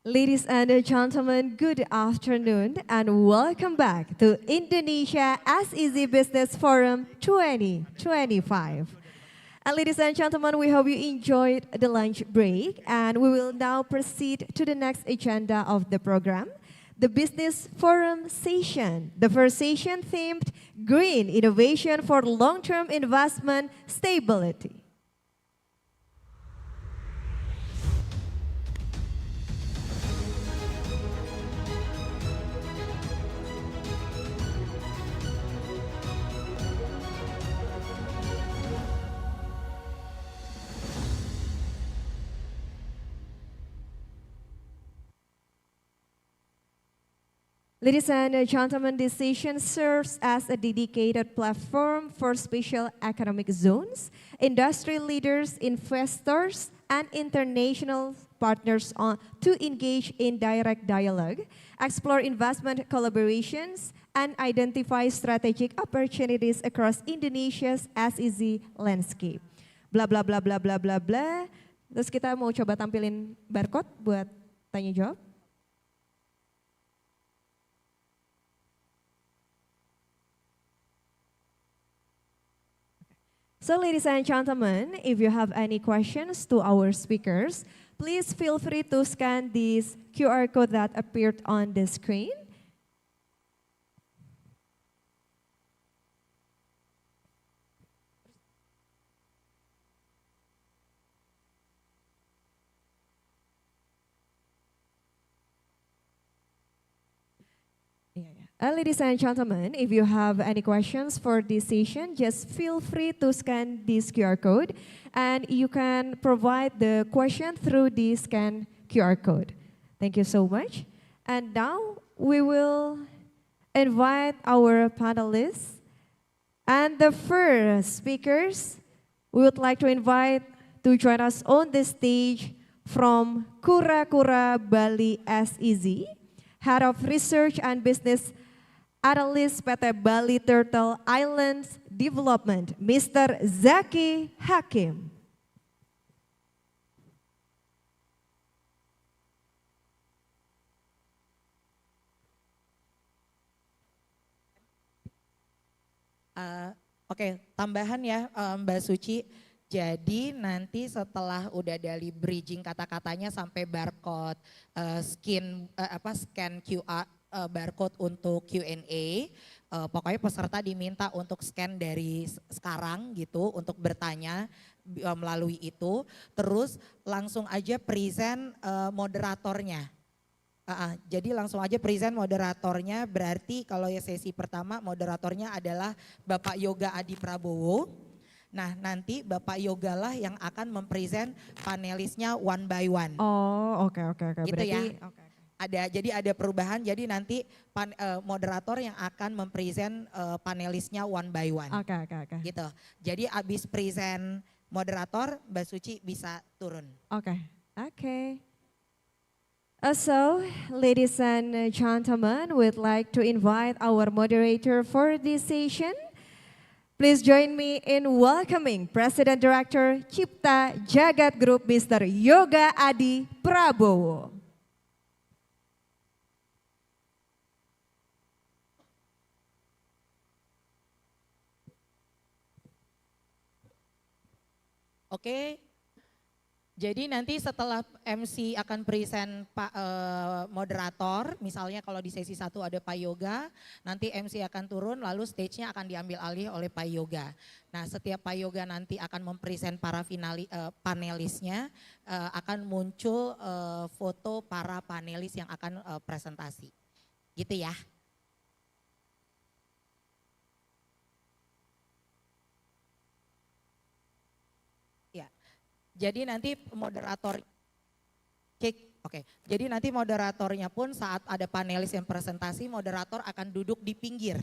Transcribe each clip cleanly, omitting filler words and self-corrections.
Ladies and gentlemen, good afternoon and welcome back to Indonesia as Easy Business Forum 2025. And ladies and gentlemen, we hope you enjoyed the lunch break and we will now proceed to the next agenda of the program, the Business Forum session. The first session themed Green Innovation for Long-Term Investment Stability. Ladies and gentlemen, this session serves as a dedicated platform for special economic zones, industry leaders, investors, and international partners to engage in direct dialogue, explore investment collaborations, and identify strategic opportunities across Indonesia's SEZ landscape. Bla bla bla bla bla bla bla. Terus kita mau coba tampilin barcode buat tanya jawab. So ladies and gentlemen, if you have any questions to our speakers, please feel free to scan this QR code that appeared on the screen. Ladies and gentlemen, if you have any questions for this session, just feel free to scan this QR code and you can provide the question through the scan QR code. Thank you so much. And now we will invite our panelists. And the first speakers we would like to invite to join us on the stage from Kura-Kura Bali SEZ, Head of Research and Business Analyst PT Bali Turtle Islands Development, Mr. Zaki Hakim. Oke, tambahan ya Mbak Suci. Jadi nanti setelah udah dari bridging kata-katanya sampai barcode, scan QR, barcode untuk Q&A, pokoknya peserta diminta untuk scan dari sekarang gitu untuk bertanya melalui itu, terus langsung aja present moderatornya. Jadi langsung aja present moderatornya, berarti kalau ya sesi pertama moderatornya adalah Bapak Yoga Adi Prabowo. Nah nanti Bapak Yoga lah yang akan mempresent panelisnya one by one. Oh oke. Gitu berarti, ya. Jadi ada perubahan, jadi nanti moderator yang akan mempresent panelisnya one by one. Oke. Gitu. Jadi abis present moderator, Mbak Suci bisa turun. Oke. So, ladies and gentlemen, we'd like to invite our moderator for this session. Please join me in welcoming President Director Cipta Jagat Group, Mr. Yoga Adi Prabowo. Oke, jadi nanti setelah MC akan present Pak moderator, misalnya kalau di sesi 1 ada Pak Yoga, nanti MC akan turun lalu stage-nya akan diambil alih oleh Pak Yoga. Nah setiap Pak Yoga nanti akan mempresent para panelisnya, akan muncul foto para panelis yang akan presentasi. Gitu ya. Jadi nanti jadi nanti moderatornya pun saat ada panelis yang presentasi, moderator akan duduk di pinggir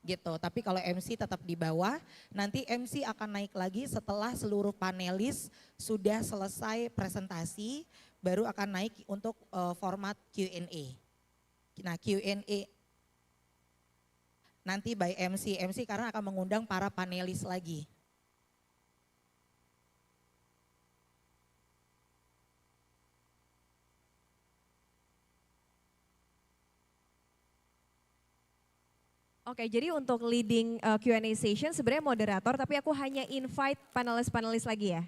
gitu. Tapi kalau MC tetap di bawah, nanti MC akan naik lagi setelah seluruh panelis sudah selesai presentasi, baru akan naik untuk format Q&A. Nah Q&A nanti by MC karena akan mengundang para panelis lagi. Oke, jadi untuk leading Q&A session sebenarnya moderator, tapi aku hanya invite panelis-panelis lagi ya?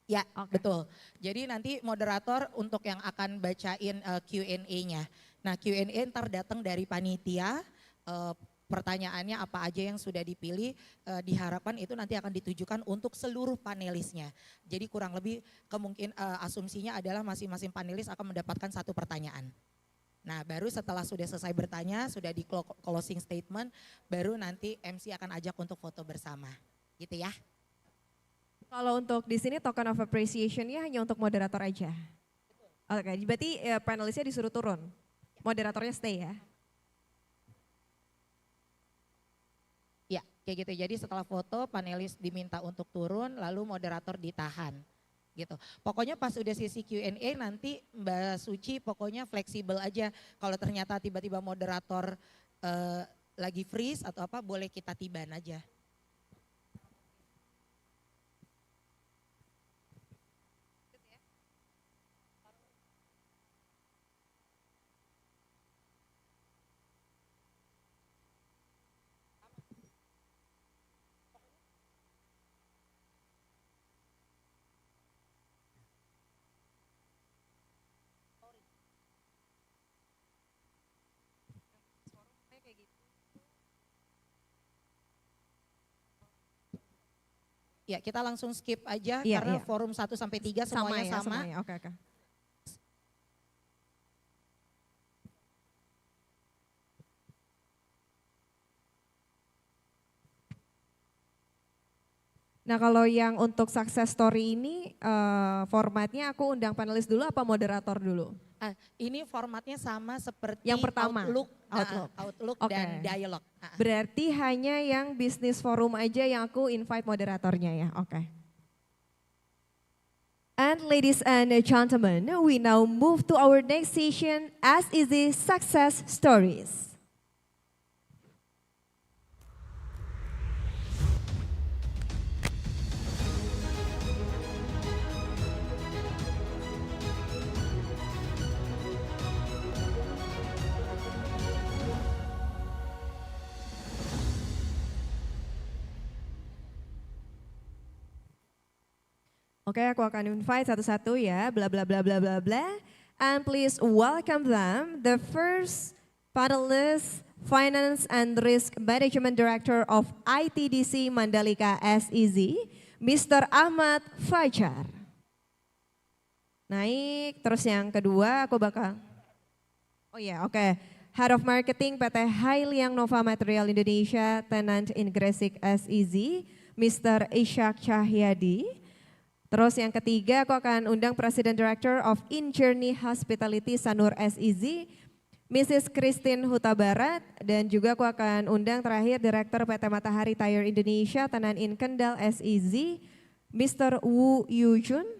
Ya, Oke. betul. Jadi nanti moderator untuk yang akan bacain Q&A-nya. Nah, Q&A ntar datang dari panitia, pertanyaannya apa aja yang sudah dipilih, diharapkan itu nanti akan ditujukan untuk seluruh panelisnya. Jadi kurang lebih asumsinya adalah masing-masing panelis akan mendapatkan satu pertanyaan. Nah, baru setelah sudah selesai bertanya, sudah di closing statement, baru nanti MC akan ajak untuk foto bersama. Gitu ya. Kalau untuk di sini token of appreciation-nya hanya untuk moderator aja. Oke, berarti panelisnya disuruh turun. Moderatornya stay ya. Ya, kayak gitu. Jadi setelah foto panelis diminta untuk turun, lalu moderator ditahan. Gitu. Pokoknya pas udah sesi Q&A nanti Mbak Suci pokoknya fleksibel aja. Kalau ternyata tiba-tiba moderator lagi freeze atau apa, boleh kita tiban aja. Ya, kita langsung skip aja karena forum 1 sampai 3 semuanya sama. Semuanya. Oke. Nah, kalau yang untuk success story ini formatnya aku undang panelis dulu apa moderator dulu? Ini formatnya sama seperti yang pertama, Outlook dan dialog. Berarti hanya yang bisnis forum aja yang aku invite moderatornya ya, oke. And ladies and gentlemen, we now move to our next session, as easy success stories. Oke, aku akan invite satu-satu ya, bla bla bla bla bla bla. And please welcome them, the first panelist, Finance and Risk Management Director of ITDC Mandalika SEZ, Mr. Ahmad Fajar. Naik, terus yang kedua aku bakal, Head of Marketing PT Hailiang Nova Material Indonesia, Tenant in Gresik SEZ, Mr. Ishak Cahyadi. Terus yang ketiga aku akan undang President Director of In Journey Hospitality Sanur SEZ, Mrs. Christine Huta Barat, dan juga aku akan undang terakhir Direktur PT Matahari Tire Indonesia Tanan in Kendal SEZ, Mr. Wu Yujun.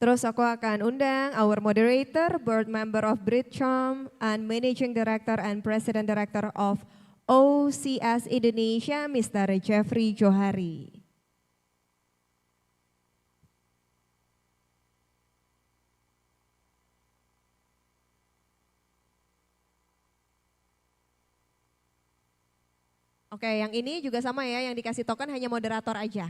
Terus aku akan undang our moderator, board member of Bridgecom, and managing director and president director of OCS Indonesia, Mr. Jeffrey Johari. Oke, yang ini juga sama ya, yang dikasih token hanya moderator aja.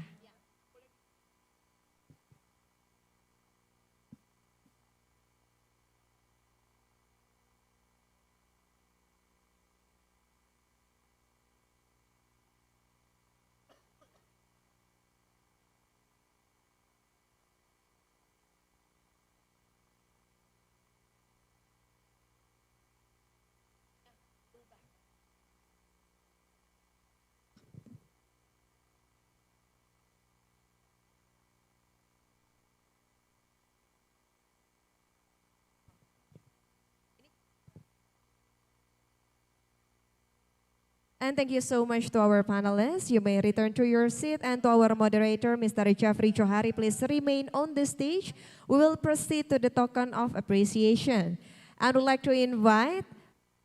And thank you so much to our panelists. You may return to your seat, and to our moderator, Mr. Jeffrey Johari, please remain on the stage. We will proceed to the token of appreciation. I would like to invite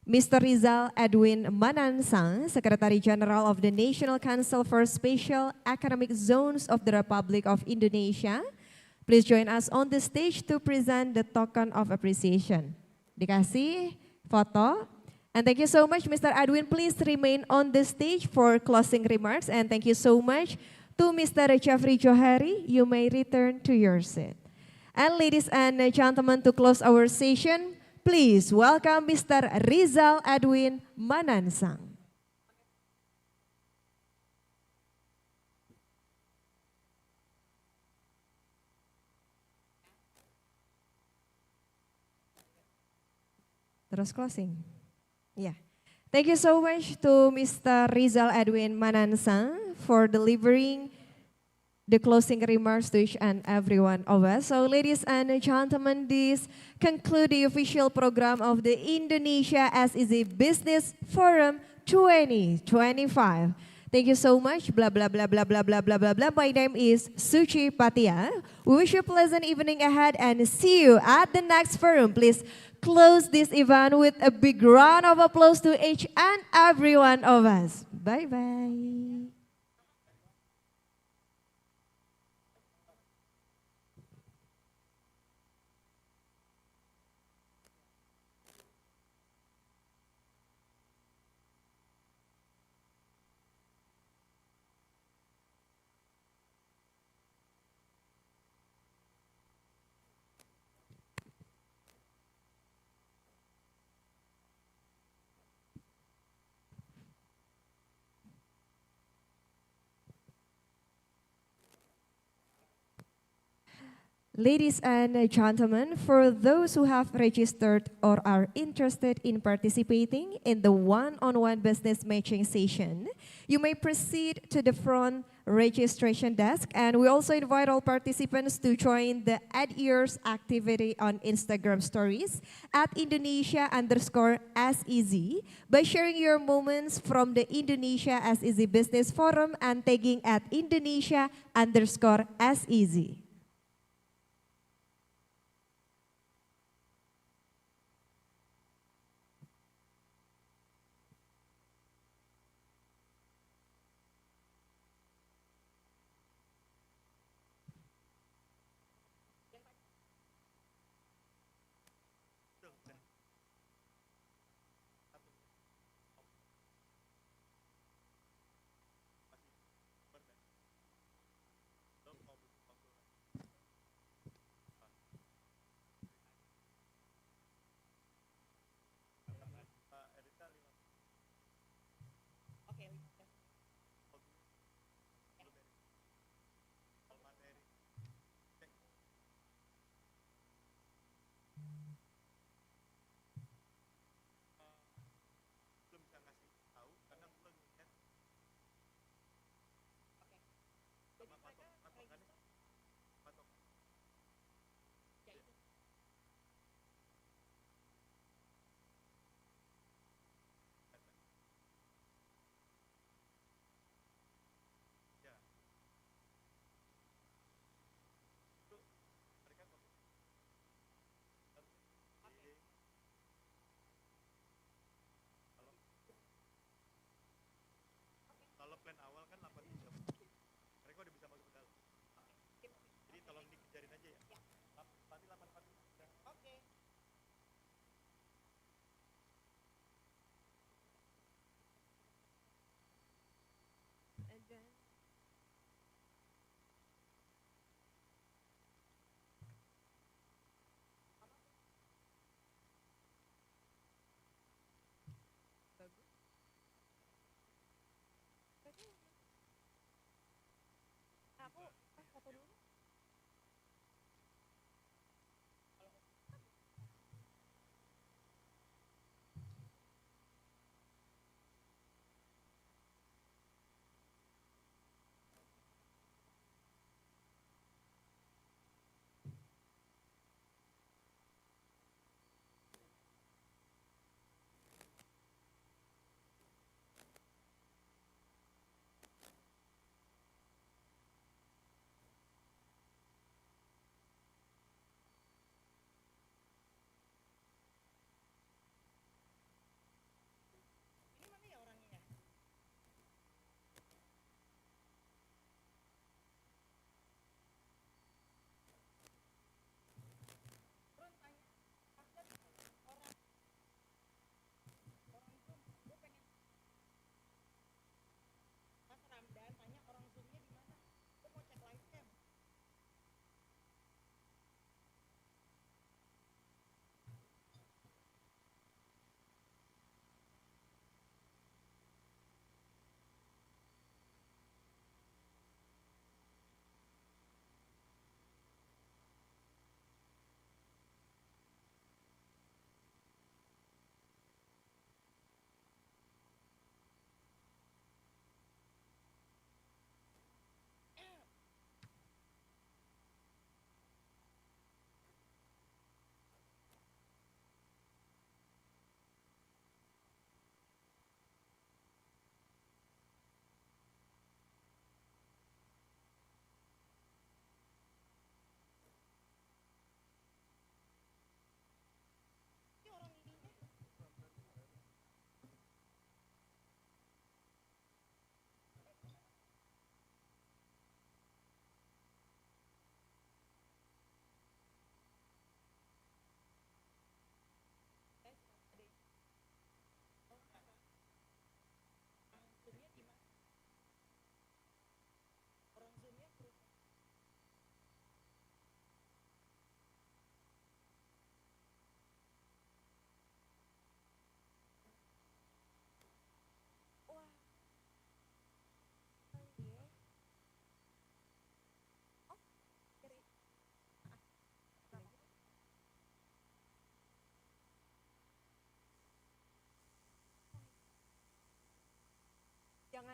Mr. Rizal Edwin Manansang, Secretary General of the National Council for Special Economic Zones of the Republic of Indonesia, Please join us on the stage to present the token of appreciation. Dikasih foto. And thank you so much, Mr. Edwin. Please remain on the stage for closing remarks. And thank you so much to Mr. Jeffrey Johari. You may return to your seat. And ladies and gentlemen, to close our session, please welcome Mr. Rizal Edwin Manansang. Terus closing. Yeah. Thank you so much to Mr. Rizal Edwin Manansang for delivering the closing remarks to each and every one of us. So ladies and gentlemen, this concludes the official program of the Indonesia Sez Business Forum 2025. Thank you so much. Blah, blah, blah, blah, blah, blah, blah, blah, blah. My name is Suci Patia. We wish you a pleasant evening ahead and see you at the next forum. Please close this event with a big round of applause to each and every one of us. Bye-bye. Ladies and gentlemen, for those who have registered or are interested in participating in the one-on-one business matching session, you may proceed to the front registration desk, and we also invite all participants to join the Add Yours activity on Instagram stories at Indonesia_SEZ by sharing your moments from the Indonesia Sez Business Forum and tagging at Indonesia_SEZ.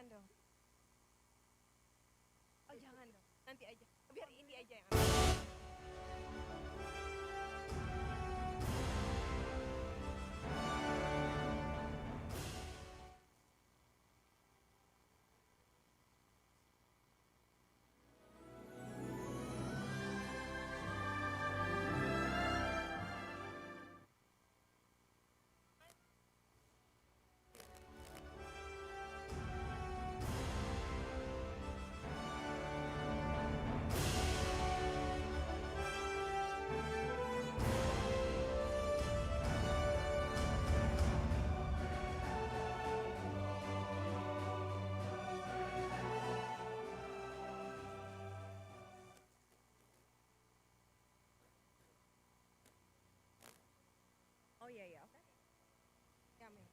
Jangan dong. Oh jangan dong, nanti aja. Biar ini aja yang ambil. Oh iya iya, oke. Ya, Mem.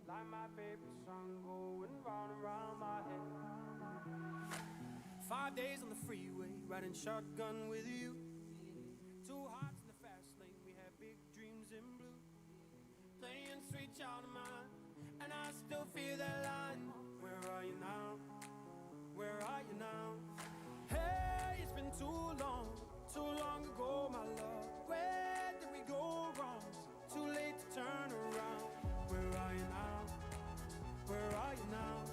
Like my favorite song going round and round my head. 5 days on the freeway, riding shotgun with you. Two hearts in the fast lane, we had big dreams in blue. Playing sweet child of mine, and I still feel that line. Where are you now? Where are you now? Hey, it's been too long ago, my love. Where did we go wrong? Too late to turn around. Where are you now? Where are you now?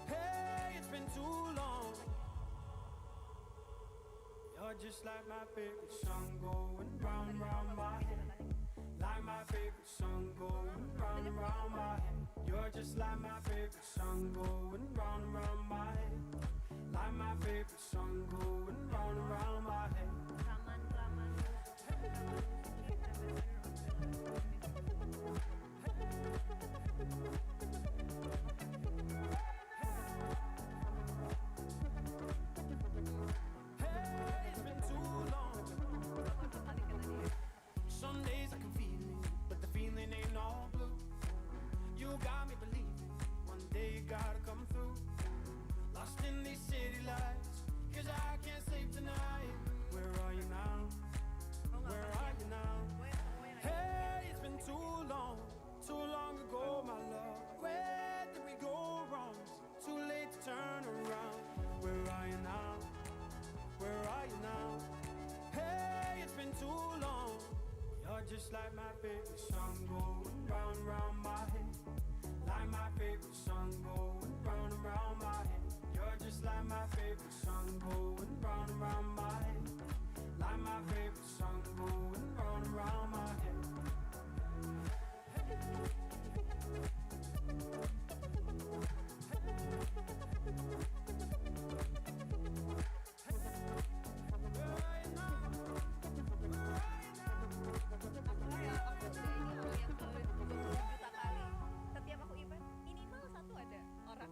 Hey, it's been too long. You're just like my favorite song going round and round my head. Like my favorite song going round and round my head. You're just like my favorite song going round and round my head. Like my favorite song going round and round my head. Hey, it's been too long. Some days I can feel it, but the feeling ain't all blue. You got me believing one day you gotta come through. Lost in these city lights, 'cause I can't sleep tonight. Where are you now? Where are you now? Hey, it's been too long ago, my love. Where did we go wrong? Too late to turn around. Where are you now? Where are you now? Hey, it's been too long. You're just like my favorite song going round and round my head. Like my favorite song going round and round my head. You're just like my favorite song going round and round my head. Like my favorite song going round and round my head. Setiap aku event minimal satu ada orang.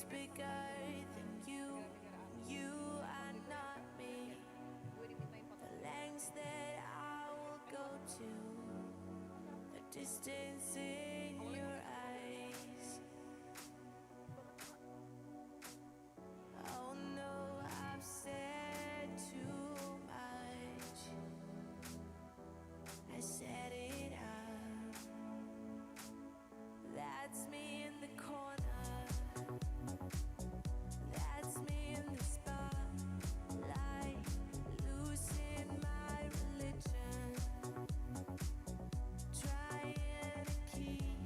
bigger than you. You are not me. The lengths that I will go to, the distance in your eyes. Oh no, I've said too much. I said it out. That's me in the corner. That's me in the spotlight, losing my religion, trying to keep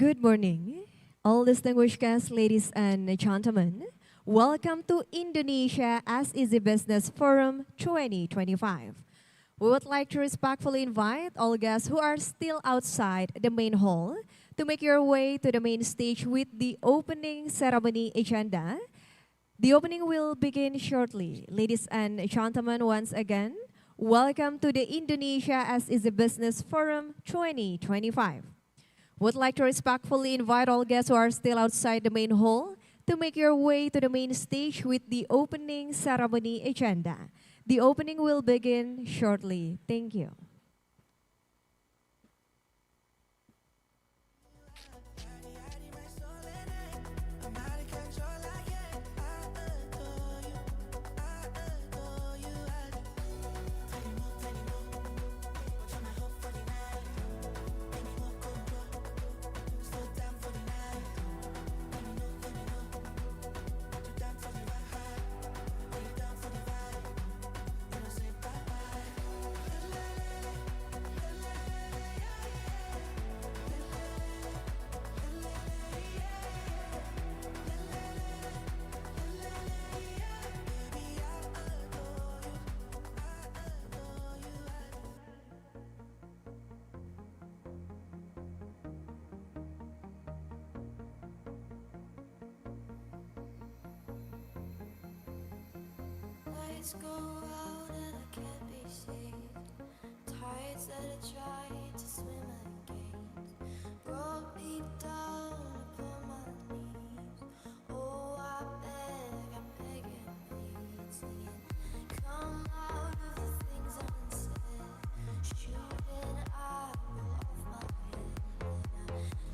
Good morning, all distinguished guests, ladies and gentlemen. Welcome to Indonesia as Easy Business Forum 2025. We would like to respectfully invite all guests who are still outside the main hall to make your way to the main stage with the opening ceremony agenda. The opening will begin shortly. Ladies and gentlemen, once again, welcome to the Indonesia as Easy Business Forum 2025. Would like to respectfully invite all guests who are still outside the main hall to make your way to the main stage with the opening ceremony agenda. The opening will begin shortly. Thank you. Lights go out and I can't be saved. Tides that I tried to swim against brought me down upon my knees. Oh, I beg, I'm begging, please, singing. Come out of the things unsaid. Shooting arrow off my head.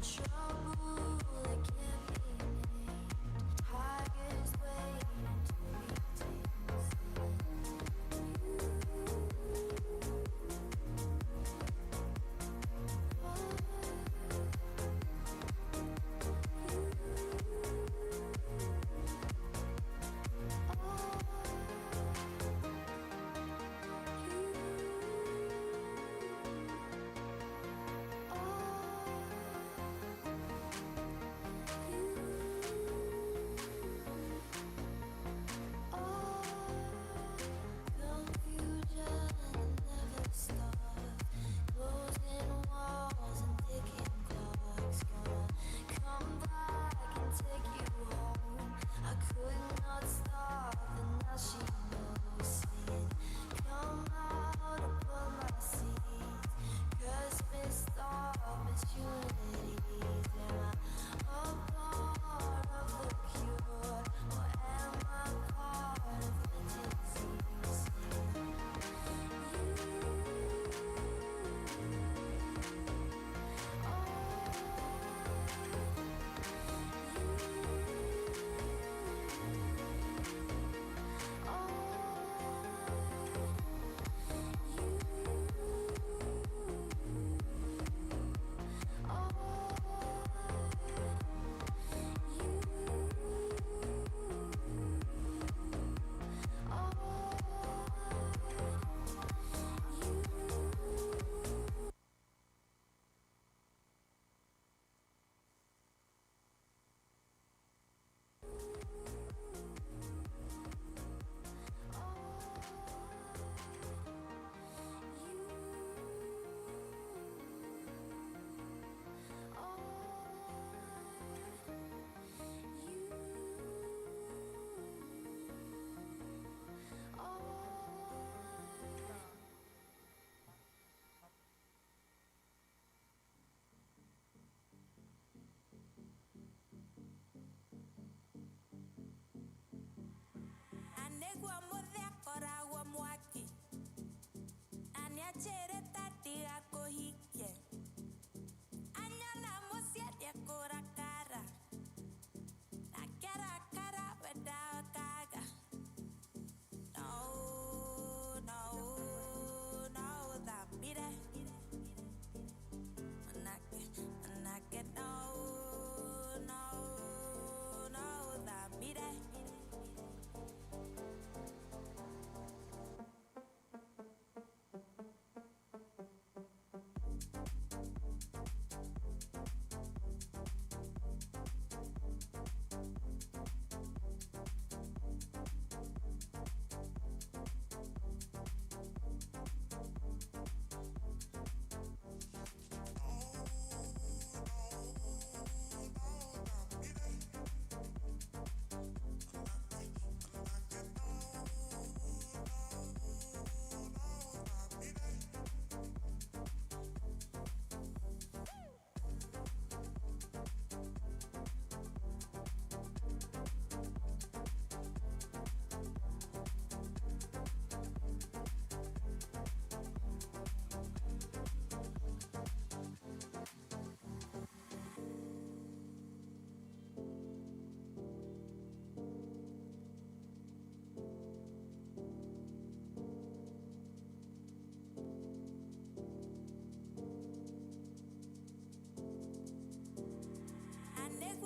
Trouble that can't be named. Tigers waiting to be tamed.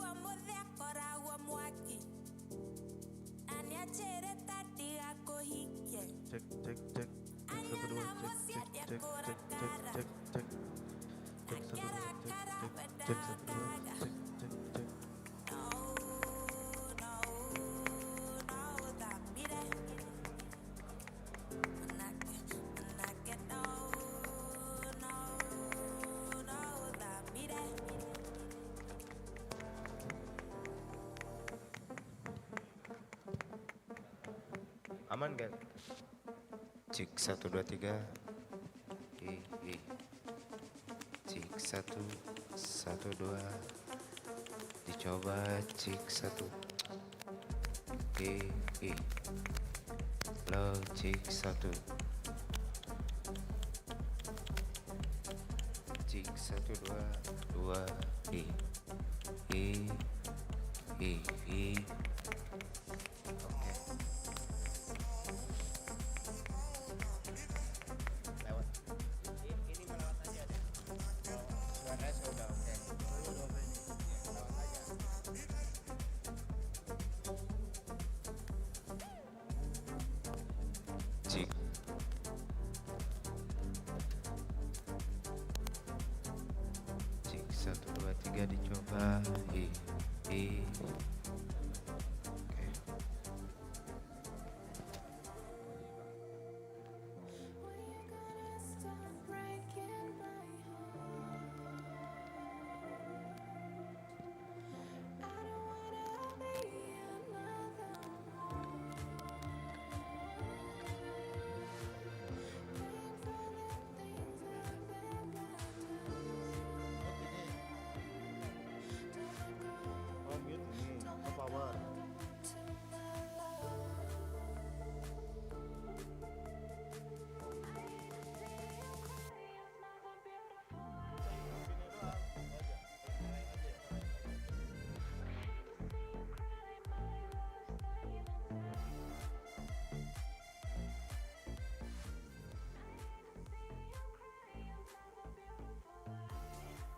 uomo dhekora uomo waki aniachere tati ako hike Cek cek cek. Cek satu dua cek cek cek cek cek cek cek. Cek satu dua cek cek cek satu dua cek cek cek. no no no tapi deh menake no no no tapi deh. Aman gak? Cek 1 2 3. Cek 1 1 2. Dicoba cek 1. Lo cek 1. Cek 1 2 2. Oke. Lewat. Ini melewat aja deh. Suaranya sudah oke. Lewat aja. Cik. Cik 1 2 3 dicoba. Oke. When you gonna stop breaking my heart? I don't wanna be another one.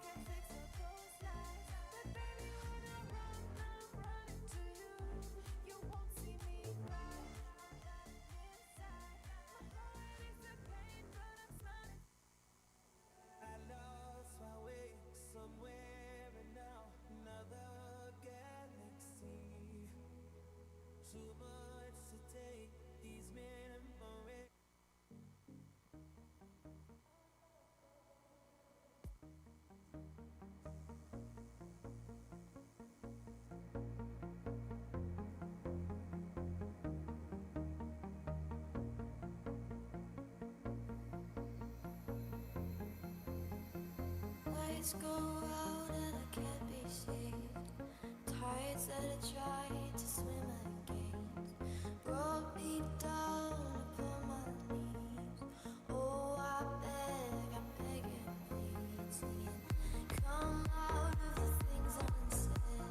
Praying for the things I've ever done. Don't let go. Don't let go to my love. I lost my way somewhere and now another galaxy. Too much to take these memories. Lights go out and I can't be seen. Tides that I tried to swim against brought me down upon my knees. Oh, I beg and plead, singing, come out of the things unsaid.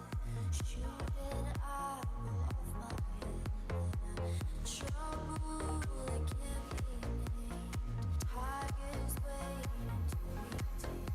Shooting arrow off my head. Trouble that can't be named. Tigers waiting to be tamed.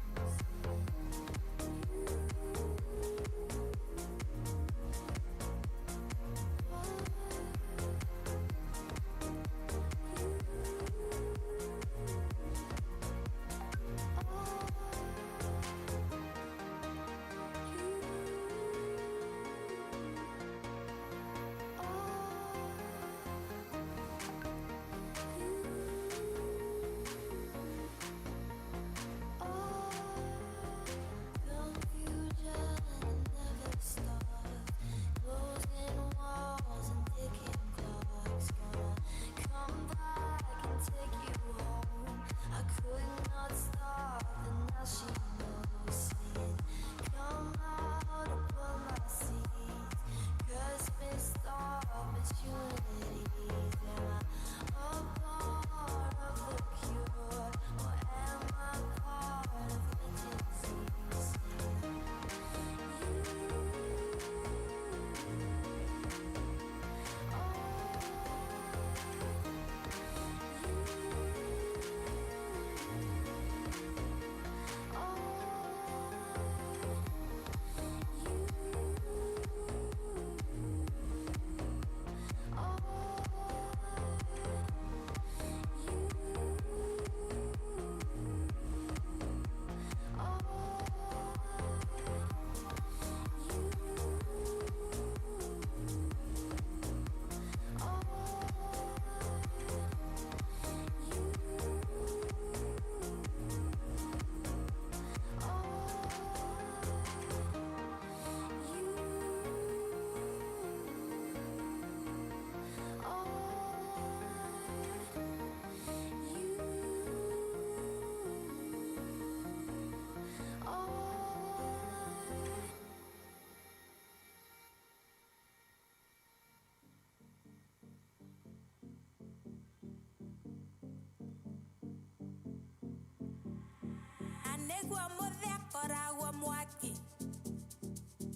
Anegua modea koragua mwaki.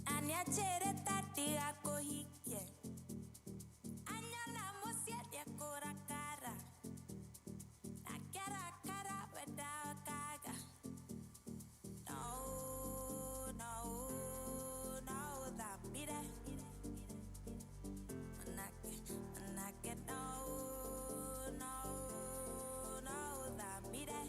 Anya chere tatiga kohike. Anya na mosia dia korakara. Nakara kara weda kaga. No, no, no, that mire. Manake, no, no, no, that mire.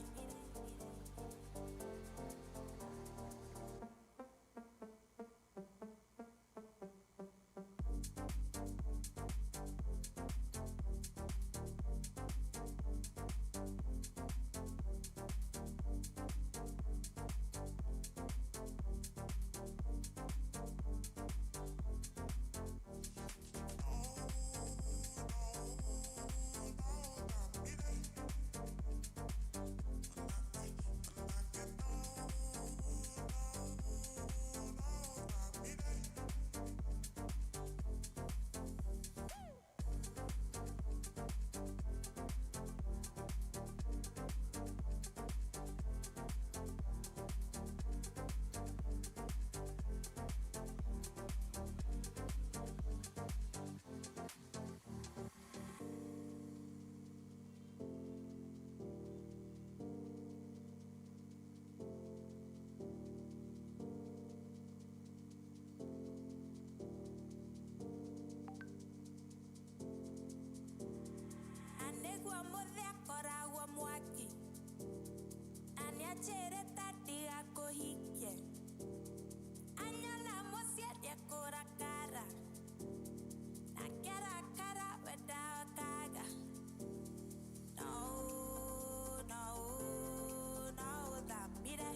Anegua modea koragua mwaki. Anya chere tatiga kohike. Anya na mosia dia korakara. Nakara kara weda kaga. No, no, no, that mire.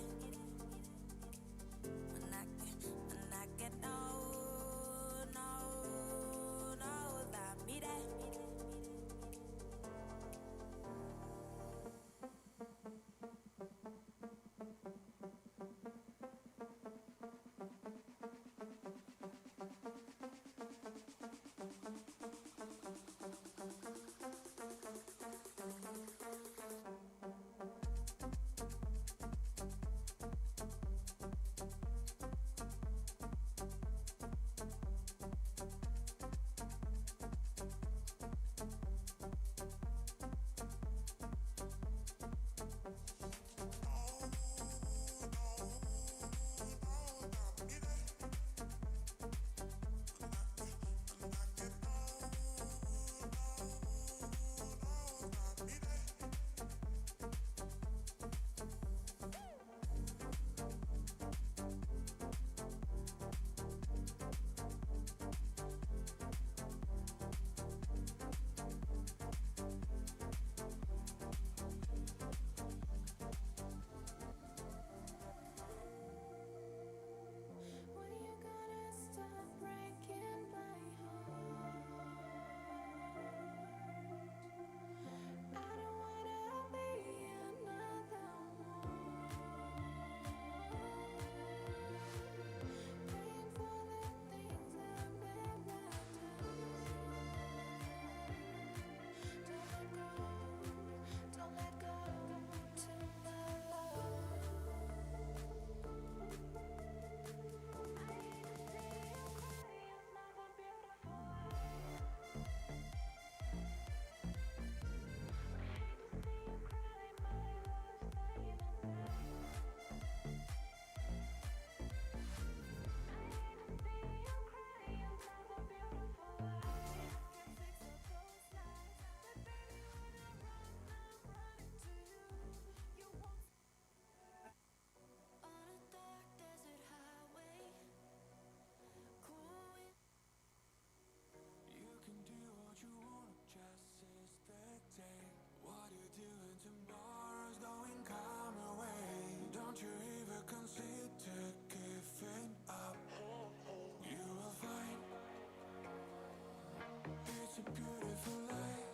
Manake, no, no, no, that mire. When you gonna stop breaking my heart? I don't wanna be another one. Paying for the things I've never done. Don't let go to my love. On a dark desert highway, cool wind. You can do what you want, just seize the day. What you doing tomorrow's going come away. Don't you ever consider giving up. You will find it's a beautiful life.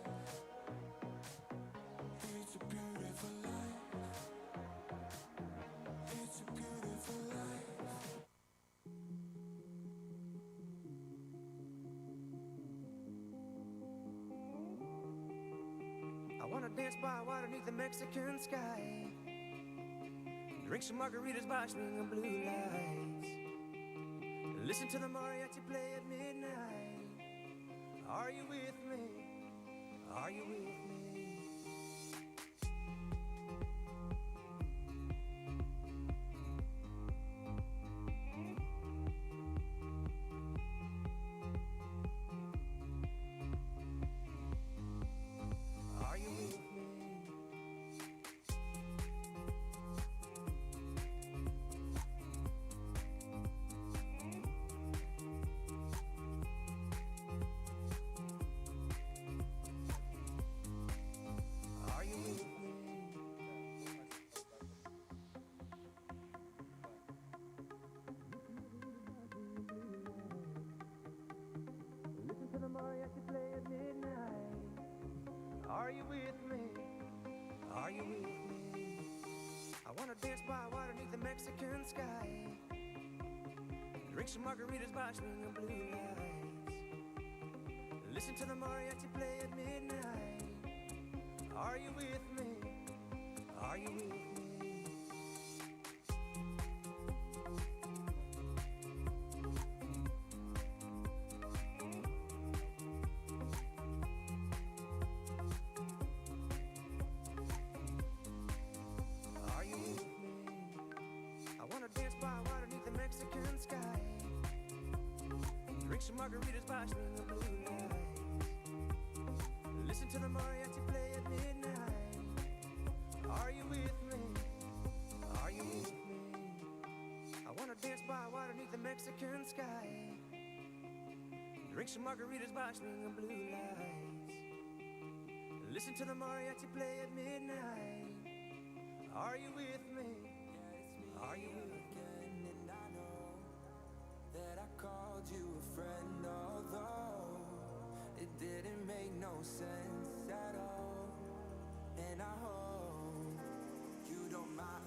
It's a beautiful life. It's a beautiful life. I wanna dance by water beneath the Mexican sky. Drink some margaritas by swinging blue lights. Listen to the mariachi play at midnight. Are you with me? Are you with me? Are you with me? Are you with me? Listen to the mariachi play at midnight. Are you with me? Are you with me? I wanna dance by water beneath the Mexican sky. Drink some margaritas by swinging blue lights. Listen to the mariachi play at midnight. Are you with me? Are you with me? Are you with me? I wanna dance by water beneath the Mexican sky. Drink some margaritas by swinging blue lights. Listen to the mariachi play at midnight. Are you with me? Are you with me? I wanna dance by water beneath the Mexican sky. Drink some margaritas by swinging blue lights. Listen to the mariachi play at midnight. Are you with me? Are you with me? And I know that I called you a friend, although it didn't make no sense at all. And I hope you don't mind.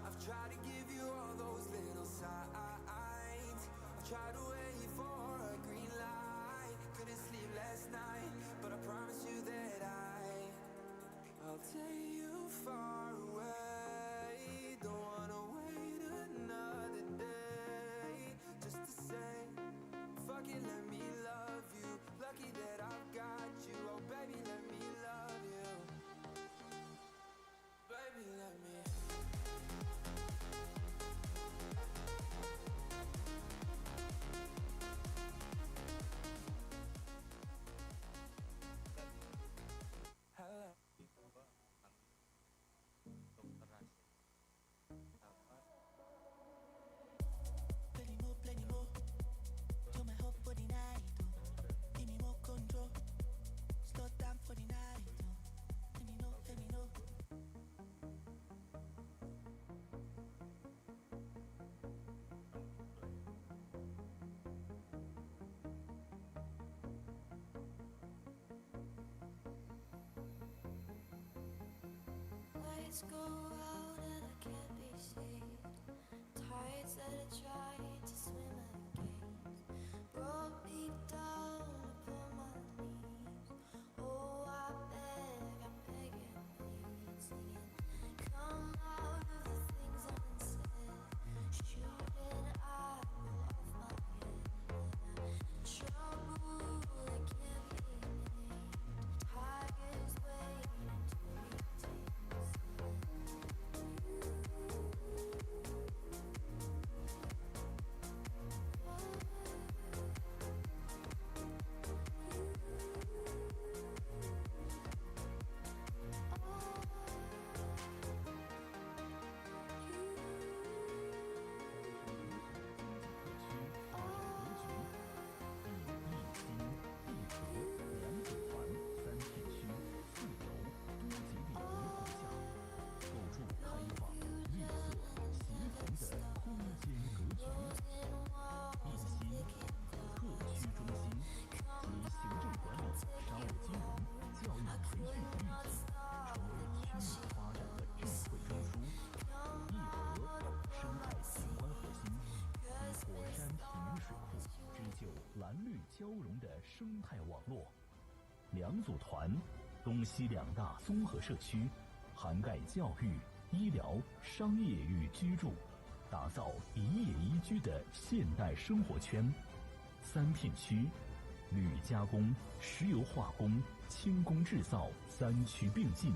I've tried to give you all those little signs. I've tried to wait for a green light. Couldn't sleep last night, but I promise you that I'll take you far away. Don't wanna wait another day just to say, fuck it, let me love you. Lucky that I've got you. Oh baby, let me love you. Baby, let me. Hello. Plenty more. You're my hope for the night. Give me more control. Slow down for the night. Let me know, let me know. Lights go out and I can't be saved. Tides that I tried to swim against brought me down upon my knees. Oh, I beg and plead, singing, come out of the things unsaid. Shooting arrow off my head. Trouble that can't be named. Tigers waiting to be tamed.生态网络，2组团，东西2大综合社区，涵盖教育、医疗、商业与居住，打造一业一居的现代生活圈。3片区，铝加工、石油化工、轻工制造3区并进，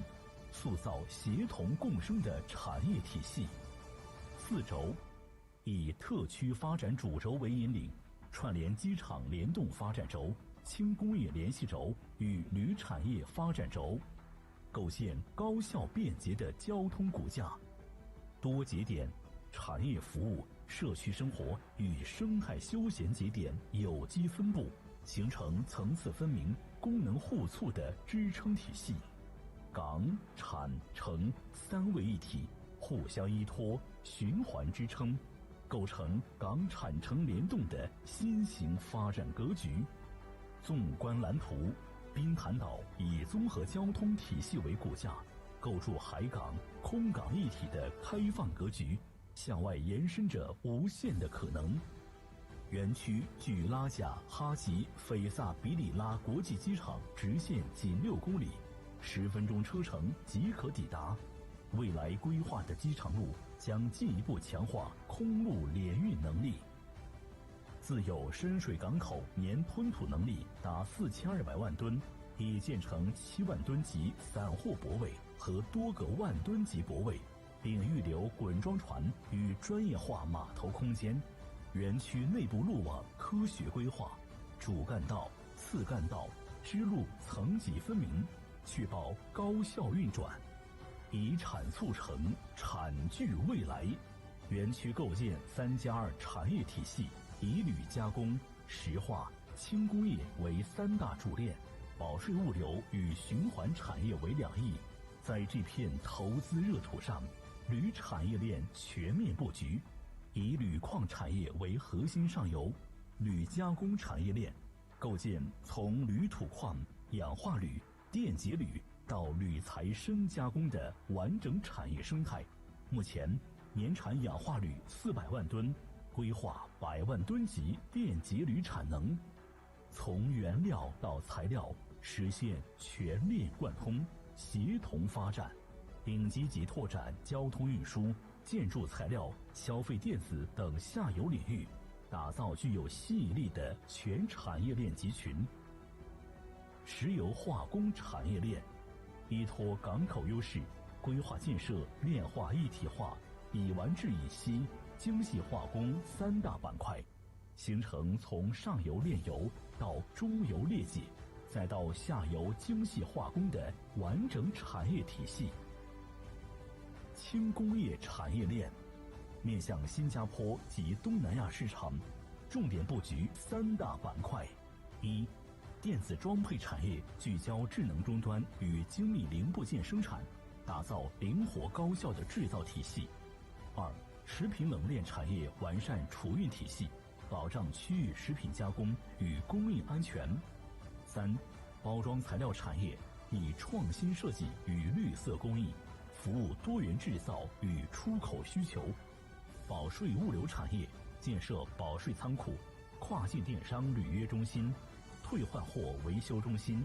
塑造协同共生的产业体系。4轴，以特区发展主轴为引领，串联机场联动发展轴、轻工业联系轴与铝产业发展轴，构建高效便捷的交通骨架。多节点、产业服务、社区生活与生态休闲节点有机分布，形成层次分明、功能互促的支撑体系。港、产、城3位一体，互相依托，循环支撑，构成港产城联动的新型发展格局。纵观蓝图，滨潭岛以综合交通体系为骨架，构筑海港、空港一体的开放格局，向外延伸着无限的可能。园区距拉贾、哈吉、斐萨比里拉国际机场直线仅6公里，10分钟车程即可抵达。未来规划的机场路将进一步强化空路联运能力。自有深水港口年吞吐能力达4200万吨，已建成7万吨级散货泊位和多个万吨级泊位，并预留滚装船与专业化码头空间。园区内部路网科学规划，主干道、次干道、支路层级分明，确保高效运转。以产促成，产聚未来。园区构建3+2产业体系，以铝加工、石化、轻工业为3大主链，保税物流与循环产业为2翼。在这片投资热土上，铝产业链全面布局，以铝矿产业为核心上游，铝加工产业链构建从铝土矿、氧化铝、电解铝到铝材深加工的完整产业生态。目前年产氧化铝400万吨，规划100万吨级电解铝产能。从原料到材料，实现全链贯通、协同发展，并积极拓展交通运输、建筑材料、消费电子等下游领域，打造具有吸引力的全产业链集群。石油化工产业链依托港口优势，规划建设炼化一体化、乙烷制乙烯、精细化工3大板块，形成从上游炼油到中游裂解，再到下游精细化工的完整产业体系。轻工业产业链面向新加坡及东南亚市场，重点布局3大板块：一、电子装配产业聚焦智能终端与精密零部件生产，打造灵活高效的制造体系；二、食品冷链产业完善储运体系，保障区域食品加工与供应安全；三、包装材料产业以创新设计与绿色工艺，服务多元制造与出口需求；保税物流产业建设保税仓库、跨境电商履约中心、退换货维修中心；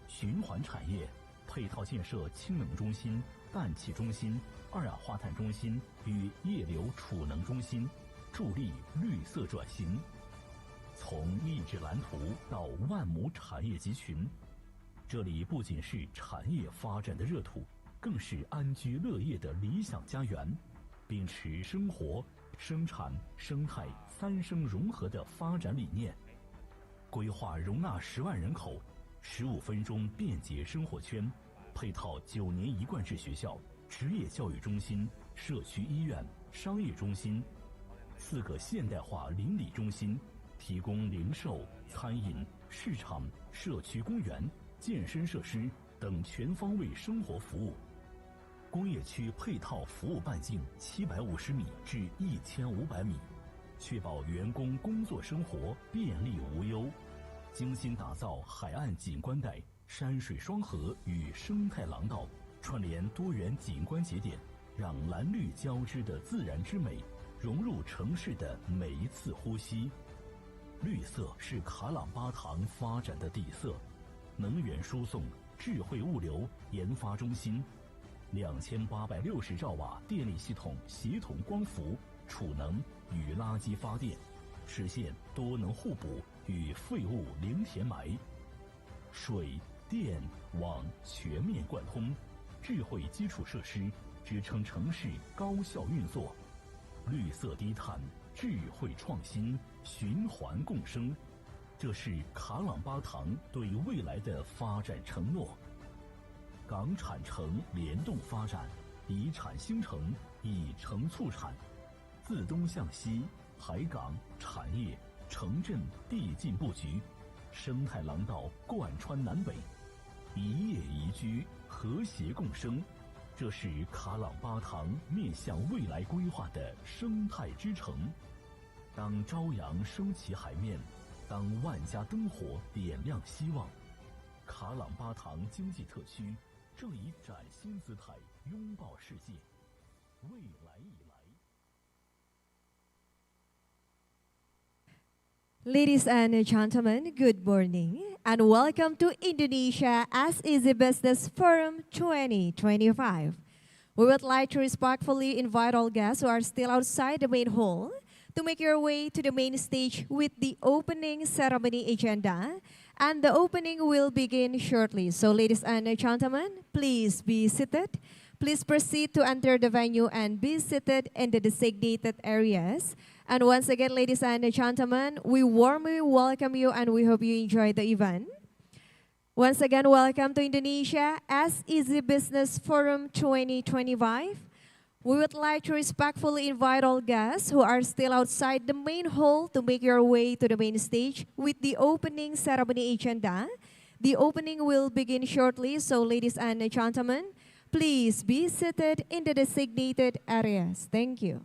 循环产业配套建设氢能中心、氮气中心、二氧化碳中心与液流储能中心，助力绿色转型。从益智蓝图到万亩产业集群，这里不仅是产业发展的热土，更是安居乐业的理想家园，秉持生活、生产、生态3生融合的发展理念，规划容纳10万人口、15分钟便捷生活圈，配套9年一贯制学校、职业教育中心、社区医院、商业中心，4个现代化邻里中心，提供零售、餐饮、市场、社区公园、健身设施等全方位生活服务。工业区配套服务半径750米至1500米，确保员工工作生活便利无忧。精心打造海岸景观带、山水双河与生态廊道，串联多元景观节点，让蓝绿交织的自然之美融入城市的每一次呼吸。绿色是卡朗巴塘发展的底色，能源输送、智慧物流研发中心， 2860兆瓦电力系统协同光伏、储能与垃圾发电，实现多能互补与废物零填埋。水电网全面贯通，智慧基础设施支撑城市高效运作，绿色低碳、智慧创新、循环共生，这是卡朗巴塘对未来的发展承诺。港产城联动发展，以产兴城，以城促产，自东向西，海港、产业、城镇递进布局，生态廊道贯穿南北，一业宜居，和谐共生，这是卡朗巴塘面向未来规划的生态之城。当朝阳升起海面，当万家灯火点亮希望，卡朗巴塘经济特区正以崭新姿态拥抱世界，未来已来。Ladies and gentlemen, good morning and welcome to Indonesia as Easy Business Forum 2025. We would like to respectfully invite all guests who are still outside the main hall to make your way to the main stage with the opening ceremony agenda, and the opening will begin shortly. So ladies and gentlemen, please be seated. Please proceed to enter the venue and be seated in the designated areas. And once again, ladies and gentlemen, we warmly welcome you and we hope you enjoy the event. Once again, welcome to Indonesia as Easy Business Forum 2025. We would like to respectfully invite all guests who are still outside the main hall to make your way to the main stage with the opening ceremony agenda. The opening will begin shortly, so ladies and gentlemen, please be seated in the designated areas. Thank you.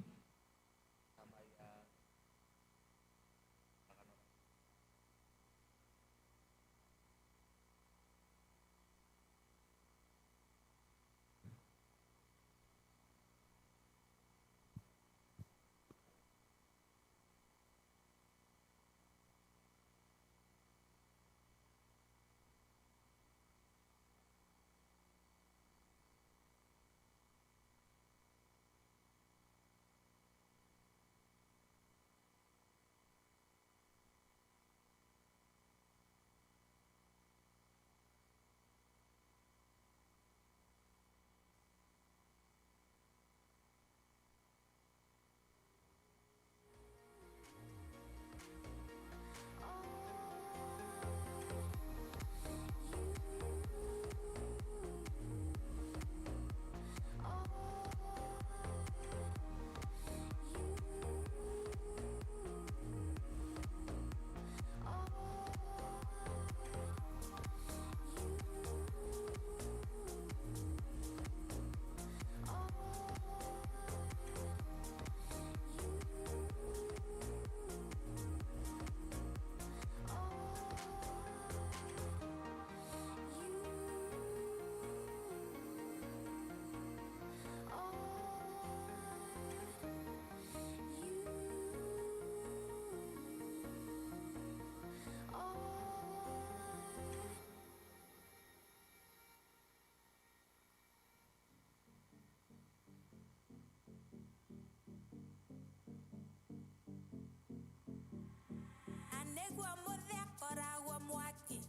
Gua mudhe kora gua mwaki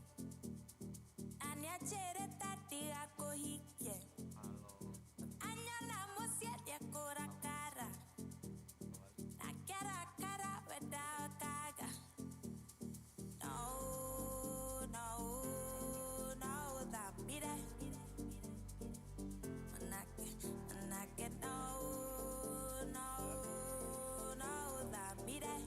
Anya chere tati ako hike Anya na musiat ya kora kara Na kara kara weda kaga No, no, no, that be that Manake, no, no, no, that be that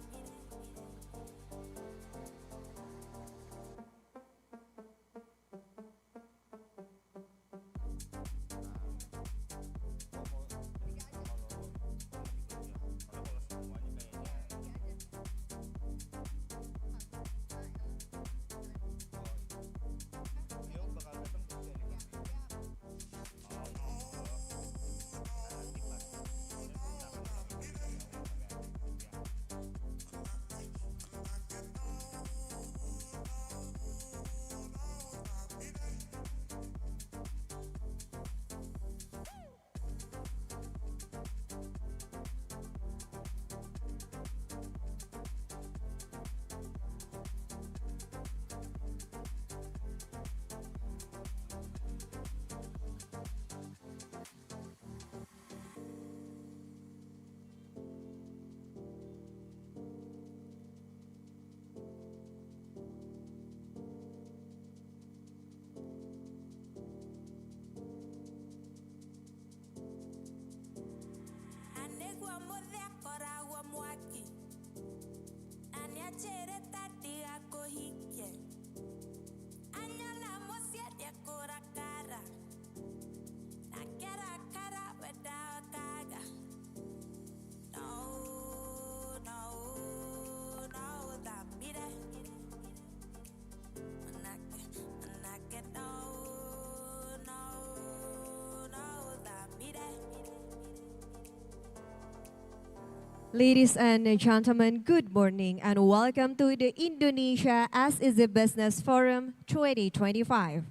Ladies and gentlemen, good morning and welcome to the Indonesia Sez Business Forum 2025.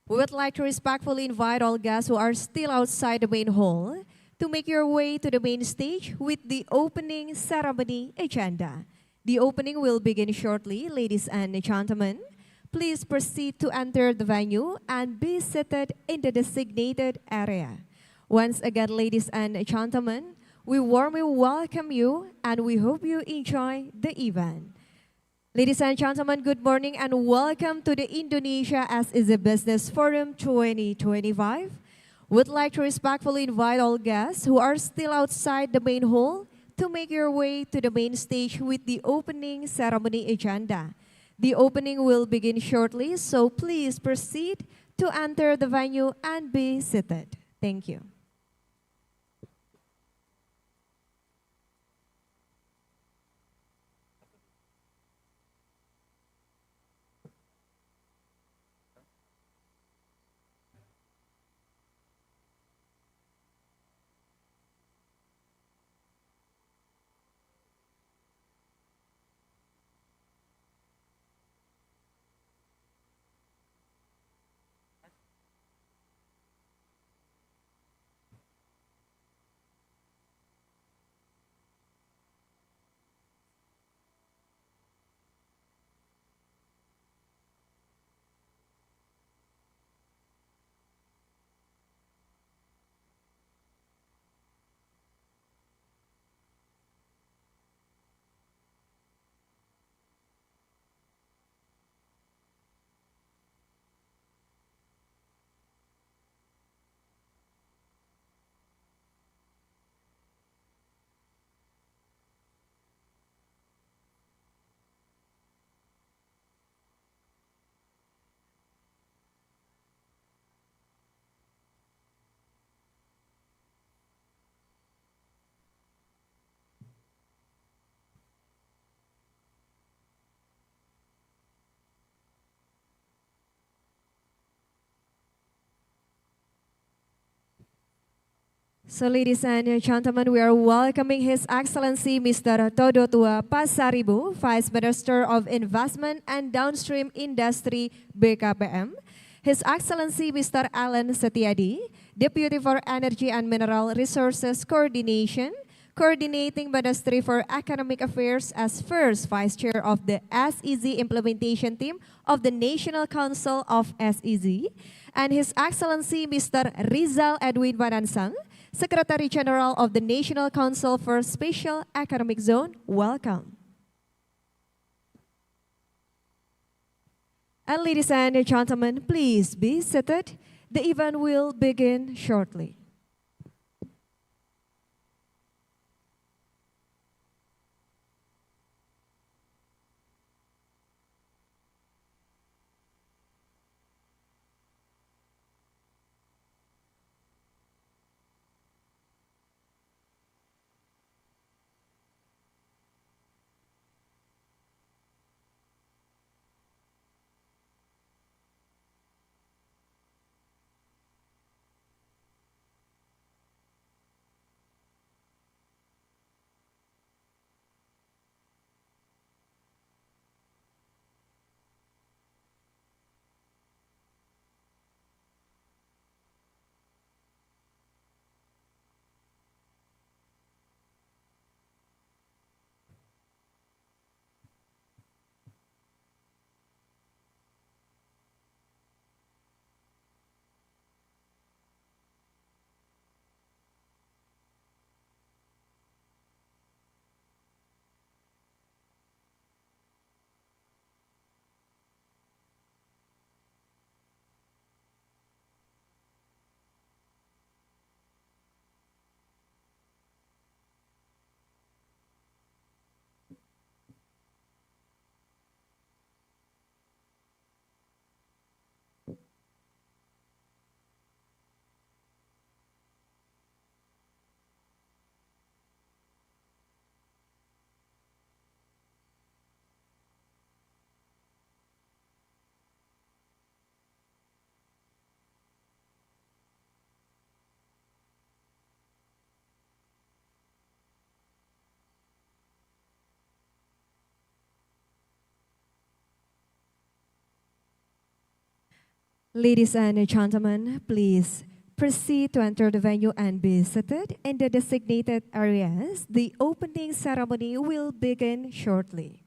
We would like to respectfully invite all guests who are still outside the main hall to make your way to the main stage with the opening ceremony agenda. The opening will begin shortly, ladies and gentlemen. Please proceed to enter the venue and be seated in the designated area. Once again, ladies and gentlemen, we warmly welcome you and we hope you enjoy the event. Ladies and gentlemen, good morning and welcome to the Indonesia Sez Business Forum 2025. Would like to respectfully invite all guests who are still outside the main hall to make your way to the main stage with the opening ceremony agenda. The opening will begin shortly, so please proceed to enter the venue and be seated. Thank you. So ladies and gentlemen, we are welcoming His Excellency Mr. Todo Tua Pasaribu, Vice Minister of Investment and Downstream Industry BKPM. His Excellency Mr. Alan Setiadi, Deputy for Energy and Mineral Resources Coordination, Coordinating Ministry for Economic Affairs as first Vice Chair of the SEZ Implementation Team of the National Council of SEZ, and His Excellency Mr. Rizal Edwin Manansang, Secretary General of the National Council for Special Economic Zone. Welcome. And ladies and gentlemen, please be seated. The event will begin shortly. Ladies and gentlemen, please proceed to enter the venue and be seated in the designated areas. The opening ceremony will begin shortly.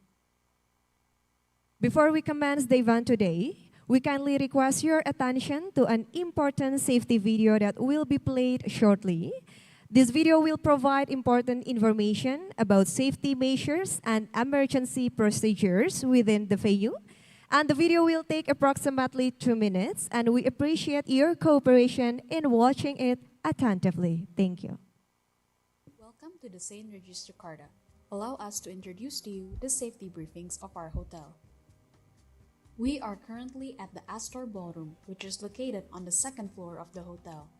Before we commence the event today, we kindly request your attention to an important safety video that will be played shortly. This video will provide important information about safety measures and emergency procedures within the venue. And the video will take approximately 2 minutes, and we appreciate your cooperation in watching it attentively. Thank you. Welcome to the St. Regis Jakarta. Allow us to introduce to you the safety briefings of our hotel. We are currently at the Astor Ballroom, which is located on the second floor of the hotel.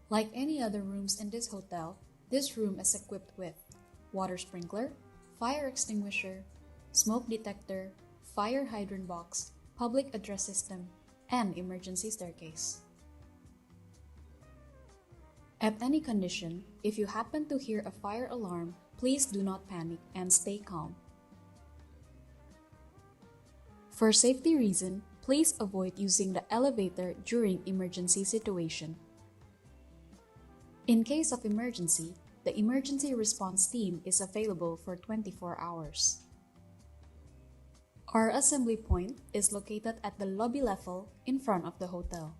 Like any other rooms in this hotel, this room is equipped with water sprinkler, fire extinguisher, smoke detector, fire hydrant box, public address system, and emergency staircase. At any condition, if you happen to hear a fire alarm, please do not panic and stay calm. For safety reason, please avoid using the elevator during emergency situation. In case of emergency, the emergency response team is available for 24 hours. Our assembly point is located at the lobby level in front of the hotel.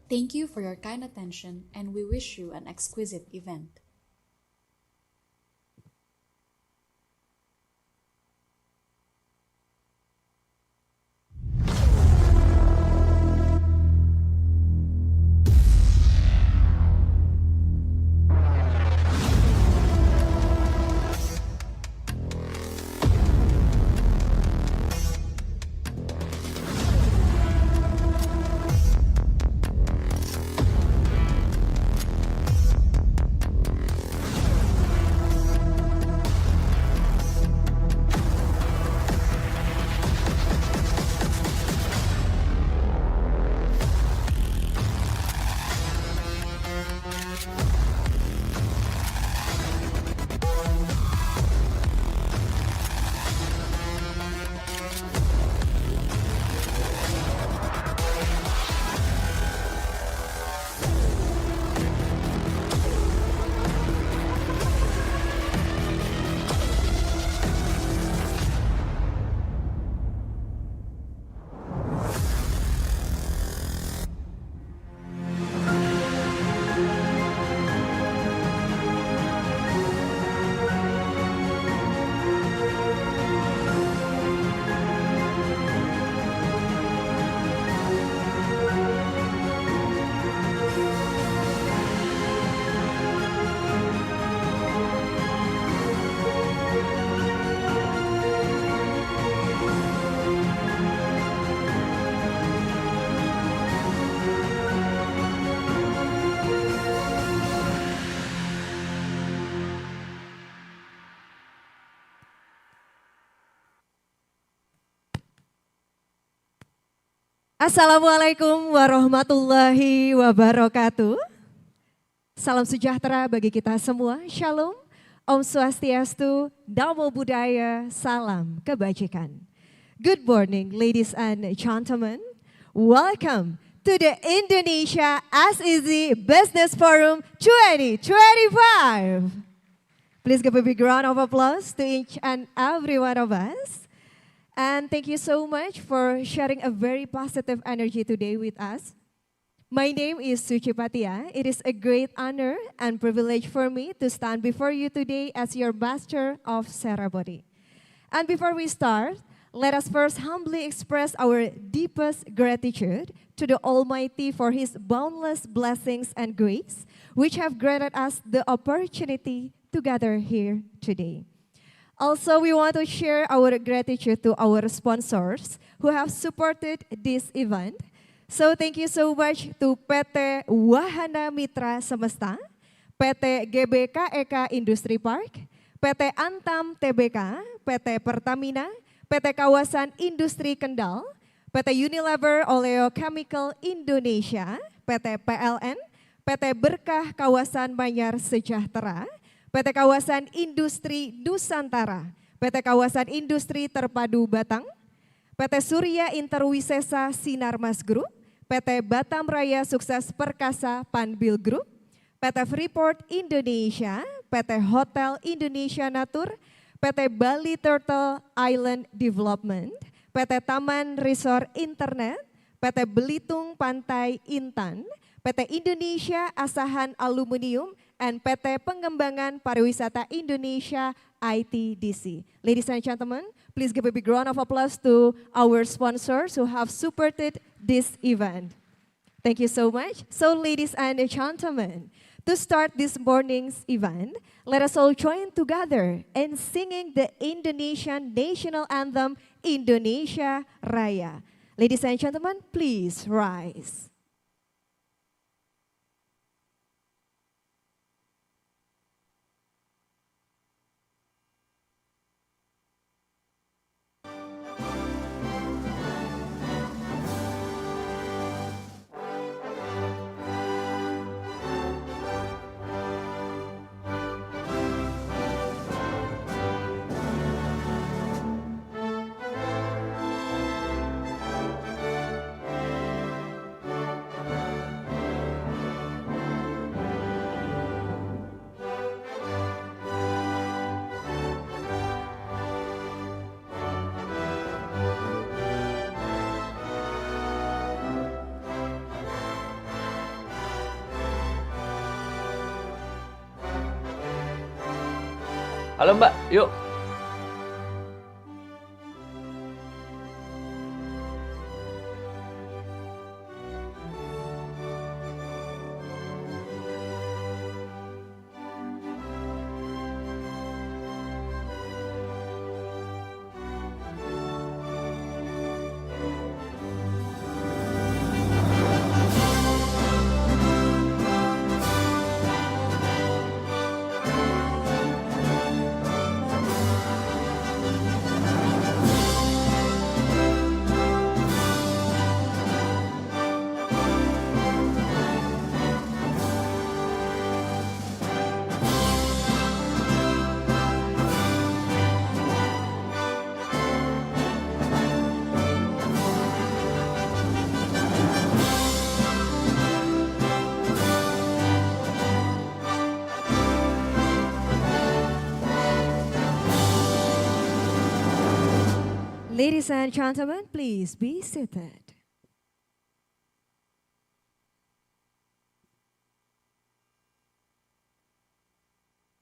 Thank you for your kind attention, and we wish you an exquisite event. Assalamualaikum warahmatullahi wabarakatuh. Salam sejahtera bagi kita semua. Shalom, Om Swastiastu, Namo Buddhaya, salam kebajikan. Good morning, ladies and gentlemen. Welcome to the Indonesia Sez Business Forum 2025. Please give a big round of applause to each and every one of us. And thank you so much for sharing a very positive energy today with us. My name is Suci Patia. It is a great honor and privilege for me to stand before you today as your master of ceremony. And before we start, let us first humbly express our deepest gratitude to the Almighty for His boundless blessings and grace, which have granted us the opportunity to gather here today. Also, we want to share our gratitude to our sponsors who have supported this event. So thank you so much to PT Wahana Mitra Semesta, PT GBKEK Industri Park, PT Antam TBK, PT Pertamina, PT Kawasan Industri Kendal, PT Unilever Oleochemical Indonesia, PT PLN, PT Berkah Kawasan Manyar Sejahtera, PT Kawasan Industri Nusantara, PT Kawasan Industri Terpadu Batang, PT Surya Interwisesa Sinarmas Group, PT Batam Raya Sukses Perkasa Panbil Group, PT Freeport Indonesia, PT Hotel Indonesia Natur, PT Bali Turtle Island Development, PT Taman Resort Internet, PT Belitung Pantai Intan, PT Indonesia Asahan Aluminium, and PT Pengembangan Pariwisata Indonesia ITDC. Ladies and gentlemen, please give a big round of applause to our sponsors who have supported this event. Thank you so much. So ladies and gentlemen, to start this morning's event, let us all join together in singing the Indonesian national anthem, Indonesia Raya. Ladies and gentlemen, please rise. Halo Mbak, yuk. Ladies and gentlemen, please be seated.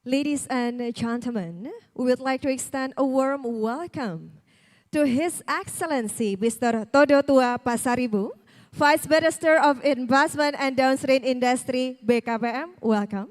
Ladies and gentlemen, we would like to extend a warm welcome to His Excellency Mr. Todo Tua Pasaribu, Vice Minister of Investment and Downstream Industry, BKPM, welcome.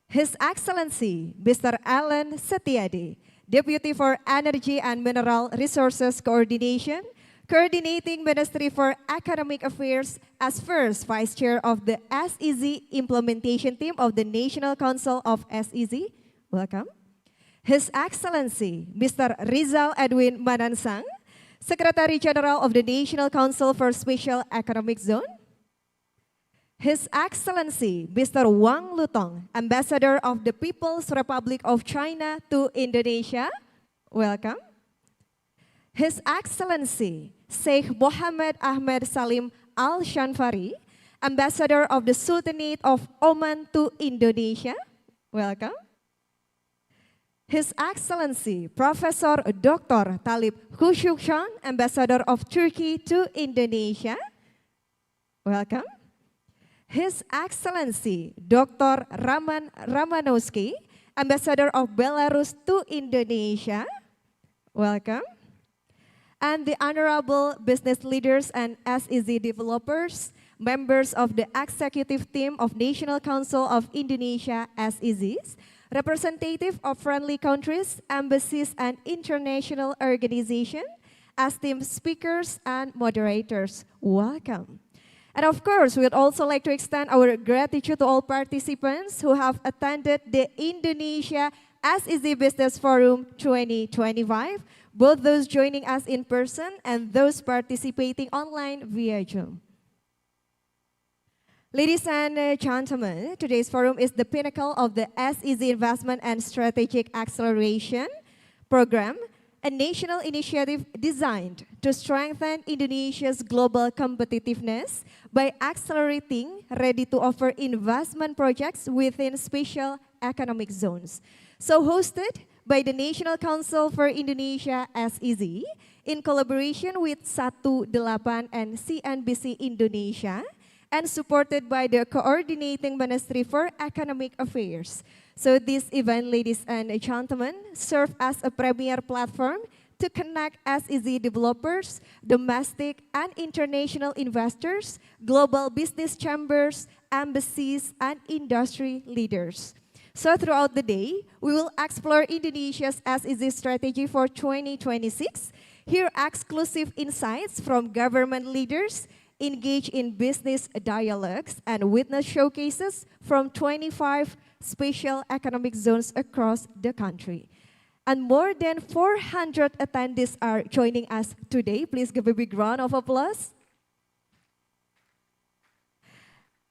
His Excellency Mr. Alan Setiadi, Deputy for Energy and Mineral Resources Coordination, Coordinating Ministry for Economic Affairs as first Vice Chair of the SEZ Implementation Team of the National Council of SEZ. Welcome. His Excellency Mr. Rizal Edwin Manansang, Secretary General of the National Council for Special Economic Zone. His Excellency Mr. Wang Lutong, Ambassador of the People's Republic of China to Indonesia. Welcome. His Excellency Sheikh Mohammed Ahmed Salim Al-Shanfari, Ambassador of the Sultanate of Oman to Indonesia. Welcome. His Excellency Professor Dr. Talib Khushukjan, Ambassador of Turkey to Indonesia. Welcome. His Excellency Dr. Raman Ramanowski, Ambassador of Belarus to Indonesia. Welcome. And the honorable business leaders and SEZ developers, members of the executive team of National Council of Indonesia SEZs, representative of friendly countries, embassies, and international organizations, esteemed speakers and moderators, welcome. And of course, we would also like to extend our gratitude to all participants who have attended the Indonesia SEZ Business Forum 2025, both those joining us in person and those participating online via Zoom. Ladies and gentlemen, today's forum is the pinnacle of the SEZ Investment and Strategic Acceleration Program, a national initiative designed to strengthen Indonesia's global competitiveness by accelerating ready-to-offer investment projects within special economic zones. So hosted by the National Council for Indonesia Sez in collaboration with 18 and CNBC Indonesia, and supported by the Coordinating Ministry for Economic Affairs. So this event, ladies and gentlemen, serves as a premier platform to connect SEZ developers, domestic and international investors, global business chambers, embassies, and industry leaders. So throughout the day, we will explore Indonesia's SEZ strategy for 2026, hear exclusive insights from government leaders, engage in business dialogues, and witness showcases from 25 special economic zones across the country. And more than 400 attendees are joining us today. Please give a big round of applause.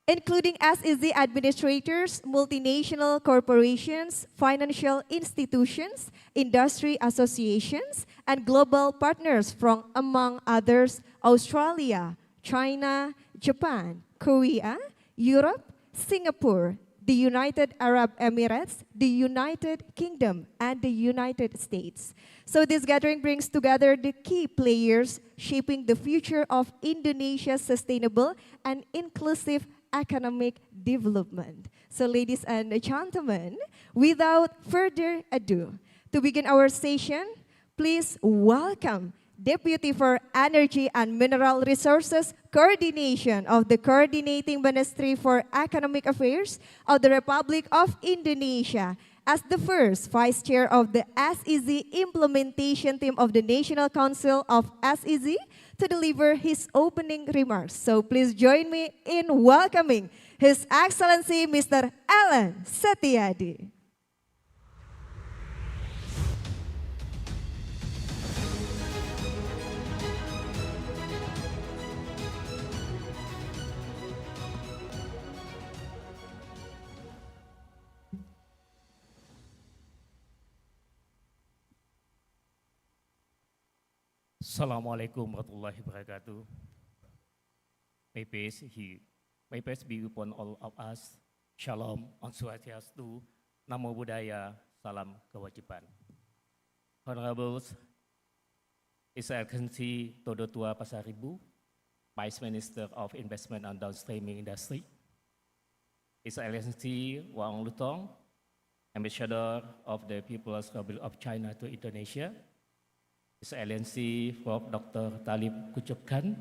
Including SEZ administrators, multinational corporations, financial institutions, industry associations, and global partners from, among others, Australia, China, Japan, Korea, Europe, Singapore, the United Arab Emirates, the United Kingdom, and the United States. So this gathering brings together the key players shaping the future of Indonesia's sustainable and inclusive economic development. So ladies and gentlemen, without further ado, to begin our session, please welcome Deputy for Energy and Mineral Resources Coordination of the Coordinating Ministry for Economic Affairs of the Republic of Indonesia, as the first Vice Chair of the SEZ Implementation Team of the National Council of SEZ, to deliver his opening remarks. So please join me in welcoming His Excellency Mr. Alan Setiadi. Assalamualaikum warahmatullahi wabarakatuh. May peace be upon all of us. Shalom, Om Swastiastu, Namo Buddhaya, Salam Kewajiban. Honorables, His Excellency Todo Tua Pasaribu, Vice Minister of Investment and Downstreaming Industry, His Excellency Wang Lutong, Ambassador of the People's Republic of China to Indonesia, His Excellency Prof. Dr. Talib Kuchuk Khan,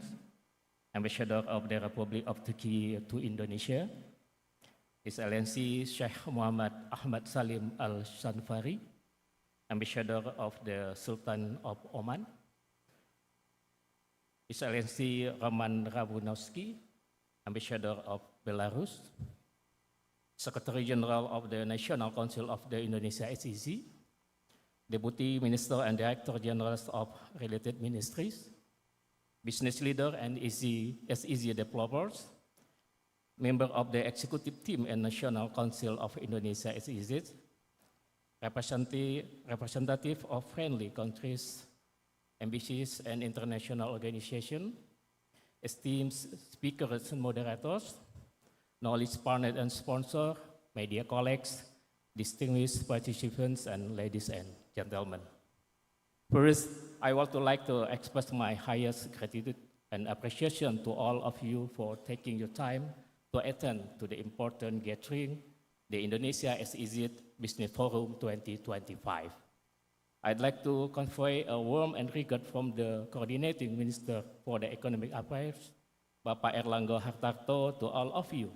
Ambassador of the Republic of Turkey to Indonesia, His Excellency Sheikh Muhammad Ahmad Salim Al-Shanfari, Ambassador of the Sultan of Oman, His Excellency Roman Rabunowski, Ambassador of Belarus, Secretary General of the National Council of the Indonesia Sez, Deputy Minister and Director Generals of related ministries, business leader and SEZ developers, member of the executive team and National Council of Indonesia Sez, representative of friendly countries, embassies and international organizations, esteemed speakers and moderators, knowledge partners and sponsors, media colleagues, distinguished participants, and ladies and gentlemen. First, I would like to express my highest gratitude and appreciation to all of you for taking your time to attend to the important gathering, the Indonesia Sez Business Forum 2025. I'd like to convey a warm and regard from the Coordinating Minister for the Economic Affairs, Bapak Erlangga Hartarto, to all of you.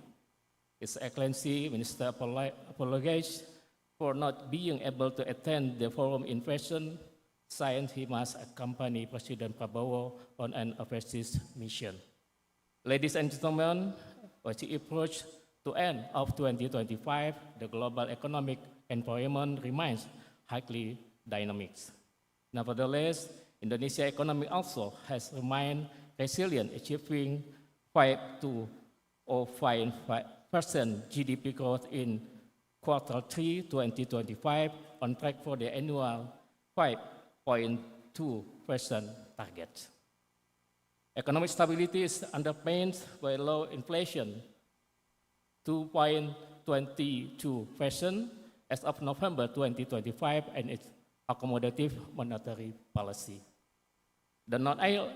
His Excellency Minister apologized for not being able to attend the forum in person, since he must accompany President Prabowo on an overseas mission. Ladies and gentlemen, as we approach to end of 2025, the global economic environment remains highly dynamic. Nevertheless, Indonesia's economy also has remained resilient, achieving 5 to 0.5% GDP growth in Quarter 3 2025, on track for the annual 5 2.2% target. Economic stability is underpinned by low inflation, 2.22% as of November 2025, and its accommodative monetary policy. The non-oil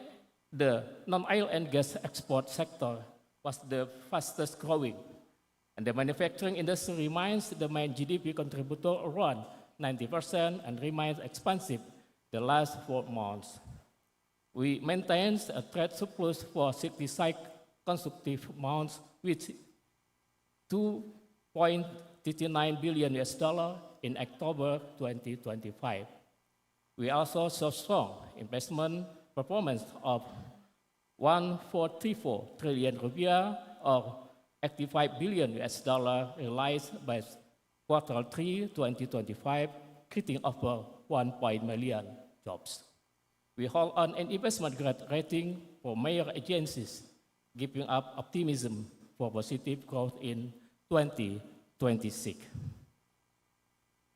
and gas export sector was the fastest growing, and the manufacturing industry remains the main GDP contributor, around 90%, and remains expansive the last 4 months. We maintained a trade surplus for 66 consecutive months with $2.39 billion in October 2025. We also saw strong investment performance of 1.434 trillion rupiah, or $85 billion realized by Q3 2025, creating over 1 million jobs. We hold on an investment grade rating for major agencies, giving up optimism for positive growth in 2026.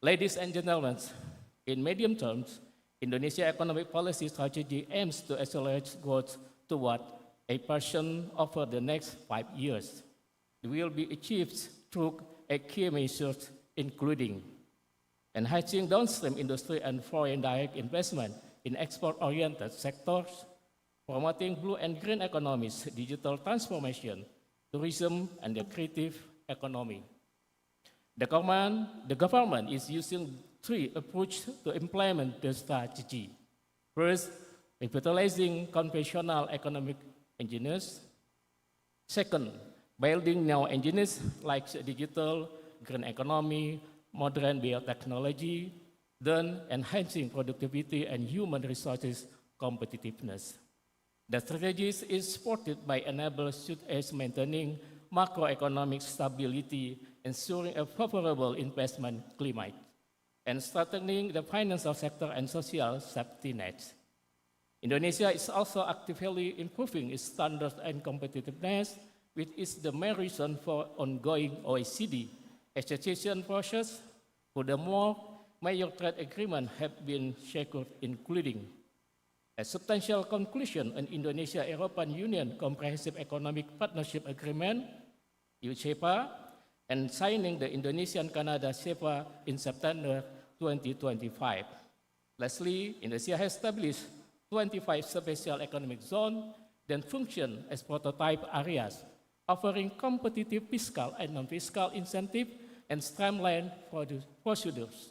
Ladies and gentlemen, in medium terms, Indonesia economic policy strategy aims to accelerate growth toward 8% over the next 5 years. It will be achieved through a key measures including enhancing downstream industry and foreign direct investment in export-oriented sectors, promoting blue and green economies, digital transformation, tourism, and the creative economy. The government is using 3 approaches to implement the strategy. First, revitalizing conventional economic engineers. Second, building new engineers like digital, green economy, modern biotechnology, then enhancing productivity and human resources competitiveness. The strategy is supported by enablers such as maintaining macroeconomic stability, ensuring a favorable investment climate, and strengthening the financial sector and social safety nets. Indonesia is also actively improving its standards and competitiveness, which is the main reason for ongoing OECD accession process. Furthermore, major trade agreements have been secured, including a substantial conclusion on Indonesia-European Union Comprehensive Economic Partnership Agreement, (CEPA), and signing the Indonesian-Canada CEPA in September 2025. Lastly, Indonesia has established 25 special economic zones that function as prototype areas, offering competitive fiscal and non-fiscal incentive and streamlined procedures.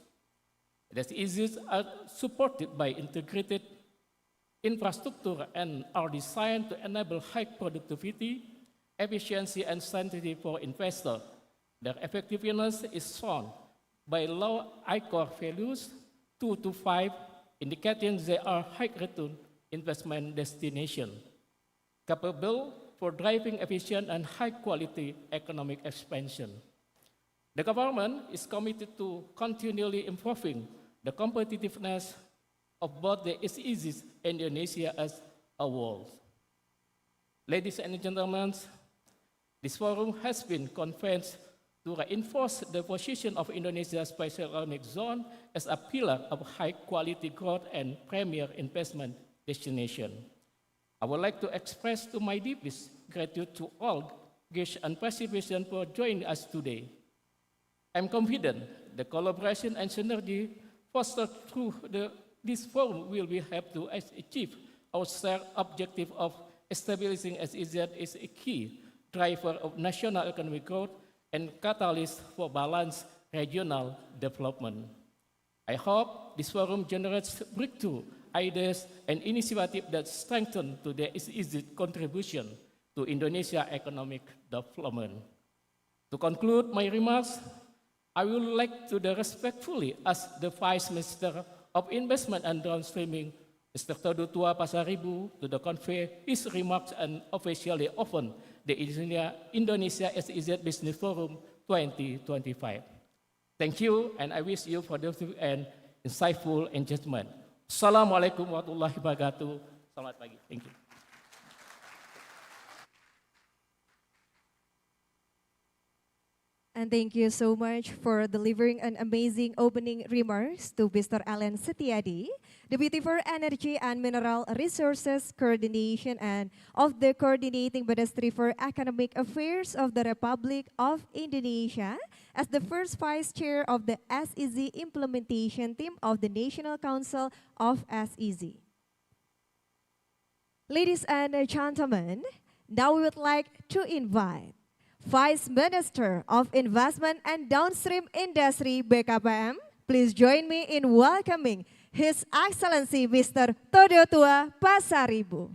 These issues are supported by integrated infrastructure and are designed to enable high productivity, efficiency, and certainty for investors. Their effectiveness is shown by low ICOR values 2 to 5, indicating they are high return investment destination, capable for driving efficient and high quality economic expansion. The government is committed to continually improving the competitiveness of both the SEZs and Indonesia as a whole. Ladies and gentlemen, this forum has been convened to reinforce the position of Indonesia's special economic zone as a pillar of high-quality growth and premier investment destination. I would like to express to my deepest gratitude to all guests and participants for joining us today. I'm confident the collaboration and synergy fostered through this forum will be help to achieve our shared objective of establishing SEZ as a key driver of national economic growth and catalyst for balanced regional development. I hope this forum generates breakthrough ideas and initiatives that strengthen to the SEZ contribution to Indonesia economic development. To conclude my remarks, I would like to respectfully ask the Vice Minister of Investment and Downstreaming, Mr. Todutua Pasaribu, to convey his remarks and officially open the Indonesia SEZ Business Forum 2025. Thank you, and I wish you productive and insightful engagement. Assalamualaikum warahmatullahi wabarakatuh. Selamat pagi. Thank you. And thank you so much for delivering an amazing opening remarks to Mr. Alan Setiadi, Deputy for Energy and Mineral Resources Coordination and of the Coordinating Ministry for Economic Affairs of the Republic of Indonesia, as the first Vice Chair of the SEZ Implementation Team of the National Council of SEZ. Ladies and gentlemen, now we would like to invite Vice Minister of Investment and Downstream Industry BKPM, please join me in welcoming His Excellency Mr. Todo Tua Pasaribu.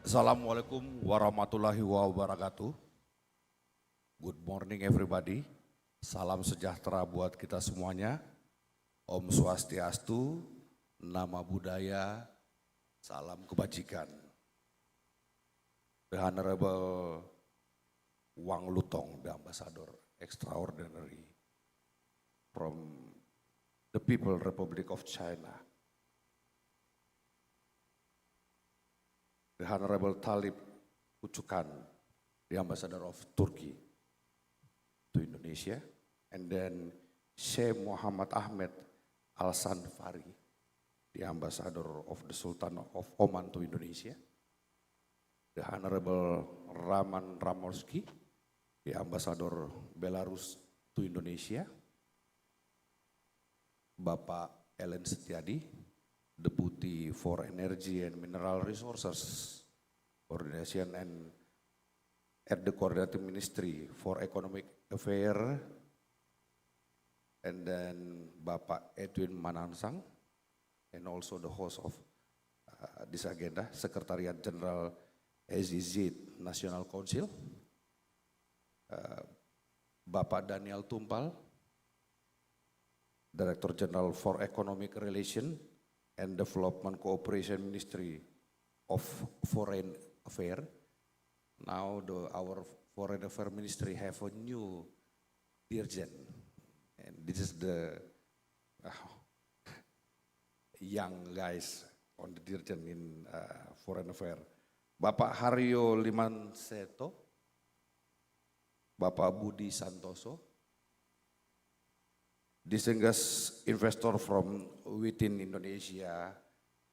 Assalamualaikum warahmatullahi wabarakatuh. Good morning everybody. Salam sejahtera buat kita semuanya. Om Swastiastu, nama budaya, salam kebajikan. The Honorable Wang Lutong, the Ambassador Extraordinary from the People Republic of China. The Honorable Talib Ucukan, the Ambassador of Turkey to Indonesia. And then Sheikh Muhammad Ahmed Al-Sanfari, the Ambassador of the Sultan of Oman to Indonesia. The Honorable Raman Ramorski, the Ambassador Belarus to Indonesia. Bapak Ellen Setiadi, Deputy for Energy and Mineral Resources Coordination and at the Coordinating Ministry for Economic Affairs. And then Bapak Edwin Manansang, and also the host of this agenda, Secretariat General SEZ National Council, Bapak Daniel Tumpal, Director General for Economic Relations and Development Cooperation Ministry of Foreign Affairs. Now our Foreign Affairs Ministry have a new dirjen. And this is the young guys on the dirjen in Foreign Affairs. Bapak Haryo Limanseto, Bapak Budi Santoso, distinguished investor from within Indonesia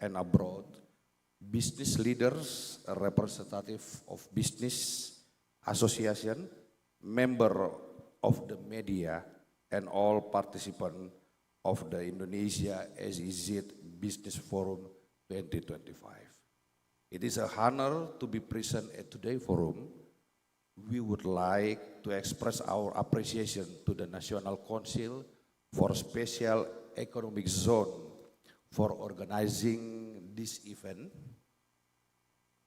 and abroad, business leaders, a representative of business association, member of the media, and all participants of the Indonesia SEZ Business Forum 2025. It is an honor to be present at today's forum. We would like to express our appreciation to the National Council for Special Economic Zone for organizing this event,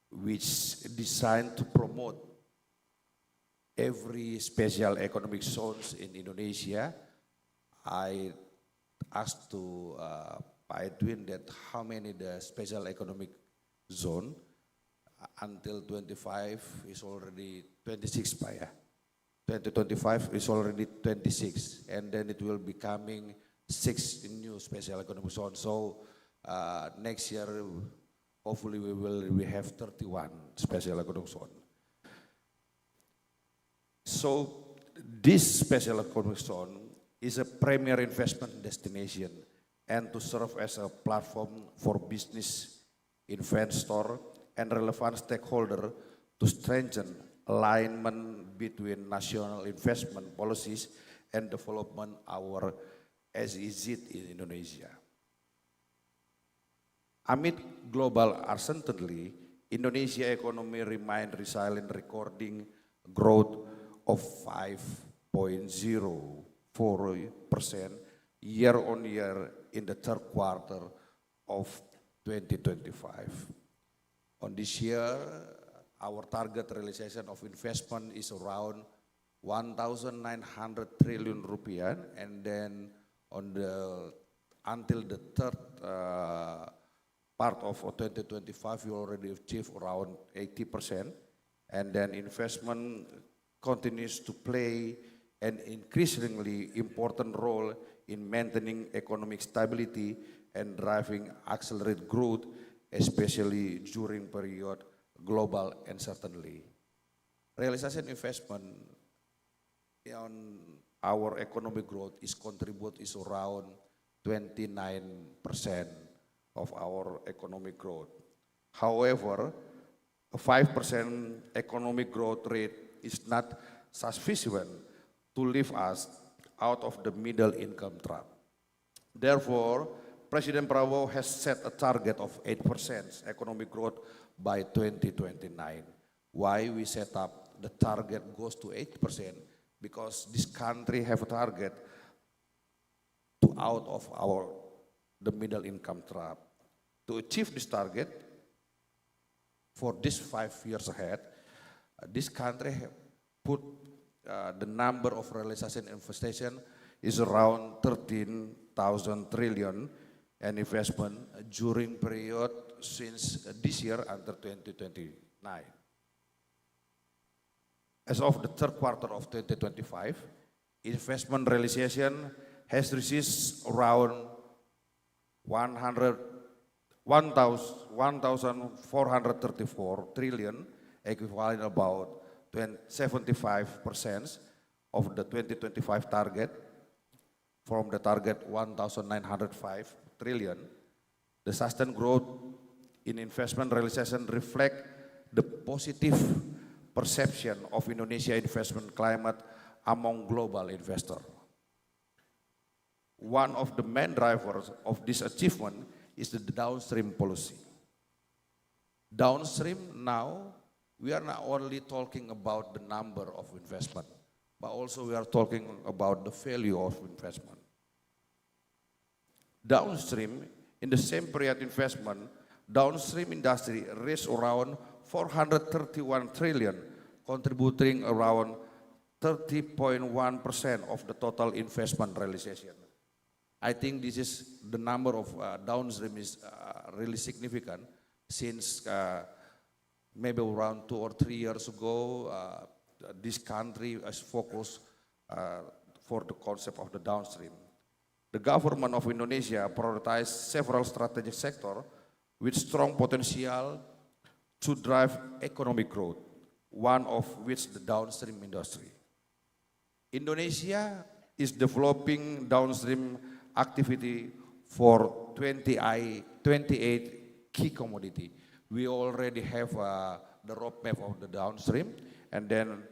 which is designed to promote every special economic zones in Indonesia. I asked to Pak Edwin that how many the special economic zone until 25 is already 26 Pak ya. 2025 is already 26 and then it will be coming 6 new special economic zones. So next year hopefully we have 31 special economic zones. So this special economic zone is a premier investment destination and to serve as a platform for business, investor, and relevant stakeholder to strengthen alignment between national investment policies and development our SEZ in Indonesia. Amid global uncertainty, Indonesia economy remained resilient, recording growth of 5.04% year-on-year in the third quarter of 2025. On this year, our target realization of investment is around 1,900 trillion rupiah, and then until the third part of 2025, we already achieved around 80%, and then investment continues to play an increasingly important role in maintaining economic stability and driving accelerated growth, especially during period global uncertainty. Realization investment on our economic growth is around 29% of our economic growth. However, a 5% economic growth rate is not sufficient to lift us out of the middle income trap. Therefore, President Prabowo has set a target of 8% economic growth by 2029. Why we set up the target goes to 8%? Because this country have a target to out of the middle income trap. To achieve this target, for this 5 years ahead, this country put the number of realization investment is around 13,000 trillion and investment during period since this year until 2029. As of the third quarter of 2025, investment realization has reached around 1,434 trillion, equivalent about 75% of the 2025 target. From the target 1,905 trillion, the sustained growth in investment realization reflect the positive perception of Indonesia investment climate among global investors. One of the main drivers of this achievement is the downstream policy. Downstream now, we are not only talking about the number of investment, but also we are talking about the value of investment. Downstream, in the same period investment, downstream industry raised around 431 trillion, contributing around 30.1% of the total investment realization. I think this is the number of downstream is really significant since maybe around 2 or 3 years ago, this country has focused for the concept of the downstream. The government of Indonesia prioritized several strategic sectors with strong potential to drive economic growth, one of which the downstream industry. Indonesia is developing downstream activity for 28 key commodity. We already have the roadmap of the downstream, and then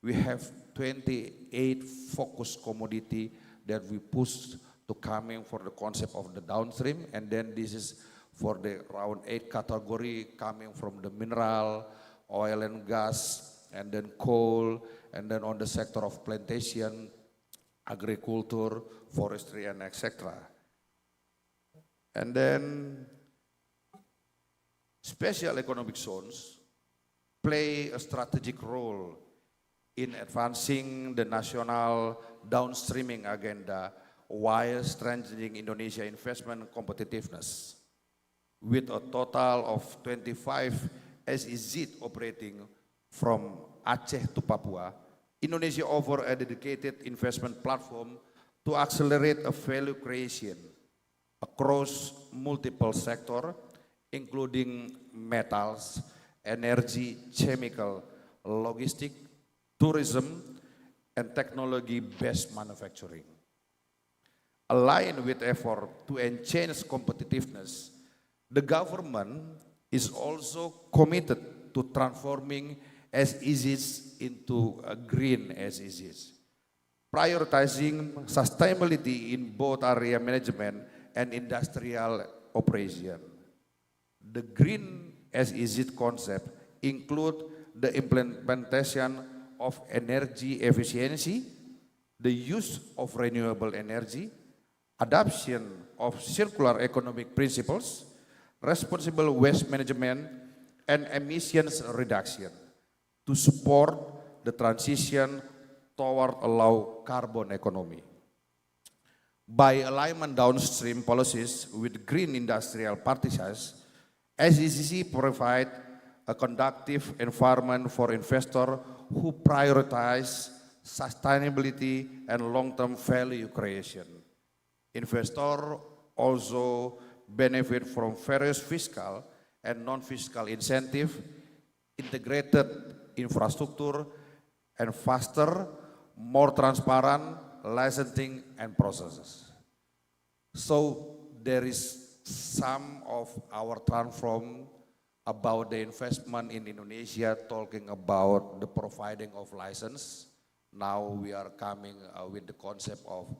we have 28 focus commodity that we push to coming for the concept of the downstream, and then this is for the around 8 category coming from the mineral, oil and gas, and then coal, and then on the sector of plantation, agriculture, forestry, and etc. And then special economic zones play a strategic role in advancing the national downstreaming agenda while strengthening Indonesia investment competitiveness. With a total of 25 SEZ operating from Aceh to Papua, Indonesia offers a dedicated investment platform to accelerate a value creation across multiple sectors, including metals, energy, chemical, logistic, tourism, and technology-based manufacturing. Aligned with effort to enhance competitiveness, the government is also committed to transforming SEZs into green SEZs, prioritizing sustainability in both area management and industrial operation. The green SEZ concept include the implementation of energy efficiency, the use of renewable energy, adoption of circular economic principles, responsible waste management, and emissions reduction to support the transition toward a low carbon economy. By aligning downstream policies with green industrial practices, SEZ provide a conducive environment for investors who prioritize sustainability and long-term value creation. Investor also benefit from various fiscal and non-fiscal incentive, integrated infrastructure, and faster, more transparent licensing and processes. So there is some of our transform about the investment in Indonesia, talking about the providing of license. Now we are coming with the concept of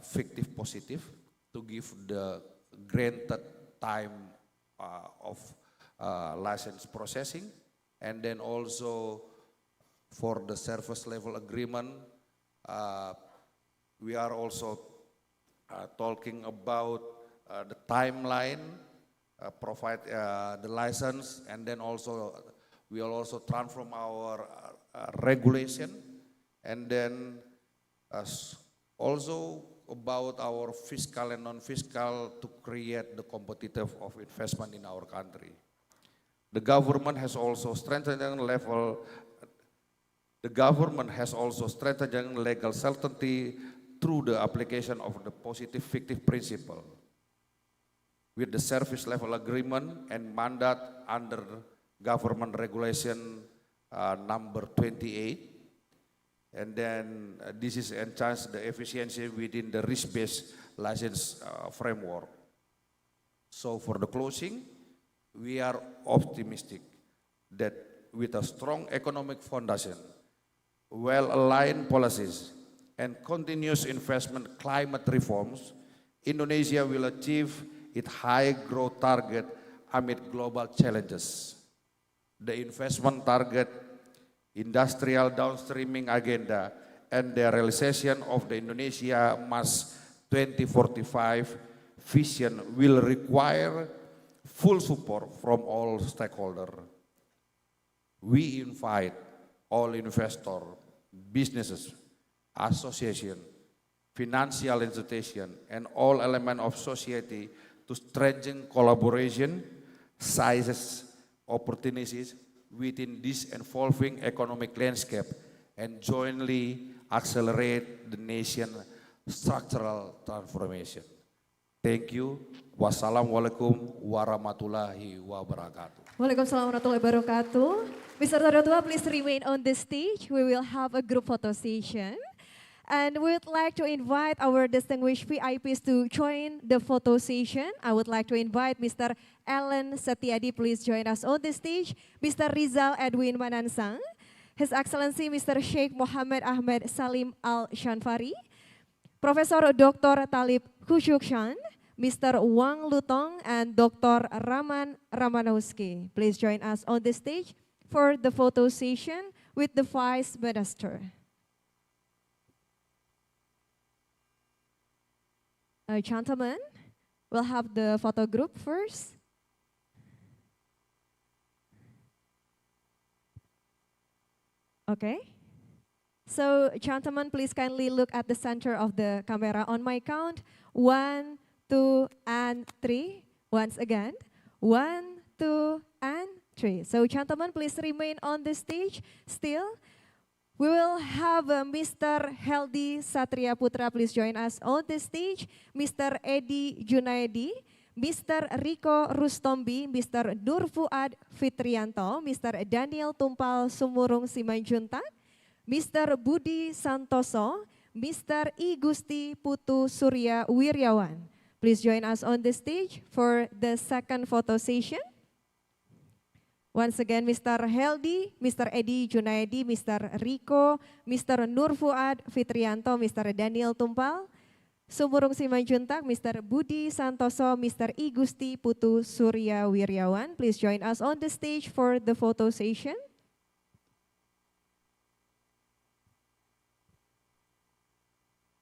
fictive positive to give the granted time of license processing, and then also for the service level agreement, we are also talking about the timeline, provide the license, and then also we will also transform our regulation, and then also about our fiscal and non-fiscal to create the competitive of investment in our country. The government has also strengthened legal certainty through the application of the positive fictive principle with the service level agreement and mandate under government regulation number 28. And then this is enhance the efficiency within the risk-based license framework. So for the closing, we are optimistic that with a strong economic foundation, well-aligned policies, and continuous investment climate reforms, Indonesia will achieve its high growth target amid global challenges. The investment target, industrial downstreaming agenda, and the realization of the Indonesia Mas 2045 vision will require full support from all stakeholders. We invite all investors, businesses, associations, financial institutions, and all elements of society to strengthen collaboration, sizes, opportunities within this evolving economic landscape and jointly accelerate the nation's structural transformation. Thank you. Wassalamualaikum warahmatullahi wabarakatuh. Waalaikumsalam warahmatullahi wabarakatuh. Mr. Todotua, please remain on the stage. We will have a group photo session. And we would like to invite our distinguished VIPs to join the photo session. I would like to invite Mr. Alan Setiadi, please join us on the stage. Mr. Rizal Edwin Manansang, His Excellency Mr. Sheikh Mohammed Ahmed Salim Al-Shanfari, Professor Dr. Talib Khushukshan, Mr. Wang Lutong, and Dr. Raman Ramanowski. Please join us on the stage for the photo session with the Vice Minister. Gentlemen, we'll have the photo group first. Okay. So, gentlemen, please kindly look at the center of the camera. On my count, 1, 2, and 3. Once again, 1, 2, and 3. So, gentlemen, please remain on the stage still. We will have Mr. Heldi Satria Putra, please join us on the stage. Mr. Edi Junaidi, Mr. Riko Rustombi, Mr. Nur Fuad Fitrianto, Mr. Daniel Tumpal Sumurung Simanjuntak, Mr. Budi Santoso, Mr. I Gusti Putu Surya Wiryawan. Please join us on the stage for the second photo session. Once again, Mr. Heldi, Mr. Edi Junaidi, Mr. Riko, Mr. Nur Fuad Fitrianto, Mr. Daniel Tumpal, Sumurung Simanjuntak, Mr. Budi Santoso, Mr. I Gusti Putu Surya Wiryawan. Please join us on the stage for the photo session.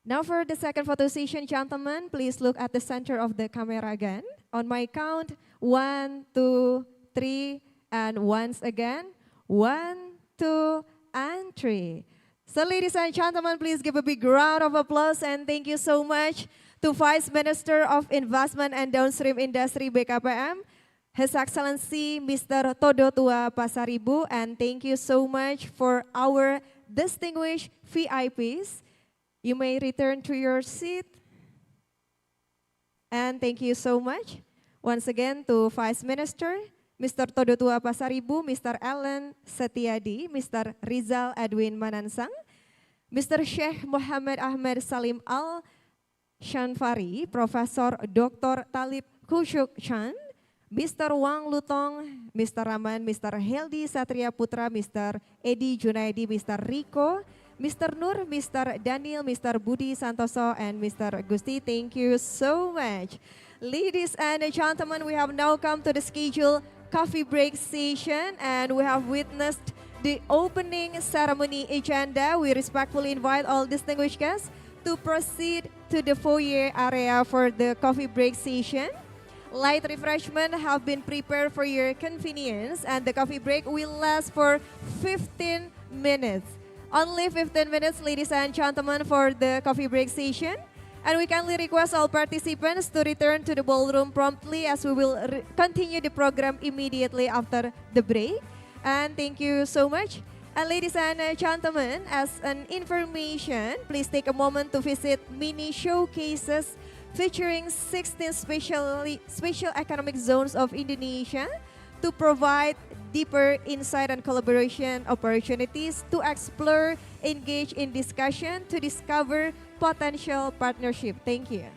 Now for the second photo session, gentlemen, please look at the center of the camera again. On my count, 1, 2, 3, and once again, 1, 2, and 3. So ladies and gentlemen, please give a big round of applause and thank you so much to Vice Minister of Investment and Downstream Industry BKPM, His Excellency Mr. Todotua Pasaribu, and thank you so much for our distinguished VIPs. You may return to your seat. And thank you so much once again to Vice Minister, Mr. Todotua Pasaribu, Mr. Alan Setiadi, Mr. Rizal Edwin Manansang, Mr. Sheikh Muhammad Ahmed Salim Al Shanfari, Profesor Dr. Talib Kushuk Chan, Mr. Wang Lutong, Mr. Raman, Mr. Heldi Satria Putra, Mr. Edi Junaidi, Mr. Riko, Mr. Nur, Mr. Daniel, Mr. Budi Santoso, and Mr. Gusti. Thank you so much. Ladies and gentlemen, we have now come to the scheduled coffee break session, and we have witnessed the opening ceremony agenda. We respectfully invite all distinguished guests to proceed to the foyer area for the coffee break session. Light refreshment have been prepared for your convenience, and the coffee break will last for 15 minutes. Only 15 minutes, ladies and gentlemen, for the coffee break session. And we kindly request all participants to return to the ballroom promptly, as we will continue the program immediately after the break. And thank you so much. And ladies and gentlemen, as an information, please take a moment to visit mini showcases featuring 16 special economic zones of Indonesia to provide deeper insight and collaboration opportunities, to explore, engage in discussion, to discover potential partnership. Thank you.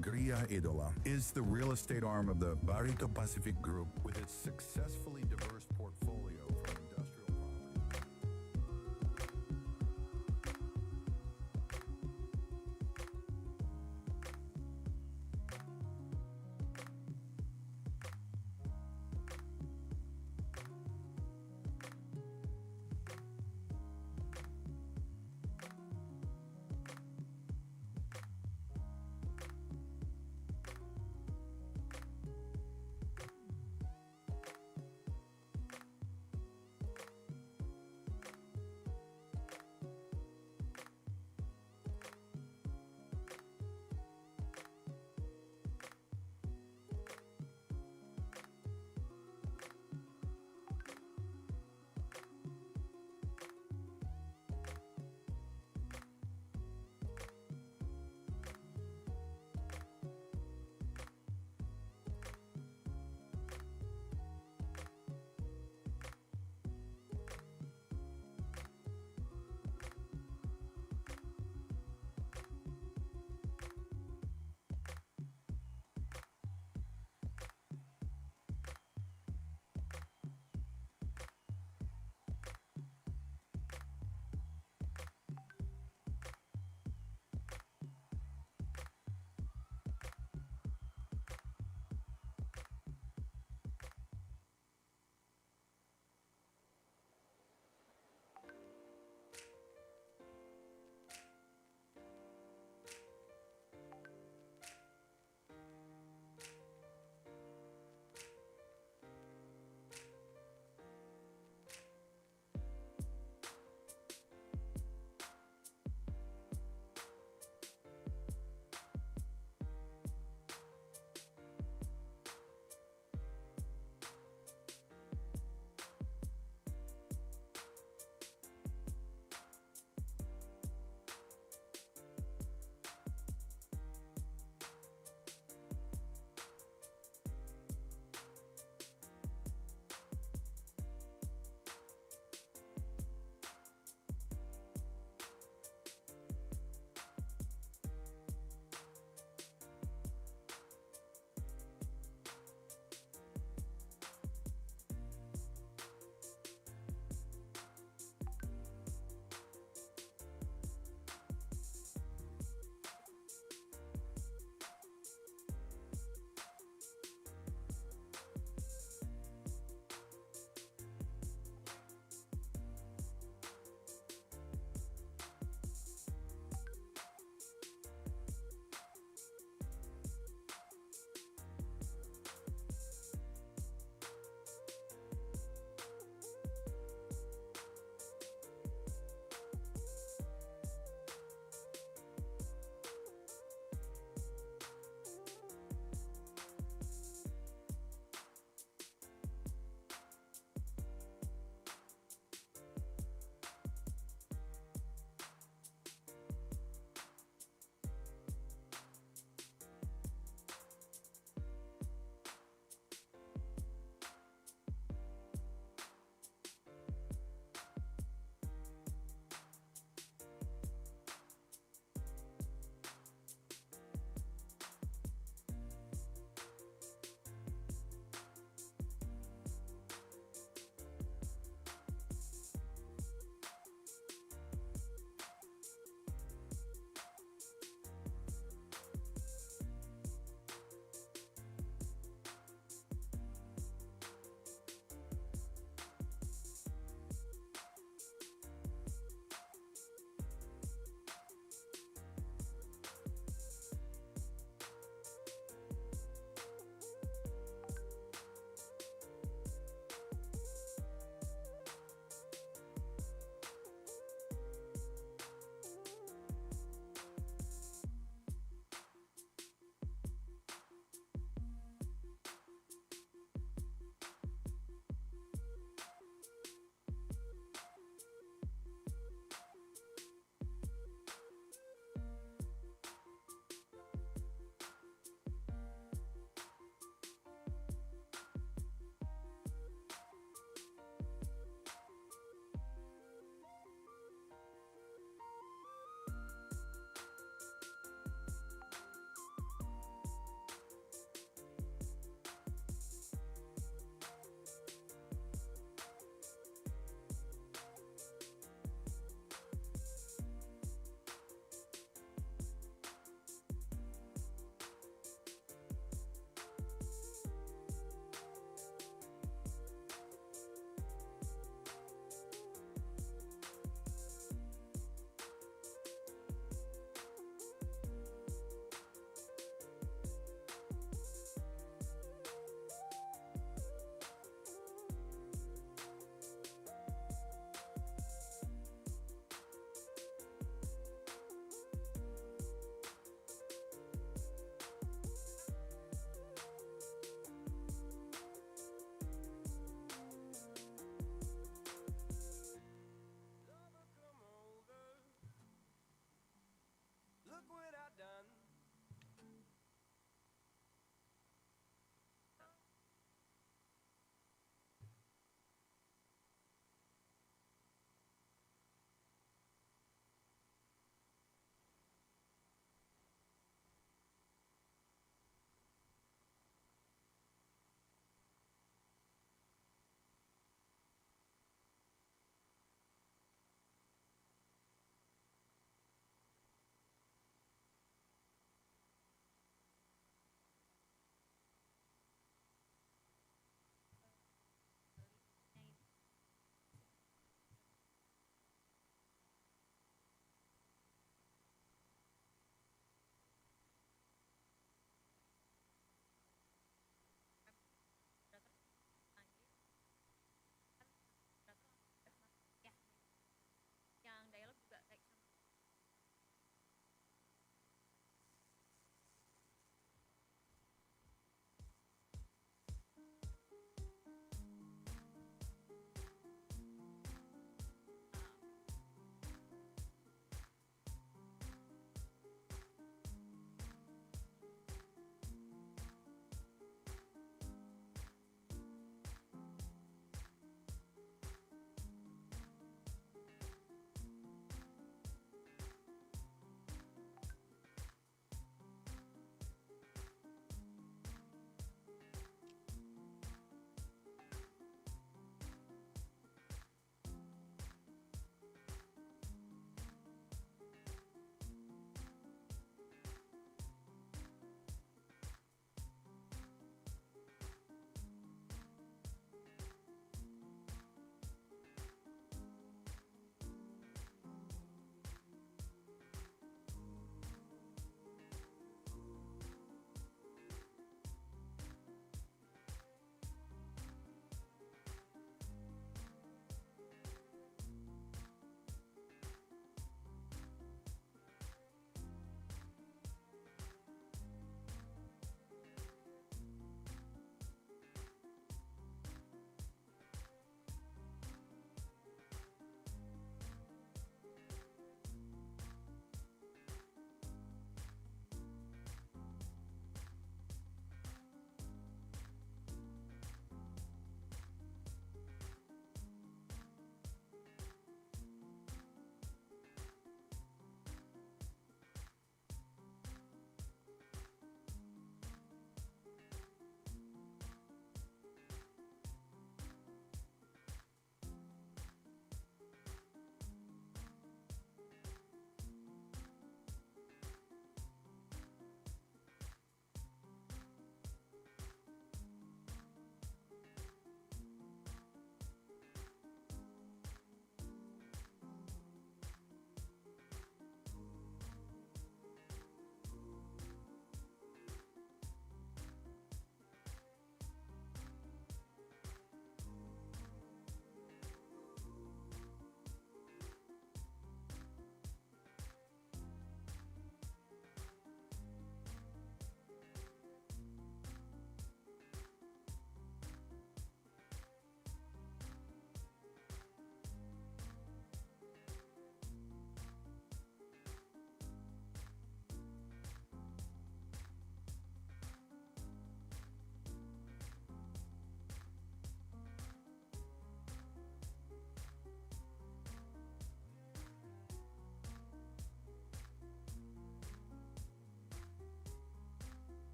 Gria Idola is the real estate arm of the Barito Pacific Group with its successfully diverse portfolio from industrial property.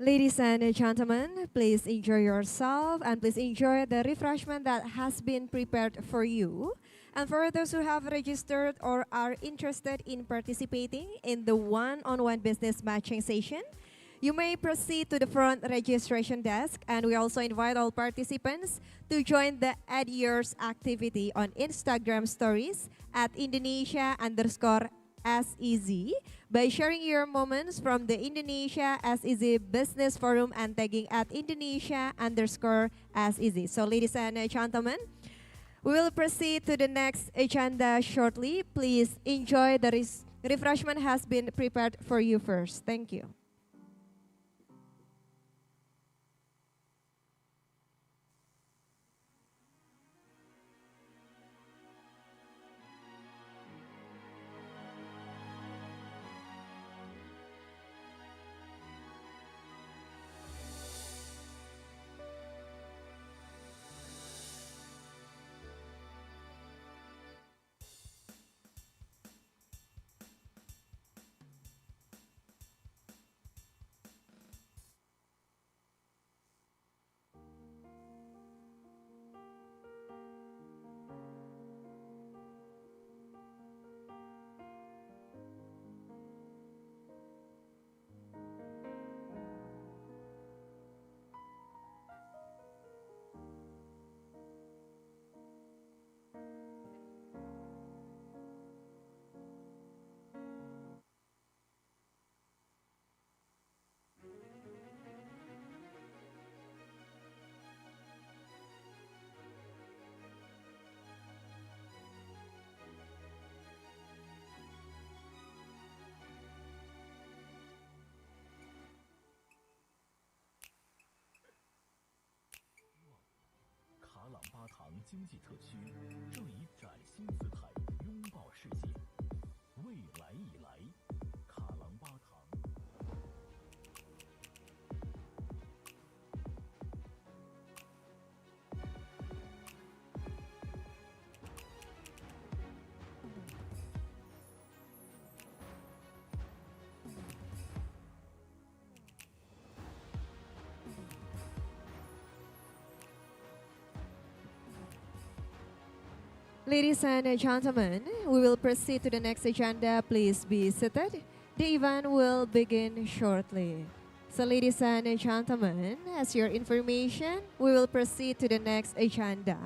Ladies and gentlemen, please enjoy yourself and please enjoy the refreshment that has been prepared for you. And for those who have registered or are interested in participating in the one-on-one business matching session, you may proceed to the front registration desk, and we also invite all participants to join the Add Yours activity on Instagram stories at Indonesia_SEZ by sharing your moments from the Indonesia SEZ Business Forum and tagging at Indonesia_SEZ. So ladies and gentlemen, we will proceed to the next agenda shortly. Please enjoy the refreshment has been prepared for you first. Thank you.经济特区正以崭新姿态拥抱世界。未来已来，卡朗巴堂。Ladies and gentlemen, we will proceed to the next agenda. Please be seated. The event will begin shortly. So ladies and gentlemen, as your information, we will proceed to the next agenda.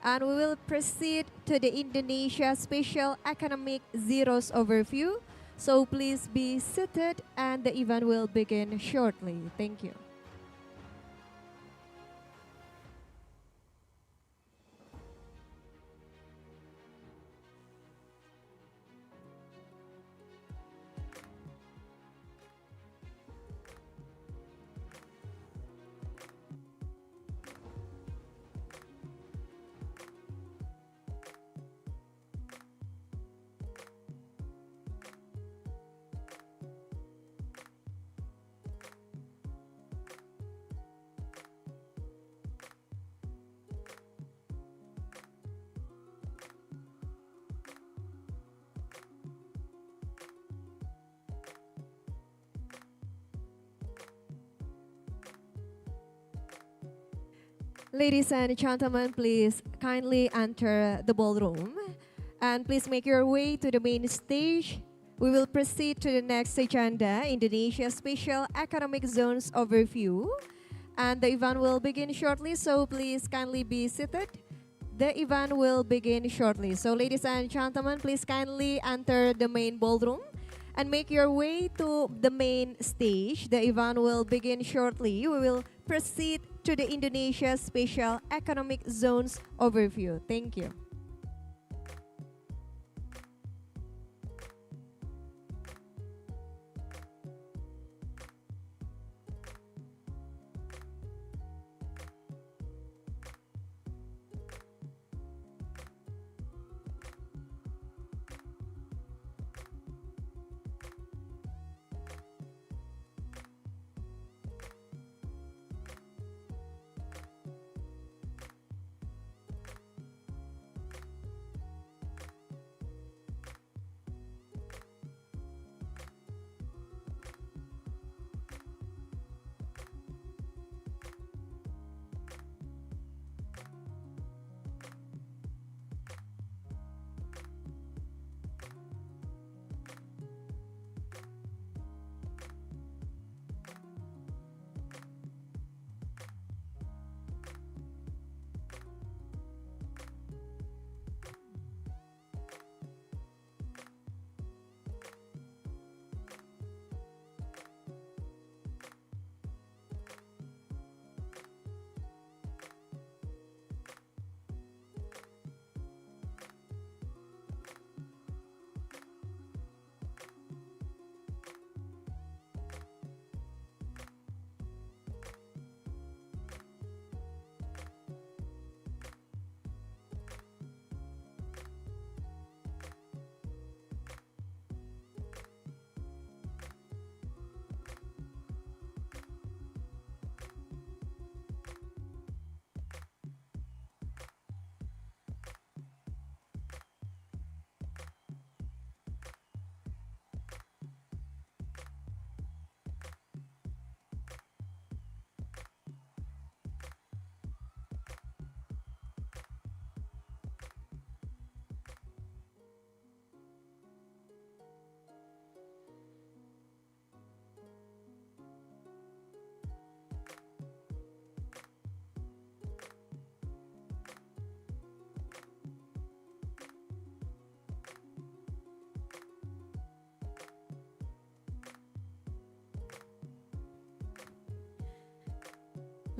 And we will proceed to the Indonesia Special Economic Zeros Overview. So please be seated and the event will begin shortly. Thank you. Ladies and gentlemen, please kindly enter the ballroom and please make your way to the main stage. We will proceed to the next agenda, Indonesia Special Economic Zones Overview. And the event will begin shortly, so please kindly be seated. The event will begin shortly. So ladies and gentlemen, please kindly enter the main ballroom and make your way to the main stage. The event will begin shortly. We will proceed to the Indonesia Special Economic Zones Overview. Thank you.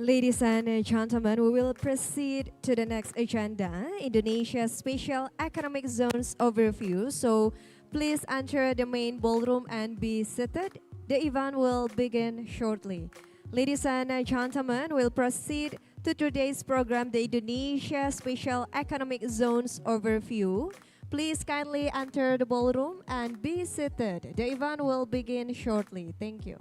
Ladies and gentlemen, we will proceed to the next agenda, Indonesia Special Economic Zones Overview. So please enter the main ballroom and be seated. The event will begin shortly. Ladies and gentlemen, we'll proceed to today's program, the Indonesia Special Economic Zones Overview. Please kindly enter the ballroom and be seated. The event will begin shortly. Thank you.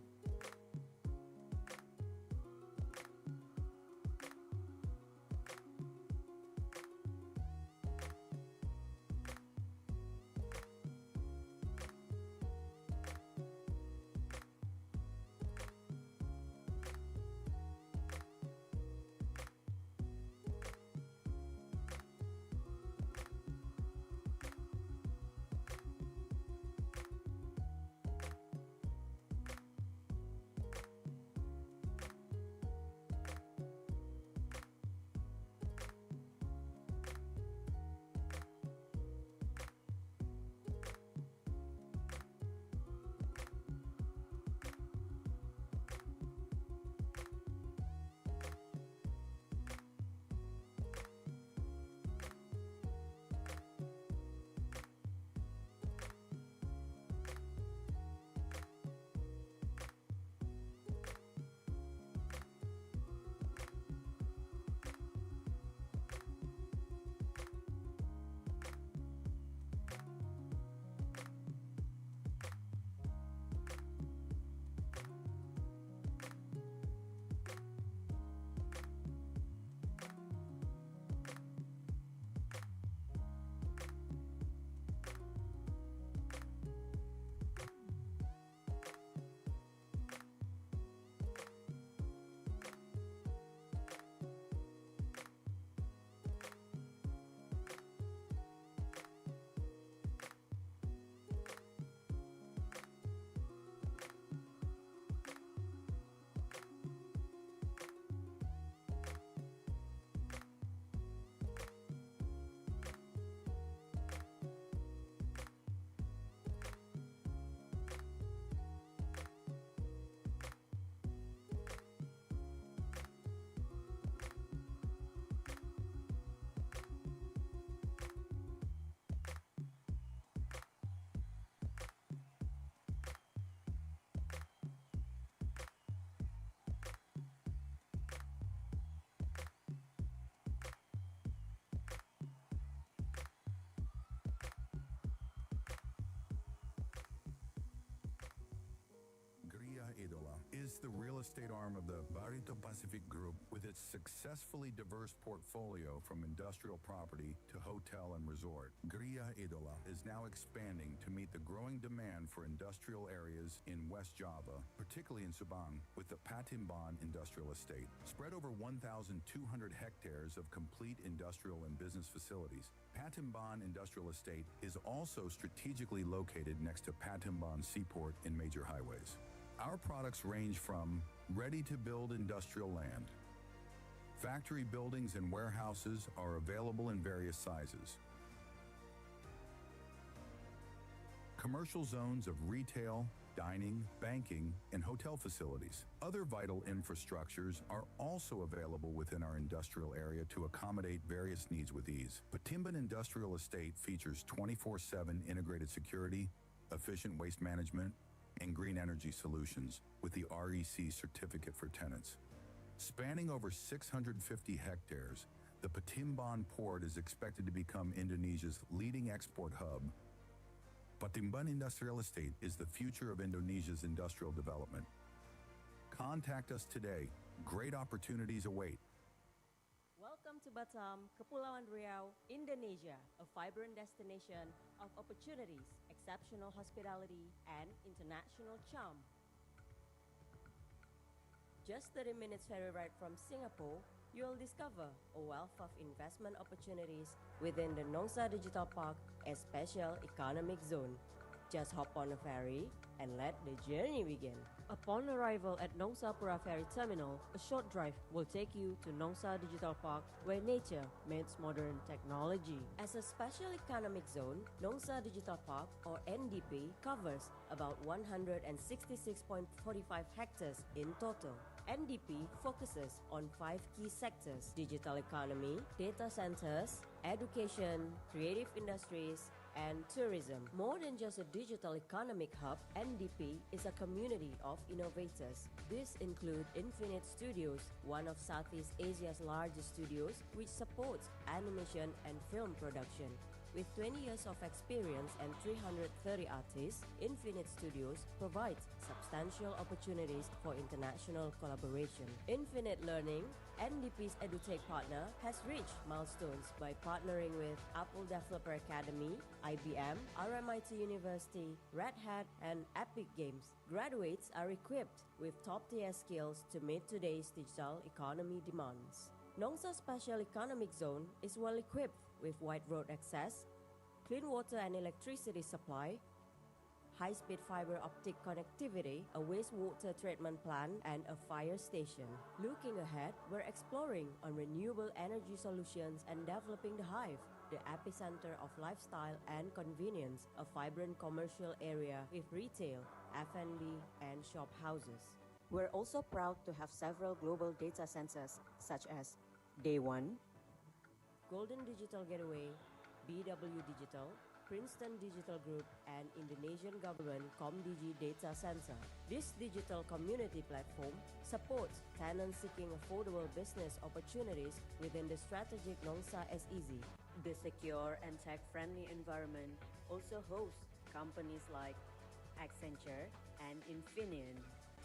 Is the real estate arm of the Barito Pacific Group with its successfully diverse portfolio from industrial property to hotel and resort. Gria Idola is now expanding to meet the growing demand for industrial areas in West Java, particularly in Subang, with the Patimban Industrial Estate. Spread over 1,200 hectares of complete industrial and business facilities, Patimban Industrial Estate is also strategically located next to Patimban Seaport in major highways. Our products range from ready-to-build industrial land. Factory buildings and warehouses are available in various sizes. Commercial zones of retail, dining, banking, and hotel facilities. Other vital infrastructures are also available within our industrial area to accommodate various needs with ease. Patimban Industrial Estate features 24/7 integrated security, efficient waste management, and green energy solutions with the REC certificate for tenants. Spanning over 650 hectares, the Patimban port is expected to become Indonesia's leading export hub. Patimban Industrial Estate is the future of Indonesia's industrial development. Contact us today. Great opportunities await. Welcome to Batam, Kepulauan Riau, Indonesia, a vibrant destination of opportunities, exceptional hospitality, and international charm. Just 30 minutes ferry ride from Singapore, you'll discover a wealth of investment opportunities within the Nongsa Digital Park, a special economic zone. Just hop on a ferry and let the journey begin. Upon arrival at Nongsa Pura Ferry Terminal, a short drive will take you to Nongsa Digital Park, where nature meets modern technology. As a special economic zone, Nongsa Digital Park, or NDP, covers about 166.45 hectares in total. NDP focuses on 5 key sectors: digital economy, data centers, education, creative industries, and tourism. More than just a digital economic hub, NDP is a community of innovators. These include Infinite Studios, one of Southeast Asia's largest studios, which supports animation and film production. With 20 years of experience and 330 artists, Infinite Studios provides substantial opportunities for international collaboration. Infinite Learning, NDP's EduTech partner, has reached milestones by partnering with Apple Developer Academy, IBM, RMIT University, Red Hat, and Epic Games. Graduates are equipped with top-tier skills to meet today's digital economy demands. Nongsa Special Economic Zone is well equipped with wide road access, clean water and electricity supply, high-speed fiber optic connectivity, a wastewater treatment plant, and a fire station. Looking ahead, we're exploring on renewable energy solutions and developing the Hive, the epicenter of lifestyle and convenience, a vibrant commercial area with retail, F&B, and shop houses. We're also proud to have several global data centers such as Day One, Golden Digital Gateway, BW Digital, Princeton Digital Group, and Indonesian Government Komdigi Data Center. This digital community platform supports tenants seeking affordable business opportunities within the strategic Nongsa Sez. The secure and tech-friendly environment also hosts companies like Accenture and Infineon.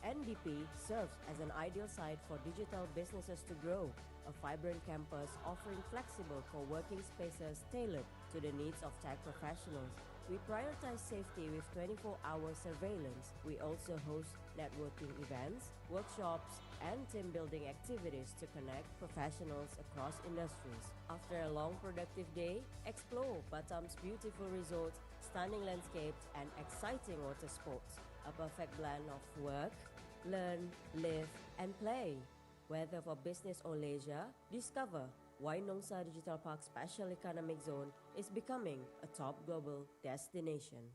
NDP serves as an ideal site for digital businesses to grow, a vibrant campus offering flexible co-working spaces tailored to the needs of tech professionals. We prioritize safety with 24-hour surveillance. We also host networking events, workshops, and team-building activities to connect professionals across industries. After a long productive day, explore Batam's beautiful resorts, stunning landscapes, and exciting water sports. A perfect blend of work, learn, live, and play. Whether for business or leisure, discover why Nongsa Digital Park Special Economic Zone is becoming a top global destination.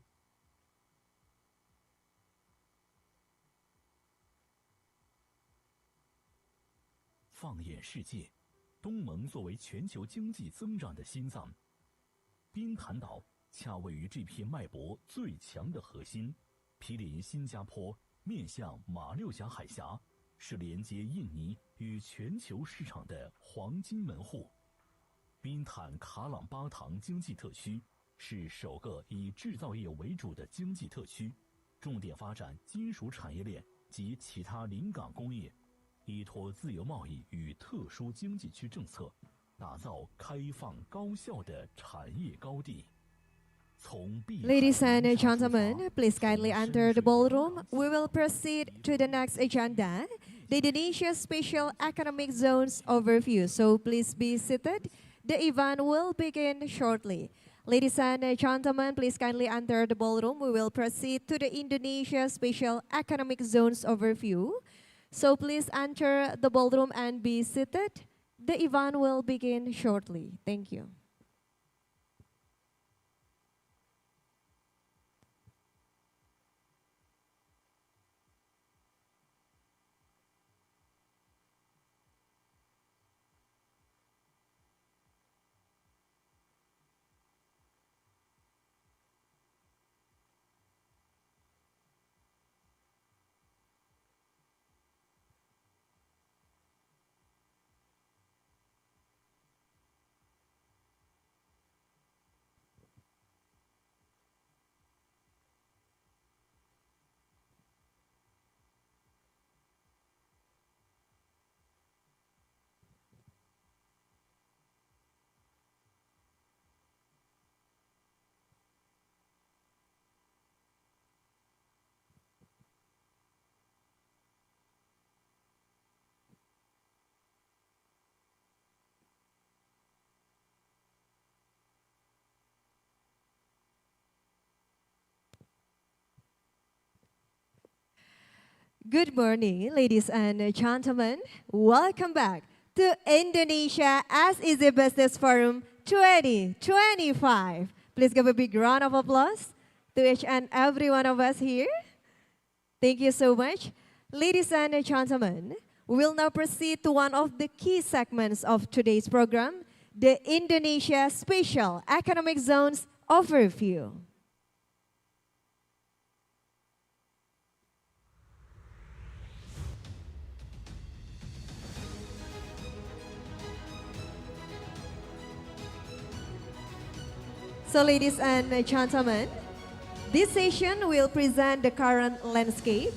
放眼世界，东盟作为全球经济增长的心脏，滨潭岛恰位于这片脉搏最强的核心，毗邻新加坡，面向马六甲海峡，是连接印尼与全球市场的黄金门户。滨坦卡朗巴塘经济特区是首个以制造业为主的经济特区，重点发展金属产业链及其他临港工业，依托自由贸易与特殊经济区政策，打造开放高效的产业高地。 Ladies and gentlemen, please kindly enter the ballroom. We will proceed to the next agenda, the Indonesia Special Economic Zones Overview. So please be seated. The event will begin shortly. Ladies and gentlemen, please kindly enter the ballroom. We will proceed to the Indonesia Special Economic Zones Overview. So please enter the ballroom and be seated. The event will begin shortly. Thank you. Good morning, ladies and gentlemen. Welcome back to Indonesia Sez Business Forum 2025. Please give a big round of applause to each and every one of us here. Thank you so much. Ladies and gentlemen, We will now proceed to one of the key segments of today's program, the Indonesia Special Economic Zones Overview. So ladies and gentlemen, this session will present the current landscape,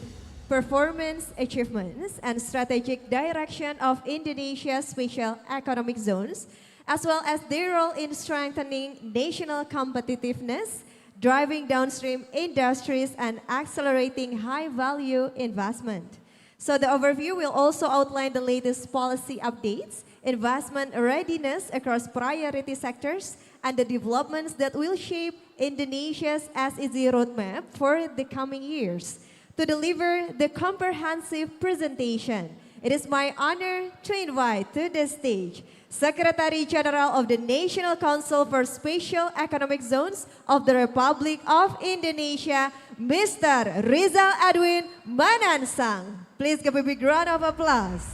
performance achievements, and strategic direction of Indonesia's special economic zones, as well as their role in strengthening national competitiveness, driving downstream industries, and accelerating high-value investment. So the overview will also outline the latest policy updates, investment readiness across priority sectors, and the developments that will shape Indonesia's SEZ roadmap for the coming years. To deliver the comprehensive presentation, it is my honor to invite to the stage Secretary General of the National Council for Special Economic Zones of the Republic of Indonesia, Mr. Rizal Edwin Manansang. Please give a big round of applause.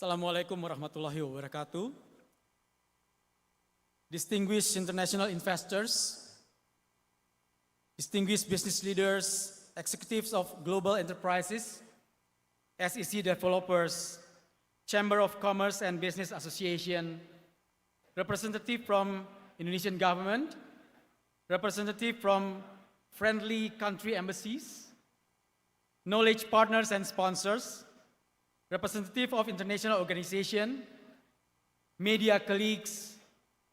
Assalamualaikum warahmatullahi wabarakatuh. Distinguished international investors, distinguished business leaders, executives of global enterprises, SEC developers, Chamber of Commerce and Business Association, representative from Indonesian government, representative from friendly country embassies, knowledge partners and sponsors, representative of international organization, media colleagues,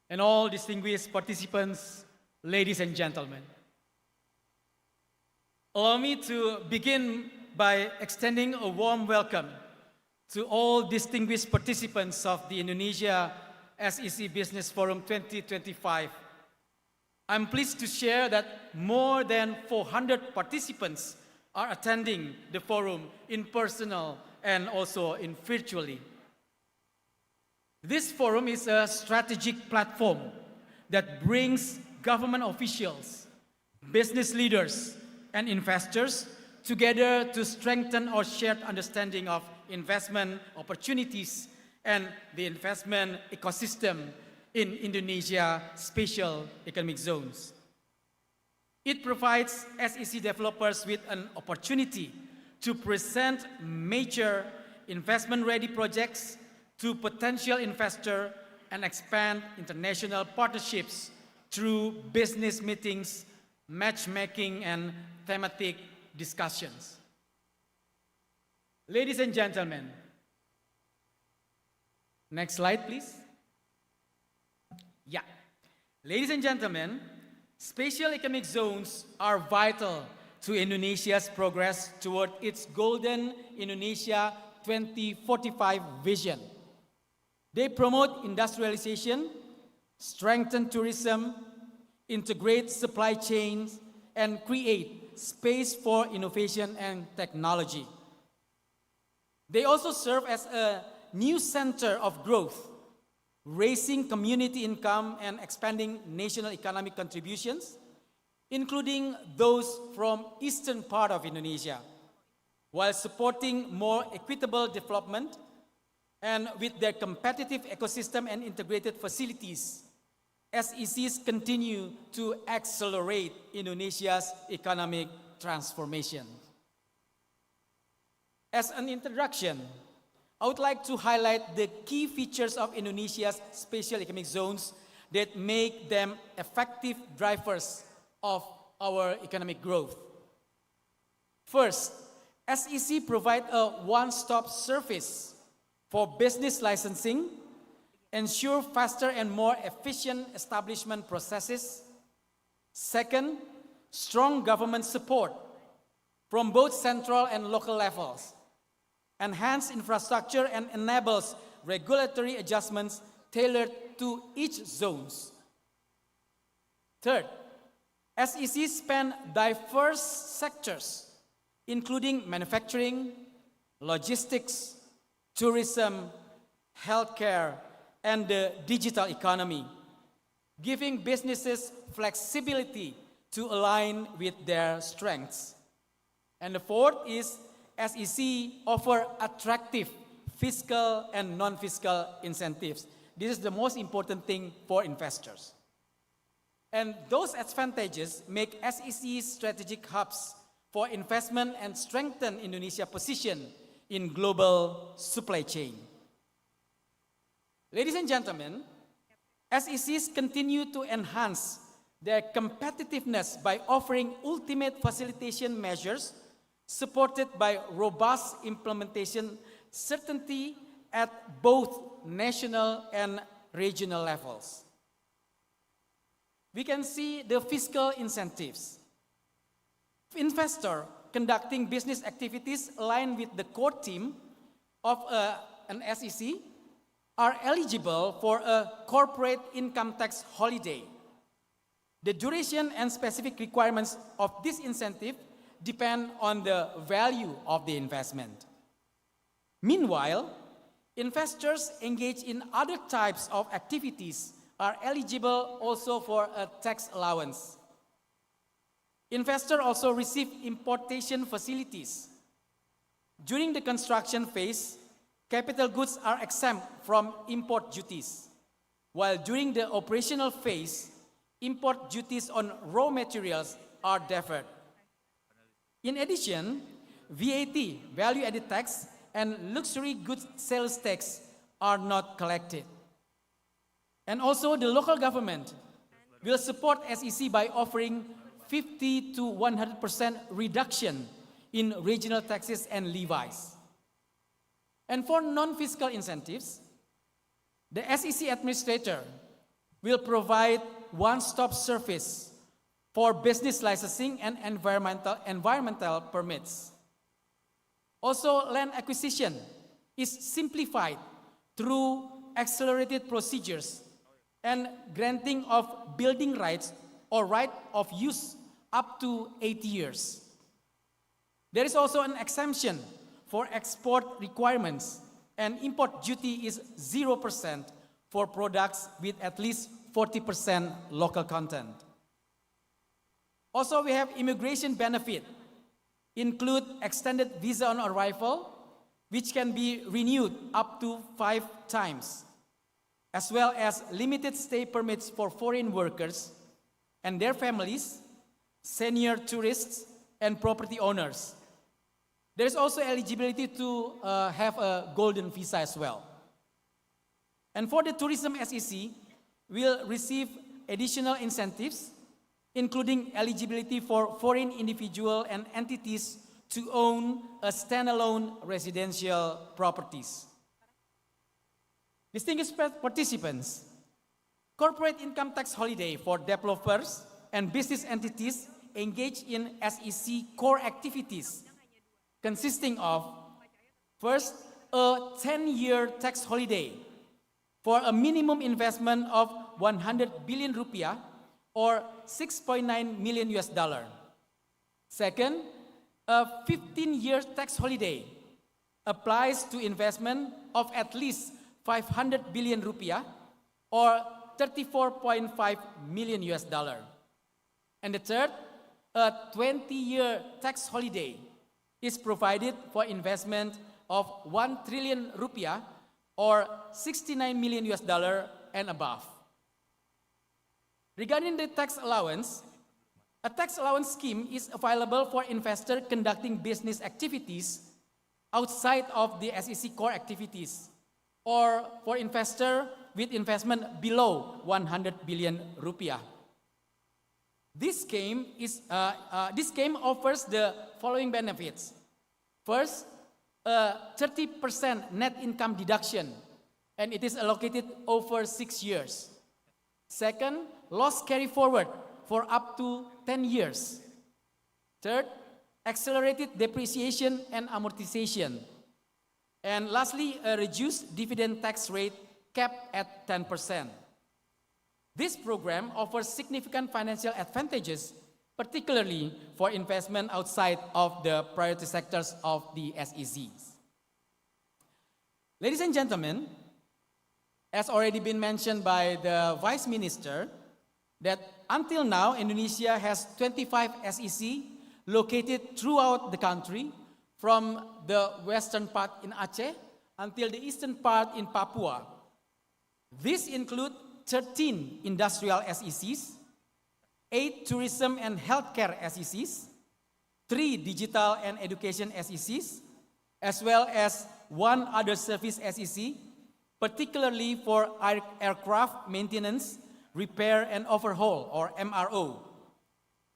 and all distinguished participants, ladies and gentlemen. Allow me to begin by extending a warm welcome to all distinguished participants of the Indonesia SEC Business Forum 2025. I'm pleased to share that more than 400 participants are attending the forum in person and also in virtually. This forum is a strategic platform that brings government officials, business leaders, and investors together to strengthen our shared understanding of investment opportunities and the investment ecosystem in Indonesia special economic zones. It provides SEC developers with an opportunity to present major investment-ready projects to potential investors and expand international partnerships through business meetings, matchmaking, and thematic discussions. Ladies and gentlemen, next slide, please. Yeah. Ladies and gentlemen, special economic zones are vital to Indonesia's progress toward its Golden Indonesia 2045 vision. They promote industrialization, strengthen tourism, integrate supply chains, and create space for innovation and technology. They also serve as a new center of growth, raising community income and expanding national economic contributions, including those from eastern part of Indonesia, while supporting more equitable development. And with their competitive ecosystem and integrated facilities, SECs continue to accelerate Indonesia's economic transformation. As an introduction, I would like to highlight the key features of Indonesia's special economic zones that make them effective drivers of our economic growth. First, SEC provide a one-stop service for business licensing, ensure faster and more efficient establishment processes. Second, strong government support from both central and local levels, enhance infrastructure and enables regulatory adjustments tailored to each zones. Third, SEC span diverse sectors including manufacturing, logistics, tourism, healthcare, and the digital economy, giving businesses flexibility to align with their strengths. And the fourth is SEC offer attractive fiscal and non-fiscal incentives. This is the most important thing for investors. And those advantages make SEC strategic hubs for investment and strengthen Indonesia's position in global supply chain. Ladies and gentlemen, SECs continue to enhance their competitiveness by offering ultimate facilitation measures supported by robust implementation certainty at both national and regional levels. We can see the fiscal incentives. Investors conducting business activities aligned with the core theme of an SEC are eligible for a corporate income tax holiday. The duration and specific requirements of this incentive depend on the value of the investment. Meanwhile, investors engaged in other types of activities are eligible also for a tax allowance. Investors also receive importation facilities. During the construction phase, capital goods are exempt from import duties, while during the operational phase, import duties on raw materials are deferred. In addition, VAT, value-added tax, and luxury goods sales tax are not collected. And also the local government will support SEC by offering 50 to 100% reduction in regional taxes and levies. And for non-fiscal incentives, the SEC administrator will provide one-stop service for business licensing and environmental permits. Also, land acquisition is simplified through accelerated procedures and granting of building rights or right of use up to 8 years. There is also an exemption for export requirements, and import duty is 0% for products with at least 40% local content. Also, we have immigration benefit, include extended visa on arrival, which can be renewed up to 5 times, as well as limited stay permits for foreign workers and their families, senior tourists, and property owners. There is also eligibility to have a golden visa as well. And for the tourism SEC, will receive additional incentives, including eligibility for foreign individual and entities to own a standalone residential properties. Distinguished participants, corporate income tax holiday for developers and business entities engaged in SEC core activities, consisting of, first, a 10-year tax holiday for a minimum investment of 100 billion rupiah or $6.9 million US. Second, a 15-year tax holiday applies to investment of at least 500 billion rupiah or $34.5 million US. And the third, a 20-year tax holiday is provided for investment of 1 trillion rupiah or $69 million US and above. Regarding the tax allowance, a tax allowance scheme is available for investors conducting business activities outside of the SEC core activities, or for investors with investment below 100 billion rupiah. This scheme offers the following benefits. First, a 30% net income deduction, and it is allocated over 6 years. Second, loss carry forward for up to 10 years. Third, accelerated depreciation and amortization. And lastly, a reduced dividend tax rate capped at 10%. This program offers significant financial advantages particularly for investment outside of the priority sectors of the SEZs. Ladies and gentlemen, as already been mentioned by the Vice Minister, that until now, Indonesia has 25 SEC located throughout the country, from the western part in Aceh until the eastern part in Papua. These include 13 industrial SECs, 8 tourism and healthcare SECs, 3 digital and education SECs, as well as 1 other service SEC, particularly for aircraft maintenance, repair and overhaul, or MRO.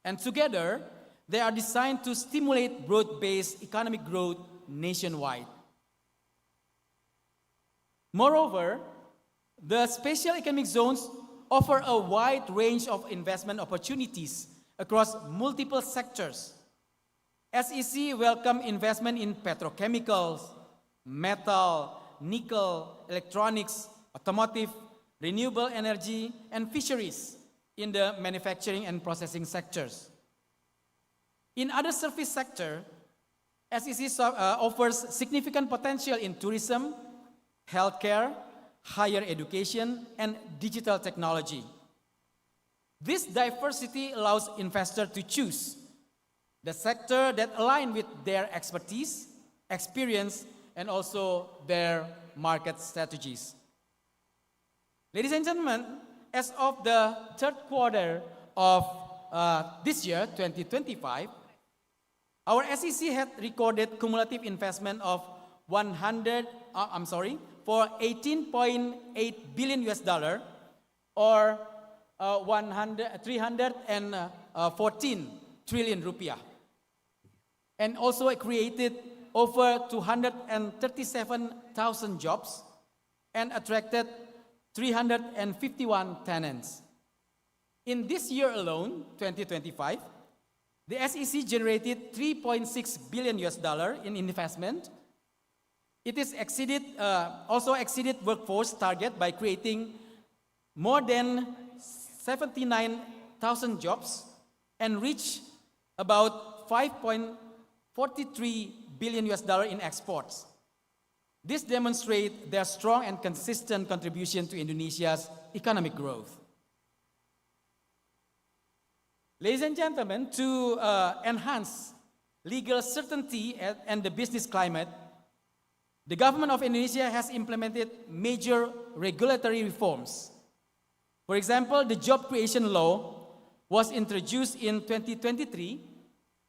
And together, they are designed to stimulate broad-based economic growth nationwide. Moreover, the special economic zones offer a wide range of investment opportunities across multiple sectors. SEC welcome investment in petrochemicals, metal, nickel, electronics, automotive, renewable energy, and fisheries in the manufacturing and processing sectors. In other service sector, SEC offers significant potential in tourism, healthcare, higher education, and digital technology. This diversity allows investors to choose the sector that align with their expertise, experience, and also their market strategies. Ladies and gentlemen, as of the third quarter of this year, 2025, our SEC had recorded cumulative investment of for $18.8 billion or 314 trillion rupiah, and also created over 237,000 jobs and attracted 351 tenants. In this year alone, 2025, the SEC generated $3.6 billion in investment. It is also exceeded workforce target by creating more than 79,000 jobs and reached about $5.43 billion in exports. This demonstrates their strong and consistent contribution to Indonesia's economic growth. Ladies and gentlemen, to enhance legal certainty and the business climate, the government of Indonesia has implemented major regulatory reforms. For example, the job creation law was introduced in 2023,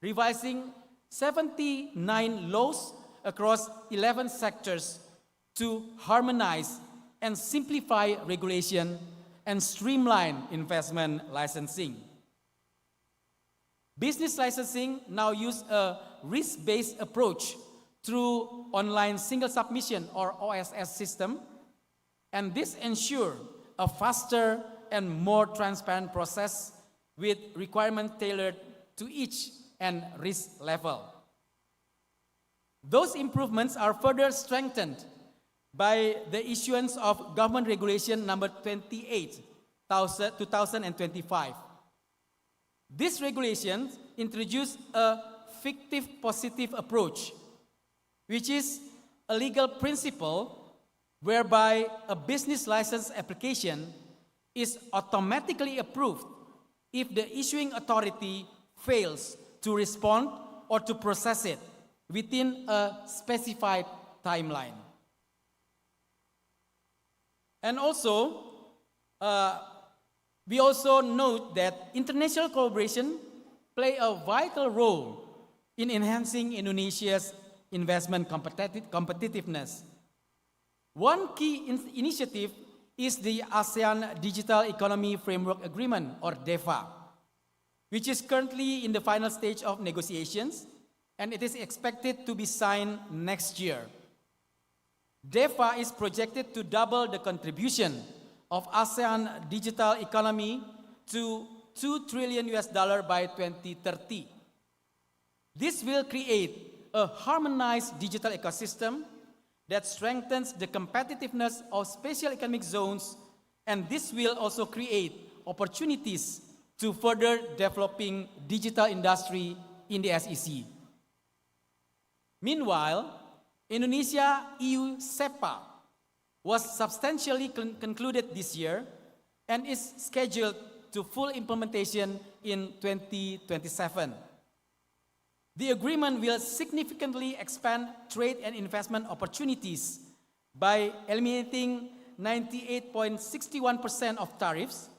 revising 79 laws across 11 sectors to harmonize and simplify regulation and streamline investment licensing. Business licensing now use a risk-based approach through online single submission or OSS system, and this ensures a faster and more transparent process with requirements tailored to each and risk level. Those improvements are further strengthened by the issuance of Government Regulation Number 28, 2025. This regulation introduced a fictive positive approach, which is a legal principle whereby a business license application is automatically approved if the issuing authority fails to respond or to process it within a specified timeline. And also, we also note that international collaboration play a vital role in enhancing Indonesia's investment competitiveness. One key initiative is the ASEAN Digital Economy Framework Agreement, or DEFA, which is currently in the final stage of negotiations, and it is expected to be signed next year. DEFA is projected to double the contribution of ASEAN digital economy to $2 trillion by 2030. This will create a harmonized digital ecosystem that strengthens the competitiveness of special economic zones, and this will also create opportunities to further developing digital industry in the SEC. Meanwhile, Indonesia-EU SEPA was substantially concluded this year and is scheduled to full implementation in 2027. The agreement will significantly expand trade and investment opportunities by eliminating 98.61% of tariffs,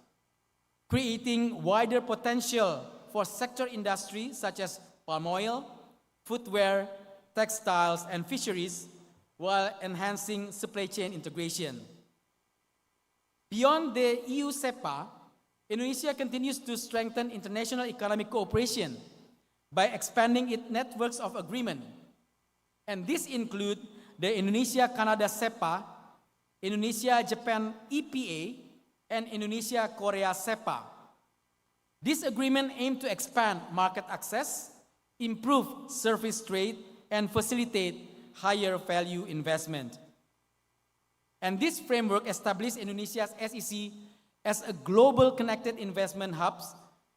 creating wider potential for sector industries such as palm oil, footwear, textiles, and fisheries, while enhancing supply chain integration. Beyond the EU SEPA, Indonesia continues to strengthen international economic cooperation by expanding its networks of agreement. And these include the Indonesia-Canada SEPA, Indonesia-Japan EPA, and Indonesia-Korea SEPA. This agreement aims to expand market access, improve service trade, and facilitate higher value investment. And this framework established Indonesia's SEC as a global connected investment hub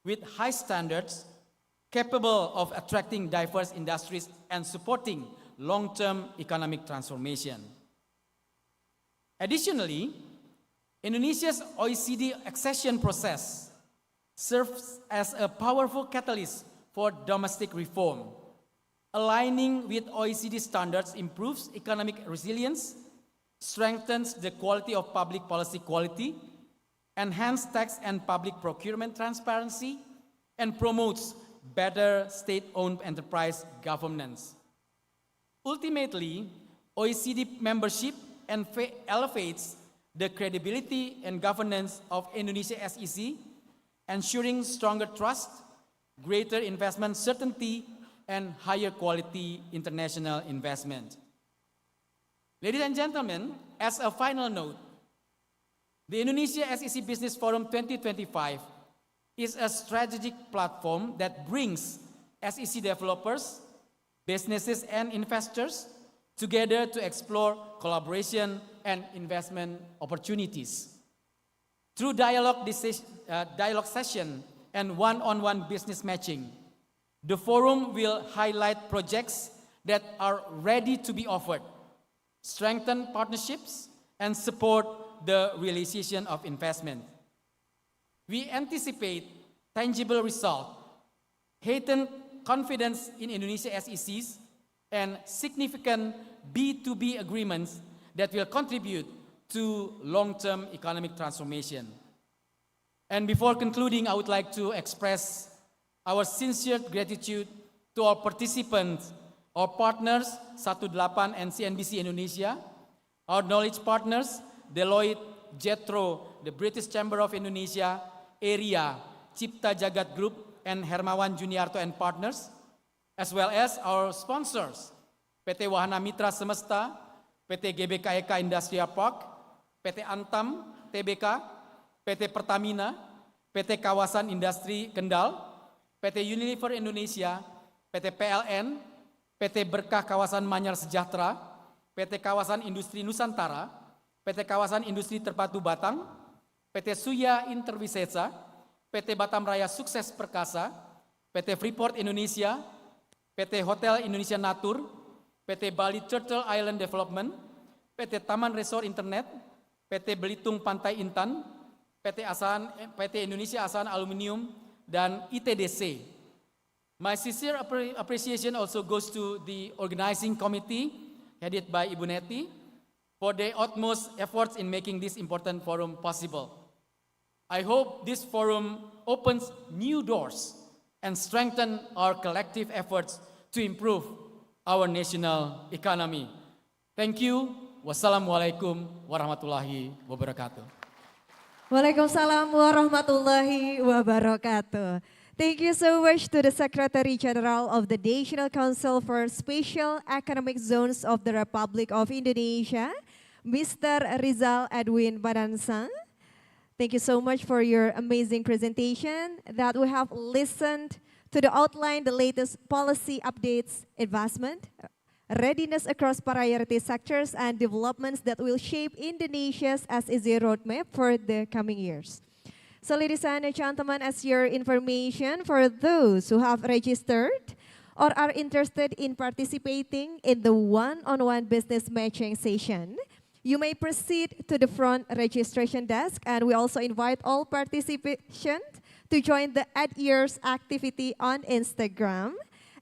with high standards, capable of attracting diverse industries and supporting long-term economic transformation. Additionally, Indonesia's OECD accession process serves as a powerful catalyst for domestic reform. Aligning with OECD standards improves economic resilience, strengthens the quality of public policy quality, enhances tax and public procurement transparency, and promotes better state-owned enterprise governance. Ultimately, OECD membership elevates the credibility and governance of Indonesia SEC, ensuring stronger trust, greater investment certainty, and higher quality international investment. Ladies and gentlemen, as a final note, the Indonesia SEC Business Forum 2025 is a strategic platform that brings SEC developers, businesses, and investors together to explore collaboration and investment opportunities. Through dialogue session and one-on-one business matching, the forum will highlight projects that are ready to be offered, strengthen partnerships, and support the realization of investment. We anticipate tangible results, heightened confidence in Indonesia SECs, and significant B2B agreements that will contribute to long-term economic transformation. And before concluding, I would like to express our sincere gratitude to our participants, our partners, 18 and CNBC Indonesia, our knowledge partners, Deloitte, Jetro, the British Chamber of Indonesia, Area, Cipta Jagat Group, and Hermawan Juniarto and Partners, as well as our sponsors, PT Wahana Mitra Semesta, PT GBK Eka Industrial Park, PT Antam, TBK, PT Pertamina, PT Kawasan Industri Kendal, PT Unilever Indonesia, PT PLN, PT Berkah Kawasan Manyar Sejahtera, PT Kawasan Industri Nusantara, PT Kawasan Industri Terpadu Batang, PT Suya Interwisesa, PT Batam Raya Sukses Perkasa, PT Freeport Indonesia, PT Hotel Indonesia Natur, PT Bali Turtle Island Development, PT Taman Resort Internet, PT Belitung Pantai Intan, PT Indonesia Asahan Aluminium, dan ITDC. My sincere appreciation also goes to the organizing committee headed by Ibu Neti for their utmost efforts in making this important forum possible. I hope this forum opens new doors and strengthens our collective efforts to improve our national economy. Thank you. Wassalamualaikum warahmatullahi wabarakatuh. Waalaikumsalam warahmatullahi wabarakatuh. Thank you so much to the Secretary General of the National Council for Special Economic Zones of the Republic of Indonesia, Mr. Rizal Edwin Badansang. Thank you so much for your amazing presentation that we have listened to the outline, the latest policy updates, investment, readiness across priority sectors, and developments that will shape Indonesia's SEZ roadmap for the coming years. So ladies and gentlemen, as your information for those who have registered or are interested in participating in the one-on-one business matching session, you may proceed to the front registration desk, and we also invite all participants to join the @years activity on Instagram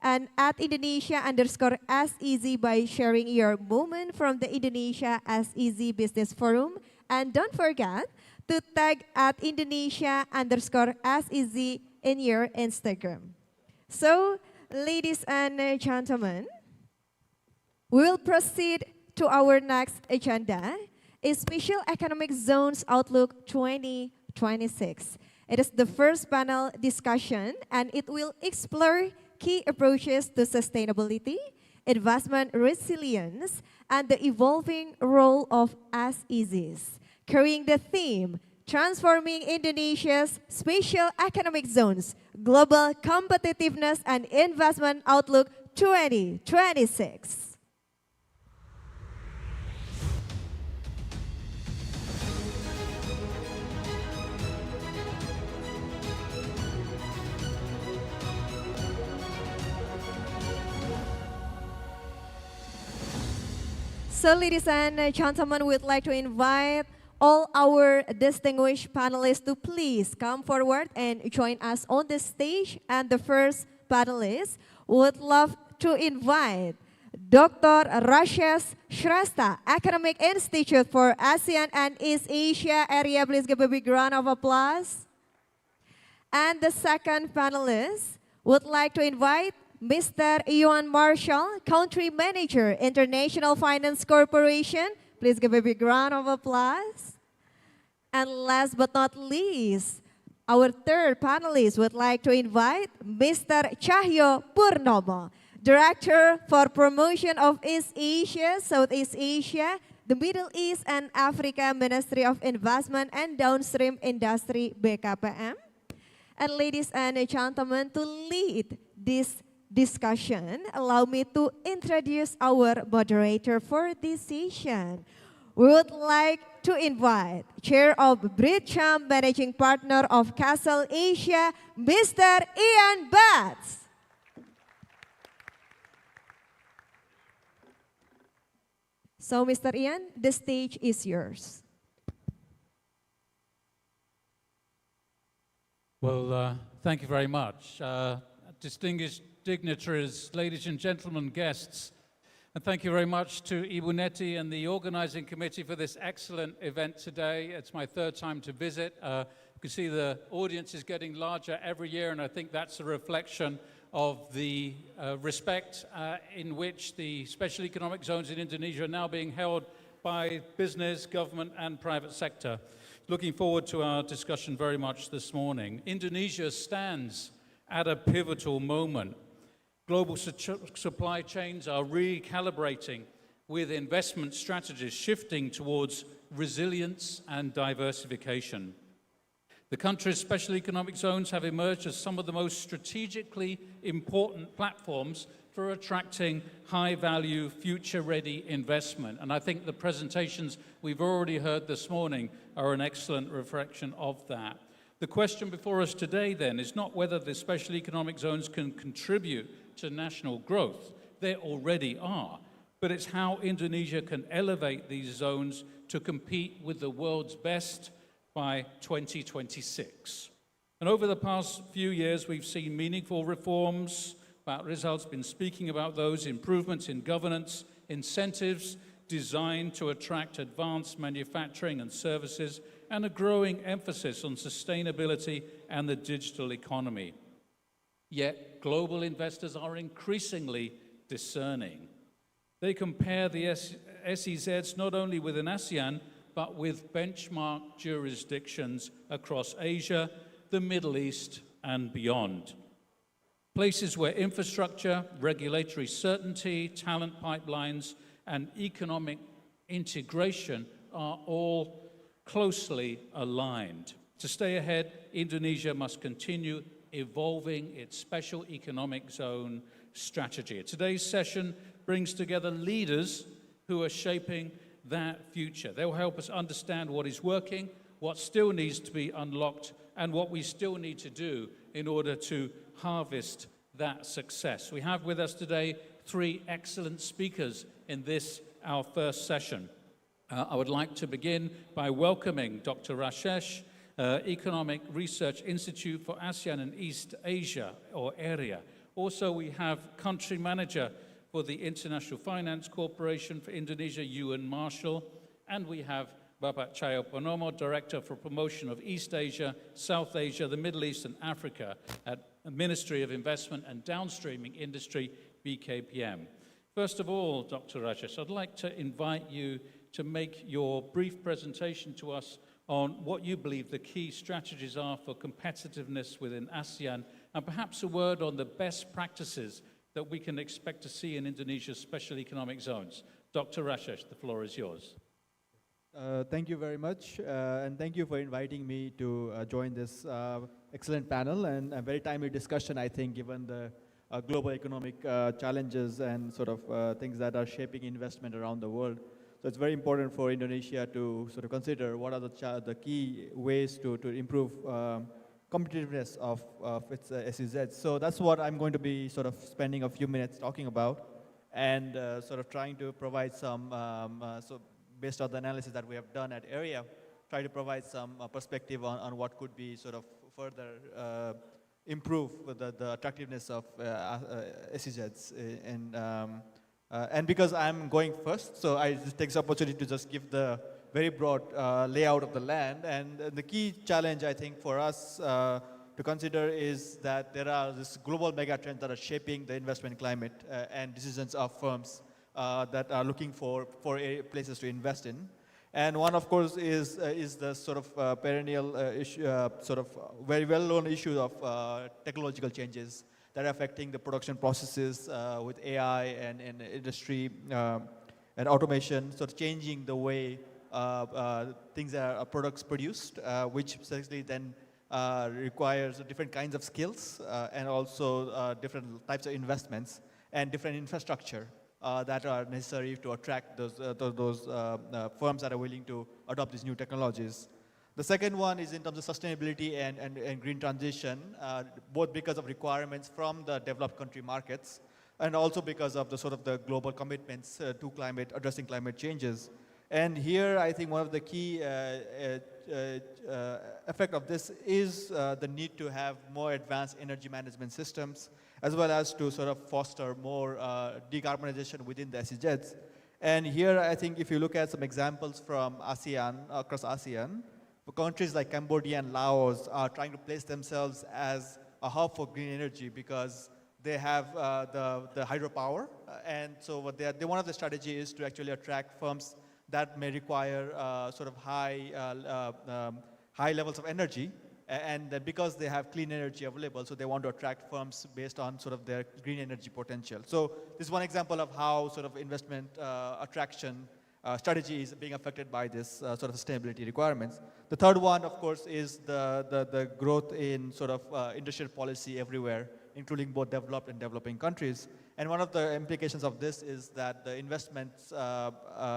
and @Indonesia_SEZ by sharing your moment from the Indonesia SEZ Business Forum. And don't forget to tag @Indonesia_SEZ in your Instagram. So, ladies and gentlemen, we will proceed to our next agenda, a Special Economic Zones Outlook 2026. It is the first panel discussion, and it will explore key approaches to sustainability, investment resilience, and the evolving role of SEZs, carrying the theme, Transforming Indonesia's Special Economic Zones, Global Competitiveness and Investment Outlook 2026. So ladies and gentlemen, we'd like to invite all our distinguished panelists to please come forward and join us on the stage. And the first panelist would love to invite Dr. Rashesh Shrestha, Academic Institute for ASEAN and East Asia area. Please give a big round of applause. And the second panelist would like to invite Mr. Iwan Marshall, Country Manager, International Finance Corporation. Please give a big round of applause. And last but not least, our third panelist would like to invite Mr. Cahyo Purnomo, Director for Promotion of East Asia, Southeast Asia, the Middle East and Africa, Ministry of Investment and Downstream Industry, BKPM. And ladies and gentlemen, to lead this discussion, allow me to introduce our moderator for this session. We would like to invite Chair of Bridgecham, Managing Partner of Castle Asia, Mr. Ian Batts. So, Mr. Ian, the stage is yours. Well, thank you very much. Distinguished dignitaries, ladies and gentlemen, guests, and thank you very much to Ibu Neti and the organizing committee for this excellent event today. It's my third time to visit. You can see the audience is getting larger every year, and I think that's a reflection of the respect in which the special economic zones in Indonesia are now being held by business, government, and private sector. Looking forward to our discussion very much this morning. Indonesia stands at a pivotal moment. Global supply chains are recalibrating with investment strategies shifting towards resilience and diversification. The country's special economic zones have emerged as some of the most strategically important platforms for attracting high-value, future-ready investment. And I think the presentations we've already heard this morning are an excellent reflection of that. The question before us today, then, is not whether the special economic zones can contribute to national growth. They already are. But it's how Indonesia can elevate these zones to compete with the world's best by 2026. And over the past few years, we've seen meaningful reforms. Pak Rizal's been speaking about those improvements in governance, incentives designed to attract advanced manufacturing and services, and a growing emphasis on sustainability and the digital economy. Yet, global investors are increasingly discerning. They compare the SEZs not only within ASEAN, but with benchmark jurisdictions across Asia, the Middle East, and beyond. Places where infrastructure, regulatory certainty, talent pipelines, and economic integration are all closely aligned. To stay ahead, Indonesia must continue evolving its special economic zone strategy. Today's session brings together leaders who are shaping that future. They will help us understand what is working, what still needs to be unlocked, and what we still need to do in order to harvest that success. We have with us today 3 excellent speakers in this, our first session. I would like to begin by welcoming Dr. Rashesh, Economic Research Institute for ASEAN and East Asia, or area. Also, we have Country Manager for the International Finance Corporation for Indonesia, Ewan Marshall, and we have Bapak Chayo Purnomo, Director for Promotion of East Asia, South Asia, the Middle East and Africa at the Ministry of Investment and Downstreaming Industry, BKPM. First of all, Dr. Rajesh, I'd like to invite you to make your brief presentation to us on what you believe the key strategies are for competitiveness within ASEAN, and perhaps a word on the best practices that we can expect to see in Indonesia's special economic zones. Dr. Rashesh, the floor is yours. Thank you very much, and thank you for inviting me to join this excellent panel and a very timely discussion, I think, given the global economic challenges and sort of things that are shaping investment around the world. So it's very important for Indonesia to sort of consider what are the key ways to improve competitiveness of its SEZ. So that's what I'm going to be sort of spending a few minutes talking about, and sort of trying to provide some, based on the analysis that we have done at area, try to provide some perspective on what could be sort of further improve the attractiveness of SEZs. And because I'm going first, so I just take this opportunity to just give the very broad layout of the land. And the key challenge, I think, for us to consider is that there are this global mega trends that are shaping the investment climate and decisions of firms that are looking for places to invest in. And one, of course, is the sort of perennial issue, sort of very well-known issue of technological changes that are affecting the production processes with AI and industry and automation, sort of changing the way things are products produced, which essentially then requires different kinds of skills and also different types of investments and different infrastructure that are necessary to attract those firms that are willing to adopt these new technologies. The second one is in terms of sustainability and green transition, both because of requirements from the developed country markets and also because of the sort of the global commitments to addressing climate changes. And here, I think one of the key effect of this is the need to have more advanced energy management systems, as well as to sort of foster more decarbonization within the SEZs. And here, I think if you look at some examples from ASEAN, across ASEAN, countries like Cambodia and Laos are trying to place themselves as a hub for green energy because they have the hydropower. And so what one of the strategy is to actually attract firms that may require sort of high levels of energy, and because they have clean energy available, so they want to attract firms based on sort of their green energy potential. So this is one example of how sort of investment attraction strategy is being affected by this sort of sustainability requirements. The third one, of course, is the growth in sort of industrial policy everywhere, including both developed and developing countries. And one of the implications of this is that the investments are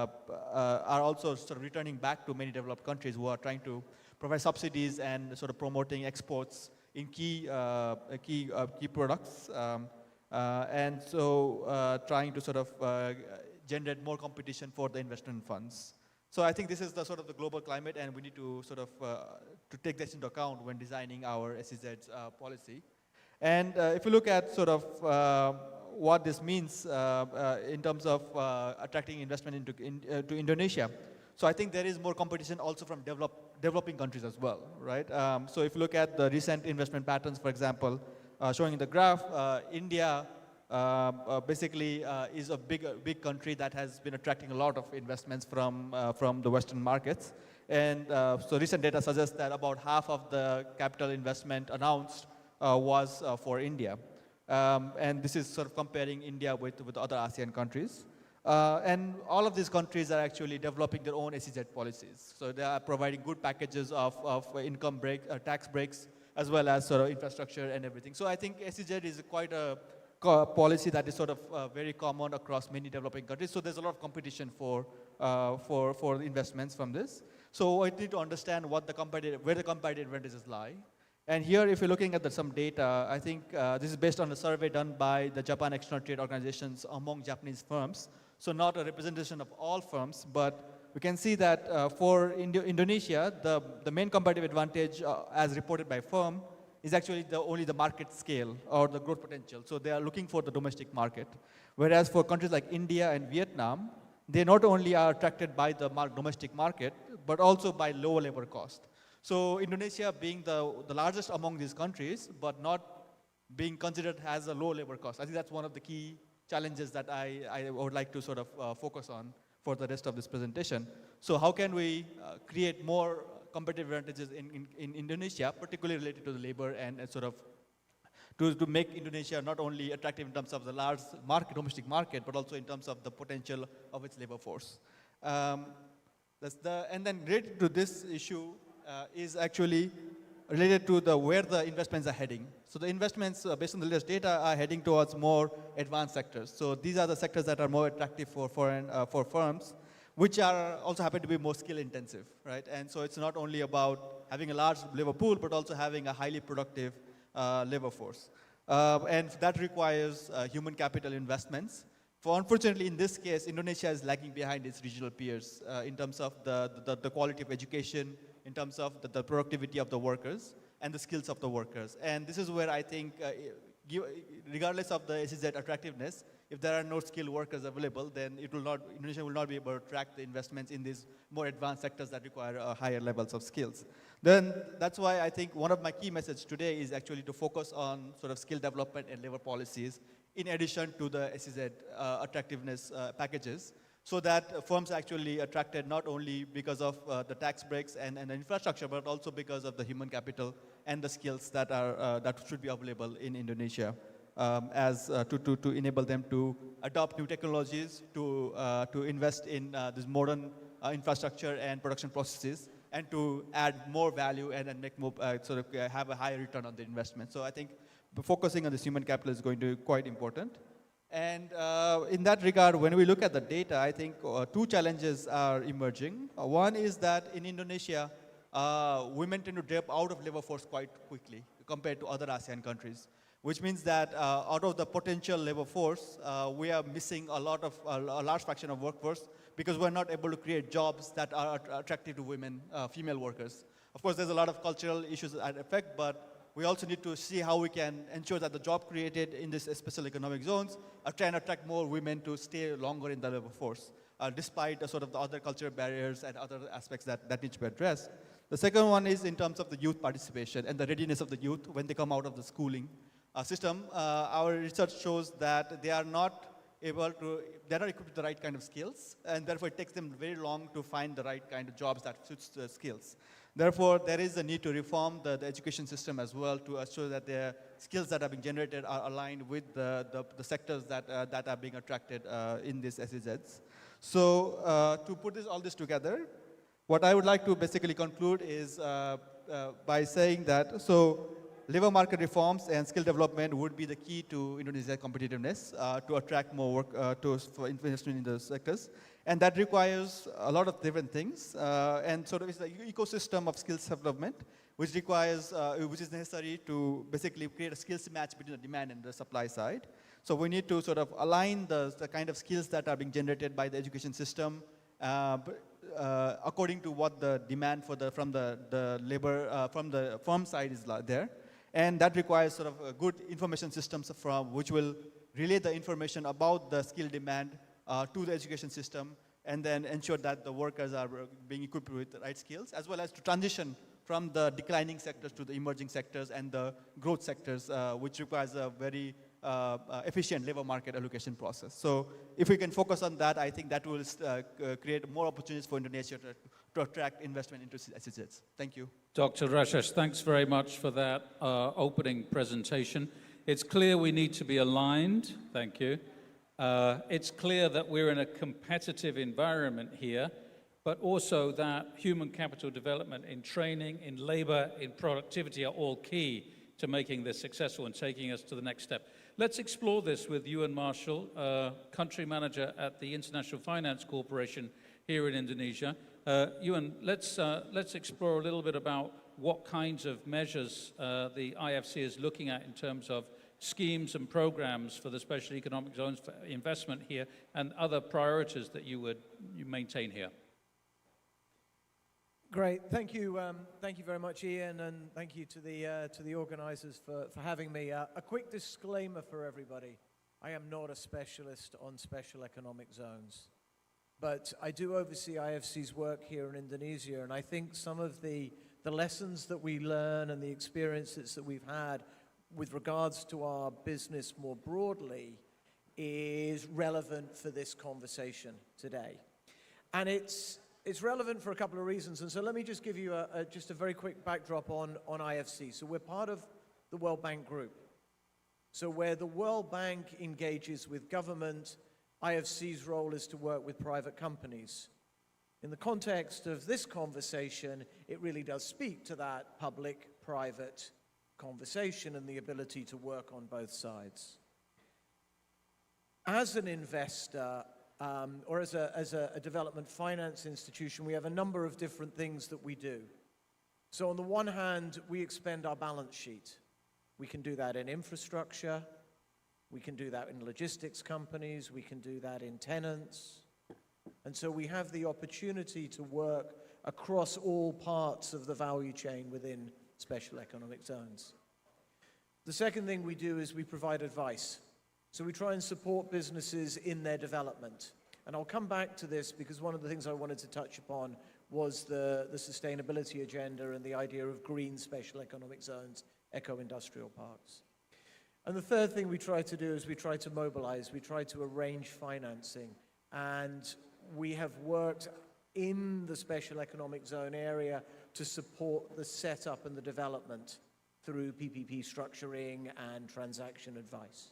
also sort of returning back to many developed countries who are trying to provide subsidies and sort of promoting exports in key products, and so trying to sort of generate more competition for the investment funds. So I think this is the sort of the global climate, and we need to sort of to take this into account when designing our SEZ policy. And if you look at sort of what this means in terms of attracting investment to Indonesia, so I think there is more competition also from developing countries as well, right? So if you look at the recent investment patterns, for example, showing in the graph, India basically is a big country that has been attracting a lot of investments from the Western markets. And so recent data suggests that about half of the capital investment announced was for India. And this is sort of comparing India with other ASEAN countries. And all of these countries are actually developing their own SEZ policies. So they are providing good packages of income tax breaks, as well as sort of infrastructure and everything. So I think SEZ is quite a policy that is sort of very common across many developing countries. So there's a lot of competition for investments from this. So I need to understand where the competitive advantages lie. And here, if you're looking at some data, I think this is based on a survey done by the Japan External Trade Organizations among Japanese firms. So not a representation of all firms, but we can see that for Indonesia, the main competitive advantage as reported by firm is actually only the market scale or the growth potential. So they are looking for the domestic market. Whereas for countries like India and Vietnam, they not only are attracted by the domestic market, but also by lower labor cost. So Indonesia being the largest among these countries, but not being considered as a low labor cost. I think that's one of the key challenges that I would like to sort of focus on for the rest of this presentation. So how can we create more competitive advantages in Indonesia, particularly related to the labor and sort of to make Indonesia not only attractive in terms of the large domestic market, but also in terms of the potential of its labor force. And then related to this issue is actually related to where the investments are heading. So the investments, based on the latest data, are heading towards more advanced sectors. So these are the sectors that are more attractive for firms, which are also happen to be more skill intensive, right? And so it's not only about having a large labor pool, but also having a highly productive labor force. And that requires human capital investments. Unfortunately, in this case, Indonesia is lagging behind its regional peers in terms of the quality of education, in terms of the productivity of the workers, and the skills of the workers. And this is where I think, regardless of the SEZ attractiveness, if there are no skilled workers available, then Indonesia will not be able to attract the investments in these more advanced sectors that require higher levels of skills. Then that's why I think one of my key messages today is actually to focus on sort of skill development and labor policies in addition to the SEZ attractiveness packages, so that firms are actually attracted not only because of the tax breaks and the infrastructure, but also because of the human capital and the skills that should be available in Indonesia, to enable them to adopt new technologies, to invest in this modern infrastructure and production processes, and to add more value and make more, sort of have a higher return on the investment. So I think focusing on this human capital is going to be quite important. And in that regard, when we look at the data, I think two challenges are emerging. One is that in Indonesia, women tend to drop out of labor force quite quickly compared to other ASEAN countries, which means that out of the potential labor force, we are missing a large fraction of workforce because we're not able to create jobs that are attractive to women, female workers. Of course, there's a lot of cultural issues at effect, but we also need to see how we can ensure that the job created in these special economic zones try and attract more women to stay longer in the labor force, despite sort of the other cultural barriers and other aspects that need to be addressed. The second one is in terms of the youth participation and the readiness of the youth when they come out of the schooling system. Our research shows that they are not equipped with the right kind of skills, and therefore it takes them very long to find the right kind of jobs that suits the skills. Therefore, there is a need to reform the education system as well to assure that the skills that are being generated are aligned with the sectors that are being attracted in these SEZs. So to put all this together, what I would like to basically conclude is by saying that, so labor market reforms and skill development would be the key to Indonesia's competitiveness to attract more work for investment in those sectors. And that requires a lot of different things. And sort of it's the ecosystem of skills development, which is necessary to basically create a skills match between the demand and the supply side. So we need to sort of align the kind of skills that are being generated by the education system according to what the demand from the labor, from the firm side is there. And that requires sort of good information systems which will relay the information about the skill demand to the education system, and then ensure that the workers are being equipped with the right skills, as well as to transition from the declining sectors to the emerging sectors and the growth sectors, which requires a very efficient labor market allocation process. So if we can focus on that, I think that will create more opportunities for Indonesia to attract investment into SEZs. Thank you. Dr. Rashesh, thanks very much for that opening presentation. It's clear we need to be aligned. Thank you. It's clear that we're in a competitive environment here, but also that human capital development in training, in labor, in productivity are all key to making this successful and taking us to the next step. Let's explore this with Ewan Marshall, country manager at the International Finance Corporation here in Indonesia. Ewan, let's explore a little bit about what kinds of measures the IFC is looking at in terms of schemes and programs for the special economic zones for investment here and other priorities that you maintain here. Great, thank you very much, Ian, and thank you to the organisers for having me. A quick disclaimer for everybody: I am not a specialist on special economic zones, but I do oversee IFC's work here in Indonesia, and I think some of the lessons that we learn and the experiences that we've had with regards to our business more broadly is relevant for this conversation today. And it's relevant for a couple of reasons, and so let me just give you just a very quick backdrop on IFC. So we're part of the World Bank Group. So where the World Bank engages with government, IFC's role is to work with private companies. In the context of this conversation, it really does speak to that public-private conversation and the ability to work on both sides. As an investor, or as a development finance institution, we have a number of different things that we do. So on the one hand, we expend our balance sheet. We can do that in infrastructure, we can do that in logistics companies, we can do that in tenants. And so we have the opportunity to work across all parts of the value chain within special economic zones. The second thing we do is we provide advice. So we try and support businesses in their development. And I'll come back to this because one of the things I wanted to touch upon was the sustainability agenda and the idea of green special economic zones, eco-industrial parks. And the third thing we try to do is we try to mobilize, we try to arrange financing. And we have worked in the special economic zone area to support the setup and the development through PPP structuring and transaction advice.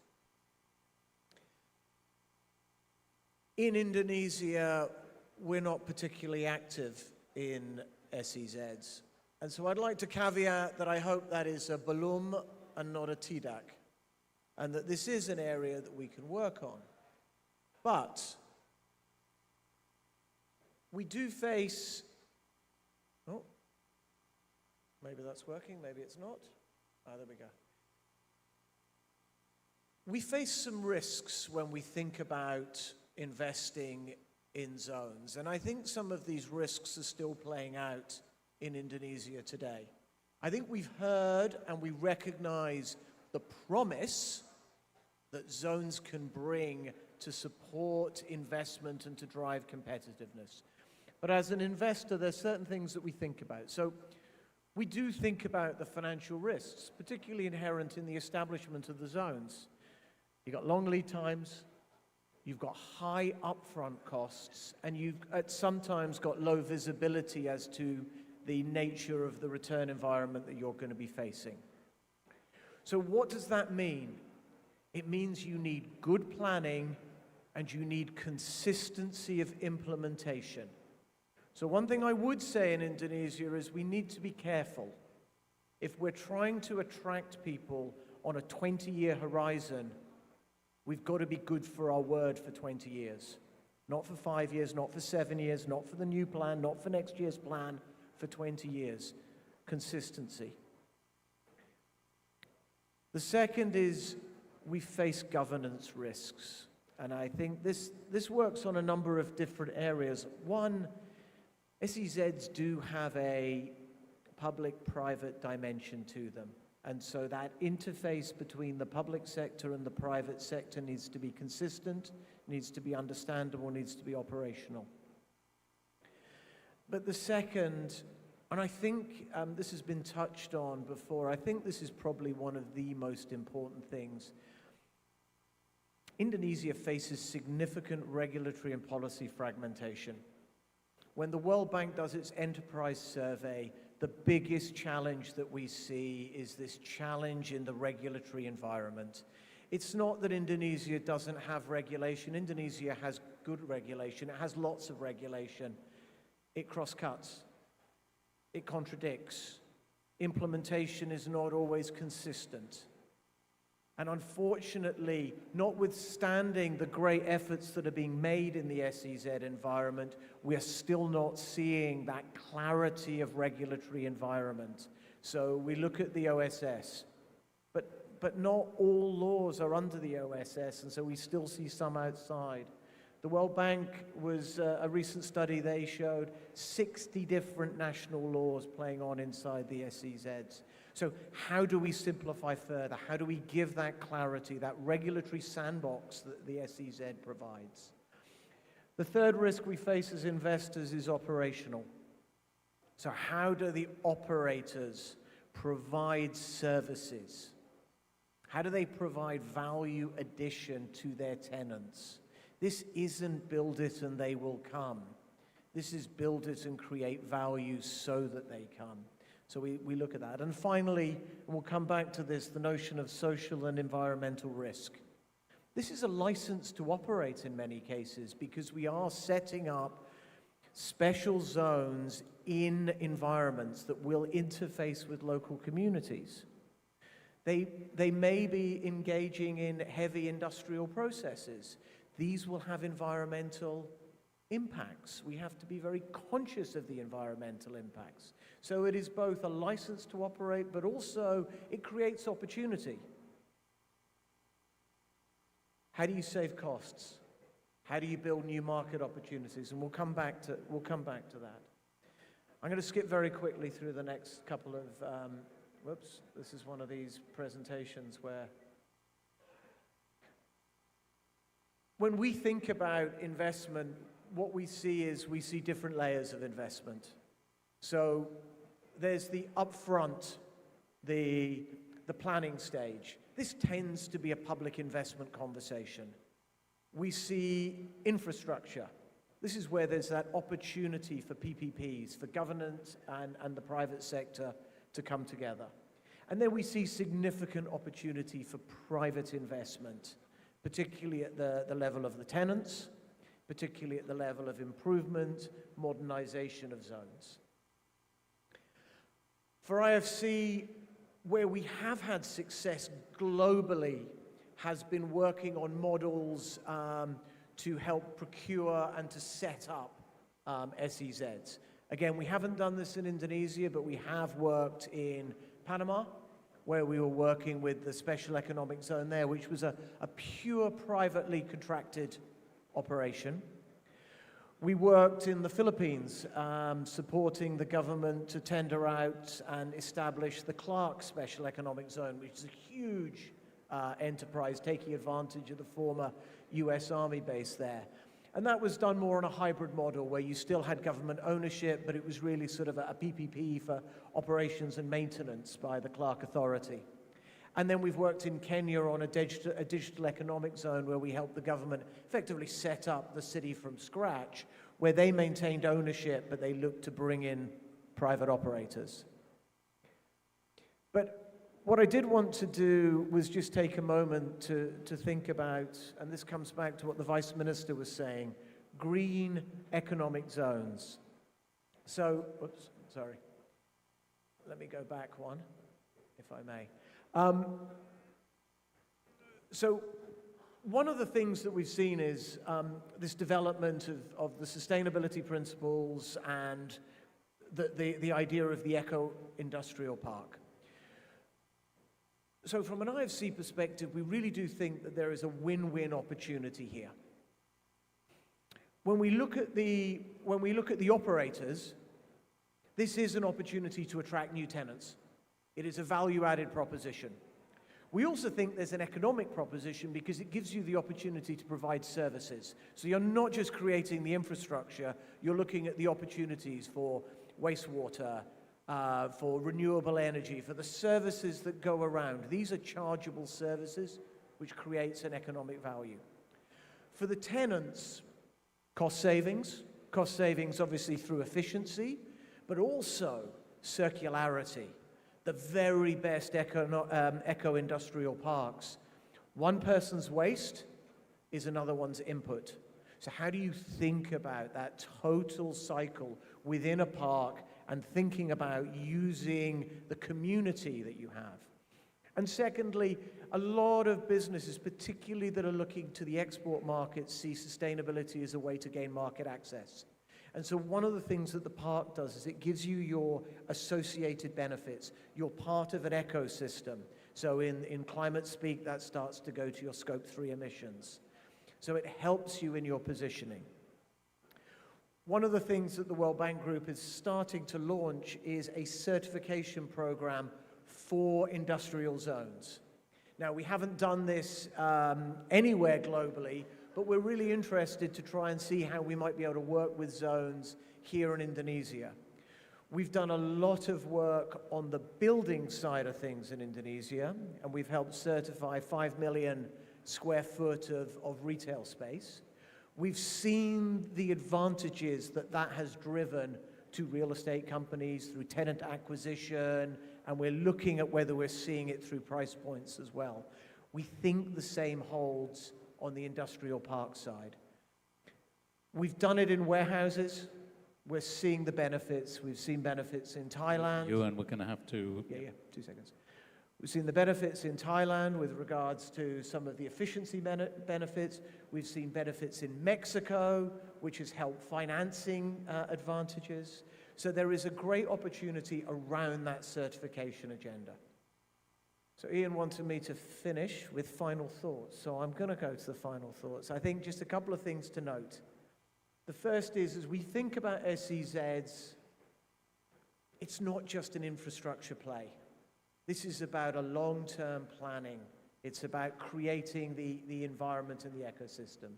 In Indonesia, we're not particularly active in SEZs. And so I'd like to caveat that I hope that is a belum and not a tidak, and that this is an area that we can work on. But we do face, oh, maybe that's working, maybe it's not. There we go. We face some risks when we think about investing in zones, and I think some of these risks are still playing out in Indonesia today. I think we've heard and we recognize the promise that zones can bring to support investment and to drive competitiveness. But as an investor, there's certain things that we think about. So we do think about the financial risks, particularly inherent in the establishment of the zones. You've got long lead times, you've got high upfront costs, and you've sometimes got low visibility as to the nature of the return environment that you're going to be facing. So what does that mean? It means you need good planning and you need consistency of implementation. So one thing I would say in Indonesia is we need to be careful. If we're trying to attract people on a 20-year horizon, we've got to be good for our word for 20 years. Not for 5 years, not for 7 years, not for the new plan, not for next year's plan, for 20 years. Consistency. The second is we face governance risks. And I think this works on a number of different areas. One, SEZs do have a public-private dimension to them. And so that interface between the public sector and the private sector needs to be consistent, needs to be understandable, needs to be operational. But the second, and I think this has been touched on before, I think this is probably one of the most important things. Indonesia faces significant regulatory and policy fragmentation. When the World Bank does its enterprise survey, the biggest challenge that we see is this challenge in the regulatory environment. It's not that Indonesia doesn't have regulation. Indonesia has good regulation. It has lots of regulation. It cross-cuts. It contradicts. Implementation is not always consistent. And unfortunately, notwithstanding the great efforts that are being made in the SEZ environment, we are still not seeing that clarity of regulatory environment. So we look at the OSS, but not all laws are under the OSS, and so we still see some outside. The World Bank was a recent study, they showed 60 different national laws playing on inside the SEZs. So how do we simplify further? How do we give that clarity, that regulatory sandbox that the SEZ provides? The third risk we face as investors is operational. So how do the operators provide services? How do they provide value addition to their tenants? This isn't build it and they will come. This is build it and create value so that they come. So we look at that. And finally, and we'll come back to this, the notion of social and environmental risk. This is a license to operate in many cases because we are setting up special zones in environments that will interface with local communities. They may be engaging in heavy industrial processes. These will have environmental impacts. We have to be very conscious of the environmental impacts. So it is both a license to operate, but also it creates opportunity. How do you save costs? How do you build new market opportunities? And we'll come back to that. I'm going to skip very quickly through the next couple of, whoops, this is one of these presentations where when we think about investment, what we see different layers of investment. So there's the upfront, the planning stage. This tends to be a public investment conversation. We see infrastructure. This is where there's that opportunity for PPPs, for government and the private sector to come together. And then we see significant opportunity for private investment, particularly at the level of the tenants, particularly at the level of improvement, modernization of zones. For IFC, where we have had success globally, has been working on models to help procure and to set up SEZs. Again, we haven't done this in Indonesia, but we have worked in Panama, where we were working with the special economic zone there, which was a pure privately contracted operation. We worked in the Philippines, supporting the government to tender out and establish the Clark Special Economic Zone, which is a huge enterprise, taking advantage of the former US Army base there. And that was done more on a hybrid model where you still had government ownership, but it was really sort of a PPP for operations and maintenance by the Clark Authority. And then we've worked in Kenya on a digital economic zone where we helped the government effectively set up the city from scratch, where they maintained ownership, but they looked to bring in private operators. But what I did want to do was just take a moment to think about, and this comes back to what the Vice Minister was saying, green economic zones. So, oops, sorry. Let me go back one, if I may. So one of the things that we've seen is this development of the sustainability principles and the idea of the eco-industrial park. So from an IFC perspective, we really do think that there is a win-win opportunity here. When we look at the operators, this is an opportunity to attract new tenants. It is a value-added proposition. We also think there's an economic proposition because it gives you the opportunity to provide services. So you're not just creating the infrastructure, you're looking at the opportunities for wastewater, for renewable energy, for the services that go around. These are chargeable services, which creates an economic value. For the tenants, cost savings obviously through efficiency, but also circularity. The very best eco-industrial parks. One person's waste is another one's input. So how do you think about that total cycle within a park and thinking about using the community that you have? And secondly, a lot of businesses, particularly that are looking to the export markets, see sustainability as a way to gain market access. And so one of the things that the park does is it gives you your associated benefits. You're part of an ecosystem. So in climate speak, that starts to go to your Scope 3 emissions. So it helps you in your positioning. One of the things that the World Bank Group is starting to launch is a certification program for industrial zones. Now, we haven't done this anywhere globally, but we're really interested to try and see how we might be able to work with zones here in Indonesia. We've done a lot of work on the building side of things in Indonesia, and we've helped certify 5 million square foot of retail space. We've seen the advantages that that has driven to real estate companies through tenant acquisition, and we're looking at whether we're seeing it through price points as well. We think the same holds on the industrial park side. We've done it in warehouses. We're seeing the benefits. We've seen benefits in Thailand. Ewan, we're going to have to... Yeah, 2 seconds. We've seen the benefits in Thailand with regards to some of the efficiency benefits. We've seen benefits in Mexico, which has helped financing advantages. So there is a great opportunity around that certification agenda. So Ian wanted me to finish with final thoughts. So I'm going to go to the final thoughts. I think just a couple of things to note. The first is, as we think about SEZs, it's not just an infrastructure play. This is about a long-term planning. It's about creating the environment and the ecosystem.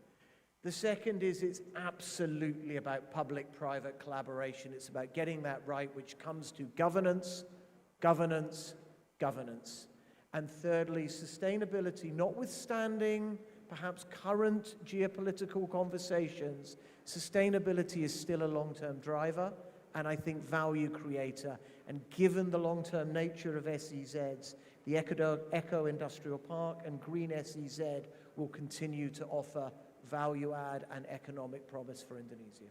The second is it's absolutely about public-private collaboration. It's about getting that right, which comes to governance, governance, governance. And thirdly, sustainability, notwithstanding perhaps current geopolitical conversations, sustainability is still a long-term driver, and I think value creator. And given the long-term nature of SEZs, the Eco-Industrial Park and Green SEZ will continue to offer value add and economic promise for Indonesia.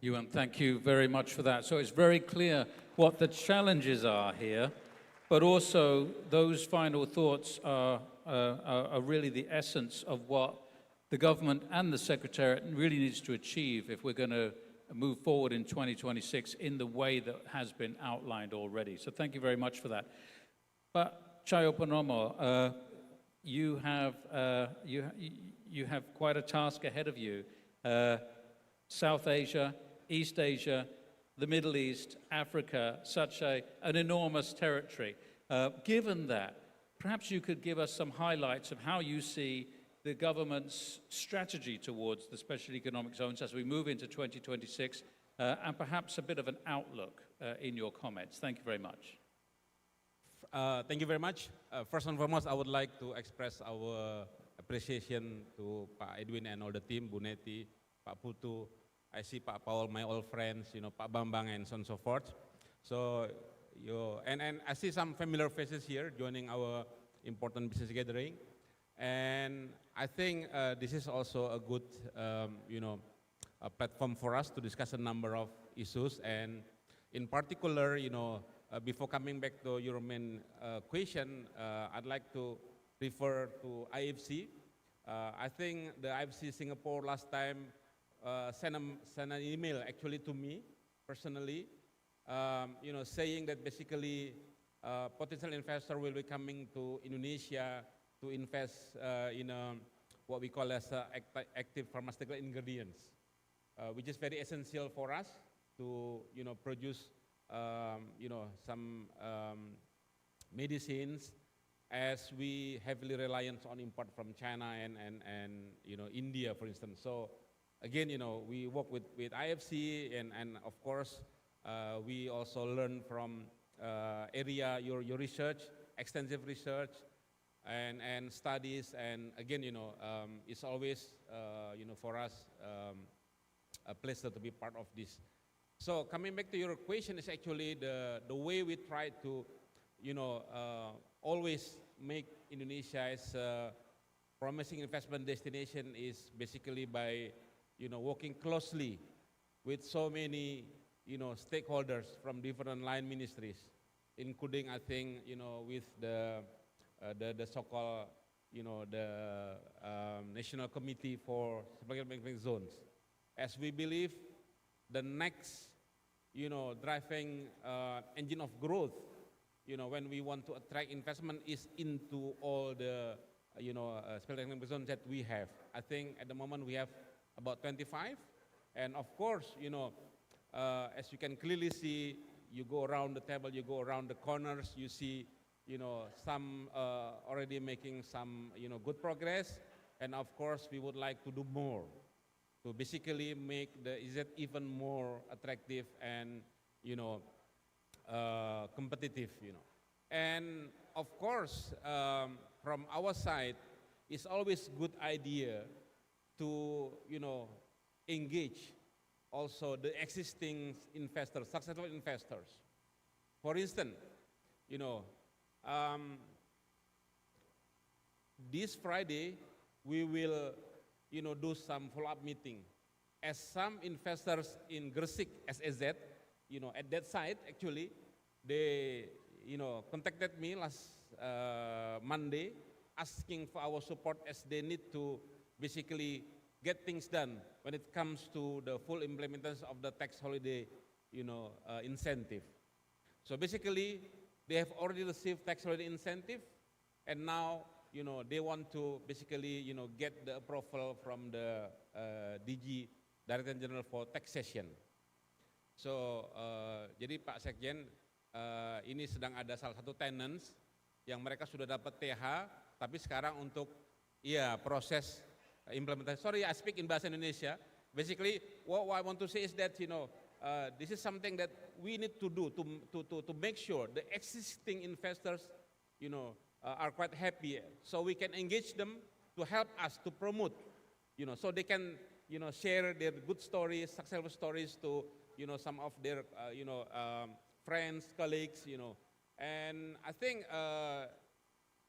Ewan, thank you very much for that. So it's very clear what the challenges are here, but also those final thoughts are really the essence of what the government and the Secretariat really needs to achieve if we're going to move forward in 2026 in the way that has been outlined already. So thank you very much for that. But Chayo Purnomo, you have quite a task ahead of you. South Asia, East Asia, the Middle East, Africa, such an enormous territory. Given that, perhaps you could give us some highlights of how you see the government's strategy towards the special economic zones as we move into 2026, and perhaps a bit of an outlook in your comments. Thank you very much. Thank you very much. First and foremost, I would like to express our appreciation to Pak Edwin and all the team, Bu Neti, Pak Putu. I see Pak Paul, my old friends, Pak Bambang and so on and so forth. So, and I see some familiar faces here joining our important business gathering. And I think this is also a good, a platform for us to discuss a number of issues. And in particular, before coming back to your main question, I'd like to refer to IFC. I think the IFC Singapore last time sent an email actually to me personally, saying that basically potential investor will be coming to Indonesia to invest in what we call as active pharmaceutical ingredients, which is very essential for us to produce some medicines, as we heavily reliant on import from China and India, for instance. So again, we work with IFC, and of course we also learn from your research, extensive research and studies, and again, it's always for us a pleasure to be part of this. So coming back to your question, is actually the way we try to always make Indonesia as a promising investment destination is basically by working closely with so many stakeholders from different line ministries, including I think with the the so-called, the National Committee for Special Economic Zones, as we believe the next, driving engine of growth, when we want to attract investment is into all the, special economic zones that we have. I think at the moment we have about 25, and of course, as you can clearly see, you go around the table, you go around the corners, you see, some already making some, good progress, and of course, we would like to do more to basically make the EZ even more attractive and, competitive, And of course, from our side, it's always good idea to, engage also the existing investors, successful investors. For instance, this Friday, we will, do some follow-up meeting. As some investors in Gresik SEZ, at that site, actually, they, contacted me last Monday, asking for our support as they need to basically get things done when it comes to the full implementation of the tax holiday, incentive. So basically, they have already received tax holiday incentive, and now, they want to basically, get the approval from the DG, Director General for Taxation. So, jadi Pak Sekjen, ini sedang ada salah satu tenants yang mereka sudah dapat TH, tapi sekarang untuk proses implementasi. Sorry, I speak in bahasa Indonesia. Basically, what I want to say is that this is something that we need to do to make sure the existing investors, are quite happy, so we can engage them to help us to promote, so they can, share their good stories, successful stories to, some of their, friends, colleagues, And I think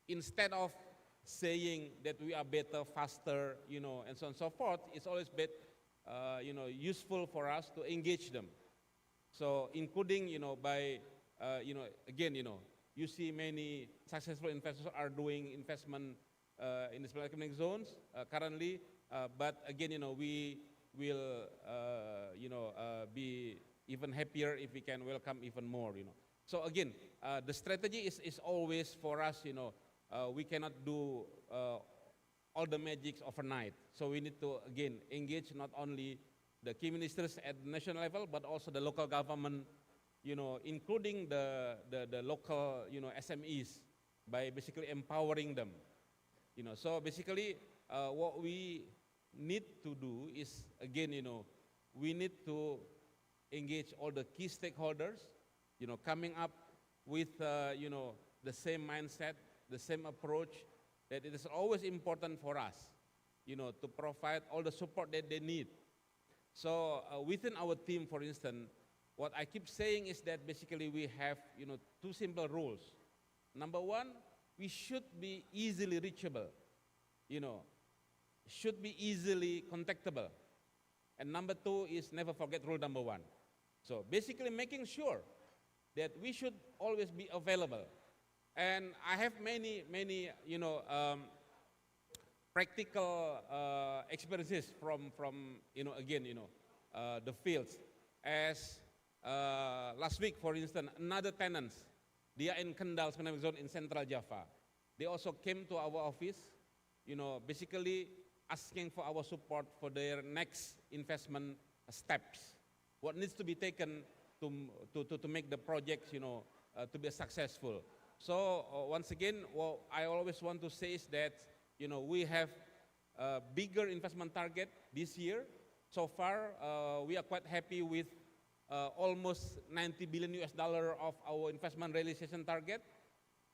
instead of saying that we are better, faster, and so on and so forth, it's always useful for us to engage them. So including, by, again, you see many successful investors are doing investment in the special economic zones currently, but again, we will, be even happier if we can welcome even more, So again, the strategy is always for us, we cannot do all the magics overnight. So we need to, again, engage not only the key ministers at the national level, but also the local government, including the local, SMEs, by basically empowering them. So basically, what we need to do is, again, we need to engage all the key stakeholders, coming up with, the same mindset, the same approach, that it is always important for us, to provide all the support that they need. So within our team, for instance, what I keep saying is that basically we have, two simple rules. Number one, we should be easily reachable, should be easily contactable. And number two is never forget rule number one. So basically making sure that we should always be available. And I have many, practical experiences from again, the fields. As last week, for instance, another tenants, they are in Kendal Economic Zone in Central Java. They also came to our office, basically asking for our support for their next investment steps. What needs to be taken to make the projects, to be successful. So once again, what I always want to say is that, we have a bigger investment target this year. So far, we are quite happy with almost $90 billion of our investment realization target.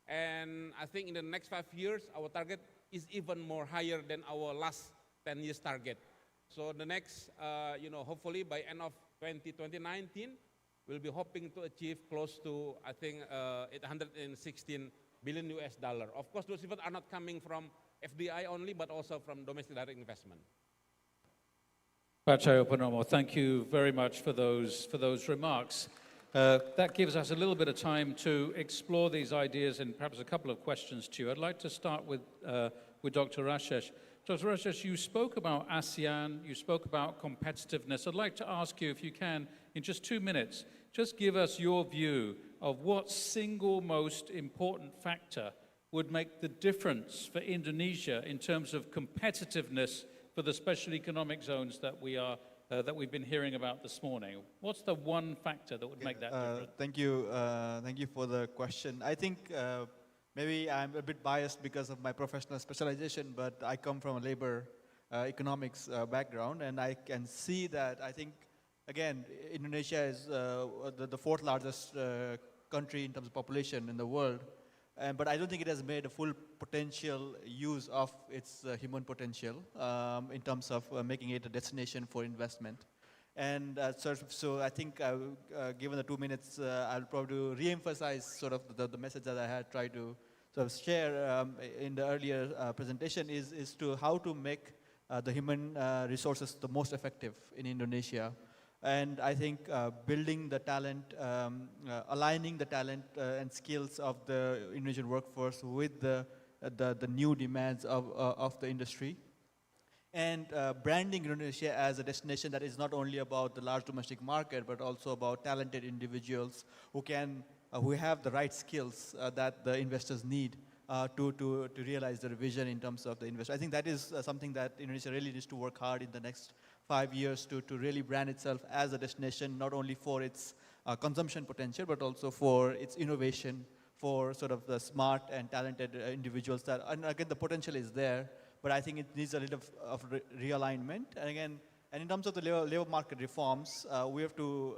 And I think in the next 5 years, our target is even more higher than our last 10 years target. So the next, hopefully by end of 2019, we'll be hoping to achieve close to, I think, $816 billion. Of course, those investments are not coming from FDI only, but also from domestic direct investment. Pak Cahyokusumo, thank you very much for those remarks. That gives us a little bit of time to explore these ideas and perhaps a couple of questions to you. I'd like to start with Dr. Rashesh. Dr. Rashesh, you spoke about ASEAN, you spoke about competitiveness. I'd like to ask you, if you can, in just 2 minutes, just give us your view of what single most important factor would make the difference for Indonesia in terms of competitiveness for the special economic zones that we've been hearing about this morning. What's the one factor that would make that difference? Thank you for the question. I think maybe I'm a bit biased because of my professional specialization, but I come from a labor economics background, and I can see that I think, again, Indonesia is the fourth largest country in terms of population in the world. But I don't think it has made a full potential use of its human potential in terms of making it a destination for investment. And so I think, given the 2 minutes, I'll probably re-emphasize sort of the message that I had tried to sort of share in the earlier presentation is to how to make the human resources the most effective in Indonesia. And I think building the talent, aligning the talent and skills of the Indonesian workforce with the new demands of the industry. And branding Indonesia as a destination that is not only about the large domestic market, but also about talented individuals who have the right skills that the investors need to realize their vision in terms of the investor. I think that is something that Indonesia really needs to work hard in the next 5 years to really brand itself as a destination, not only for its consumption potential, but also for its innovation, for sort of the smart and talented individuals that, and again, the potential is there, but I think it needs a little of realignment. And again, and in terms of the labor market reforms, we have to,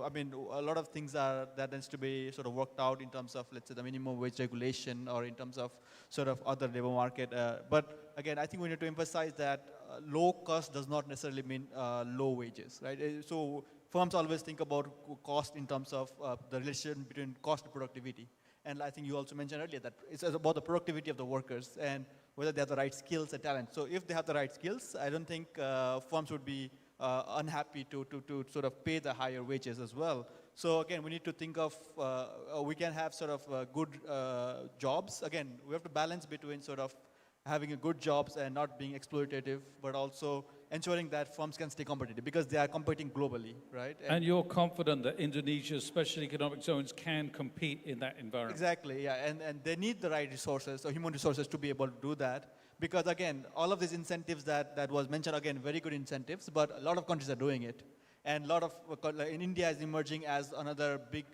I mean, a lot of things that needs to be sort of worked out in terms of, let's say, the minimum wage regulation or in terms of sort of other labor market. But again, I think we need to emphasize that low cost does not necessarily mean low wages, right? So firms always think about cost in terms of the relation between cost and productivity. And I think you also mentioned earlier that it's about the productivity of the workers and whether they have the right skills and talent. So if they have the right skills, I don't think firms would be unhappy to sort of pay the higher wages as well. So again, we need to think of, we can have sort of good jobs. Again, we have to balance between sort of having a good jobs and not being exploitative, but also ensuring that firms can stay competitive because they are competing globally, right? And you're confident that Indonesia's special economic zones can compete in that environment? Exactly, yeah, and they need the right resources, or human resources, to be able to do that. Because again, all of these incentives that was mentioned, again, very good incentives, but a lot of countries are doing it. And a lot of, in India is emerging as another big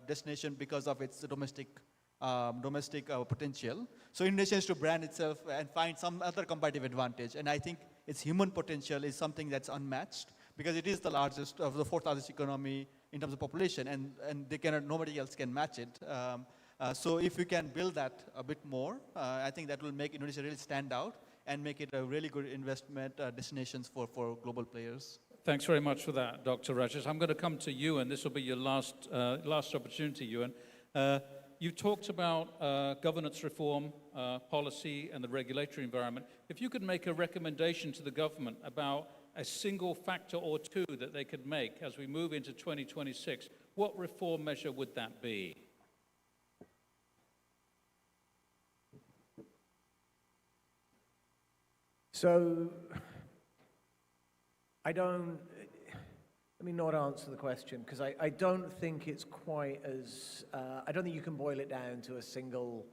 destination because of its domestic potential. So Indonesia has to brand itself and find some other competitive advantage. And I think its human potential is something that's unmatched because it is the largest of the fourth largest economy in terms of population, and nobody else can match it. So if we can build that a bit more, I think that will make Indonesia really stand out and make it a really good investment destinations for global players. Thanks very much for that, Dr. Rajesh. I'm going to come to Ewan. This will be your last opportunity, Ewan. You talked about governance reform, policy, and the regulatory environment. If you could make a recommendation to the government about a single factor or two that they could make as we move into 2026, what reform measure would that be? So, let me not answer the question, because I don't think it's quite as, I don't think you can boil it down to a single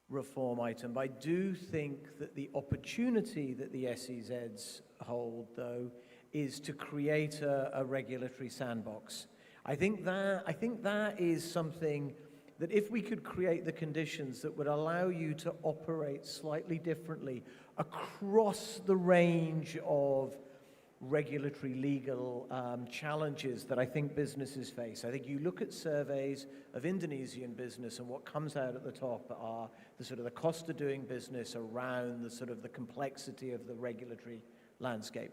reform item. But I do think that the opportunity that the SEZs hold, though, is to create a regulatory sandbox. I think that is something that if we could create the conditions that would allow you to operate slightly differently across the range of regulatory legal challenges that I think businesses face. I think you look at surveys of Indonesian business, and what comes out at the top are the sort of the cost of doing business around the sort of the complexity of the regulatory landscape.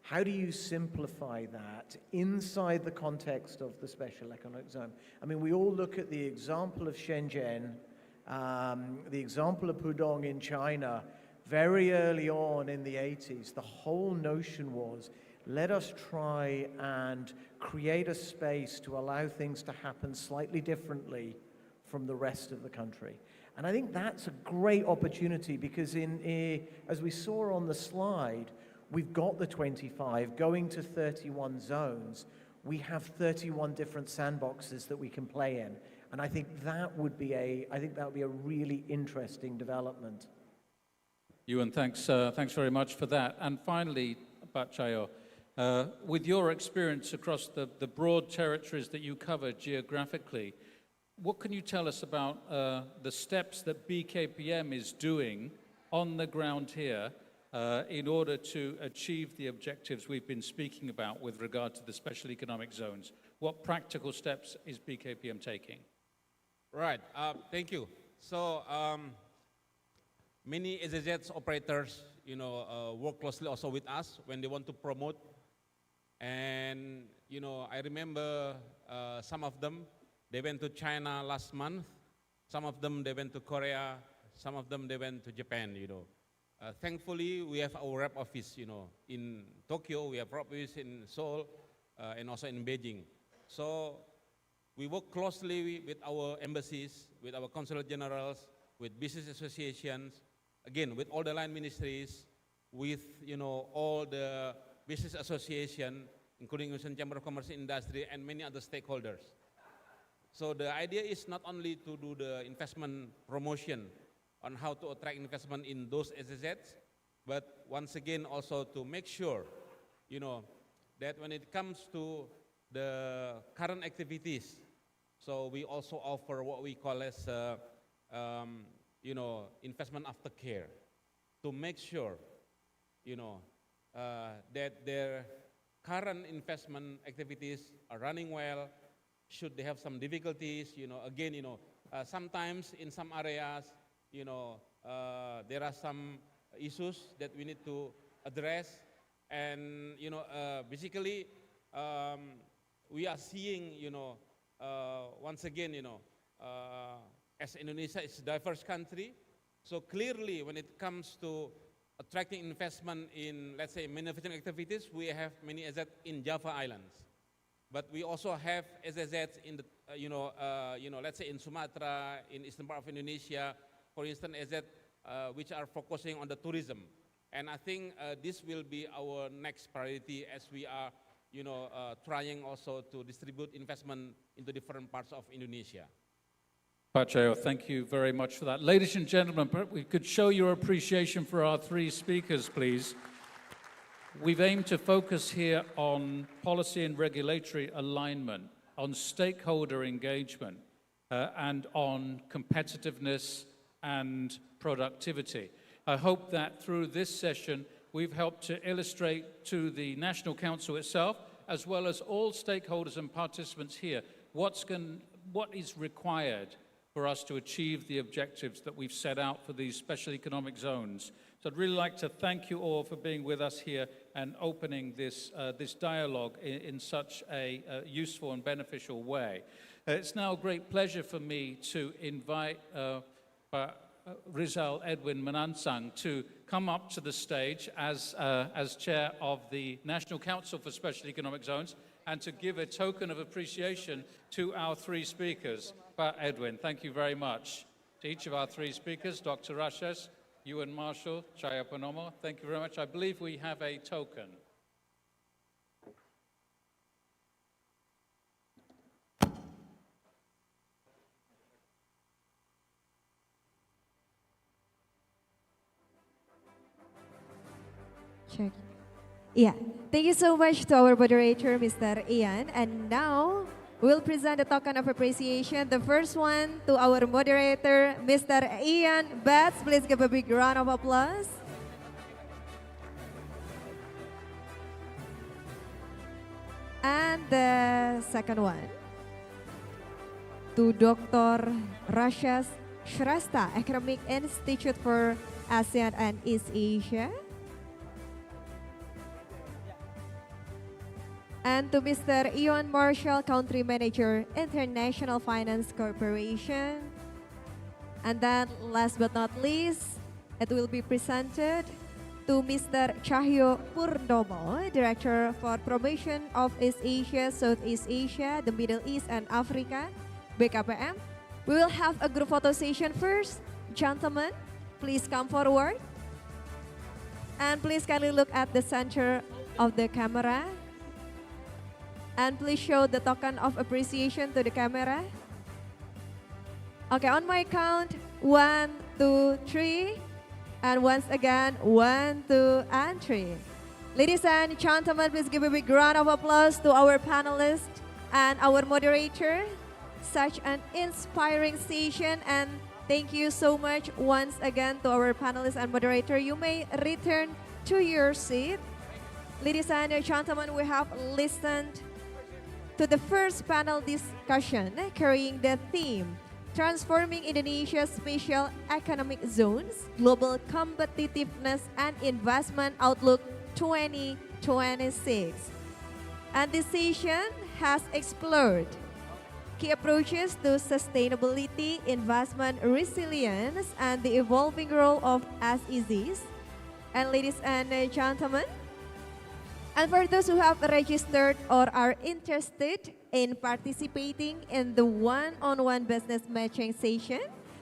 How do you simplify that inside the context of the special economic zone? I mean, we all look at the example of Shenzhen, the example of Pudong in China. Very early on in the 80s, the whole notion was, let us try and create a space to allow things to happen slightly differently from the rest of the country. And I think that's a great opportunity because as we saw on the slide, we've got the 25 going to 31 zones. We have 31 different sandboxes that we can play in. And I think that would be a really interesting development. Ewan, thanks very much for that. And finally, Pak Chahyo, with your experience across the broad territories that you cover geographically, what can you tell us about the steps that BKPM is doing on the ground here in order to achieve the objectives we've been speaking about with regard to the special economic zones? What practical steps is BKPM taking? Right, thank you. So many SZs operators, work closely also with us when they want to promote. And, I remember some of them, they went to China last month. Some of them, they went to Korea. Some of them, they went to Japan, Thankfully, we have our rep office, in Tokyo, we have rep office in Seoul, and also in Beijing. So we work closely with our embassies, with our consulate generals, with business associations, again, with all the line ministries, with, all the business association, including Indonesian Chamber of Commerce and Industry, and many other stakeholders. So the idea is not only to do the investment promotion on how to attract investment in those SZs, but once again also to make sure, that when it comes to the current activities, so we also offer what we call as, investment aftercare, to make sure, that their current investment activities are running well. Should they have some difficulties, again, sometimes in some areas, there are some issues that we need to address. And, basically, we are seeing, once again, as Indonesia is a diverse country, so clearly when it comes to attracting investment in, let's say, manufacturing activities, we have many SZs in Java Islands. But we also have SZs in the, let's say in Sumatra, in eastern part of Indonesia, for instance, SZs which are focusing on the tourism. And I think this will be our next priority as we are, trying also to distribute investment into different parts of Indonesia. Pak Chahyo, thank you very much for that. Ladies and gentlemen, perhaps we could show your appreciation for our three speakers, please. We've aimed to focus here on policy and regulatory alignment, on stakeholder engagement, and on competitiveness and productivity. I hope that through this session, we've helped to illustrate to the National Council itself, as well as all stakeholders and participants here, what is required for us to achieve the objectives that we've set out for these special economic zones. So I'd really like to thank you all for being with us here and opening this dialogue in such a useful and beneficial way. It's now a great pleasure for me to invite Rizal Edwin Manansang to come up to the stage as chair of the National Council for Special Economic Zones and to give a token of appreciation to our three speakers. Pak Edwin, thank you very much. To each of our three speakers, Dr. Rashes, Ewan Marshall, Chahyo Purnomo, thank you very much. I believe we have a token. Check. Yeah, thank you so much to our moderator, Mr. Ian. And now, we'll present a token of appreciation. The first one to our moderator, Mr. Ian Betts. Please give a big round of applause. And the second one to Dr. Rashes Shrestha, Economic Institute for ASEAN and East Asia. And to Mr. Ewan Marshall, Country Manager, International Finance Corporation. And then, last but not least, it will be presented to Mr. Cahyo Purnomo, Director for Promotion of East Asia, Southeast Asia, the Middle East and Africa, BKPM. We will have a group photo session first. Gentlemen, please come forward. And please kindly look at the center of the camera. And please show the token of appreciation to the camera. Okay, on my count, 1, 2, 3. And once again, 1, 2, and 3. Ladies and gentlemen, please give a big round of applause to our panelists and our moderator. Such an inspiring session, and thank you so much once again to our panelists and moderator. You may return to your seat. Ladies and gentlemen, we have listened to the first panel discussion carrying the theme Transforming Indonesia's Special Economic Zones, Global Competitiveness and Investment Outlook 2026. And this session has explored key approaches to sustainability, investment resilience, and the evolving role of SEZs. And ladies and gentlemen, and for those who have registered or are interested in participating in the one-on-one business matching session,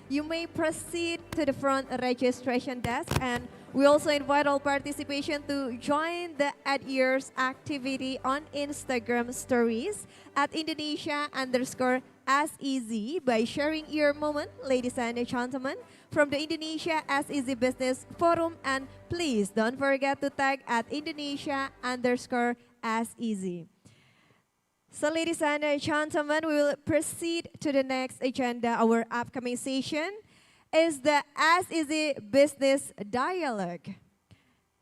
you may proceed to the front registration desk, and we also invite all participation to join the Add Years activity on Instagram stories at Indonesia_SEZ by sharing your moment, ladies and gentlemen, from the Indonesia SEZ Business Forum, and please don't forget to tag at Indonesia_SEZ. So ladies and gentlemen, we will proceed to the next agenda. Our upcoming session is the SEZ Business Dialogue.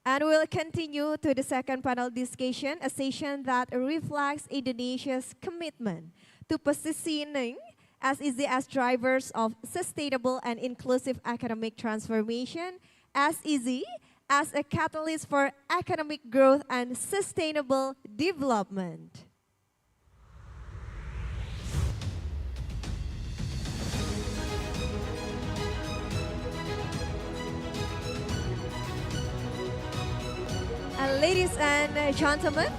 And we'll continue to the second panel discussion, a session that reflects Indonesia's commitment to positioning SEZ as drivers of sustainable and inclusive economic transformation, SEZ as a catalyst for economic growth and sustainable development. Ladies and gentlemen,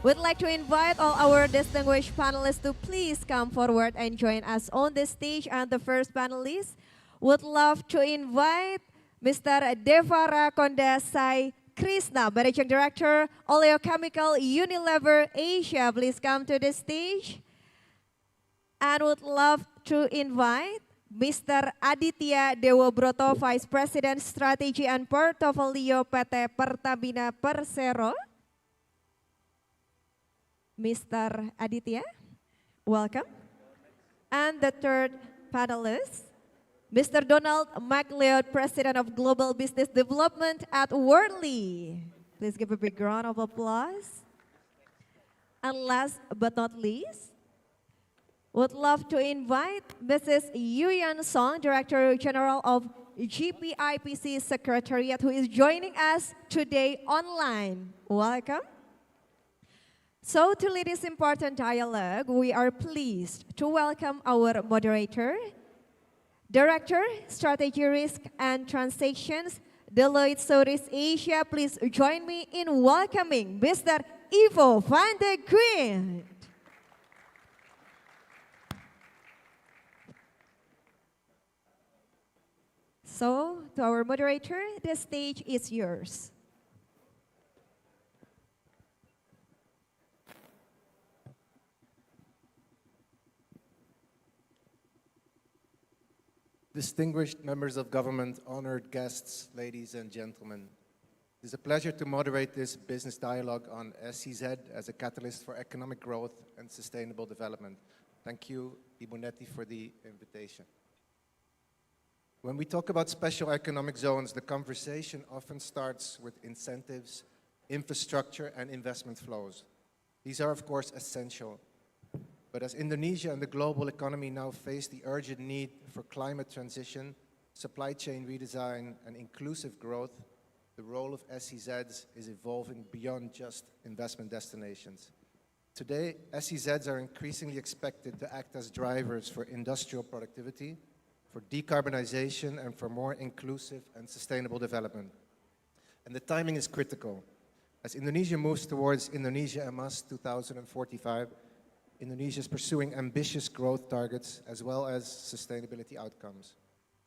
we'd like to invite all our distinguished panelists to please come forward and join us on the stage. And the first panelist would love to invite Mr. Devara Kondasai Krishna, Managing Director, Oleochemical Unilever Asia. Please come to the stage. And would love to invite Mr. Aditya Dewobroto, Vice President Strategy and Portfolio PT Pertamina Persero. Mr. Aditya, welcome. And the third panelist, Mr. Donald MacLeod, President of Global Business Development at Worley. Please give a big round of applause. And last but not least, would love to invite Mrs. Yuyan Song, Director General of GPIPC Secretariat, who is joining us today online. Welcome. So to lead this important dialogue, we are pleased to welcome our moderator, Director, Strategy Risk and Transactions, Deloitte Southeast Asia. Please join me in welcoming Mr. Ivo van de Quint. So, to our moderator, the stage is yours. Distinguished members of government, honored guests, ladies and gentlemen. It is a pleasure to moderate this business dialogue on SEZ as a catalyst for economic growth and sustainable development. Thank you, Ibu Neti, for the invitation. When we talk about special economic zones, the conversation often starts with incentives, infrastructure, and investment flows. These are, of course, essential. But as Indonesia and the global economy now face the urgent need for climate transition, supply chain redesign, and inclusive growth, the role of SEZs is evolving beyond just investment destinations. Today, SEZs are increasingly expected to act as drivers for industrial productivity, for decarbonization, and for more inclusive and sustainable development. And the timing is critical. As Indonesia moves towards Indonesia Emas 2045, Indonesia is pursuing ambitious growth targets as well as sustainability outcomes,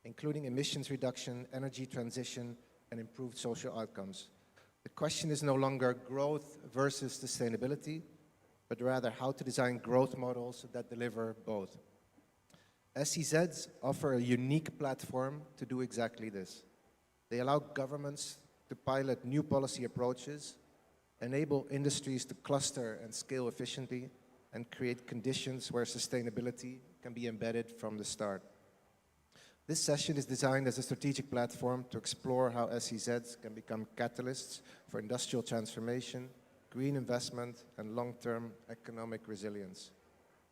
including emissions reduction, energy transition, and improved social outcomes. The question is no longer growth versus sustainability, but rather how to design growth models that deliver both. SEZs offer a unique platform to do exactly this. They allow governments to pilot new policy approaches, enable industries to cluster and scale efficiently, and create conditions where sustainability can be embedded from the start. This session is designed as a strategic platform to explore how SEZs can become catalysts for industrial transformation, green investment, and long-term economic resilience.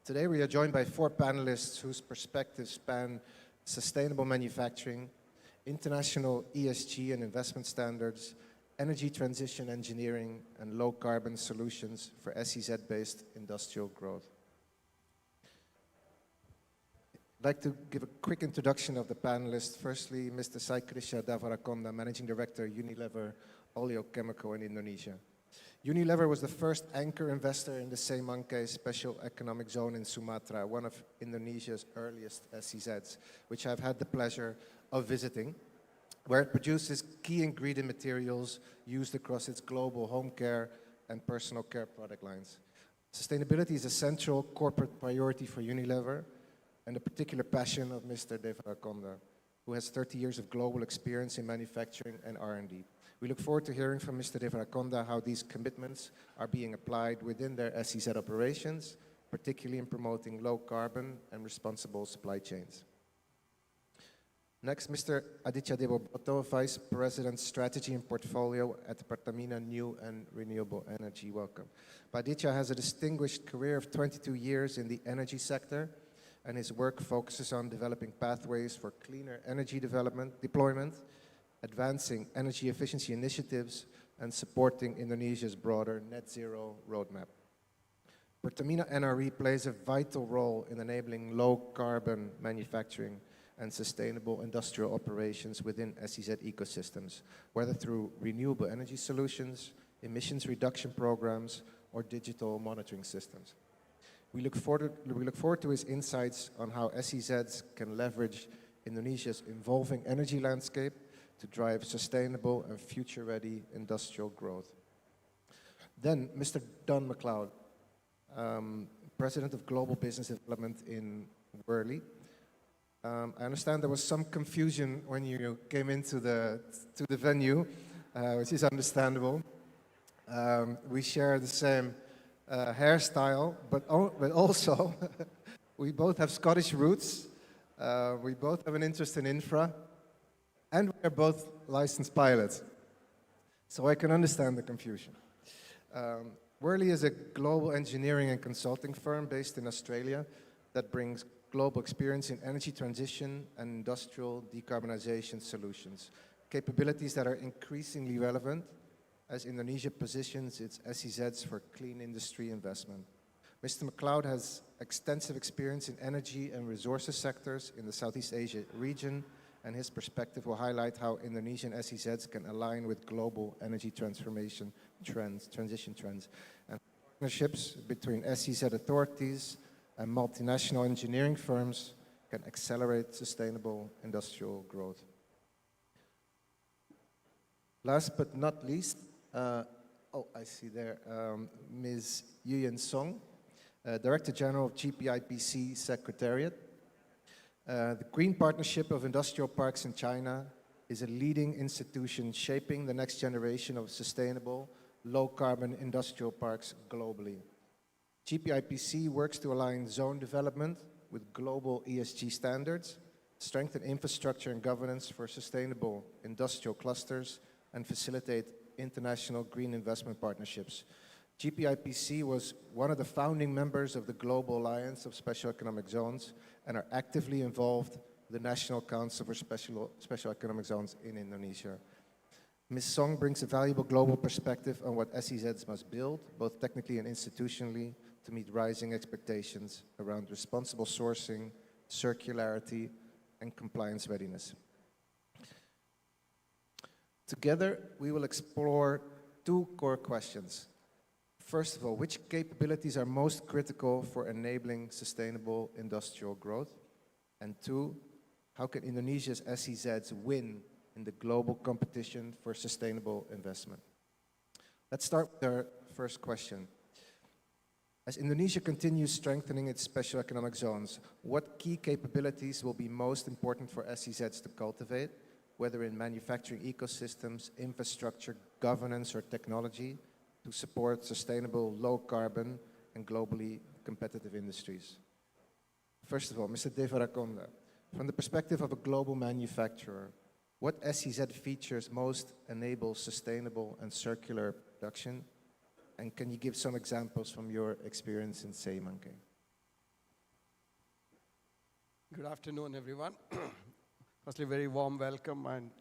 Today we are joined by 4 panelists whose perspectives span sustainable manufacturing, international ESG and investment standards, energy transition engineering, and low-carbon solutions for SEZ-based industrial growth. I'd like to give a quick introduction of the panelists. Firstly, Mr. Saikrisha Davarakonda, Managing Director, Unilever Oleochemical in Indonesia. Unilever was the first anchor investor in the Semangkai Special Economic Zone in Sumatra, one of Indonesia's earliest SEZs, which I've had the pleasure of visiting, where it produces key ingredient materials used across its global home care and personal care product lines. Sustainability is a central corporate priority for Unilever, and a particular passion of Mr. Devarakonda, who has 30 years of global experience in manufacturing and R&D. We look forward to hearing from Mr. Devarakonda how these commitments are being applied within their SEZ operations, particularly in promoting low carbon and responsible supply chains. Next, Mr. Aditya Deboboto, Vice President Strategy and Portfolio at Pertamina New and Renewable Energy. Welcome. Aditya has a distinguished career of 22 years in the energy sector, and his work focuses on developing pathways for cleaner energy deployment, advancing energy efficiency initiatives, and supporting Indonesia's broader net zero roadmap. Pertamina NRE plays a vital role in enabling low carbon manufacturing and sustainable industrial operations within SEZ ecosystems, whether through renewable energy solutions, emissions reduction programs, or digital monitoring systems. We look forward to his insights on how SEZs can leverage Indonesia's evolving energy landscape to drive sustainable and future-ready industrial growth. Then, Mr. Don McLeod, President of Global Business Development in Worley. I understand there was some confusion when you came into the venue, which is understandable. We share the same hairstyle, but also we both have Scottish roots, we both have an interest in infra, and we are both licensed pilots. So I can understand the confusion. Worley is a global engineering and consulting firm based in Australia that brings global experience in energy transition and industrial decarbonization solutions, capabilities that are increasingly relevant as Indonesia positions its SEZs for clean industry investment. Mr. McLeod has extensive experience in energy and resources sectors in the Southeast Asia region, and his perspective will highlight how Indonesian SEZs can align with global energy transition trends, and partnerships between SEZ authorities and multinational engineering firms can accelerate sustainable industrial growth. Last but not least, I see there, Ms. Yuyen Song, Director General of GPIPC Secretariat. The Green Partnership of Industrial Parks in China is a leading institution shaping the next generation of sustainable, low-carbon industrial parks globally. GPIPC works to align zone development with global ESG standards, strengthen infrastructure and governance for sustainable industrial clusters, and facilitate international green investment partnerships. GPIPC was one of the founding members of the Global Alliance of Special Economic Zones and are actively involved with the National Council for Special Economic Zones in Indonesia. Ms. Song brings a valuable global perspective on what SEZs must build, both technically and institutionally, to meet rising expectations around responsible sourcing, circularity, and compliance readiness. Together, we will explore two core questions. First of all, which capabilities are most critical for enabling sustainable industrial growth? And two, how can Indonesia's SEZs win in the global competition for sustainable investment? Let's start with our first question. As Indonesia continues strengthening its special economic zones, what key capabilities will be most important for SEZs to cultivate, whether in manufacturing ecosystems, infrastructure, governance, or technology, to support sustainable, low-carbon, and globally competitive industries? First of all, Mr. Devarakonda, from the perspective of a global manufacturer, what SEZ features most enable sustainable and circular production? And can you give some examples from your experience in Seemanke? Good afternoon, everyone. Firstly, very warm welcome, and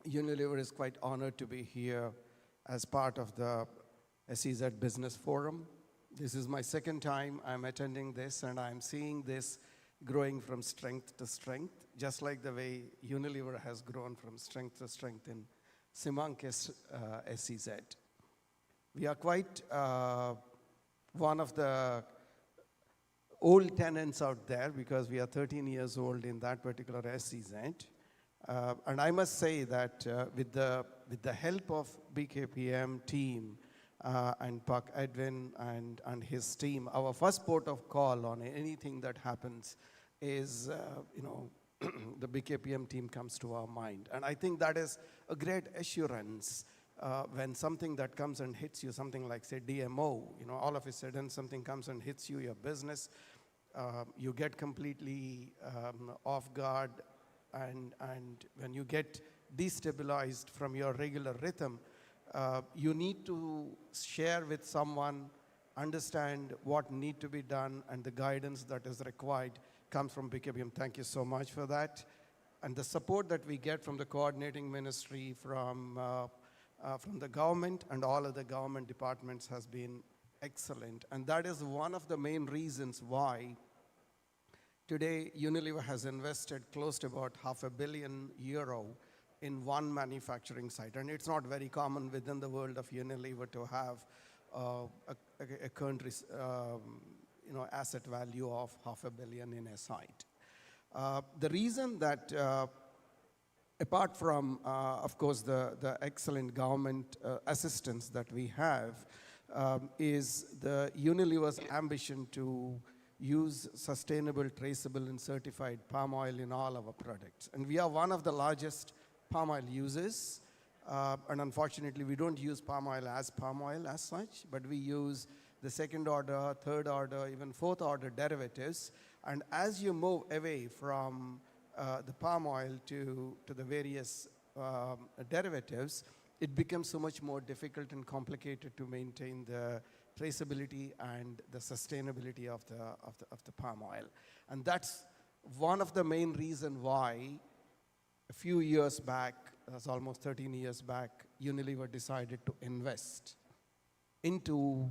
Unilever is quite honored to be here as part of the SEZ Business Forum. This is my second time I'm attending this, and I'm seeing this growing from strength to strength, just like the way Unilever has grown from strength to strength in Seemanke's SEZ. We are quite one of the old tenants out there because we are 13 years old in that particular SEZ. And I must say that with the help of BKPM team and Pak Edwin and his team, our first port of call on anything that happens is, the BKPM team comes to our mind. And I think that is a great assurance when something that comes and hits you, something like, say, DMO, all of a sudden something comes and hits you, your business, you get completely off guard, and when you get destabilized from your regular rhythm, you need to share with someone, understand what need to be done, and the guidance that is required comes from BKPM. Thank you so much for that. And the support that we get from the coordinating ministry, from the government and all of the government departments has been excellent. And that is one of the main reasons why today Unilever has invested close to about €500 million in one manufacturing site. And it's not very common within the world of Unilever to have a country's asset value of €500 million in a site. The reason that apart from, of course, the excellent government assistance that we have, is the Unilever's ambition to use sustainable, traceable, and certified palm oil in all our products. And we are one of the largest palm oil users. And unfortunately, we don't use palm oil as such, but we use the second order, third order, even fourth order derivatives. And as you move away from the palm oil to the various derivatives, it becomes so much more difficult and complicated to maintain the traceability and the sustainability of the palm oil. And that's one of the main reasons why a few years back, that's almost 13 years back, Unilever decided to invest into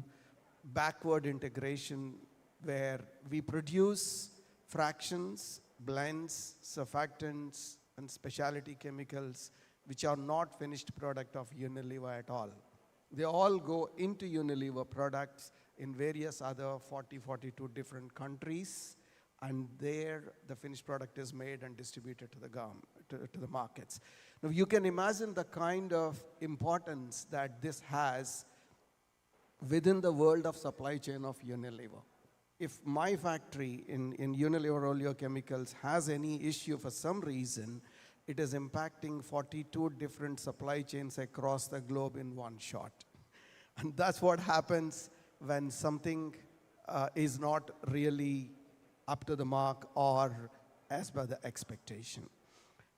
backward integration, where we produce fractions, blends, surfactants, and specialty chemicals which are not finished product of Unilever at all. They all go into Unilever products in various other 42 different countries, and there the finished product is made and distributed to the markets. Now you can imagine the kind of importance that this has within the world of supply chain of Unilever. If my factory in Unilever Oleochemicals has any issue for some reason, it is impacting 42 different supply chains across the globe in one shot. And that's what happens when something is not really up to the mark or as per the expectation.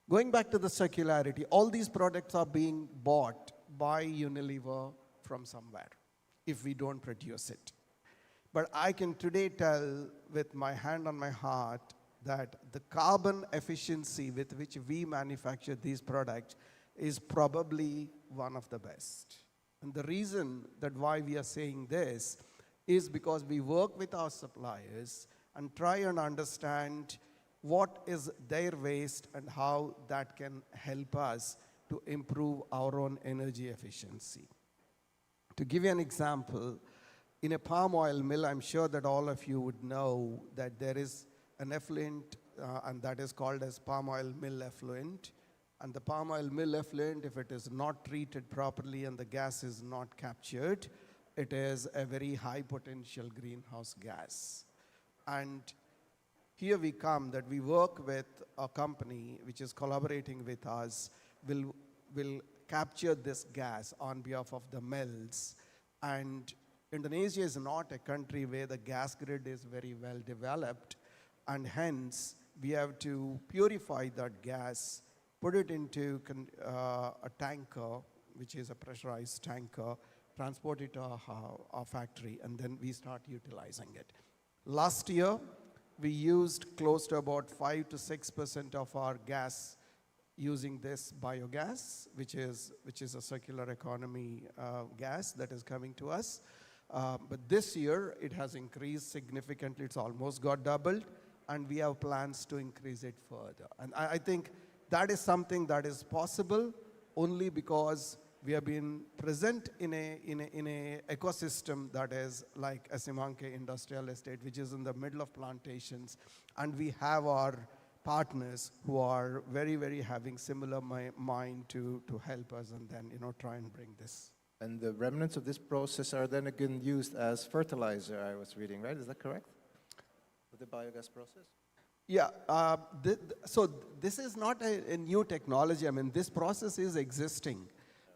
Going back to the circularity, all these products are being bought by Unilever from somewhere if we don't produce it. But I can today tell with my hand on my heart that the carbon efficiency with which we manufacture these products is probably one of the best. And the reason that why we are saying this is because we work with our suppliers and try and understand what is their waste and how that can help us to improve our own energy efficiency. To give you an example, in a palm oil mill, I'm sure that all of you would know that there is an effluent, and that is called as palm oil mill effluent. And the palm oil mill effluent, if it is not treated properly and the gas is not captured, it is a very high potential greenhouse gas. And here we come that we work with a company which is collaborating with us, will capture this gas on behalf of the mills. And Indonesia is not a country where the gas grid is very well developed, and hence we have to purify that gas, put it into a tanker, which is a pressurized tanker, transport it to our factory, and then we start utilizing it. Last year, we used close to about 5 to 6% of our gas using this biogas, which is a circular economy gas that is coming to us. But this year, it has increased significantly. It's almost got doubled, and we have plans to increase it further. And I think that is something that is possible only because we have been present in a ecosystem that is like a Simanke industrial estate, which is in the middle of plantations, and we have our partners who are very, very having similar mind to help us and then try and bring this. And the remnants of this process are then again used as fertilizer, I was reading, right? Is that correct? For the biogas process? Yeah, so this is not a new technology. I mean, this process is existing,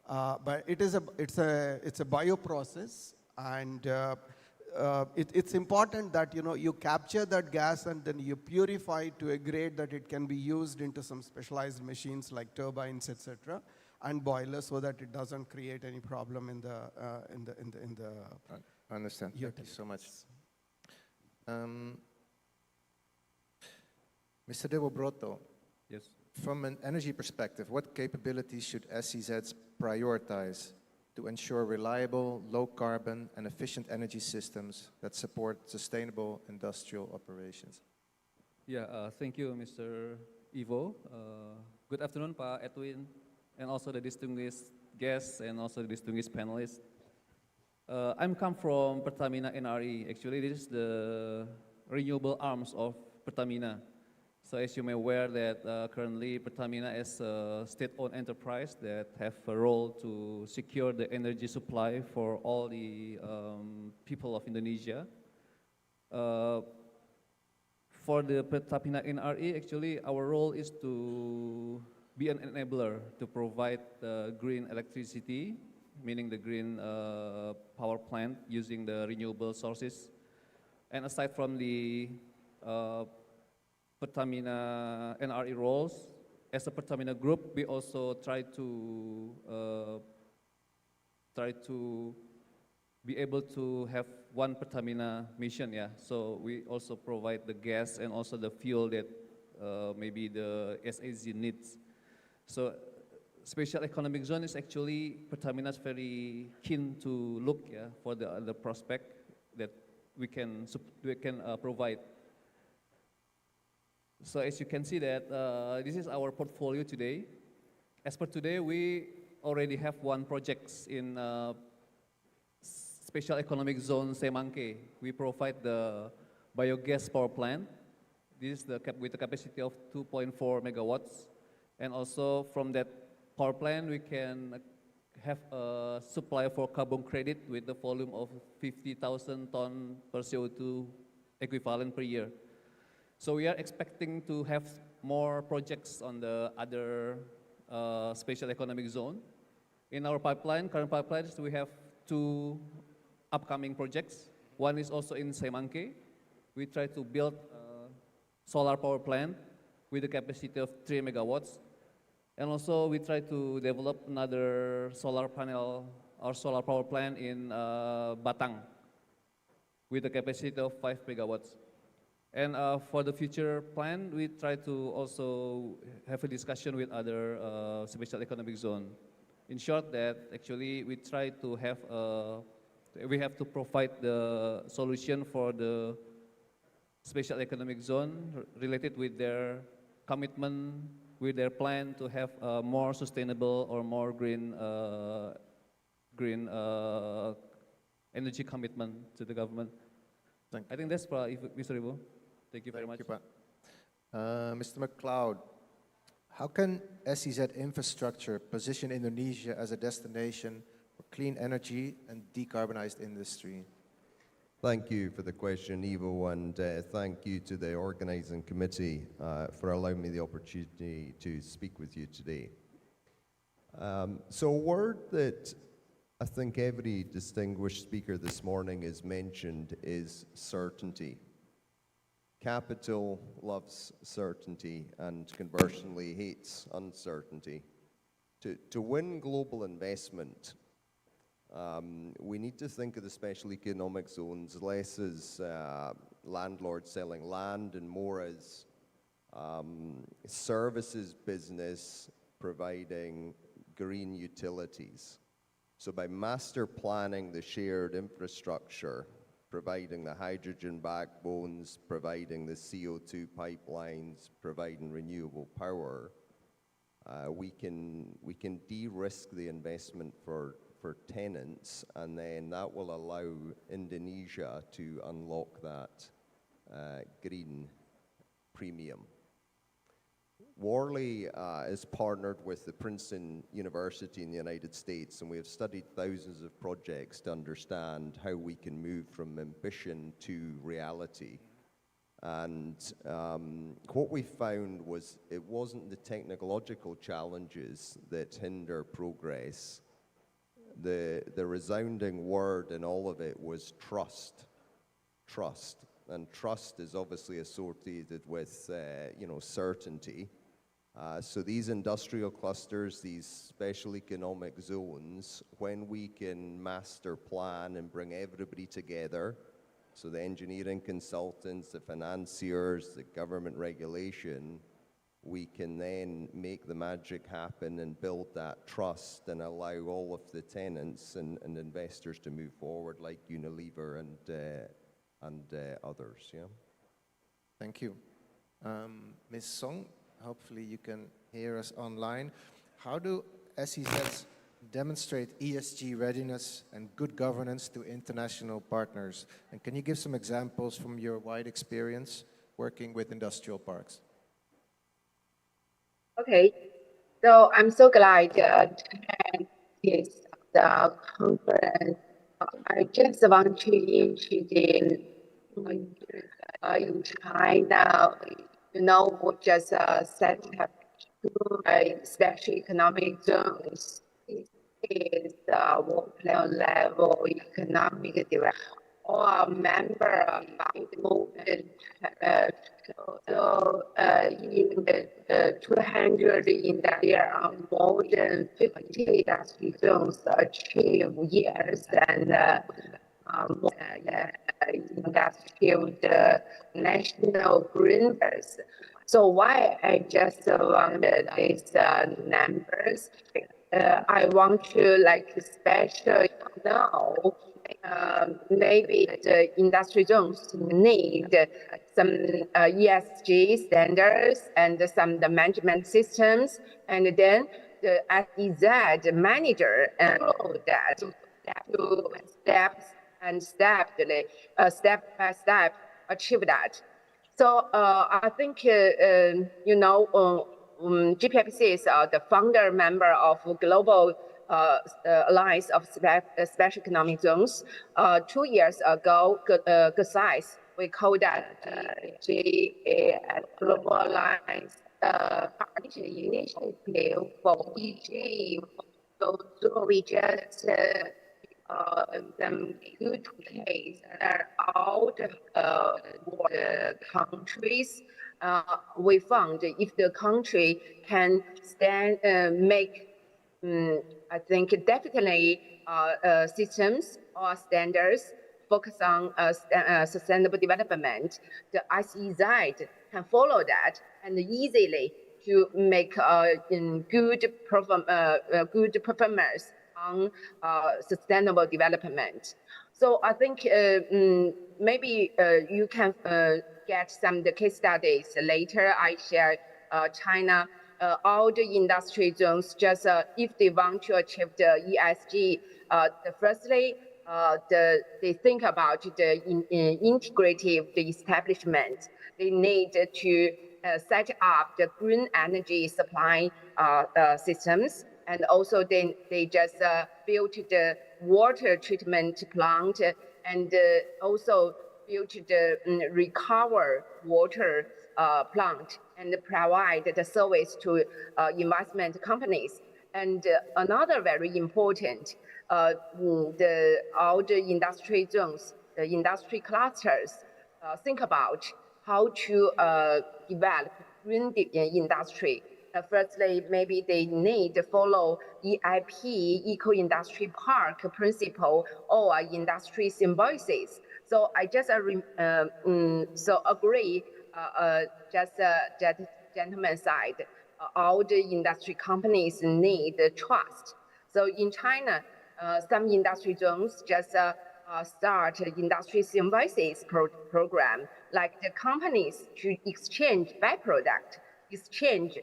but it's a bioprocess, and it's important that you capture that gas and then you purify it to a grade that it can be used into some specialized machines like turbines, etc., and boilers, so that it doesn't create any problem in the. I understand. Thank you so much. Mr. Dewo Broto. Yes. From an energy perspective, what capabilities should SEZ prioritize to ensure reliable, low carbon, and efficient energy systems that support sustainable industrial operations? Yeah, thank you, Mr. Ivo. Good afternoon, Pak Edwin, and also the distinguished guests and also the distinguished panelists. I'm come from Pertamina NRE. Actually, this is the renewable arms of Pertamina. So as you may aware that currently Pertamina is a state-owned enterprise that have a role to secure the energy supply for all the people of Indonesia. For the Pertamina NRE, actually our role is to be an enabler to provide green electricity, meaning the green power plant using the renewable sources. And aside from the Pertamina NRE roles, as a Pertamina group, we also try to be able to have one Pertamina mission. Yeah, so we also provide the gas and also the fuel that maybe the SAZ needs. So special economic zone is actually Pertamina is very keen to look for the prospect that we can provide. So as you can see that this is our portfolio today. As per today, we already have one project in special economic zone Semangke. We provide the biogas power plant. This is with a capacity of 2.4 megawatts. And also from that power plant, we can have a supply for carbon credit with the volume of 50,000 ton per CO2 equivalent per year. So we are expecting to have more projects on the other special economic zone. In our current pipelines, we have 2 upcoming projects. One is also in Semangke. We try to build a solar power plant with a capacity of 3 megawatts. And also we try to develop another solar panel or solar power plant in Batang with a capacity of 5 megawatts. And for the future plan, we try to also have a discussion with other special economic zone. In short, that actually we try to have we have to provide the solution for the special economic zone related with their commitment with their plan to have a more sustainable or more green energy commitment to the government. I think that's Mr. Ibu. Thank you very much. Mr. McLeod, how can SEZ infrastructure position Indonesia as a destination for clean energy and decarbonized industry? Thank you for the question, Ivo, and thank you to the organizing committee for allowing me the opportunity to speak with you today. So a word that I think every distinguished speaker this morning has mentioned is certainty. Capital loves certainty and conversely hates uncertainty. To win global investment, we need to think of the special economic zones less as landlords selling land and more as services business providing green utilities. So by master planning the shared infrastructure, providing the hydrogen backbones, providing the CO2 pipelines, providing renewable power, we can de-risk the investment for tenants, and then that will allow Indonesia to unlock that green premium. Worley is partnered with the Princeton University in the United States, and we have studied thousands of projects to understand how we can move from ambition to reality. And what we found was it wasn't the technological challenges that hinder progress. The resounding word in all of it was trust. Trust. And trust is obviously associated with certainty. So these industrial clusters, these special economic zones, when we can master plan and bring everybody together, so the engineering consultants, the financiers, the government regulation, we can then make the magic happen and build that trust and allow all of the tenants and investors to move forward, like Unilever and others. Yeah. Thank you. Ms. Song, hopefully you can hear us online. How do SEZs demonstrate ESG readiness and good governance to international partners? And can you give some examples from your wide experience working with industrial parks? Okay, so I'm so glad to attend this conference. I just want to introduce in China, just set up two special economic zones. Is level economic development. Or member of the movement. So in the 200 in that there are more than 50 industry zones achieve years and industry national green belt. So why I just wanted these numbers? I want to especially now. Maybe the industry zones need some ESG standards and some the management systems, and then the SEZ manager and all that to step by step achieve that. So I think GPIPC is the founder member of Global Alliance of Special Economic Zones. 2 years ago, good size, we call that Global Alliance Initiative for EG. So we just some good case that all the countries. We found if the country can make I think definitely systems or standards focus on sustainable development, the SEZ can follow that and easily to make good performance on sustainable development. So I think maybe you can get some of the case studies later. I share China all the industry zones, just if they want to achieve the ESG, firstly, they think about the integrative the establishment. They need to set up the green energy supply systems, and also they just built the water treatment plant, and also built the recover water plant, and provide the service to investment companies. And another very important, all the industry zones, the industry clusters, think about how to develop green industry. Firstly, maybe they need to follow EIP, Eco-Industry Park principle, or industry symbiosis. So I just agree, just that gentleman side, all the industry companies need trust. So in China, some industry zones just start industry symbiosis program, like the companies to exchange byproduct, exchange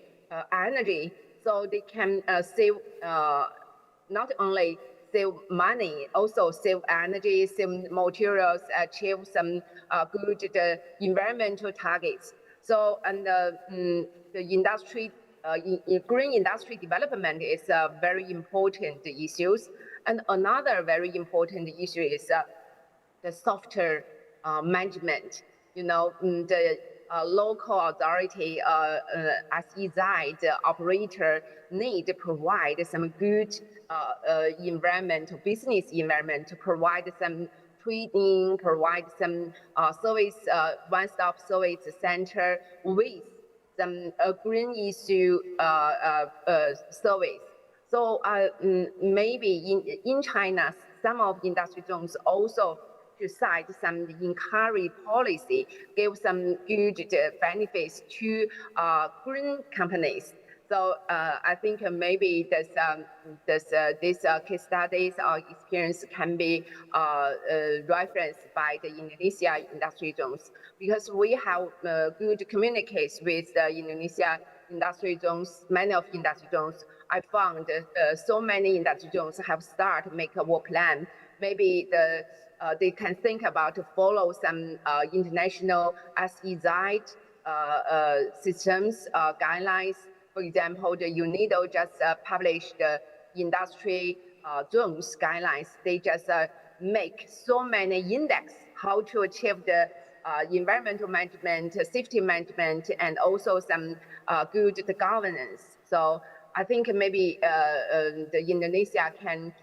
energy, so they can save not only save money, also save energy, save materials, achieve some good environmental targets. So, and the industry, green industry development is a very important issue. And another very important issue is the software management. You know, the local authority, SEZ, the operator need to provide some good environment, business environment, to provide some training, provide some service, one-stop service center with some green issue service. So maybe in China, some of the industry zones also to cite some encourage policy, give some good benefits to green companies. So I think maybe this case studies or experience can be referenced by the Indonesia industry zones, because we have good communicates with the Indonesia industry zones, many of industry zones. I found so many industry zones have started make a work plan. Maybe they can think about to follow some international SEZ systems guidelines. For example, the UNIDO just published the industry zones guidelines. They just make so many index how to achieve the environmental management, safety management, and also some good governance. So I think maybe the Indonesia can,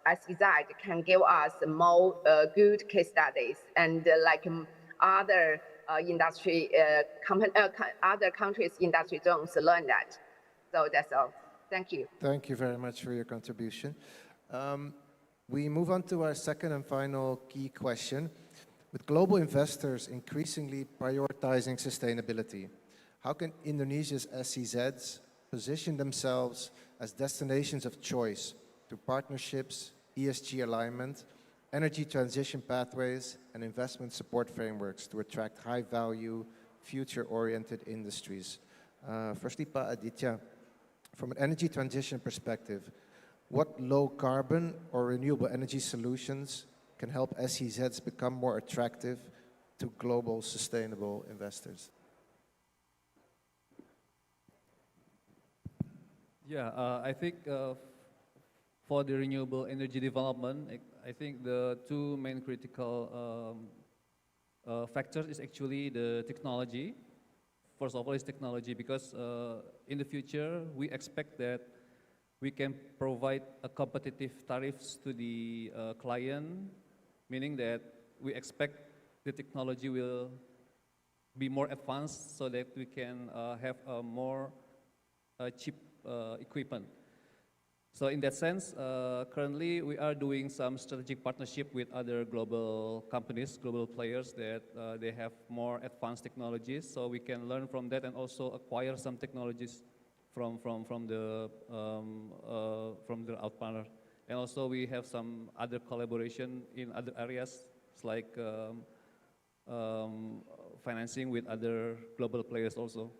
SEZ can give us more good case studies, and like other industry other countries' industry zones learn that. So that's all. Thank you. Thank you very much for your contribution. We move on to our second and final key question. With global investors increasingly prioritizing sustainability, how can Indonesia's SEZs position themselves as destinations of choice through partnerships, ESG alignment, energy transition pathways, and investment support frameworks to attract high-value, future-oriented industries? Firstly, Pa Aditya, from an energy transition perspective, what low-carbon or renewable energy solutions can help SEZs become more attractive to global sustainable investors? Yeah, I think for the renewable energy development, I think the two main critical factors is actually the technology. First of all, is technology, because in the future we expect that we can provide a competitive tariffs to the client, meaning that we expect the technology will be more advanced so that we can have a more cheap equipment. So in that sense, currently we are doing some strategic partnership with other global companies, global players that they have more advanced technologies, so we can learn from that and also acquire some technologies from the outpartner. And also we have some other collaboration in other areas, like financing with other global players also.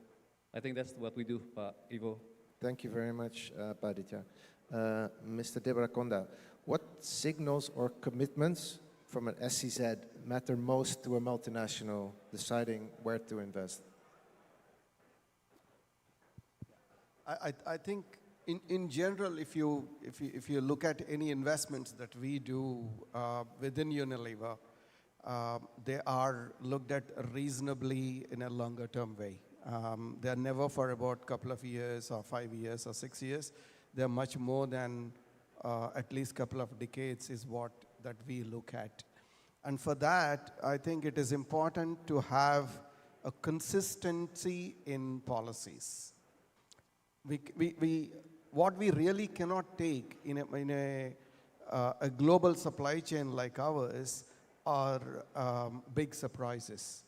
I think that's what we do, Pak Ivo. Thank you very much, Pak Aditya. Mr. Devarakonda, what signals or commitments from an SEZ matter most to a multinational deciding where to invest? I think in general, if you look at any investments that we do within Unilever, they are looked at reasonably in a longer term way. They are never for about a couple of years or 5 years or 6 years. They're much more than at least a couple of decades is what that we look at. And for that, I think it is important to have a consistency in policies. What we really cannot take in a global supply chain like ours are big surprises.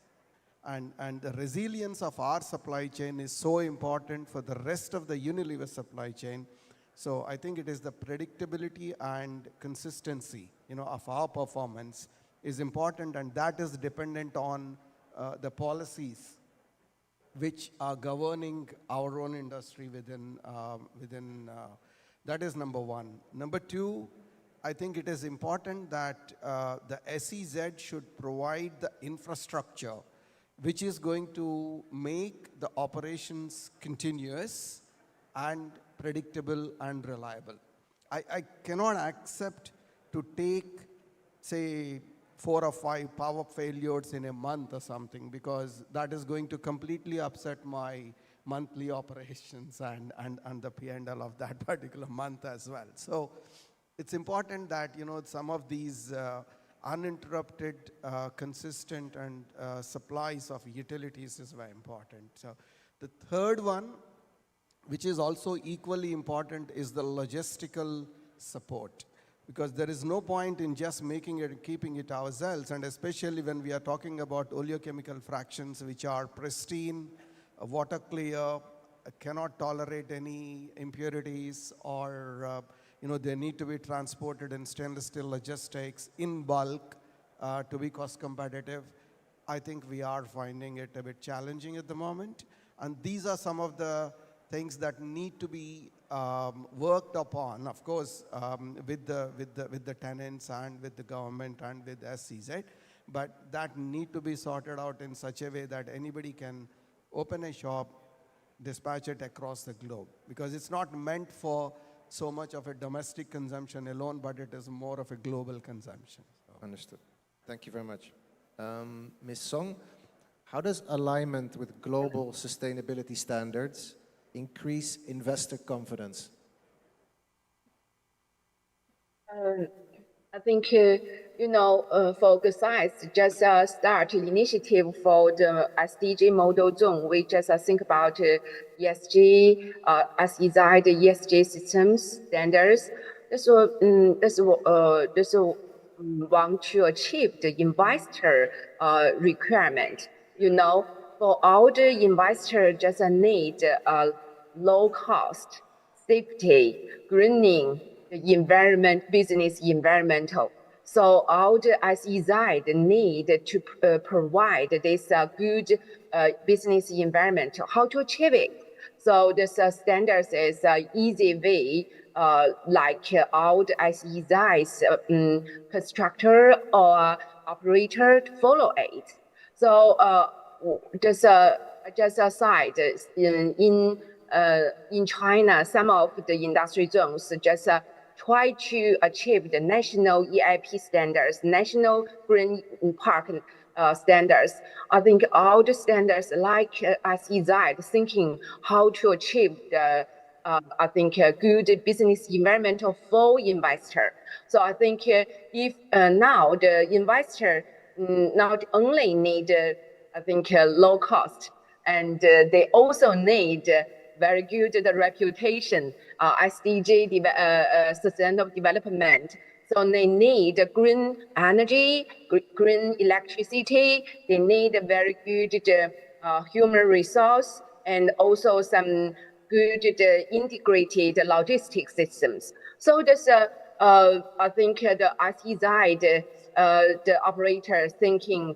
And the resilience of our supply chain is so important for the rest of the Unilever supply chain. So I think it is the predictability and consistency, of our performance is important, and that is dependent on the policies which are governing our own industry within that is number one. Number two, I think it is important that the SEZ should provide the infrastructure which is going to make the operations continuous and predictable and reliable. I cannot accept to take, say, 4 or 5 power failures in a month or something, because that is going to completely upset my monthly operations and the P&L of that particular month as well. So it's important that, some of these uninterrupted, consistent and supplies of utilities is very important. So the third one, which is also equally important, is the logistical support. Because there is no point in just making it and keeping it ourselves, and especially when we are talking about oleochemical fractions which are pristine, water clear, cannot tolerate any impurities, or they need to be transported in stainless steel logistics in bulk to be cost competitive. I think we are finding it a bit challenging at the moment, and these are some of the things that need to be worked upon, of course, with the tenants and with the government and with SEZ, but that need to be sorted out in such a way that anybody can open a shop, dispatch it across the globe, because it's not meant for so much of a domestic consumption alone, but it is more of a global consumption. So. Understood. Thank you very much. Ms. Song, how does alignment with global sustainability standards increase investor confidence? I think, for GSIS, just start initiative for the SDG model zone. We just think about ESG, SEZ, the ESG systems standards. This want to achieve the investor requirement. For all the investor just need low cost, safety, greening, the environment, business environmental. So all the SEZ need to provide this good business environment. How to achieve it? So the standards is easy way, like all the SEZ's constructor or operator to follow it. So just aside, in China, some of the industry zones just try to achieve the national EIP standards, national green park standards. I think all the standards like SEZ thinking how to achieve the I think good business environmental for investor. So I think if now the investor not only need I think low cost, and they also need very good reputation, SDG sustainable development. So they need green energy, green electricity. They need a very good human resource, and also some good integrated logistics systems. So this, I think the SEZ, the operator thinking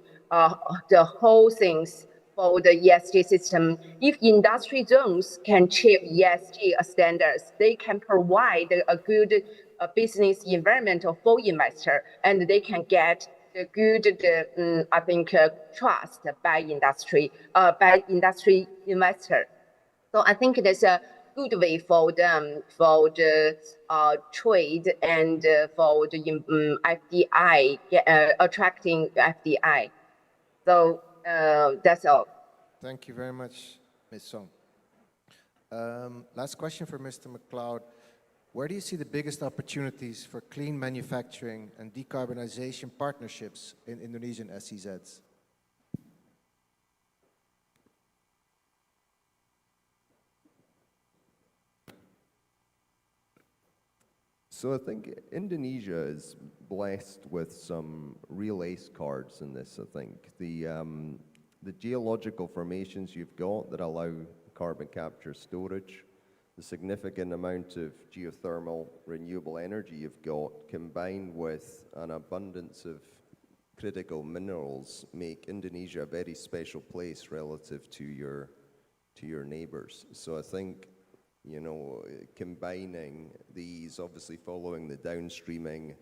the whole things for the ESG system. If industry zones can achieve ESG standards, they can provide a good business environment for investor, and they can get the good, trust by industry investor. So I think that's a good way for them for the trade and for the FDI, attracting FDI. So that's all. Thank you very much, Ms. Song. Last question for Mr. McLeod. Where do you see the biggest opportunities for clean manufacturing and decarbonization partnerships in Indonesian SEZs? So I think Indonesia is blessed with some real ace cards in this, I think. The geological formations you've got that allow carbon capture storage, the significant amount of geothermal renewable energy you've got, combined with an abundance of critical minerals, make Indonesia a very special place relative to your neighbors. So I think, you know, combining these, obviously following the downstreaming,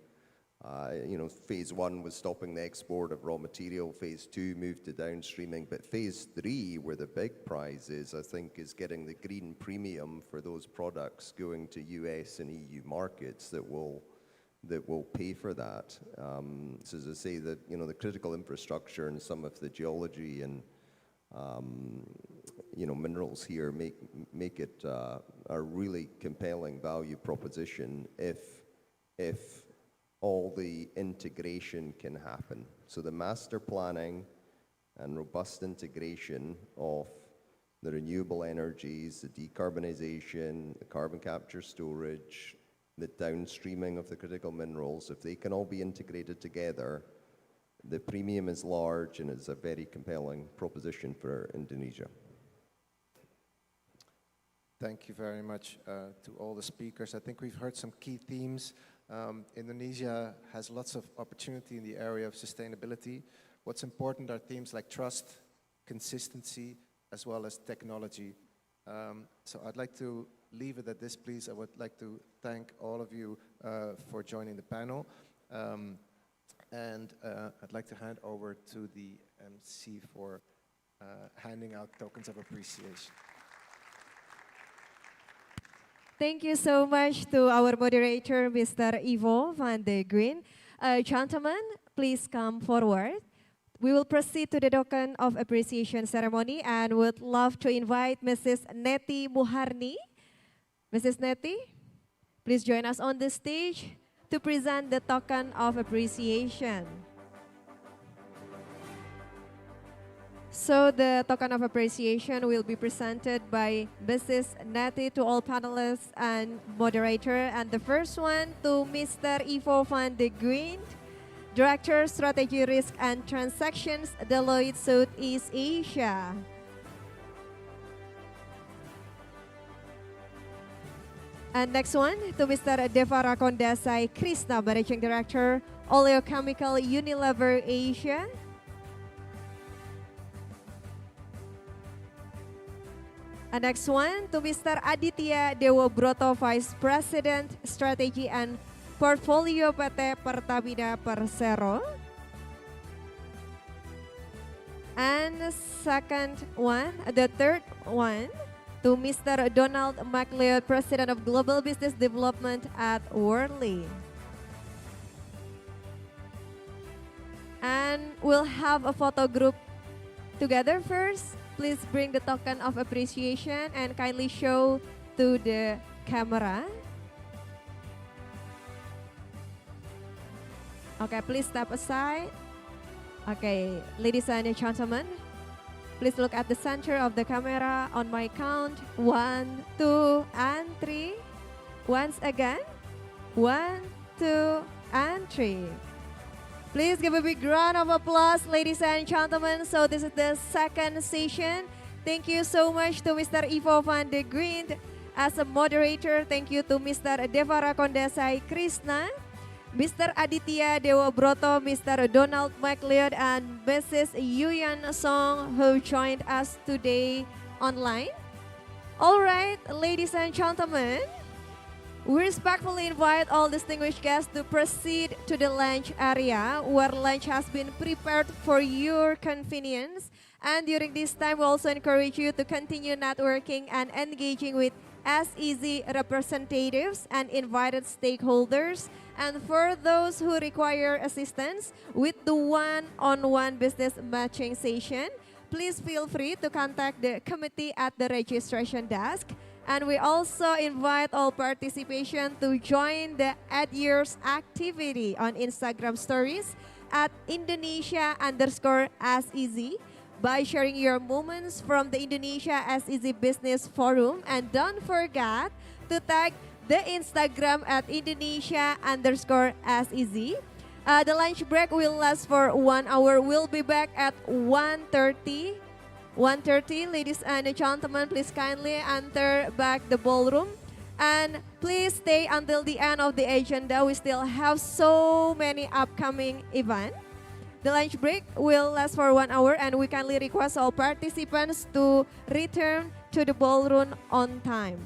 you know, phase one was stopping the export of raw material, phase two moved to downstreaming, but phase three, where the big prize is, I think, is getting the green premium for those products going to US and EU markets that will pay for that. So as I say, that, you know, the critical infrastructure and some of the geology and you know, minerals here make it a really compelling value proposition if all the integration can happen. So the master planning and robust integration of the renewable energies, the decarbonization, the carbon capture storage, the downstreaming of the critical minerals, if they can all be integrated together, the premium is large and it's a very compelling proposition for Indonesia. Thank you very much to all the speakers. I think we've heard some key themes. Indonesia has lots of opportunity in the area of sustainability. What's important are themes like trust, consistency, as well as technology. So I'd like to leave it at this, please. I would like to thank all of you for joining the panel. And I'd like to hand over to the MC for handing out tokens of appreciation. Thank you so much to our moderator, Mr. Ivo van de Green. Gentlemen, please come forward. We will proceed to the token of appreciation ceremony and would love to invite Mrs. Neti Muharni. Mrs. Neti, please join us on the stage to present the token of appreciation. So the token of appreciation will be presented by Mrs. Neti to all panelists and moderator. And the first one to Mr. Ivo van de Green, Director Strategy Risk and Transactions, Deloitte Southeast Asia. And next one to Mr. Devara Kondasai Krishna, Managing Director, Oleochemical Unilever Asia. And next one to Mr. Aditya Dewo Broto, Vice President, Strategy and Portfolio PT Pertamina Persero. And second one, the third one, to Mr. Donald MacLeod, President of Global Business Development at Worley. And we'll have a photo group together first. Please bring the token of appreciation and kindly show to the camera. Okay, please step aside. Okay, ladies and gentlemen, please look at the center of the camera on my count. 1, 2, and 3. Once again. 1, 2, and 3. Please give a big round of applause, ladies and gentlemen. So this is the second session. Thank you so much to Mr. Ivo van de Green as a moderator. Thank you to Mr. Devara Kondasai Krishna Mr. Aditya Dewa Broto, Mr. Donald McLeod, and Mrs. Yuyan Song who joined us today online. All right, ladies and gentlemen, we respectfully invite all distinguished guests to proceed to the lunch area where lunch has been prepared for your convenience. And during this time, we also encourage you to continue networking and engaging with SEZ representatives and invited stakeholders. And for those who require assistance with the one-on-one business matching session, please feel free to contact the committee at the registration desk. And we also invite all participation to join the Add Yours activity on Instagram stories at Indonesia_SEZ by sharing your moments from the Indonesia SEZ Business Forum. And don't forget to tag the Instagram at Indonesia_SEZ. The lunch break will last for 1 hour. We'll be back at 1:30. 1:30, ladies and gentlemen, please kindly enter back the ballroom. And please stay until the end of the agenda. We still have so many upcoming events. The lunch break will last for 1 hour, and we kindly request all participants to return to the ballroom on time.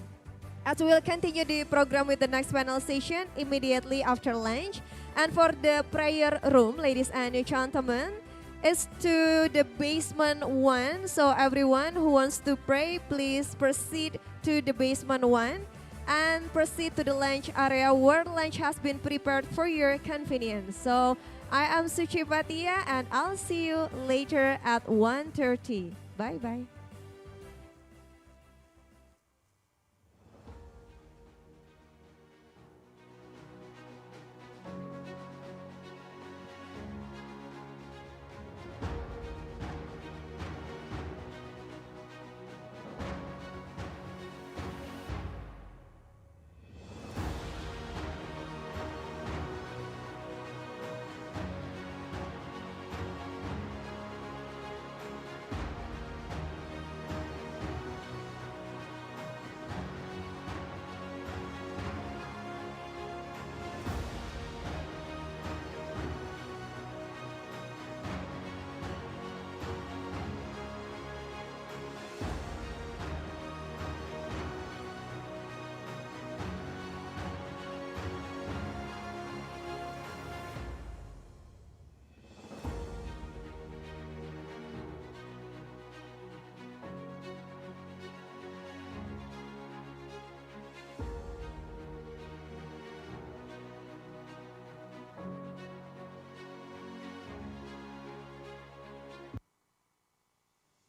As we will continue the program with the next panel session immediately after lunch. And for the prayer room, ladies and gentlemen, it's to the basement 1. So everyone who wants to pray, please proceed to the basement 1 and proceed to the lunch area where lunch has been prepared for your convenience. So I am Suci Patia, and I'll see you later at 1:30. Bye-bye.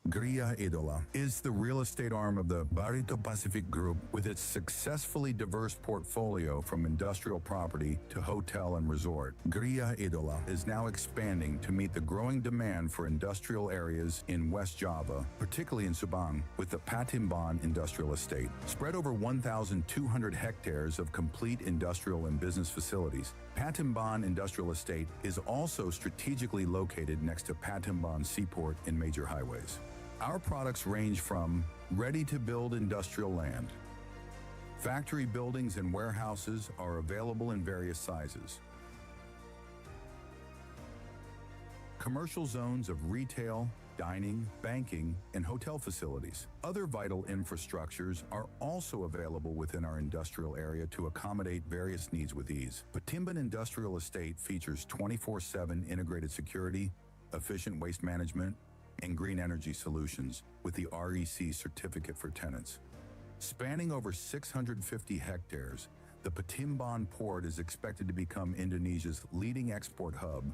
Gria Idola is the real estate arm of the Barito Pacific Group with its successfully diverse portfolio from industrial property to hotel and resort. Gria Idola is now expanding to meet the growing demand for industrial areas in West Java, particularly in Subang, with the Patimban Industrial Estate. Spread over 1,200 hectares of complete industrial and business facilities, Patimban Industrial Estate is also strategically located next to Patimban Seaport and major highways. Our products range from ready-to-build industrial land. Factory buildings and warehouses are available in various sizes. Commercial zones of retail, dining, banking, and hotel facilities. Other vital infrastructures are also available within our industrial area to accommodate various needs with ease. Patimban Industrial Estate features 24/7 integrated security, efficient waste management, and green energy solutions with the REC certificate for tenants. Spanning over 650 hectares, the Patimban port is expected to become Indonesia's leading export hub.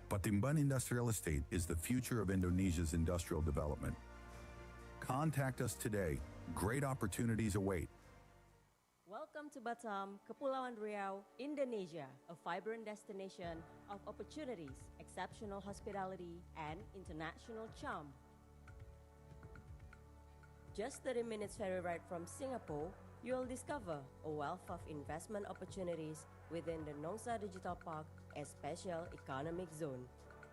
Patimban Industrial Estate is the future of Indonesia's industrial development. Contact us today. Great opportunities await. Welcome to Batam, Kepulauan Riau, Indonesia, a vibrant destination of opportunities, exceptional hospitality, and international charm. Just 30 minutes ferry ride from Singapore, you'll discover a wealth of investment opportunities within the Nongsa Digital Park, a special economic zone.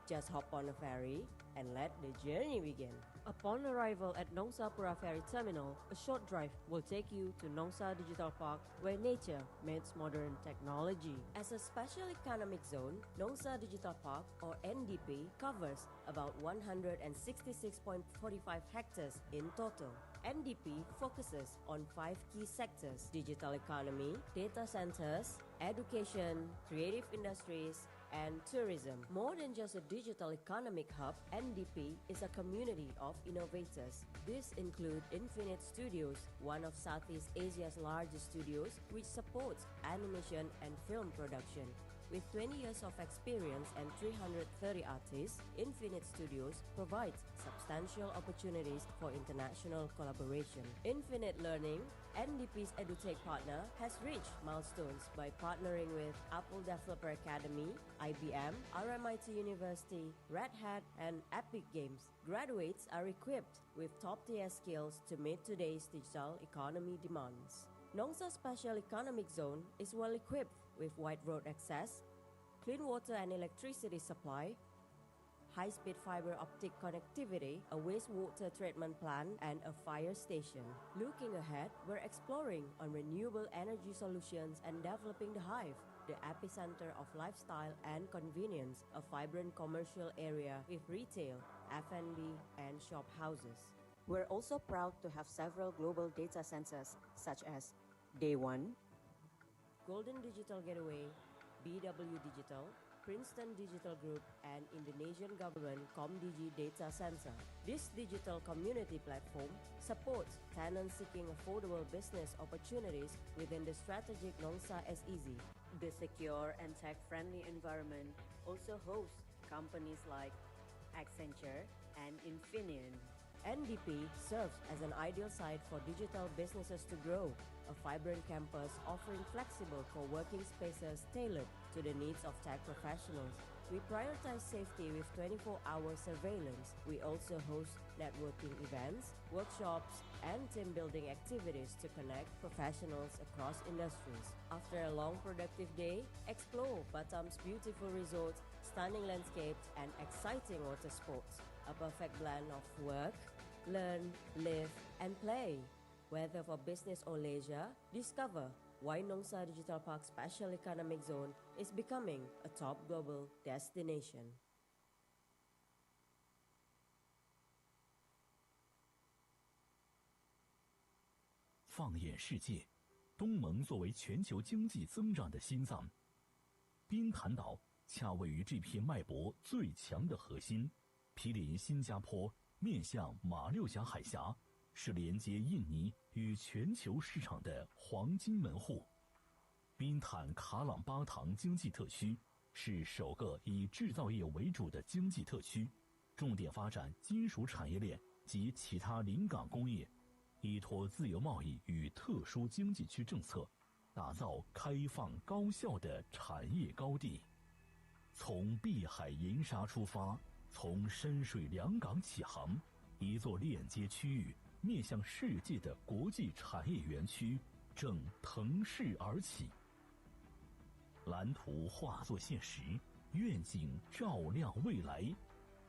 Just hop on a ferry, and let the journey begin. Upon arrival at Nongsa Pura Ferry Terminal, a short drive will take you to Nongsa Digital Park, where nature meets modern technology. As a special economic zone, Nongsa Digital Park, or NDP, covers about 166.45 hectares in total. NDP focuses on 5 key sectors: digital economy, data centers, education, creative industries, and tourism. More than just a digital economic hub, NDP is a community of innovators. These include Infinite Studios, one of Southeast Asia's largest studios, which supports animation and film production. With 20 years of experience and 330 artists, Infinite Studios provides substantial opportunities for international collaboration. Infinite Learning, NDP's EduTech partner, has reached milestones by partnering with Apple Developer Academy, IBM, RMIT University, Red Hat, and Epic Games. Graduates are equipped with top-tier skills to meet today's digital economy demands. Nongsa Special Economic Zone is well equipped with wide road access, clean water and electricity supply, high-speed fiber optic connectivity, a wastewater treatment plant, and a fire station. Looking ahead, we're exploring on renewable energy solutions and developing the Hive, the epicenter of lifestyle and convenience, a vibrant commercial area with retail, F&B, and shop houses. We're also proud to have several global data centers such as Day One, Golden Digital Gateway, BW Digital, Princeton Digital Group, and Indonesian government ComDigi Data Center. This digital community platform supports tenants seeking affordable business opportunities within the strategic Nongsa Sez. The secure and tech-friendly environment also hosts companies like Accenture and Infineon. NDP serves as an ideal site for digital businesses to grow, a vibrant campus offering flexible co-working spaces tailored to the needs of tech professionals. We prioritize safety with 24-hour surveillance. We also host networking events, workshops, and team-building activities to connect professionals across industries. After a long productive day, explore Batam's beautiful resorts, stunning landscapes, and exciting water sports. A perfect blend of work, learn, live, and play. Whether for business or leisure, discover why Nongsa Digital Park Special Economic Zone is becoming a top global destination. 放眼世界，东盟作为全球经济增长的心脏，宾坦岛恰位于这片脉搏最强的核心，毗邻新加坡，面向马六甲海峡，是连接印尼与全球市场的黄金门户。宾坦卡朗巴塘经济特区是首个以制造业为主的经济特区，重点发展金属产业链及其他临港工业，依托自由贸易与特殊经济区政策，打造开放高效的产业高地。从碧海银沙出发，从深水良港起航，一座链接区域面向世界的国际产业园区正腾势而起。蓝图化作现实，愿景照亮未来。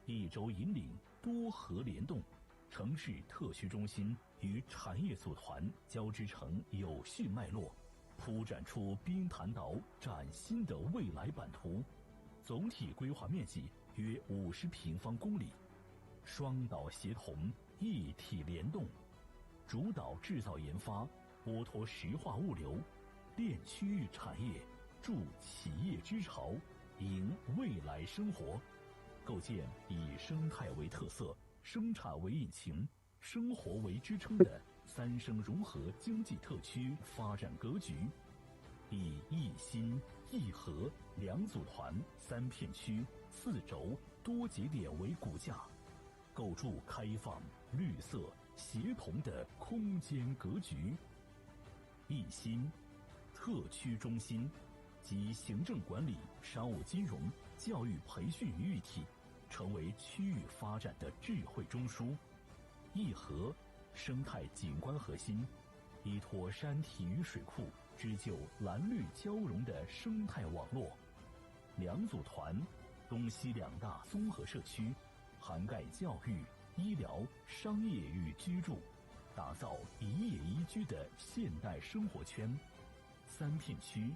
一轴引领，多核联动，城市特区中心与产业组团交织成有序脉络，铺展出宾坦岛崭新的未来版图。总体规划面积约50平方公里，双岛协同，一体联动，主导制造研发，拨托石化物流，链区域产业，助企业之潮，迎未来生活，构建以生态为特色、生产为引擎、生活为支撑的三生融合经济特区发展格局，以一心一核两组团三片区四轴多节点为骨架，构筑开放、绿色、协同的空间格局。一心特区中心集行政管理、商务金融、教育培训于一体，成为区域发展的智慧中枢。一核生态景观核心，依托山体与水库，织就蓝绿交融的生态网络。两组团，东西两大综合社区，涵盖教育、医疗、商业与居住，打造一业一居的现代生活圈。3片区，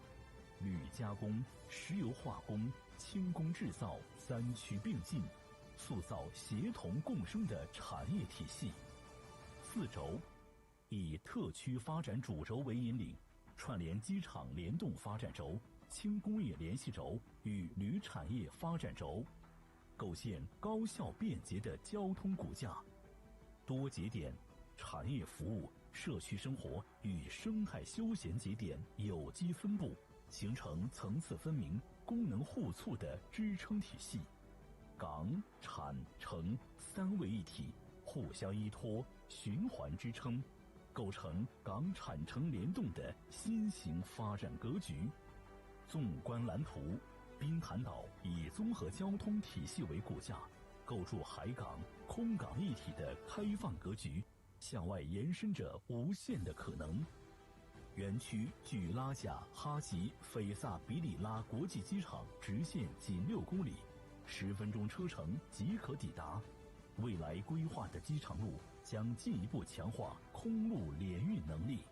铝加工、石油化工、轻工制造3区并进，塑造协同共生的产业体系。4轴，以特区发展主轴为引领，串联机场联动发展轴、轻工业联系轴与铝产业发展轴，构建高效便捷的交通骨架。多节点、产业服务、社区生活与生态休闲节点有机分布，形成层次分明、功能互促的支撑体系。港、产、城3位一体，互相依托，循环支撑，构成港产城联动的新型发展格局。纵观蓝图，滨潭岛以综合交通体系为骨架，构筑海港、空港一体的开放格局，向外延伸着无限的可能。园区距拉贾、哈吉、斐萨比里拉国际机场直线仅6公里，10分钟车程即可抵达。未来规划的机场路将进一步强化空路联运能力。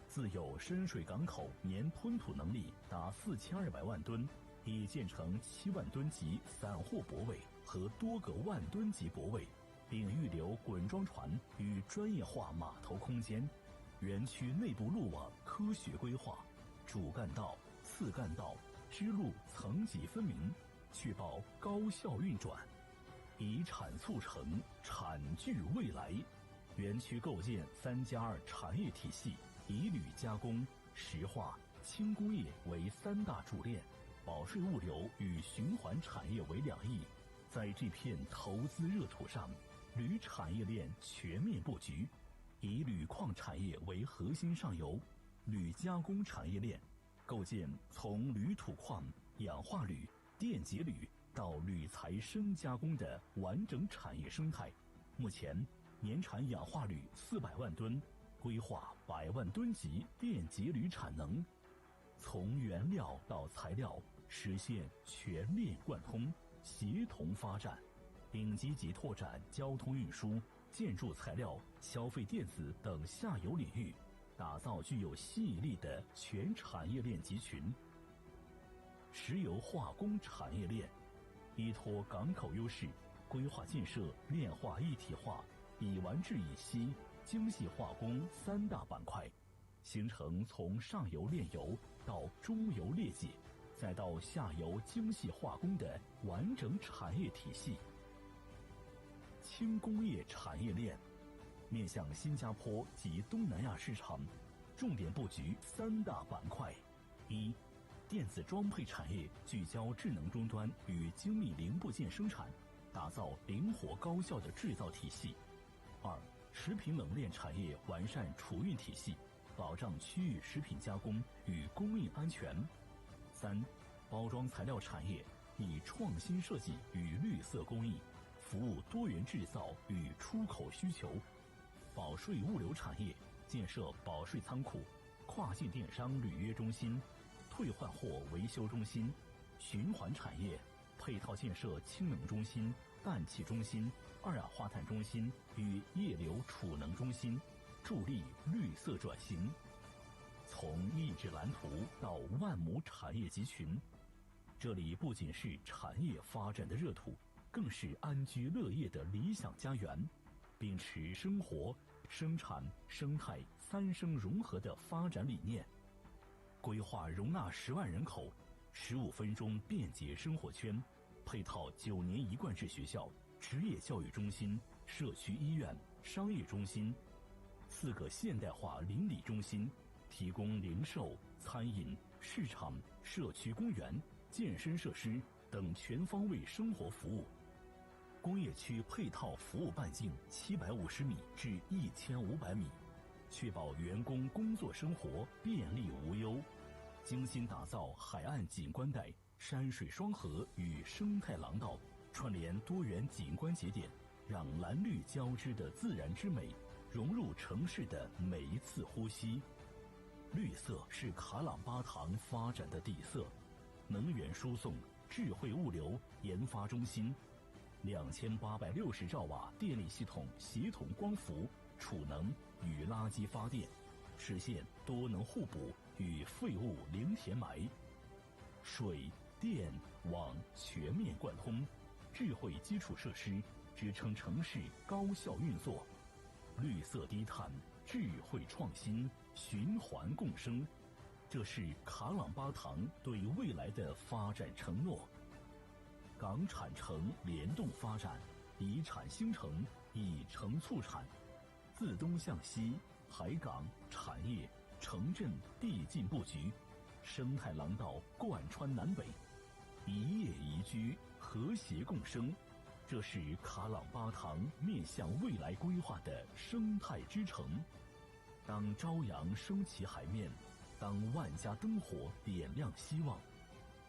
自有深水港口年吞吐能力达4200万吨，已建成7万吨级散货泊位和多个万吨级泊位，并预留滚装船与专业化码头空间。园区内部路网科学规划，主干道、次干道、支路层级分明，确保高效运转。以产促成，产聚未来。园区构建3+2产业体系，以铝加工、石化、轻工业为3大主链，保税物流与循环产业为两翼。在这片投资热土上，铝产业链全面布局，以铝矿产业为核心上游，铝加工产业链构建从铝土矿、氧化铝、电解铝到铝材深加工的完整产业生态。目前年产氧化铝400万吨，规划100万吨级电解铝产能，从原料到材料实现全链贯通、协同发展，并积极拓展交通运输、建筑材料、消费电子等下游领域，打造具有吸引力的全产业链集群。石油化工产业链依托港口优势，规划建设炼化一体化、乙烷制乙烯、精细化工3大板块，形成从上游炼油到中游裂解，再到下游精细化工的完整产业体系。轻工业产业链面向新加坡及东南亚市场，重点布局3大板块：一、电子装配产业聚焦智能终端与精密零部件生产，打造灵活高效的制造体系；二、食品冷链产业完善储运体系，保障区域食品加工与供应安全；三、包装材料产业以创新设计与绿色工艺服务多元制造与出口需求；保税物流产业建设保税仓库、跨境电商履约中心、退换货维修中心；循环产业配套建设氢能中心、氮气中心、二氧化碳中心与液流储能中心，助力绿色转型。从一纸蓝图到万亩产业集群，这里不仅是产业发展的热土，更是安居乐业的理想家园，秉持生活、生产、生态3生融合的发展理念，规划容纳10万人口、15分钟便捷生活圈，配套9年一贯制学校、职业教育中心、社区医院、商业中心，4个现代化邻里中心，提供零售、餐饮、市场、社区公园、健身设施等全方位生活服务。工业区配套服务半径750米至1500米，确保员工工作生活便利无忧，精心打造海岸景观带、山水双河与生态廊道，串联多元景观节点，让蓝绿交织的自然之美融入城市的每一次呼吸。绿色是卡朗巴塘发展的底色，能源输送、智慧物流研发中心， 2860兆瓦电力系统协同光伏、储能与垃圾发电，实现多能互补与废物零填埋。水电网全面贯通，智慧基础设施支撑城市高效运作，绿色低碳、智慧创新、循环共生，这是卡朗巴塘对未来的发展承诺。港产城联动发展，以产兴城，以城促产，自东向西，海港、产业、城镇递进布局，生态廊道贯穿南北，一业宜居，和谐共生，这是卡朗巴塘面向未来规划的生态之城。当朝阳升起海面，当万家灯火点亮希望，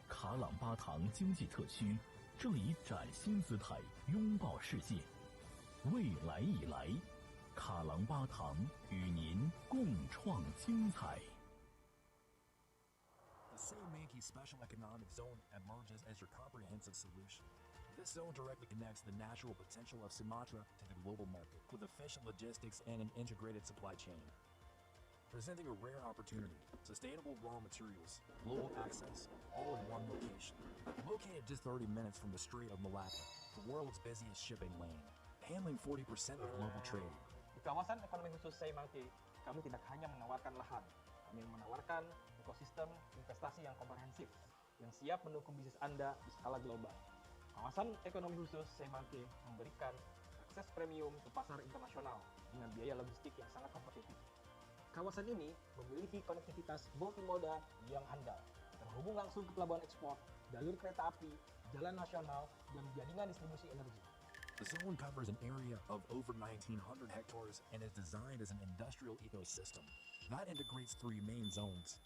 卡朗巴塘经济特区正以崭新姿态拥抱世界。未来以来，卡朗巴塘与您共创精彩。The Seimanki Special Economic Zone emerges as your comprehensive solution. This zone directly connects the natural potential of Sumatra to the global market with efficient logistics and an integrated supply chain. Presenting a rare opportunity, sustainable raw materials, global access, all in one location. Located just 30 minutes from the Strait of Malacca, the world's busiest shipping lane, handling 40% of global trade. Di kawasan ekonomi khusus Seimanki, kami tidak hanya menawarkan lahan, kami menawarkan ekosistem investasi yang komprehensif, yang siap mendukung bisnis Anda di skala global. Kawasan ekonomi khusus Seimanki memberikan akses premium ke pasar internasional dengan biaya logistik yang sangat kompetitif. Kawasan ini memiliki konektivitas multimoda yang handal, terhubung langsung ke pelabuhan ekspor, jalur kereta api, jalan nasional, dan jaringan distribusi energi. The zone covers an area of over 1,900 hectares and is designed as an industrial ecosystem. That integrates three main zones: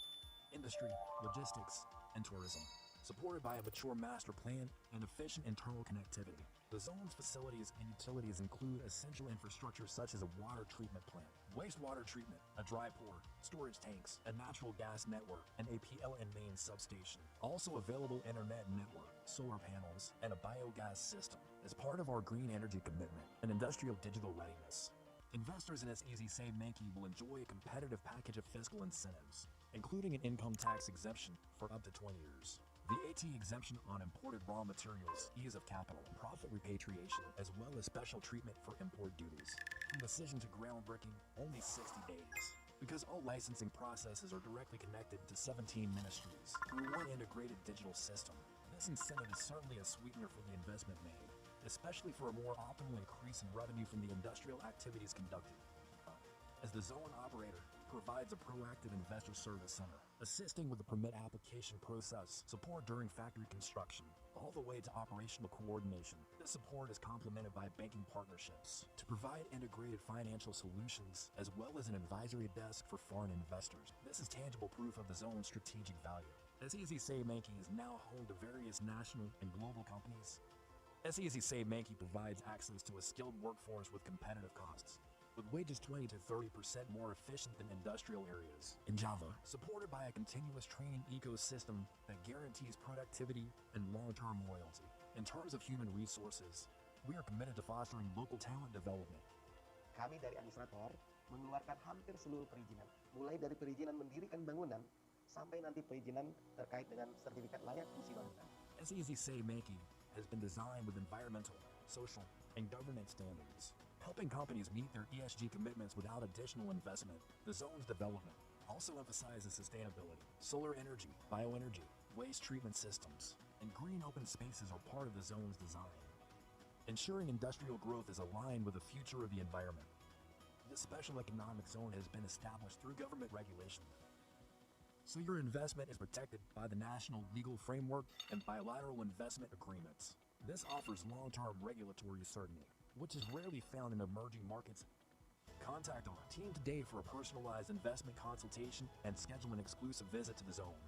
industry, logistics, and tourism, supported by a mature master plan and efficient internal connectivity. The zone's facilities and utilities include essential infrastructure such as a water treatment plant, wastewater treatment, a dry port, storage tanks, a natural gas network, and a PLN main substation. Also available internet network, solar panels, and a biogas system. As part of our green energy commitment and industrial digital readiness, investors in SEZ Seimanki will enjoy a competitive package of fiscal incentives, including an income tax exemption for up to 20 years. VAT exemption on imported raw materials, ease of capital, profit repatriation, as well as special treatment for import duties. From decision to groundbreaking, only 60 days. Because all licensing processes are directly connected to 17 ministries through one integrated digital system. This incentive is certainly a sweetener for the investment made, especially for a more optimal increase in revenue from the industrial activities conducted. As the zone operator, provides a proactive investor service center, assisting with the permit application process, support during factory construction, all the way to operational coordination. This support is complemented by banking partnerships to provide integrated financial solutions, as well as an advisory desk for foreign investors. This is tangible proof of the zone's strategic value. SEZ Seimanki is now home to various national and global companies. SEZ Seimanki provides access to a skilled workforce with competitive costs, with wages 20 to 30% more efficient than industrial areas. In Java, supported by a continuous training ecosystem that guarantees productivity and long-term loyalty. In terms of human resources, we are committed to fostering local talent development. Kami dari administrator mengeluarkan hampir seluruh perizinan, mulai dari perizinan mendirikan bangunan sampai nanti perizinan terkait dengan sertifikat layak fungsi bangunan. SEZ Seimanki has been designed with environmental, social, and governance standards, helping companies meet their ESG commitments without additional investment. The zone's development also emphasizes sustainability. Solar energy, bioenergy, waste treatment systems, and green open spaces are part of the zone's design, ensuring industrial growth is aligned with the future of the environment. This special economic zone has been established through government regulation, so your investment is protected by the national legal framework and bilateral investment agreements. This offers long-term regulatory certainty, which is rarely found in emerging markets. Contact our team today for a personalized investment consultation and schedule an exclusive visit to the zone.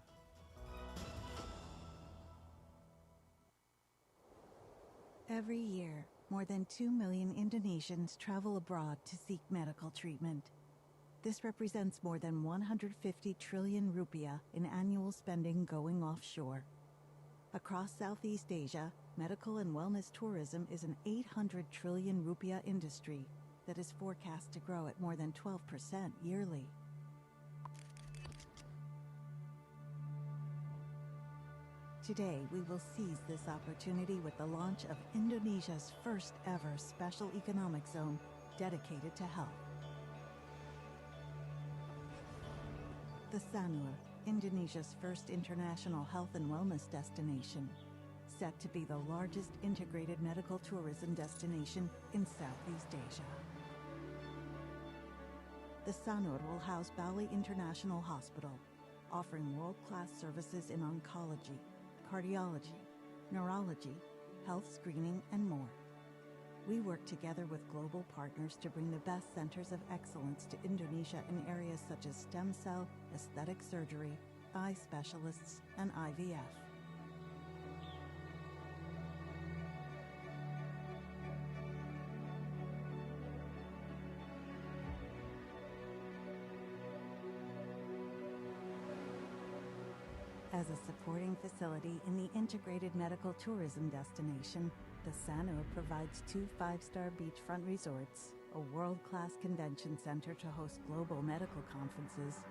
Every year, more than 2 million Indonesians travel abroad to seek medical treatment. This represents more than 150 trillion rupiah in annual spending going offshore. Across Southeast Asia, medical and wellness tourism is an 800 trillion rupiah industry that is forecast to grow at more than 12% yearly. Today, we will seize this opportunity with the launch of Indonesia's first ever special economic zone dedicated to health. The Sanur, Indonesia's first international health and wellness destination, set to be the largest integrated medical tourism destination in Southeast Asia. The Sanur will house Bali International Hospital, offering world-class services in oncology, cardiology, neurology, health screening, and more. We work together with global partners to bring the best centers of excellence to Indonesia in areas such as stem cell, aesthetic surgery, eye specialists, and IVF. As a supporting facility in the integrated medical tourism destination, the Sanur provides 2 5-star beachfront resorts, a world-class convention center to host global medical conferences,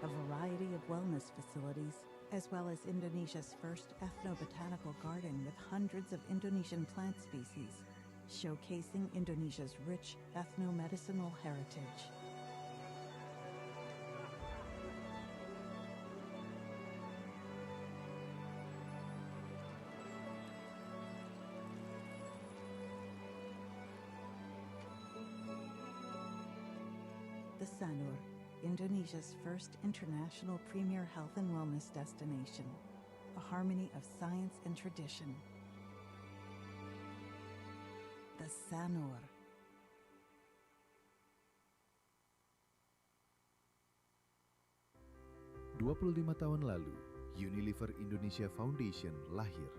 a variety of wellness facilities, as well as Indonesia's first ethnobotanical garden with hundreds of Indonesian plant species, showcasing Indonesia's rich ethnomedicinal heritage. The Sanur, Indonesia's first international premier health and wellness destination, a harmony of science and tradition. The Sanur. Tahun lalu, Unilever Indonesia Foundation lahir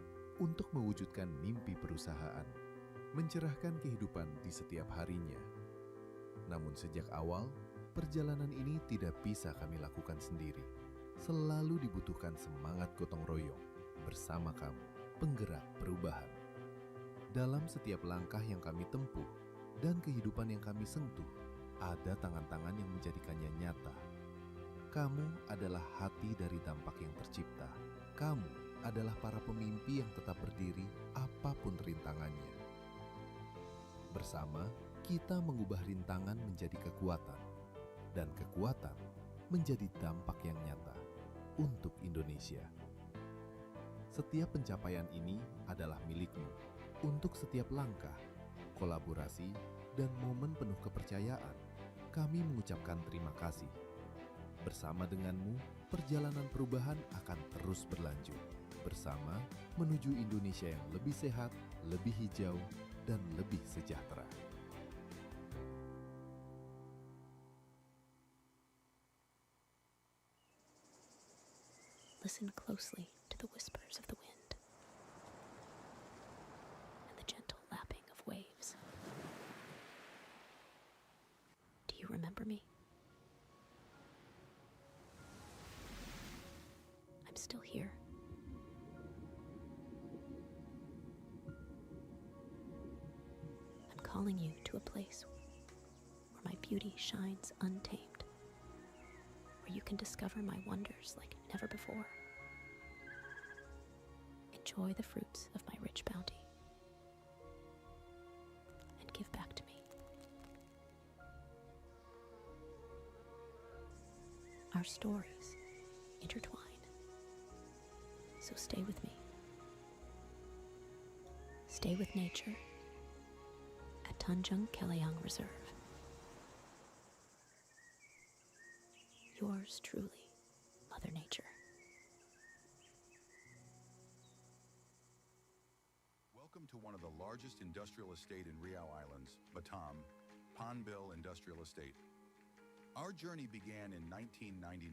untuk mewujudkan mimpi perusahaan, mencerahkan kehidupan di setiap harinya. Namun sejak awal, perjalanan ini tidak bisa kami lakukan sendiri. Selalu dibutuhkan semangat gotong royong bersama kamu, penggerak perubahan. Dalam setiap langkah yang kami tempuh dan kehidupan yang kami sentuh, ada tangan-tangan yang menjadikannya nyata. Kamu adalah hati dari dampak yang tercipta. Kamu adalah para pemimpi yang tetap berdiri apapun rintangannya. Bersama, kita mengubah rintangan menjadi kekuatan, dan kekuatan menjadi dampak yang nyata untuk Indonesia. Setiap pencapaian ini adalah milikmu. Untuk setiap langkah, kolaborasi, dan momen penuh kepercayaan, kami mengucapkan terima kasih. Bersama denganmu, perjalanan perubahan akan terus berlanjut. Bersama, menuju Indonesia yang lebih sehat, lebih hijau, dan lebih sejahtera. Listen closely to the whispers of the wind and the gentle lapping of waves. Do you remember me? I'm still here. I'm calling you to a place where my beauty shines untamed, where you can discover my wonders like never before. Enjoy the fruits of my rich bounty and give back to me. Our stories intertwine, so stay with me. Stay with nature at Tanjung Kelayang Reserve. Yours truly, Mother Nature. Welcome to one of the largest industrial estate in Riau Islands, Batam, Panbil Industrial Estate. Our journey began in 1999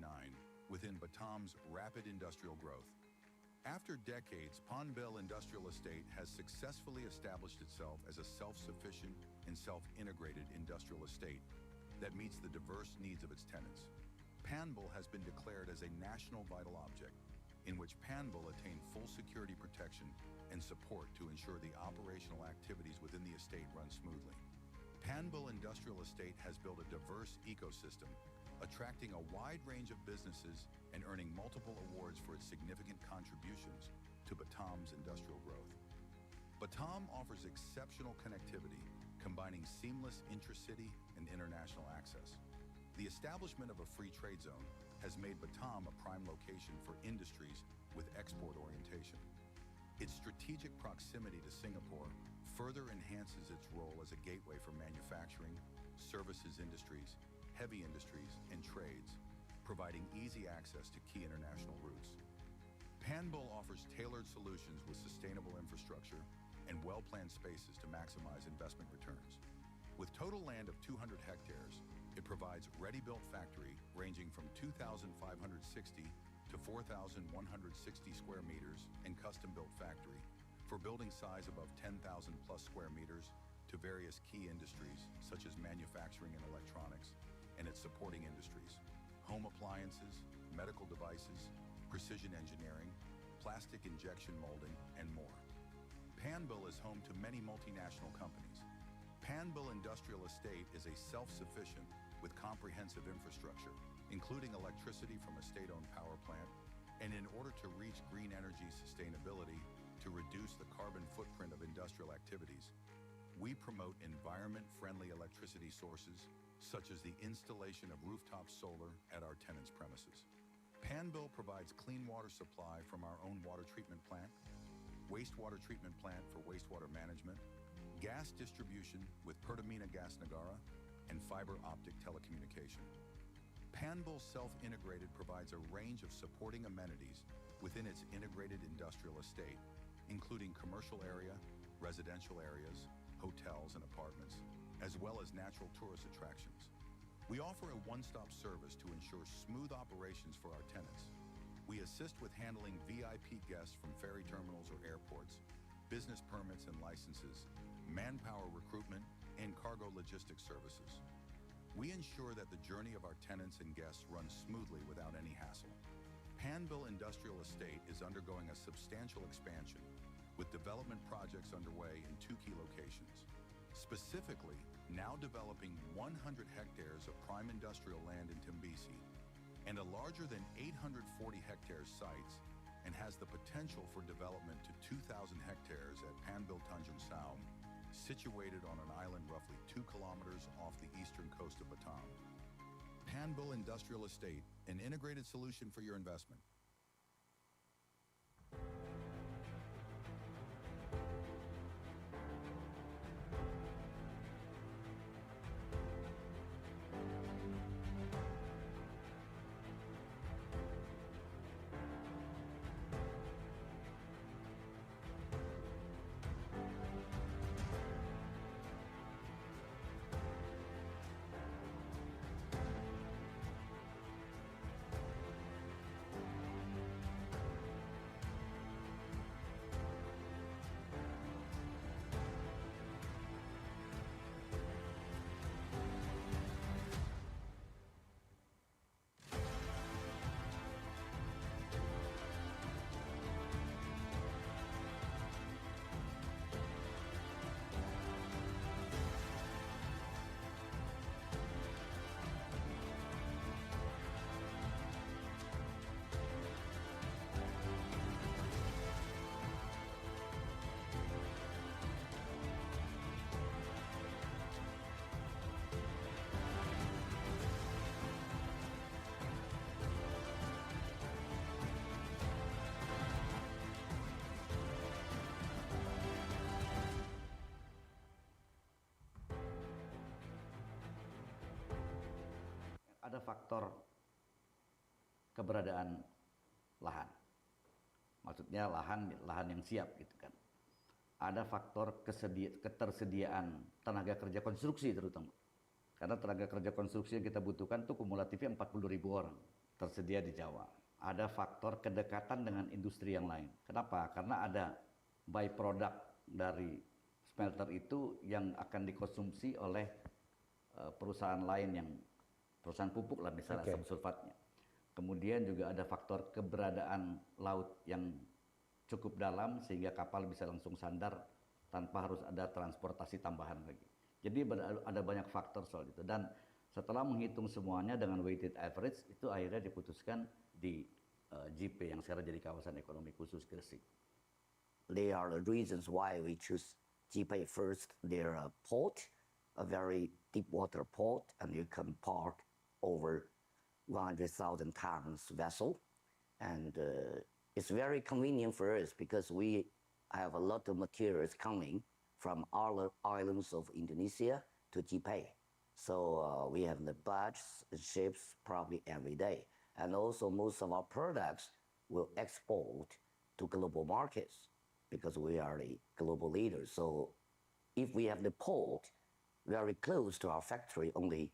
within Batam's rapid industrial growth. After decades, Panbil Industrial Estate has successfully established itself as a self-sufficient and self-integrated industrial estate that meets the diverse needs of its tenants. Panbul has been declared as a national vital object, in which Panbul attained full security protection and support to ensure the operational activities within the estate run smoothly. Panbul Industrial Estate has built a diverse ecosystem, attracting a wide range of businesses and earning multiple awards for its significant contributions to Batam's industrial growth. Batam offers exceptional connectivity, combining seamless intracity and international access. The establishment of a free trade zone has made Batam a prime location for industries with export orientation. Its strategic proximity to Singapore further enhances its role as a gateway for manufacturing, services industries, heavy industries, and trades, providing easy access to key international routes. Panbul offers tailored solutions with sustainable infrastructure and well-planned spaces to maximize investment returns. With total land of 200 hectares, it provides ready-built factory ranging from 2,560 to 4,160 square meters and custom-built factory for building size above 10,000 plus square meters to various key industries such as manufacturing and electronics and its supporting industries, home appliances, medical devices, precision engineering, plastic injection molding, and more. Panbul is home to many multinational companies. Panbul Industrial Estate is a self-sufficient with comprehensive infrastructure, including electricity from a state-owned power plant, and in order to reach green energy sustainability to reduce the carbon footprint of industrial activities, we promote environment-friendly electricity sources, such as the installation of rooftop solar at our tenants' premises. Panbul provides clean water supply from our own water treatment plant, wastewater treatment plant for wastewater management, gas distribution with Pertamina Gas Negara, and fiber optic telecommunication. Panbul Self-Integrated provides a range of supporting amenities within its integrated industrial estate, including commercial area, residential areas, hotels and apartments, as well as natural tourist attractions. We offer a one-stop service to ensure smooth operations for our tenants. We assist with handling VIP guests from ferry terminals or airports, business permits and licenses, manpower recruitment, and cargo logistics services. We ensure that the journey of our tenants and guests runs smoothly without any hassle. Panbul Industrial Estate is undergoing a substantial expansion, with development projects underway in 2 key locations. Specifically, now developing 100 hectares of prime industrial land in Tembisi, and a larger than 840 hectares sites, and has the potential for development to 2,000 hectares at Panbul Tanjung Saum, situated on an island roughly 2 kilometers off the eastern coast of Batam. Panbul Industrial Estate, an integrated solution for your investment. Ada faktor keberadaan lahan. Maksudnya lahan yang siap gitu kan. Ada faktor ketersediaan tenaga kerja konstruksi terutama. Karena tenaga kerja konstruksi yang kita butuhkan itu kumulatifnya 40.000 orang tersedia di Jawa. Ada faktor kedekatan dengan industri yang lain. Kenapa? Karena ada byproduct dari smelter itu yang akan dikonsumsi oleh perusahaan lain yang perusahaan pupuk lah misalnya asam sulfatnya. Kemudian juga ada faktor keberadaan laut yang cukup dalam sehingga kapal bisa langsung sandar tanpa harus ada transportasi tambahan lagi. Jadi ada banyak faktor soal itu. Dan setelah menghitung semuanya dengan weighted average, itu akhirnya diputuskan di JP yang sekarang jadi kawasan ekonomi khusus Gresik. They are the reasons why we choose JP first. They're a port, a very deep water port, and you can park over 100,000 tons vessel. And it's very convenient for us because we have a lot of materials coming from all islands of Indonesia to JP. So we have the barges and ships probably every day. And also most of our products will export to global markets because we are a global leader. So if we have the port very close to our factory, only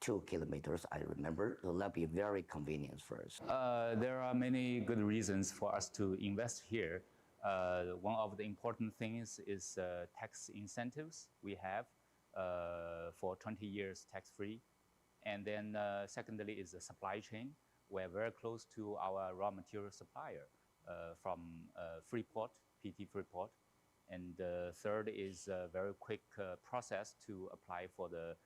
2 kilometers, I remember, so that'll be very convenient for us. There are many good reasons for us to invest here. One of the important things is tax incentives we have for 20 years tax-free. And then secondly is the supply chain. We're very close to our raw material supplier from Freeport, PT Freeport. And third is a very quick process to apply for the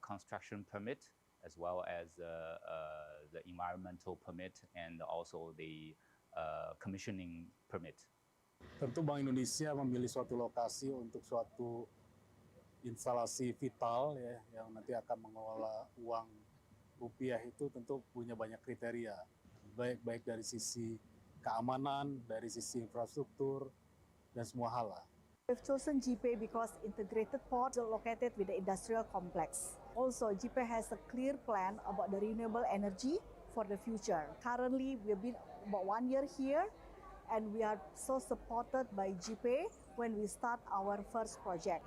construction permit, as well as the environmental permit and also the commissioning permit. Tentu Bank Indonesia memilih suatu lokasi untuk suatu instalasi vital ya, yang nanti akan mengelola uang rupiah itu tentu punya banyak kriteria, baik dari sisi keamanan, dari sisi infrastruktur, dan semua hal lah. We've chosen JP because integrated port is located with the industrial complex. Also, JP has a clear plan about the renewable energy for the future. Currently, we've been about 1 year here, and we are so supported by JP when we start our first project.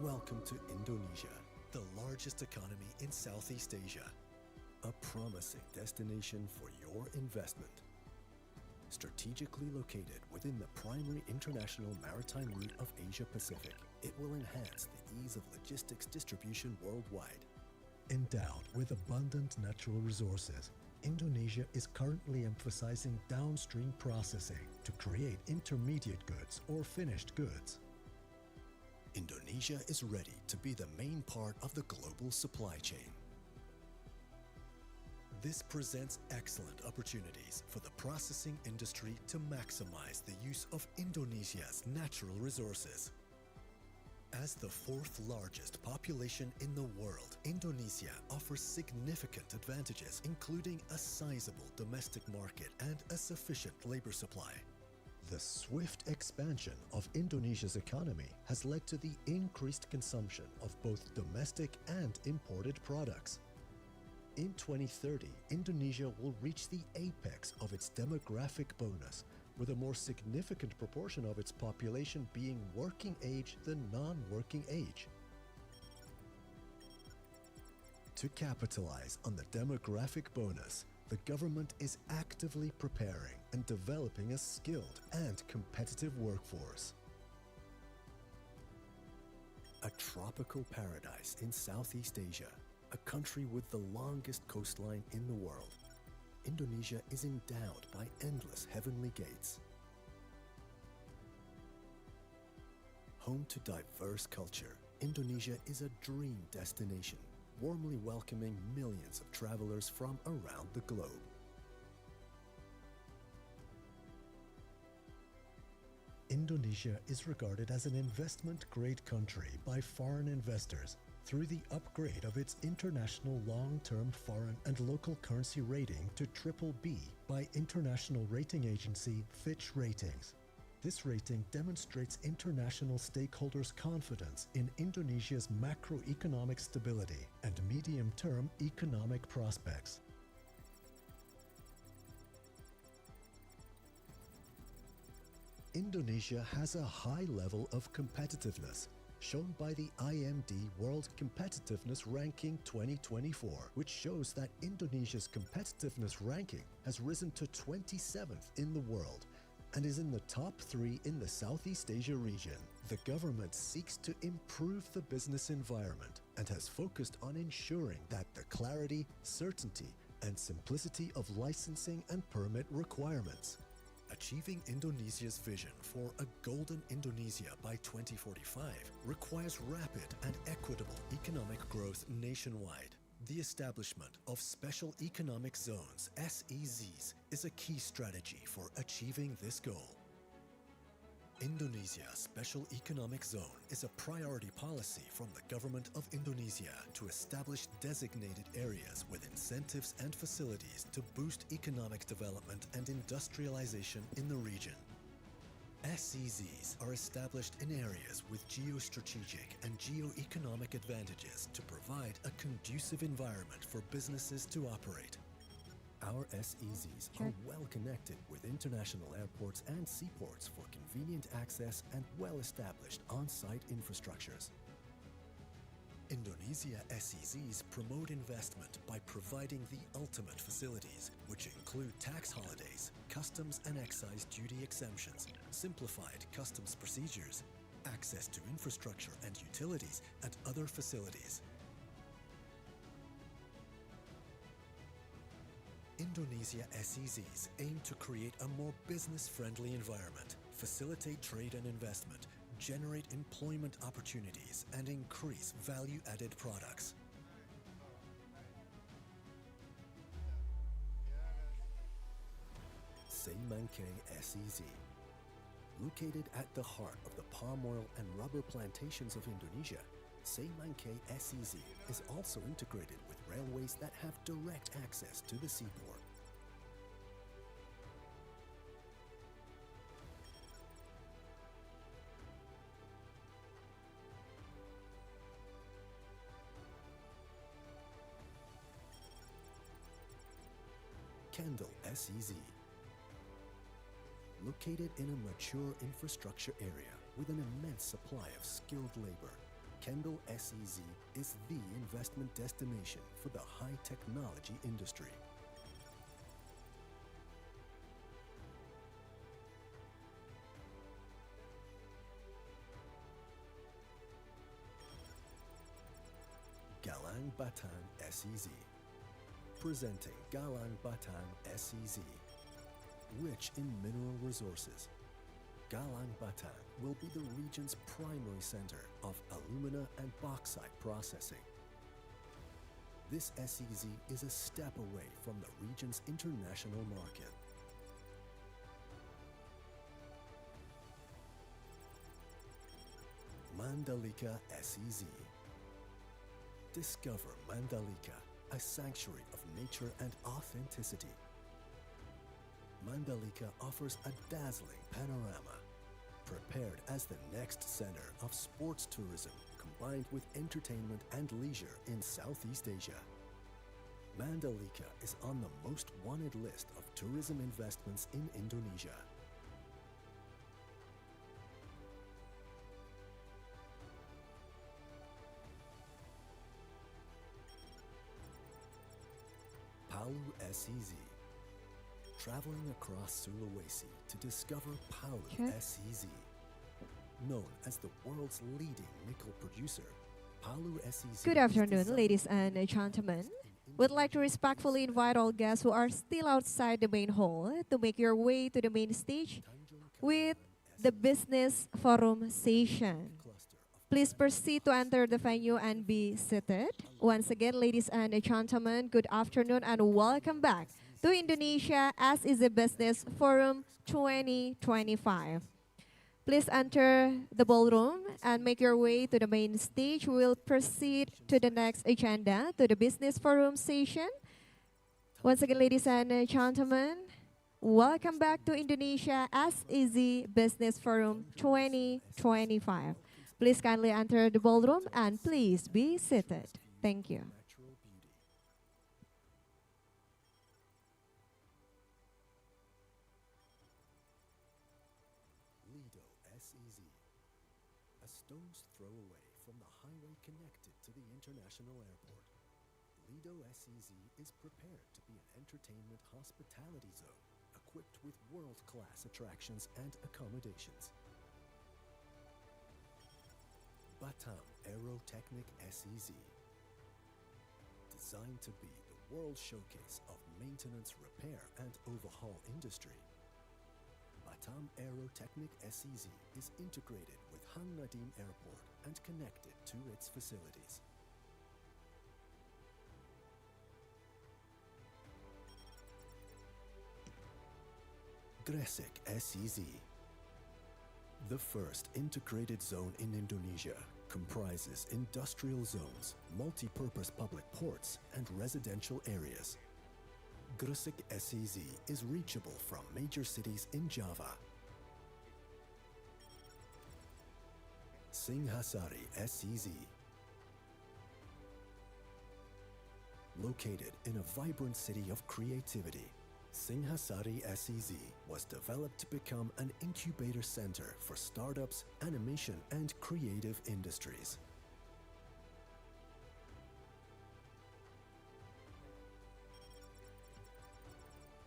Welcome to Indonesia, the largest economy in Southeast Asia. A promising destination for your investment. Strategically located within the primary international maritime route of Asia Pacific, it will enhance the ease of logistics distribution worldwide. Endowed with abundant natural resources, Indonesia is currently emphasizing downstream processing to create intermediate goods or finished goods. Indonesia is ready to be the main part of the global supply chain. This presents excellent opportunities for the processing industry to maximize the use of Indonesia's natural resources. As the fourth largest population in the world, Indonesia offers significant advantages, including a sizable domestic market and a sufficient labor supply. The swift expansion of Indonesia's economy has led to the increased consumption of both domestic and imported products. In 2030, Indonesia will reach the apex of its demographic bonus, with a more significant proportion of its population being working age than non-working age. To capitalize on the demographic bonus, the government is actively preparing and developing a skilled and competitive workforce. A tropical paradise in Southeast Asia, a country with the longest coastline in the world, Indonesia is endowed by endless heavenly gates. Home to diverse culture, Indonesia is a dream destination, warmly welcoming millions of travelers from around the globe. Indonesia is regarded as an investment-grade country by foreign investors through the upgrade of its international long-term foreign and local currency rating to BBB by international rating agency Fitch Ratings. This rating demonstrates international stakeholders' confidence in Indonesia's macroeconomic stability and medium-term economic prospects. Indonesia has a high level of competitiveness, shown by the IMD World Competitiveness Ranking 2024, which shows that Indonesia's competitiveness ranking has risen to 27th in the world and is in the top 3 in the Southeast Asia region. The government seeks to improve the business environment and has focused on ensuring that the clarity, certainty, and simplicity of licensing and permit requirements. Achieving Indonesia's vision for a golden Indonesia by 2045 requires rapid and equitable economic growth nationwide. The establishment of Special Economic Zones, SEZs, is a key strategy for achieving this goal. Indonesia's Special Economic Zone is a priority policy from the government of Indonesia to establish designated areas with incentives and facilities to boost economic development and industrialization in the region. SEZs are established in areas with geostrategic and geo-economic advantages to provide a conducive environment for businesses to operate. Our SEZs are well connected with international airports and seaports for convenient access and well-established on-site infrastructures. Indonesia SEZs promote investment by providing the ultimate facilities, which include tax holidays, customs and excise duty exemptions, simplified customs procedures, access to infrastructure and utilities, and other facilities. Indonesia SEZs aim to create a more business-friendly environment, facilitate trade and investment, generate employment opportunities, and increase value-added products. Seimangke SEZ. Located at the heart of the palm oil and rubber plantations of Indonesia, Seimangke SEZ is also integrated with railways that have direct access to the seaport. Kendal SEZ. Located in a mature infrastructure area with an immense supply of skilled labor, Kendall SEZ is the investment destination for the high technology industry. Galang Batang SEZ. Presenting Galang Batang SEZ. Rich in mineral resources, Galang Batang will be the region's primary center of alumina and bauxite processing. This SEZ is a step away from the region's international market. Mandalika SEZ. Discover Mandalika, a sanctuary of nature and authenticity. Mandalika offers a dazzling panorama, prepared as the next center of sports tourism combined with entertainment and leisure in Southeast Asia. Mandalika is on the most wanted list of tourism investments in Indonesia. Palu SEZ. Traveling across Sulawesi to discover Palu SEZ. Known as the world's leading nickel producer, Palu SEZ. Good afternoon, ladies and gentlemen. We'd like to respectfully invite all guests who are still outside the main hall to make your way to the main stage with the Business Forum session. Please proceed to enter the venue and be seated. Once again, ladies and gentlemen, good afternoon and welcome back to Indonesia Sez Business Forum 2025. Please enter the ballroom and make your way to the main stage. We will proceed to the next agenda, to the Business Forum session. Once again, ladies and gentlemen, welcome back to Indonesia Sez Business Forum 2025. Please kindly enter the ballroom and please be seated. Thank you. A stone's throw away from the highway connected to the international airport. Lido SEZ is prepared to be an entertainment hospitality zone equipped with world-class attractions and accommodations. Batam Aerotechnic SEZ. Designed to be the world showcase of maintenance, repair, and overhaul industry, Batam Aerotechnic SEZ is integrated with Hang Nadiem Airport and connected to its facilities. Gresik SEZ. The first integrated zone in Indonesia comprises industrial zones, multi-purpose public ports, and residential areas. Gresik SEZ is reachable from major cities in Java. Singhasari SEZ. Located in a vibrant city of creativity, Singhasari SEZ was developed to become an incubator center for startups, animation, and creative industries.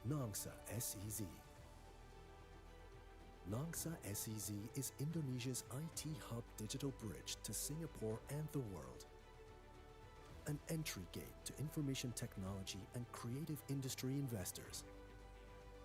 Nongsa SEZ. Nongsa SEZ is Indonesia's IT hub digital bridge to Singapore and the world. An entry gate to information technology and creative industry investors.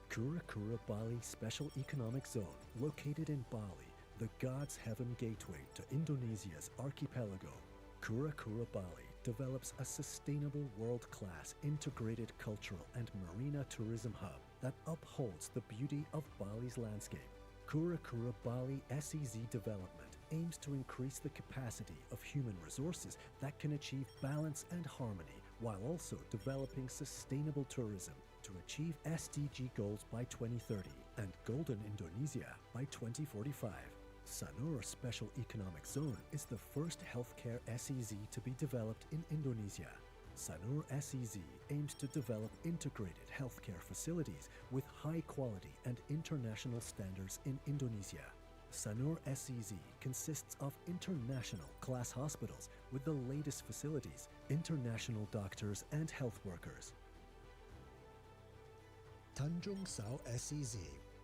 Kura-Kura Bali Special Economic Zone, located in Bali, the God's Heaven gateway to Indonesia's archipelago. Kura-Kura Bali develops a sustainable world-class integrated cultural and marina tourism hub that upholds the beauty of Bali's landscape. Kura-Kura Bali SEZ development aims to increase the capacity of human resources that can achieve balance and harmony while also developing sustainable tourism to achieve SDG goals by 2030 and Golden Indonesia by 2045. Sanur Special Economic Zone is the first healthcare SEZ to be developed in Indonesia. Sanur SEZ aims to develop integrated healthcare facilities with high quality and international standards in Indonesia. Sanur SEZ consists of international class hospitals with the latest facilities, international doctors and health workers. Tanjung Sao SEZ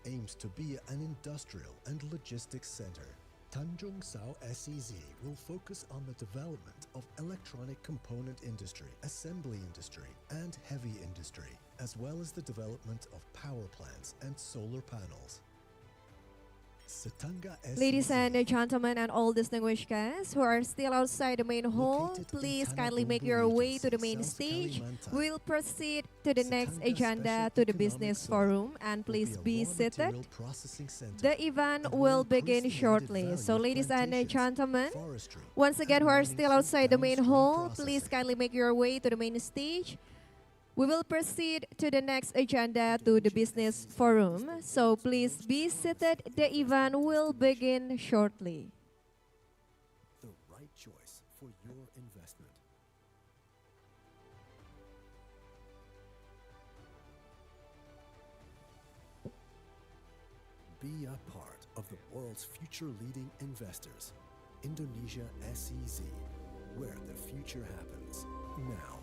aims to be an industrial and logistics center. Tanjung Sao SEZ will focus on the development of electronic component industry, assembly industry, and heavy industry, as well as the development of power plants and solar panels. Setangga Ladies SEZ, and gentlemen, and all distinguished guests who are still outside the main hall, Located in please Tanah kindly make Bumbu your way to the Regency, main South stage. Kalimantan. We'll proceed to the next Setangga agenda, Special to the Economic business Zone forum, and will please be a be raw seated. material processing center The event and will will increase begin the added shortly. value So of ladies and plantations, gentlemen, forestry, once again who are mining still through outside the main downstream hall, please processing. kindly make your way to the main stage. We will proceed to the next agenda, to the business forum. So please be seated. The event will begin shortly. The right choice for your investment. Be a part of the world's future leading investors. Indonesia Sez, where the future happens now.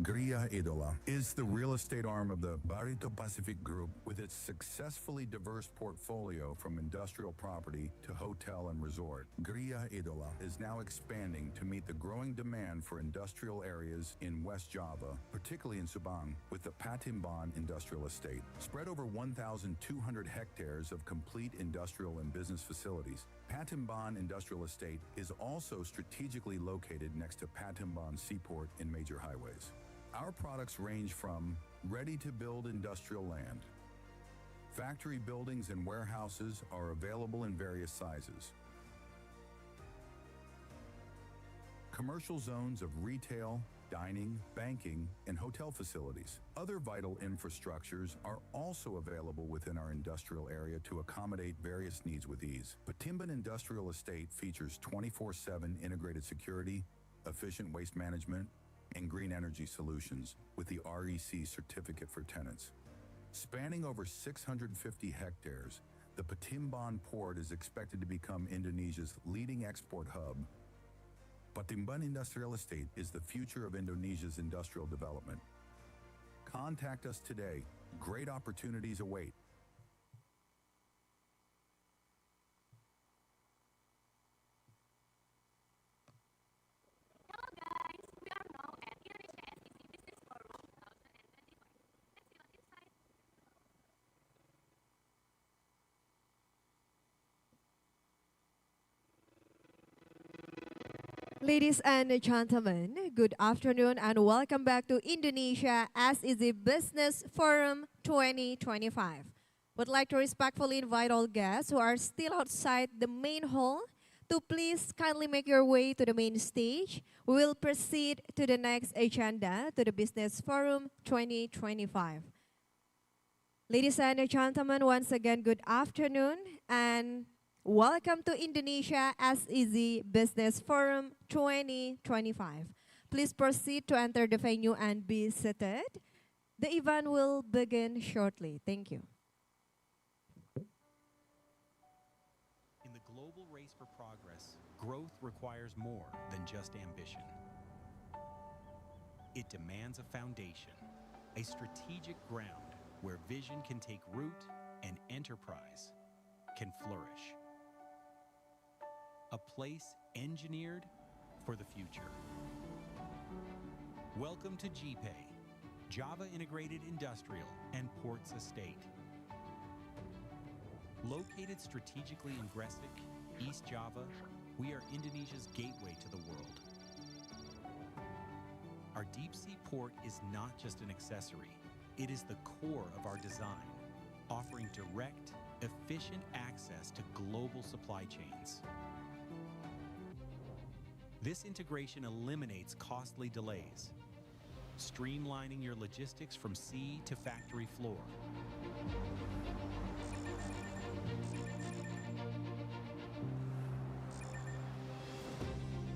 Gria Idola is the real estate arm of the Barito Pacific Group with its successfully diverse portfolio from industrial property to hotel and resort. Gria Idola is now expanding to meet the growing demand for industrial areas in West Java, particularly in Subang, with the Patimban Industrial Estate. Spread over 1,200 hectares of complete industrial and business facilities, Patimban Industrial Estate is also strategically located next to Patimban Seaport in major highways. Our products range from ready-to-build industrial land. Factory buildings and warehouses are available in various sizes. Commercial zones of retail, dining, banking, and hotel facilities. Other vital infrastructures are also available within our industrial area to accommodate various needs with ease. Patimban Industrial Estate features 24/7 integrated security, efficient waste management, and green energy solutions with the REC certificate for tenants. Spanning over 650 hectares, the Patimban port is expected to become Indonesia's leading export hub. Patimban Industrial Estate is the future of Indonesia's industrial development. Contact us today. Great opportunities await. Ladies and gentlemen, good afternoon and welcome back to Indonesia Sez Business Forum 2025. Would like to respectfully invite all guests who are still outside the main hall to please kindly make your way to the main stage. We will proceed to the next agenda, to the Business Forum 2025. Ladies and gentlemen, once again, good afternoon and welcome to Indonesia Sez Business Forum 2025. Please proceed to enter the venue and be seated. The event will begin shortly. Thank you. In the global race for progress, growth requires more than just ambition. It demands a foundation, a strategic ground where vision can take root and enterprise can flourish. A place engineered for the future. Welcome to GPay, Java Integrated Industrial and Ports Estate. Located strategically in Gresik, East Java, we are Indonesia's gateway to the world. Our deep-sea port is not just an accessory, it is the core of our design, offering direct, efficient access to global supply chains. This integration eliminates costly delays, streamlining your logistics from sea to factory floor.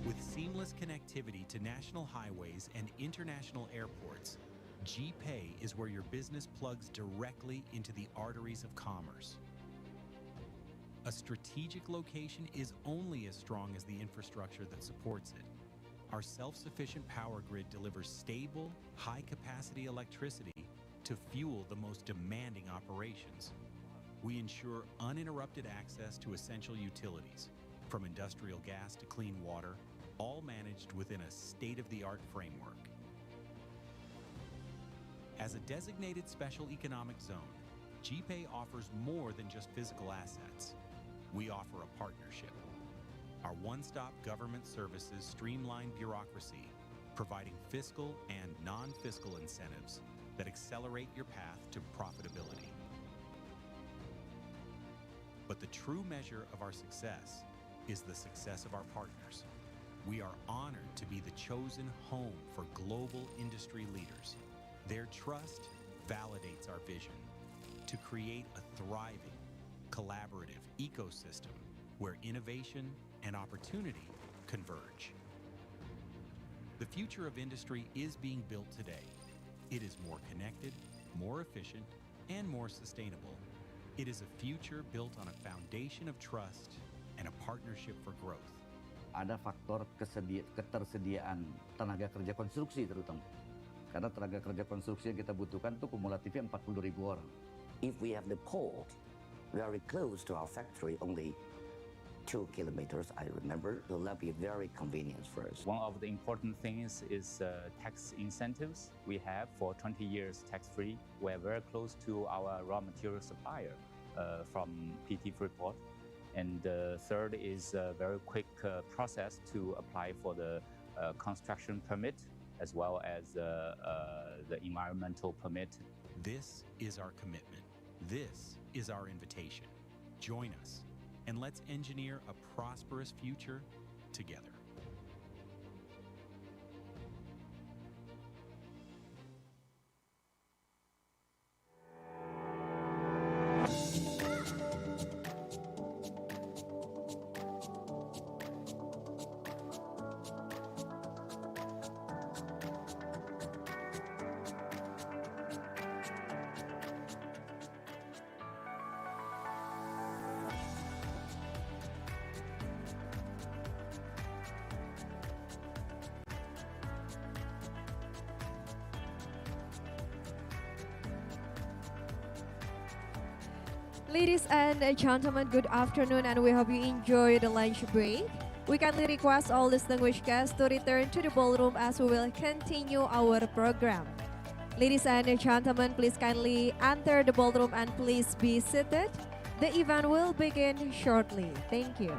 With seamless connectivity to national highways and international airports, GPay is where your business plugs directly into the arteries of commerce. A strategic location is only as strong as the infrastructure that supports it. Our self-sufficient power grid delivers stable, high-capacity electricity to fuel the most demanding operations. We ensure uninterrupted access to essential utilities, from industrial gas to clean water, all managed within a state-of-the-art framework. As a designated special economic zone, GPay offers more than just physical assets. We offer a partnership. Our one-stop government services streamline bureaucracy, providing fiscal and non-fiscal incentives that accelerate your path to profitability. But the true measure of our success is the success of our partners. We are honored to be the chosen home for global industry leaders. Their trust validates our vision to create a thriving, collaborative ecosystem where innovation and opportunity converge. The future of industry is being built today. It is more connected, more efficient, and more sustainable. It is a future built on a foundation of trust and a partnership for growth. Ada faktor ketersediaan tenaga kerja konstruksi terutama. Karena tenaga kerja konstruksi yang kita butuhkan itu kumulatifnya 40.000 orang. If we have the port very close to our factory, only 2 kilometers, I remember, will that be very convenient for us. One of the important things is tax incentives we have for 20 years tax-free. We're very close to our raw material supplier from PT Freeport. And third is a very quick process to apply for the construction permit as well as the environmental permit. This is our commitment. This is our invitation. Join us and let's engineer a prosperous future together. Ladies and gentlemen, good afternoon, and we hope you enjoy the lunch break. We kindly request all distinguished guests to return to the ballroom as we will continue our program. Ladies and gentlemen, please kindly enter the ballroom and please be seated. The event will begin shortly. Thank you.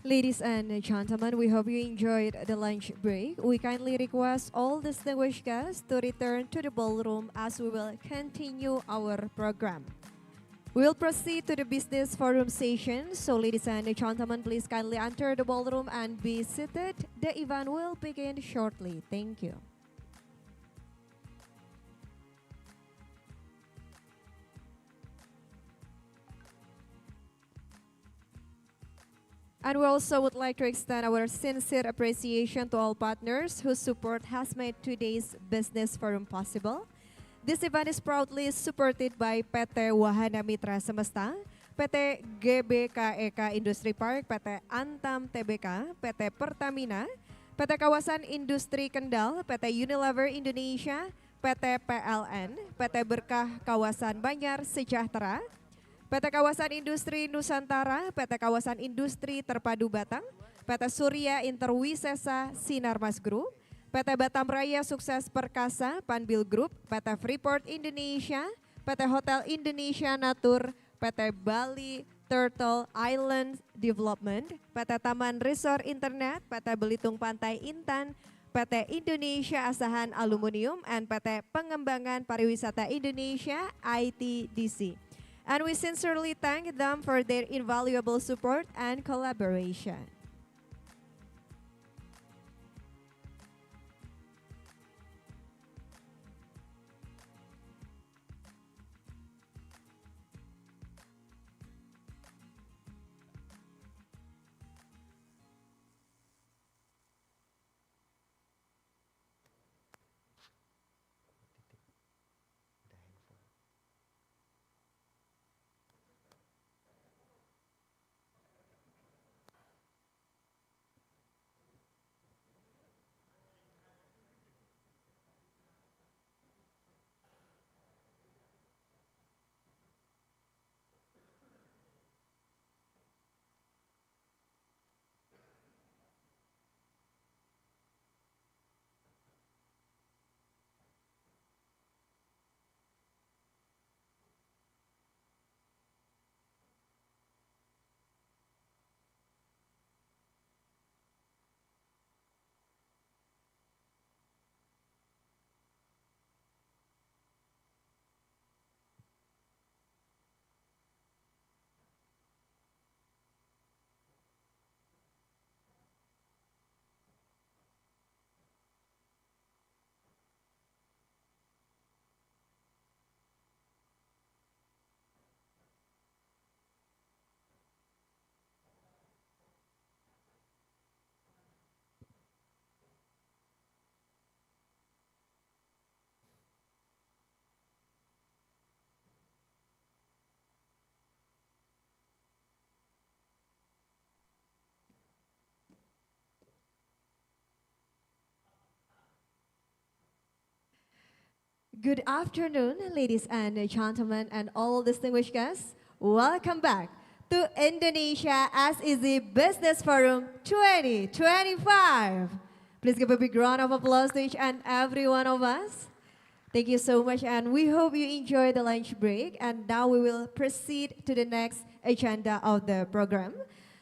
Ladies and gentlemen, we hope you enjoyed the lunch break. We kindly request all distinguished guests to return to the ballroom as we will continue our program. We will proceed to the business forum session. So ladies and gentlemen, please kindly enter the ballroom and be seated. The event will begin shortly. Thank you. And we also would like to extend our sincere appreciation to all partners whose support has made today's business forum possible. This event is proudly supported by PT Wahana Mitra Semesta, PT GBKEK Industri Park, PT Antam TBK, PT Pertamina, PT Kawasan Industri Kendal, PT Unilever Indonesia, PT PLN, PT Berkah Kawasan Banjar Sejahtera, PT Kawasan Industri Nusantara, PT Kawasan Industri Terpadu Batang, PT Surya Interwisesa Sinarmas Group, PT Batam Raya Sukses Perkasa Panbil Group, PT Freeport Indonesia, PT Hotel Indonesia Natur, PT Bali Turtle Island Development, PT Taman Resort Internet, PT Belitung Pantai Intan, PT Indonesia Asahan Aluminium, and PT Pengembangan Pariwisata Indonesia ITDC. And we sincerely thank them for their invaluable support and collaboration. Good afternoon, ladies and gentlemen, and all distinguished guests. Welcome back to Indonesia as Easy Business Forum 2025. Please give a big round of applause to each and every one of us. Thank you so much, and we hope you enjoy the lunch break. And now we will proceed to the next agenda of the program.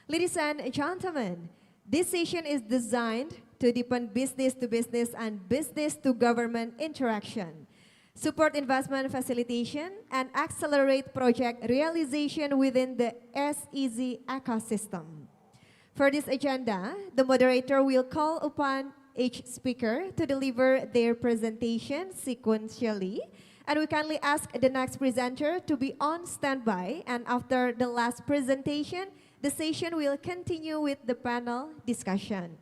Ladies and gentlemen, this session is designed to deepen business-to-business and business-to-government interaction, support investment facilitation, and accelerate project realization within the SEZ ecosystem. For this agenda, the moderator will call upon each speaker to deliver their presentation sequentially, and we kindly ask the next presenter to be on standby, and after the last presentation, the session will continue with the panel discussion.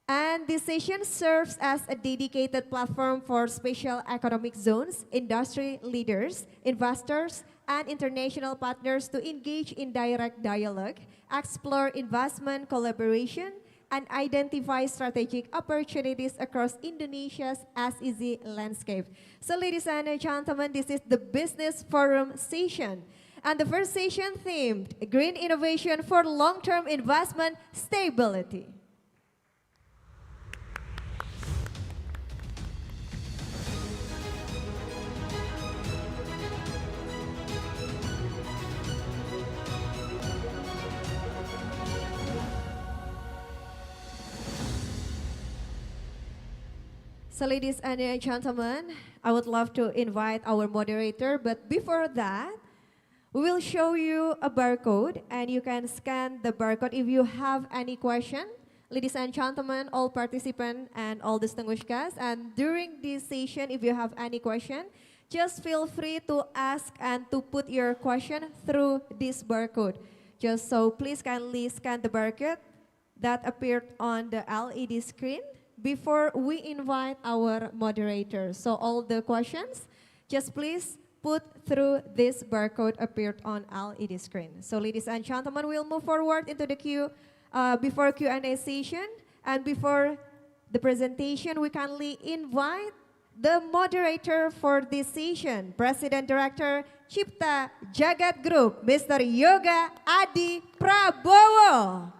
And this session serves as a dedicated platform for special economic zones, industry leaders, investors, and international partners to engage in direct dialogue, explore investment collaboration, and identify strategic opportunities across Indonesia's SEZ landscape. So ladies and gentlemen, this is the Business Forum session. And the first session themed, Green Innovation for Long-Term Investment Stability. So ladies and gentlemen, I would love to invite our moderator, but before that, we will show you a barcode and you can scan the barcode if you have any question. Ladies and gentlemen, all participants and all distinguished guests, and during this session, if you have any question, just feel free to ask and to put your question through this barcode. Just so please kindly scan the barcode that appeared on the LED screen before we invite our moderators. So all the questions, just please put through this barcode appeared on LED screen. So ladies and gentlemen, we'll move forward into the before Q&A session. And before the presentation, we kindly invite the moderator for this session, President Director Cipta Jagat Group, Mr. Yoga Adi Prabowo.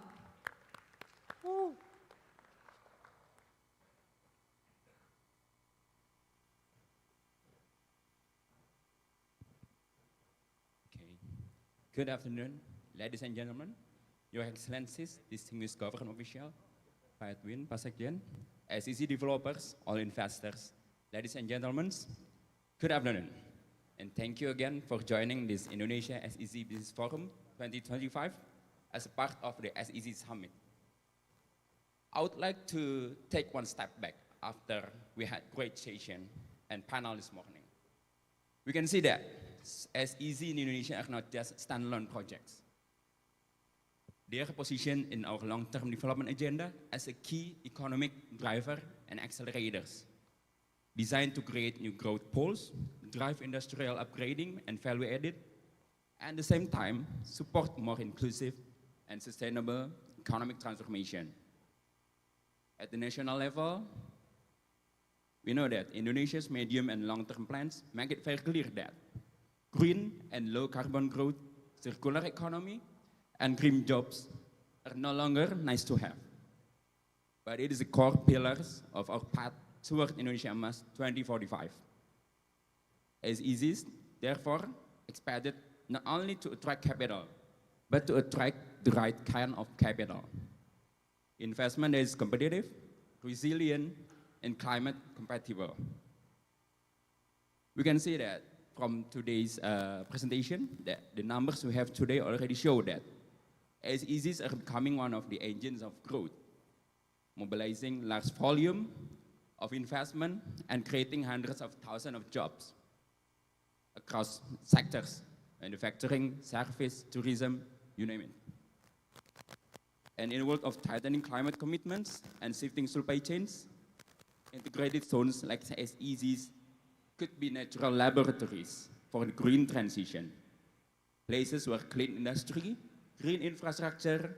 Good afternoon, ladies and gentlemen, Your Excellencies, distinguished government official, Pak Edwin, Pak Sekjen, SEZ developers, all investors, ladies and gentlemen, good afternoon. And thank you again for joining this Indonesia SEZ Business Forum 2025 as a part of the SEZ Summit. I would like to take one step back after we had great session and panel this morning. We can see that SEZ in Indonesia are not just standalone projects. They are positioned in our long-term development agenda as a key economic driver and accelerators, designed to create new growth poles, drive industrial upgrading and value added, and at the same time, support more inclusive and sustainable economic transformation. At the national level, we know that Indonesia's medium and long-term plans make it very clear that green and low carbon growth, circular economy, and green jobs are no longer nice to have, but it is the core pillars of our path toward Indonesia Emas 2045. SEZ, therefore, expanded not only to attract capital, but to attract the right kind of capital. Investment that is competitive, resilient, and climate compatible. We can see that from today's presentation that the numbers we have today already show that SEZs are becoming one of the engines of growth, mobilizing large volume of investment and creating hundreds of thousands of jobs across sectors, manufacturing, service, tourism, you name it. And in a world of tightening climate commitments and shifting supply chains, integrated zones like SEZs could be natural laboratories for the green transition. Places where clean industry, green infrastructure,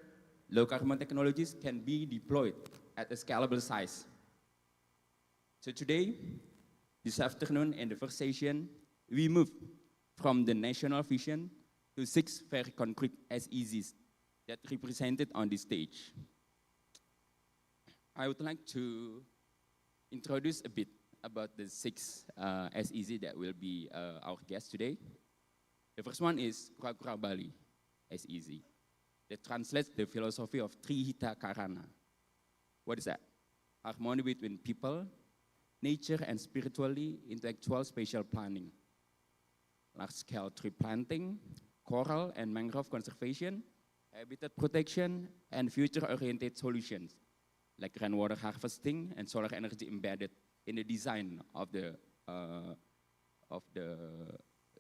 low carbon technologies can be deployed at a scalable size. So today, this afternoon in the first session, we move from the national vision to 6 very concrete SEZs that represented on this stage. I would like to introduce a bit about the 6 SEZ that will be our guest today. The first one is Kura-Kura Bali SEZ. That translates the philosophy of Trihita Karana. What is that? Harmony between people, nature, and spiritually intellectual spatial planning. Large-scale tree planting, coral and mangrove conservation, habitat protection, and future-oriented solutions like rainwater harvesting and solar energy embedded in the design of the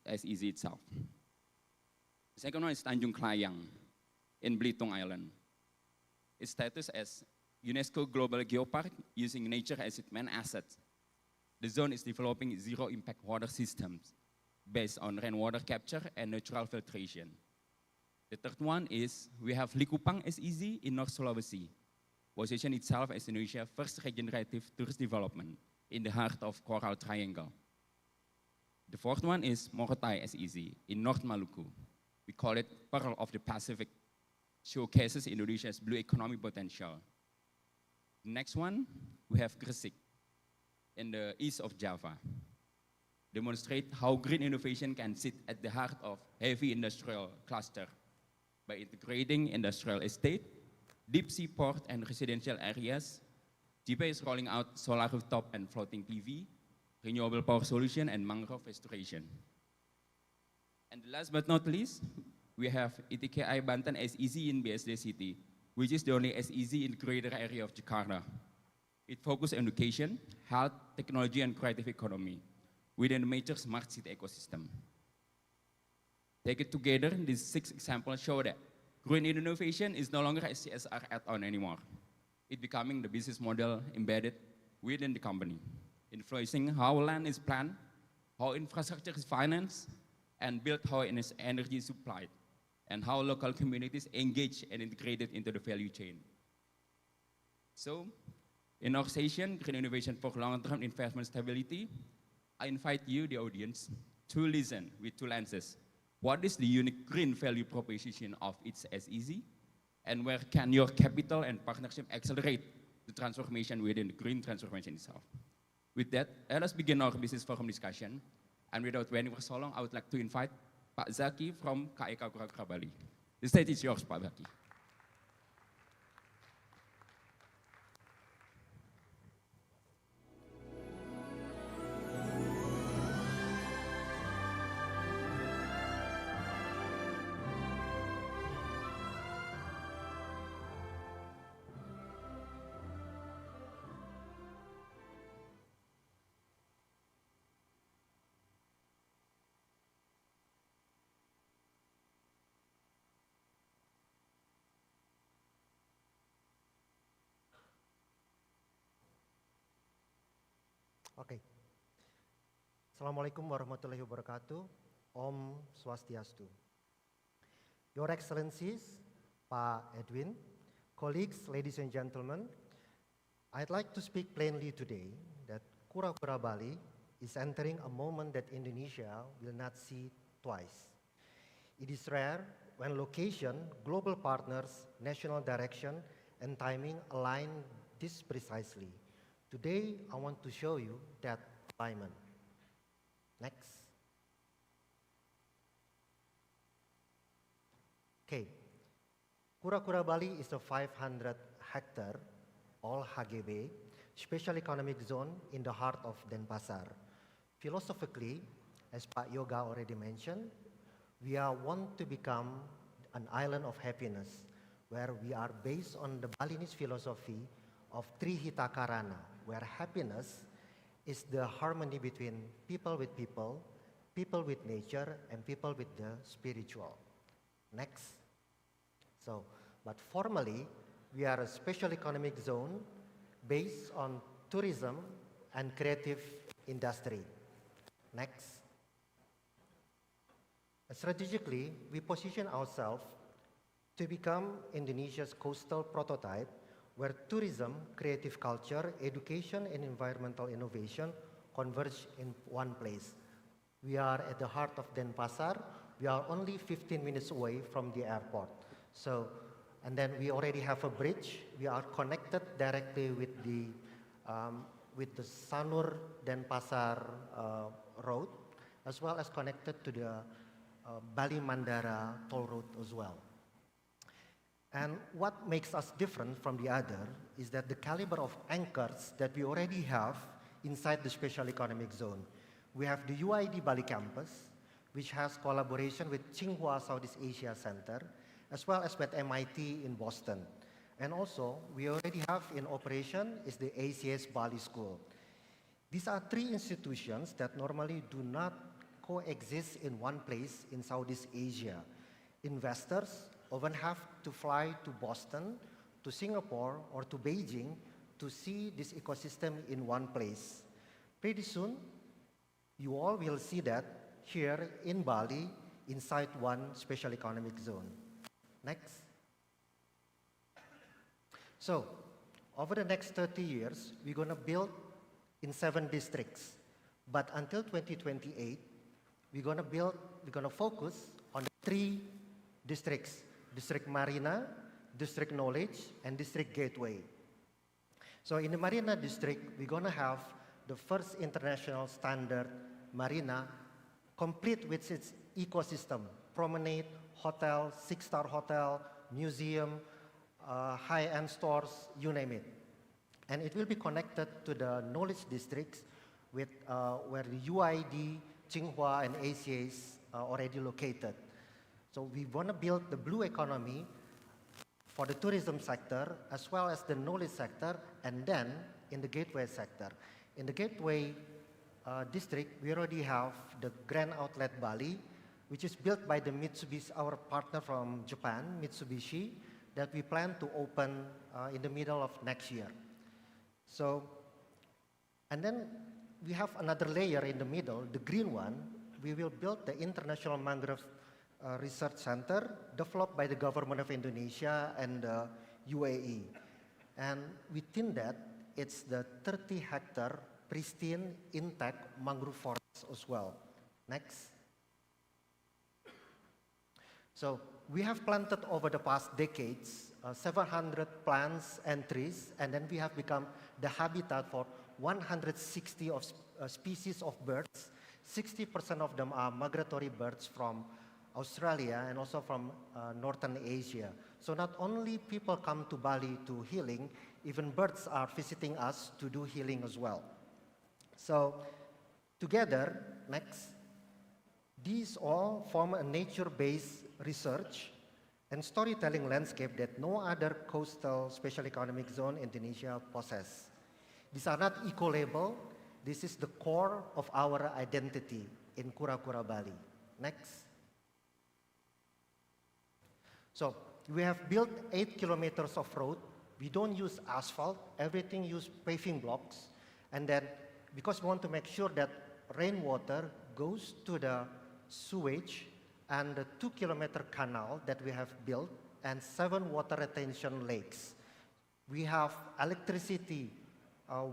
SEZ itself. The second one is Tanjung Klayang in Belitung Island. Its status as UNESCO Global Geopark using nature as its main asset. The zone is developing zero-impact water systems based on rainwater capture and natural filtration. The third one is we have Likupang SEZ in North Sulawesi, position itself as Indonesia's first regenerative tourist development in the heart of Coral Triangle. The fourth one is Morotai SEZ in North Maluku. We call it Pearl of the Pacific, showcases Indonesia's blue economic potential. The next one, we have Gresik in the east of Java. Demonstrate how green innovation can sit at the heart of heavy industrial cluster by integrating industrial estate, deep sea port and residential areas GPay is rolling out solar rooftop and floating PV, renewable power solution, and mangrove restoration. And last but not least, we have ITKI Banten SEZ in BSD City, which is the only SEZ in the greater area of Jakarta. It focuses on education, health, technology, and creative economy within the major smart city ecosystem. Taken together, these 6 examples show that green innovation is no longer a CSR add-on anymore. It's becoming the business model embedded within the company, influencing how land is planned, how infrastructure is financed, and built how energy is supplied, and how local communities engage and integrated into the value chain. So, in our session, Green Innovation for Long-Term Investment Stability, I invite you, the audience, to listen with 2 lenses. What is the unique green value proposition of its SEZ? And where can your capital and partnership accelerate the transformation within the green transformation itself? With that, let us begin our business forum discussion. And without waiting for so long, I would like to invite Pak Zaki from KEK Kura-Kura Bali. The stage is yours, Pak Zaki. Oke. Assalamualaikum warahmatullahi wabarakatuh. Om Swastiastu. Your Excellencies, Pak Edwin, colleagues, ladies and gentlemen, I'd like to speak plainly today that Kura-Kura Bali is entering a moment that Indonesia will not see twice. It is rare when location, global partners, national direction, and timing align this precisely. Today, I want to show you that alignment. Next. Okay. Kura-Kura Bali is a 500-hectare, all HGB, special economic zone in the heart of Denpasar. Philosophically, as Pak Yoga already mentioned, we want to become an island of happiness, where we are based on the Balinese philosophy of Trihita Karana, where happiness is the harmony between people with nature, and people with the spiritual. Next. So, but formally, we are a special economic zone based on tourism and creative industry. Next. Strategically, we position ourselves to become Indonesia's coastal prototype, where tourism, creative culture, education, and environmental innovation converge in one place. We are at the heart of Denpasar. We are only 15 minutes away from the airport. So, and then we already have a bridge. We are connected directly with the Sanur Denpasar road, as well as connected to the Bali Mandara toll road as well. And what makes us different from the other is that the caliber of anchors that we already have inside the special economic zone. We have the UID Bali campus, which has collaboration with Tsinghua Southeast Asia Center, as well as with MIT in Boston. And also, we already have in operation is the ACS Bali School. These are 3 institutions that normally do not coexist in one place in Southeast Asia. Investors often have to fly to Boston, to Singapore, or to Beijing to see this ecosystem in one place. Pretty soon, you all will see that here in Bali, inside one special economic zone. Next. So, over the next 30 years, we're going to build in 7 districts. But until 2028, we're going to focus on 3 districts: District Marina, District Knowledge, and District Gateway. So in the Marina District, we're going to have the first international standard marina, complete with its ecosystem: promenade, hotel, 6-star hotel, museum, high-end stores, you name it. And it will be connected to the knowledge districts with, where the UID, Tsinghua, and ACAs are already located. So we want to build the blue economy for the tourism sector as well as the knowledge sector, and then in the gateway sector. In the gateway district, we already have the Grand Outlet Bali, which is built by the Mitsubishi, our partner from Japan, Mitsubishi, that we plan to open in the middle of next year. So, and then we have another layer in the middle, the green one. We will build the International Mangrove Research Center developed by the government of Indonesia and the UAE. And within that, it's the 30-hectare pristine, intact mangrove forest as well. Next. So we have planted over the past decades 700 plants and trees, and then we have become the habitat for 160 of species of birds. 60% of them are migratory birds from Australia and also from Northern Asia. So not only people come to Bali to healing, even birds are visiting us to do healing as well. So together, next, these all form a nature-based research and storytelling landscape that no other coastal special economic zone in Indonesia possess. These are not eco-label. This is the core of our identity in Kura-Kura, Bali. Next. So we have built 8 kilometers of road. We don't use asphalt. Everything use paving blocks. And then, because we want to make sure that rainwater goes to the sewage and the 2-kilometer canal that we have built and 7 water retention lakes. We have electricity,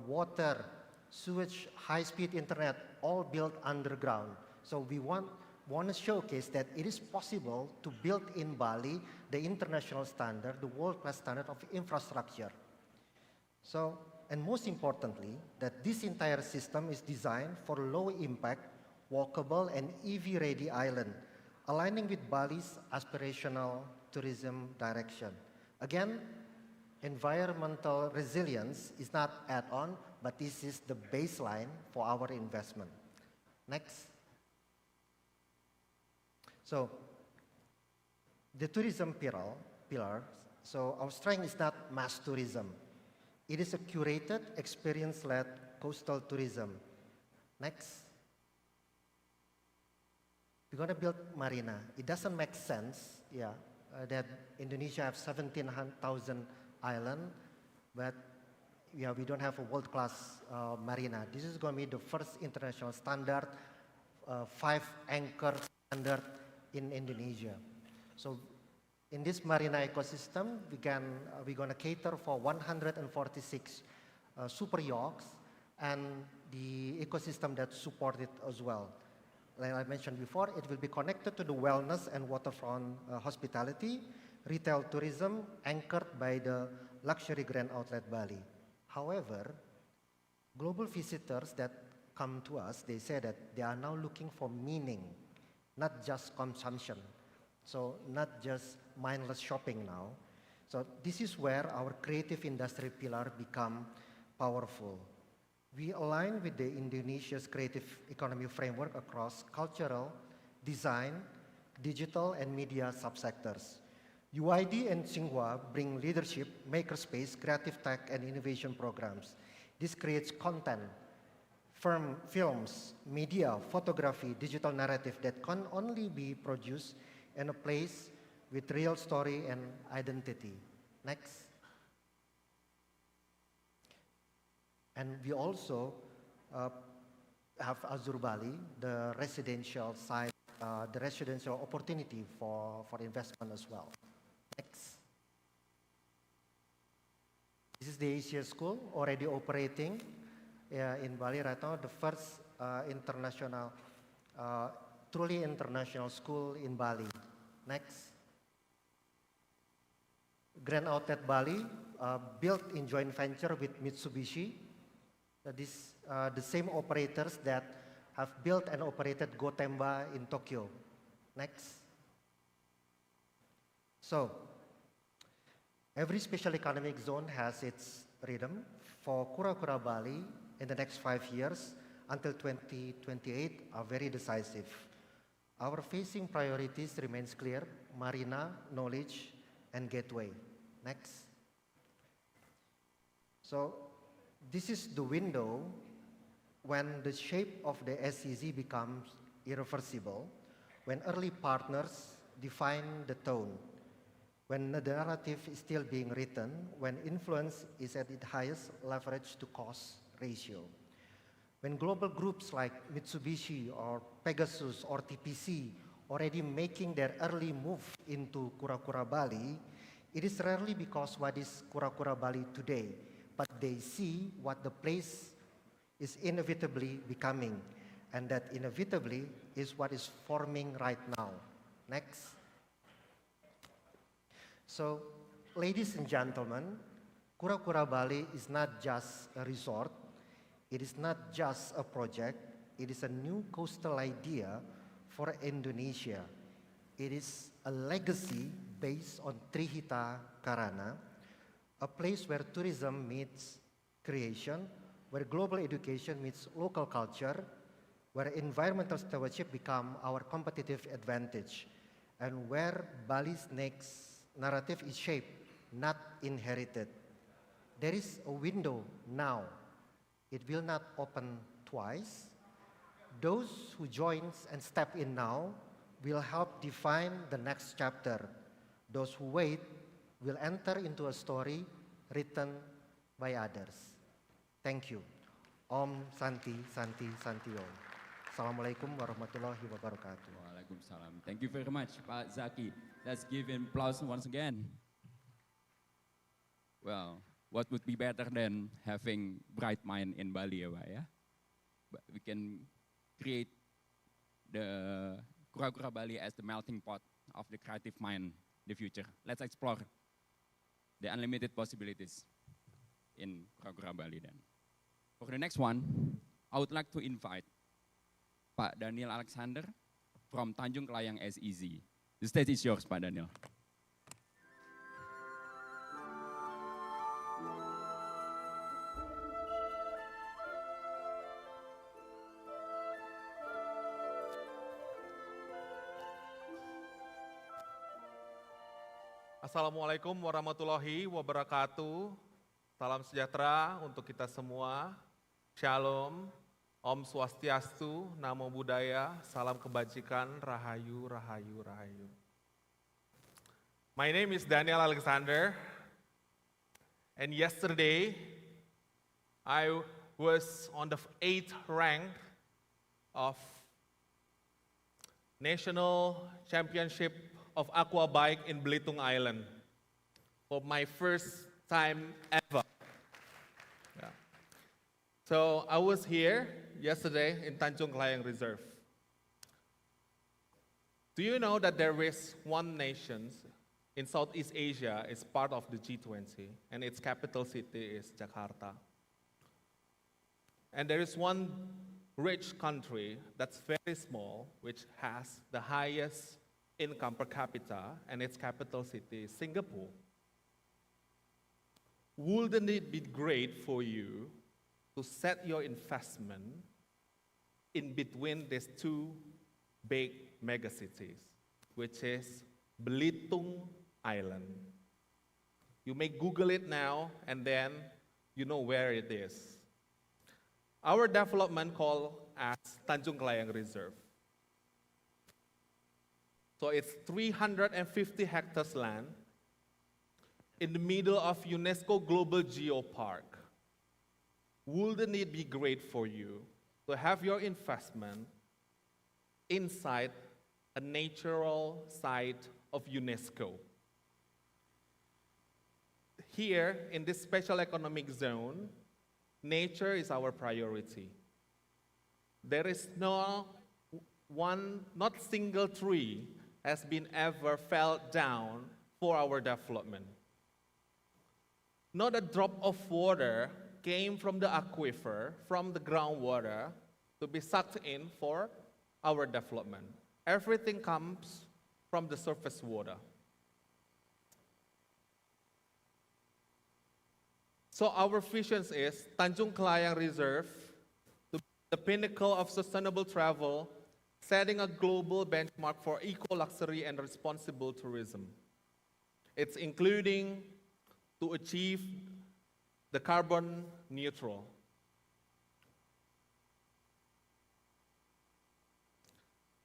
water, sewage, high-speed internet, all built underground. So we want to showcase that it is possible to build in Bali the international standard, the world-class standard of infrastructure. So, and most importantly, that this entire system is designed for low-impact, walkable, and EV-ready island, aligning with Bali's aspirational tourism direction. Again, environmental resilience is not add-on, but this is the baseline for our investment. Next. So, the tourism pillar, so our strength is not mass tourism. It is a curated, experience-led coastal tourism. Next. We're going to build marina. It doesn't make sense, that Indonesia have 17,000 islands, but we don't have a world-class marina. This is going to be the first international standard, 5 anchor standard in Indonesia. So in this marina ecosystem, we're going to cater for 146 super yachts and the ecosystem that support it as well. Like I mentioned before, it will be connected to the wellness and waterfront hospitality, retail tourism, anchored by the luxury Grand Outlet Bali. However, global visitors that come to us, they say that they are now looking for meaning, not just consumption. So not just mindless shopping now. So this is where our creative industry pillar become powerful. We align with the Indonesia's creative economy framework across cultural, design, digital, and media subsectors. UID and Tsinghua bring leadership, makerspace, creative tech, and innovation programs. This creates content, films, media, photography, digital narrative that can only be produced in a place with real story and identity. Next. And we also have Azur Bali, the residential side, the residential opportunity for investment as well. Next. This is the Asia School already operating in Bali right now, the first international, truly international school in Bali. Next. Grand Outlet Bali, built in joint venture with Mitsubishi. The same operators that have built and operated Gotemba in Tokyo. Next. So, every special economic zone has its rhythm for Kura-Kura Bali in the next 5 years until 2028 are very decisive. Our facing priorities remains clear: marina, knowledge, and gateway. Next. So this is the window when the shape of the SEZ becomes irreversible, when early partners define the tone, when the narrative is still being written, when influence is at its highest leverage to cost ratio. When global groups like Mitsubishi or Pegasus or TPC already making their early move into Kura-Kura Bali, it is rarely because what is Kura-Kura Bali today, but they see what the place is inevitably becoming, and that inevitably is what is forming right now. Next. So, ladies and gentlemen, Kura-Kura Bali is not just a resort, it is not just a project, it is a new coastal idea for Indonesia. It is a legacy based on Trihita Karana, a place where tourism meets creation, where global education meets local culture, where environmental stewardship become our competitive advantage, and where Bali's next narrative is shaped, not inherited. There is a window now. It will not open twice. Those who join and step in now will help define the next chapter. Those who wait will enter into a story written by others. Thank you. Om Santi Santi Santi Om. Assalamualaikum warahmatullahi wabarakatuh. Waalaikumsalam. Thank you very much, Pak Zaki. Let's give him applause once again. Well, what would be better than having bright mind in Bali, ya Pak, ya? We can create the Kura-Kura Bali as the melting pot of the creative mind in the future. Let's explore the unlimited possibilities in Kura-Kura Bali then. For the next one, I would like to invite Pak Daniel Alexander from Tanjung Kelayang SEZ. The stage is yours, Pak Daniel. Assalamualaikum warahmatullahi wabarakatuh. Salam sejahtera untuk kita semua. Shalom, Om Swastiastu, Namo Buddhaya, Salam Kebajikan, Rahayu, Rahayu, Rahayu. My name is Daniel Alexander, and yesterday I was on the 8th rank of National Championship of Aqua Bike in Belitung Island for my first time ever. Yeah. So I was here yesterday in Tanjung Kelayang Reserve. Do you know that there is one nation in Southeast Asia is part of the G20 and its capital city is Jakarta? And there is one rich country that's very small which has the highest income per capita and its capital city is Singapore. Wouldn't it be great for you to set your investment in between these two big megacities, which is Belitung Island? You may Google it now and then you know where it is. Our development called as Tanjung Kelayang Reserve. So it's 350 hectares land in the middle of UNESCO Global Geopark. Wouldn't it be great for you to have your investment inside a natural site of UNESCO? Here in this special economic zone, nature is our priority. There is not single tree has been ever fell down for our development. Not a drop of water came from the aquifer, from the groundwater, to be sucked in for our development. Everything comes from the surface water. So our vision is Tanjung Kelayang Reserve, the pinnacle of sustainable travel, setting a global benchmark for eco-luxury and responsible tourism. It's including to achieve the carbon neutral.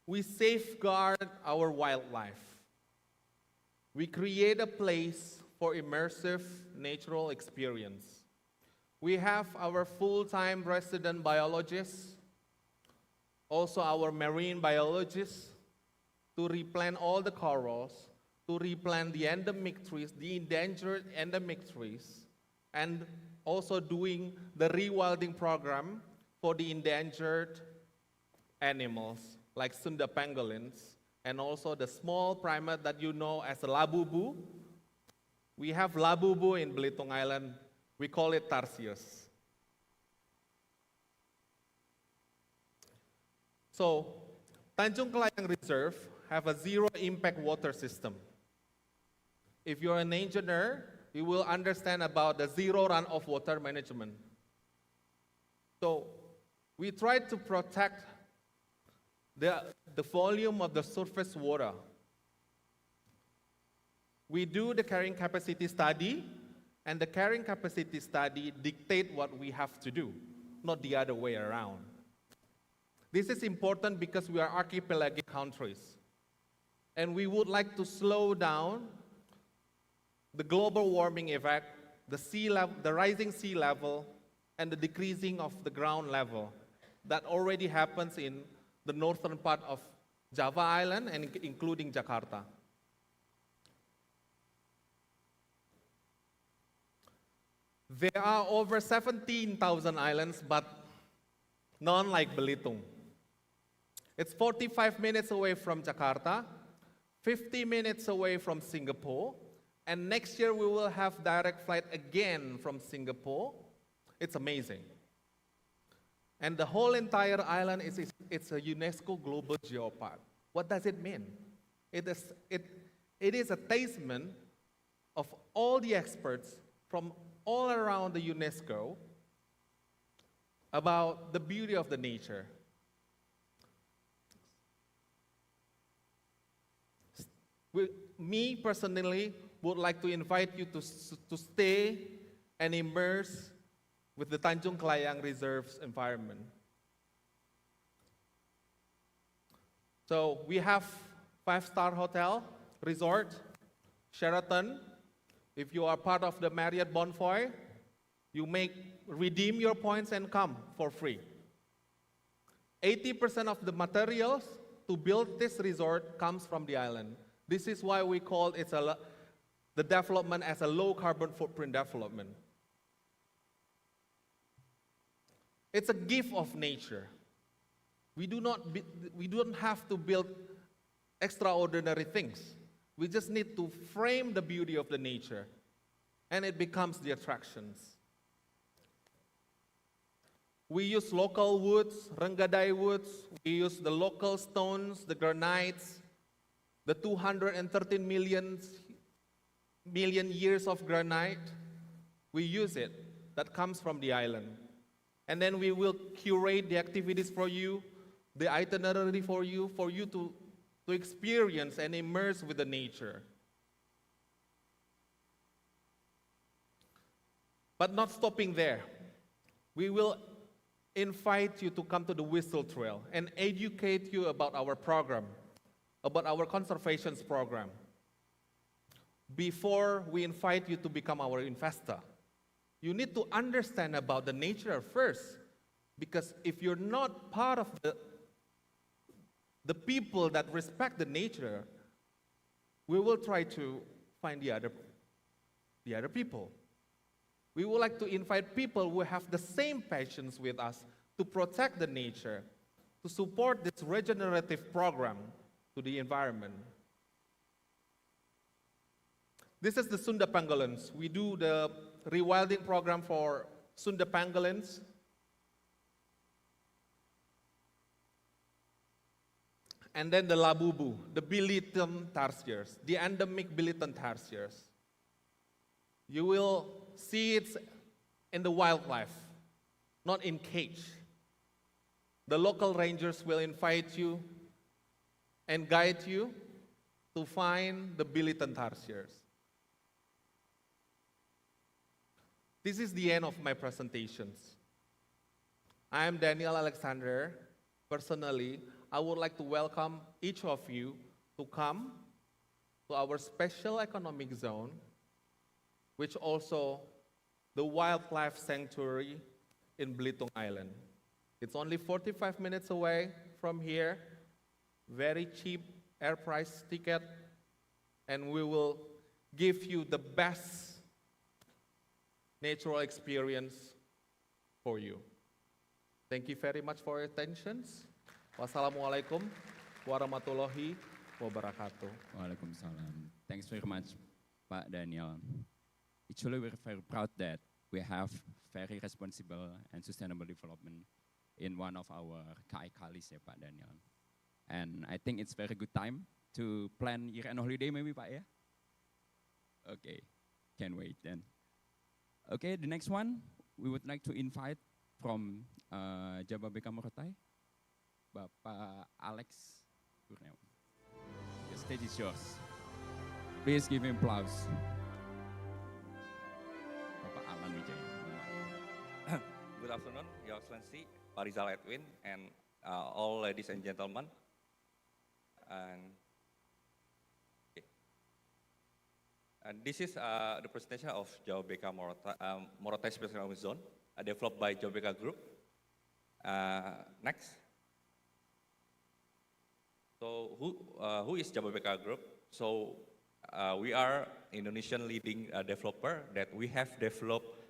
We safeguard our wildlife. We create a place for immersive natural experience. We have our full-time resident biologists, also our marine biologists, to replant all the corals, to replant the endemic trees, the endangered endemic trees, and also doing the rewilding program for the endangered animals like Sunda pangolins, and also the small primate that you know as a labubu. We have labubu in Belitung Island. We call it tarsius. So, Tanjung Kelayang Reserve have a zero impact water system. If you're an engineer, you will understand about the zero runoff water management. So, we try to protect the volume of the surface water. We do the carrying capacity study, and the carrying capacity study dictate what we have to do, not the other way around. This is important because we are archipelagic countries, and we would like to slow down the global warming effect, the rising sea level, and the decreasing of the ground level that already happens in the northern part of Java Island and including Jakarta. There are over 17,000 islands, but none like Belitung. It's 45 minutes away from Jakarta, 50 minutes away from Singapore, and next year we will have direct flight again from Singapore. It's amazing. And the whole entire island it's a UNESCO Global Geopark. What does it mean? It is a testament of all the experts from all around the UNESCO about the beauty of the nature. Me personally would like to invite you to stay and immerse with the Tanjung Kelayang Reserve's environment. So we have 5-star hotel, resort, Sheraton. If you are part of the Marriott Bonvoy, you redeem your points and come for free. 80% of the materials to build this resort comes from the island. This is why we call it the development as a low carbon footprint development. It's a gift of nature. We don't have to build extraordinary things. We just need to frame the beauty of the nature, and it becomes the attractions. We use local woods, Renggadai woods. We use the local stones, the granites, the 213 million years of granite. We use it. That comes from the island. And then we will curate the activities for you, the itinerary for you to experience and immerse with the nature. But not stopping there. We will invite you to come to the Whistle Trail and educate you about our program, about our conservation program, before we invite you to become our investor. You need to understand about the nature first, because if you're not part of the people that respect the nature, we will try to find the other people. We would like to invite people who have the same passions with us to protect the nature, to support this regenerative program to the environment. This is the Sunda pangolins. We do the rewilding program for Sunda pangolins. And then the labubu, the Biliton tarsiers, the endemic Biliton tarsiers. You will see its in the wildlife, not in cage. The local rangers will invite you and guide you to find the bilitant tarsiers. This is the end of my presentations. I am Daniel Alexander. Personally, I would like to welcome each of you to come to our special economic zone, which also the wildlife sanctuary in Belitung Island. It's only 45 minutes away from here, very cheap air price ticket, and we will give you the best natural experience for you. Thank you very much for your attention. Wassalamualaikum warahmatullahi wabarakatuh. Waalaikumsalam. Thanks very much, Pak Daniel. Actually, we're very proud that we have very responsible and sustainable development in one of our KI Kalis, Pak Daniel. And I think it's very good time to plan year-end holiday maybe, Pak, yeah? Okay, can't wait then. Okay, the next one, we would like to invite from Jababeka Morotai, Bapak Alex Kurniawan. The stage is yours. Please give him applause. Bapak Alan Wijaya. Good afternoon, Your Excellency, Pak Rizal Edwin, and all ladies and gentlemen. And this is the presentation of Jababeka Morotai Special Economic Zone, developed by Jababeka Group. Next. So who is Jababeka Group? So we are Indonesian leading developer that we have developed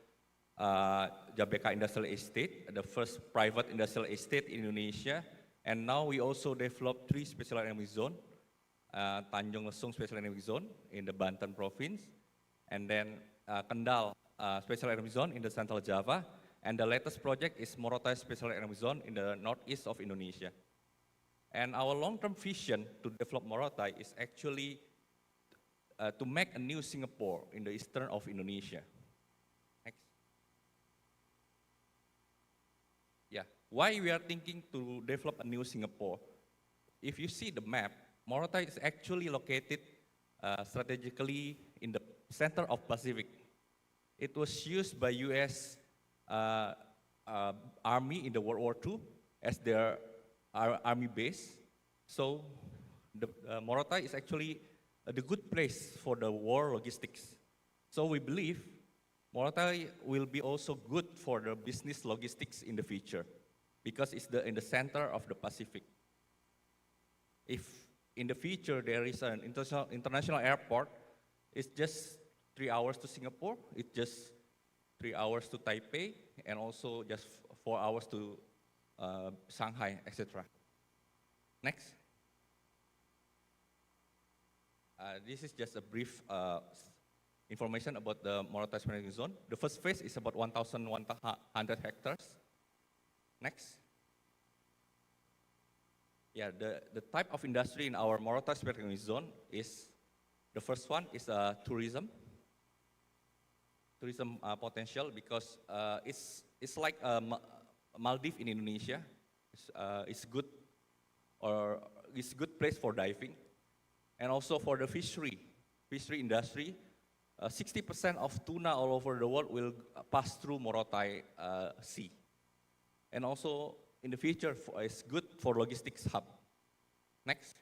Jababeka Industrial Estate, the first private industrial estate in Indonesia. And now we also developed 3 special economic zones. Tanjung Lesung Special Economic Zone in the Banten province, and then Kendal Special Economic Zone in the Central Java, and the latest project is Morotai Special Economic Zone in the northeast of Indonesia. And our long-term vision to develop Morotai is actually to make a new Singapore in the eastern of Indonesia. Next. Yeah, why we are thinking to develop a new Singapore? If you see the map, Morotai is actually located strategically in the center of Pacific. It was used by U.S. Army in the World War II as their army base. So the Morotai is actually the good place for the war logistics. So we believe Morotai will be also good for the business logistics in the future because it's in the center of the Pacific. If in the future there is an international airport, it's just 3 hours to Singapore, it's just 3 hours to Taipei, and also just 4 hours to Shanghai, etc. Next. This is just a brief information about the Morotai Special Zone. The first phase is about 1,100 hectares. Next. Yeah, the type of industry in our Morotai Special Zone is, the first one is tourism. Tourism potential because it's like Maldives in Indonesia. It's good, or it's good place for diving, and also for the fishery industry. 60% of tuna all over the world will pass through Morotai Sea, and also in the future it's good for logistics hub. Next.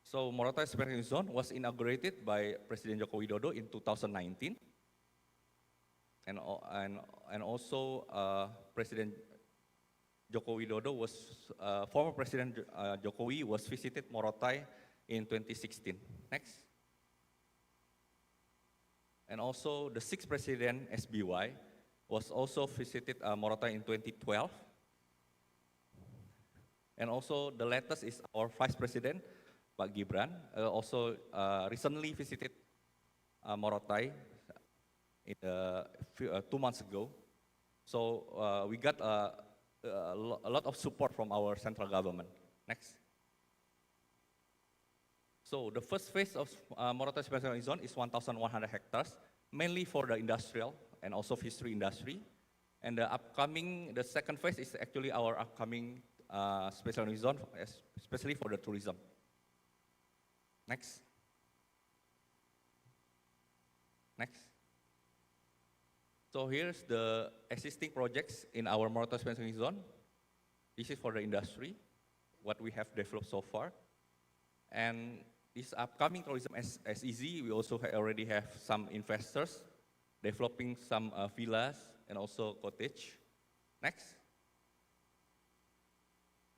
So Morotai Special Zone was inaugurated by President Joko Widodo in 2019, and also President Joko Widodo was former President Jokowi was visited Morotai in 2016. Next. And also the 6th President SBY was also visited Morotai in 2012. And also the latest is our Vice President, Pak Gibran, also recently visited Morotai in 2 months ago. So we got a lot of support from our central government. Next. So the first phase of Morotai Special Zone is 1,100 hectares. mainly for the industrial and also fishery industry. And the second phase is actually our upcoming special economic zone, especially for the tourism. Next. Next. So here's the existing projects in our Morotai special economic zone. This is for the industry, what we have developed so far. And this upcoming tourism as easy, we also already have some investors developing some villas and also cottage. Next.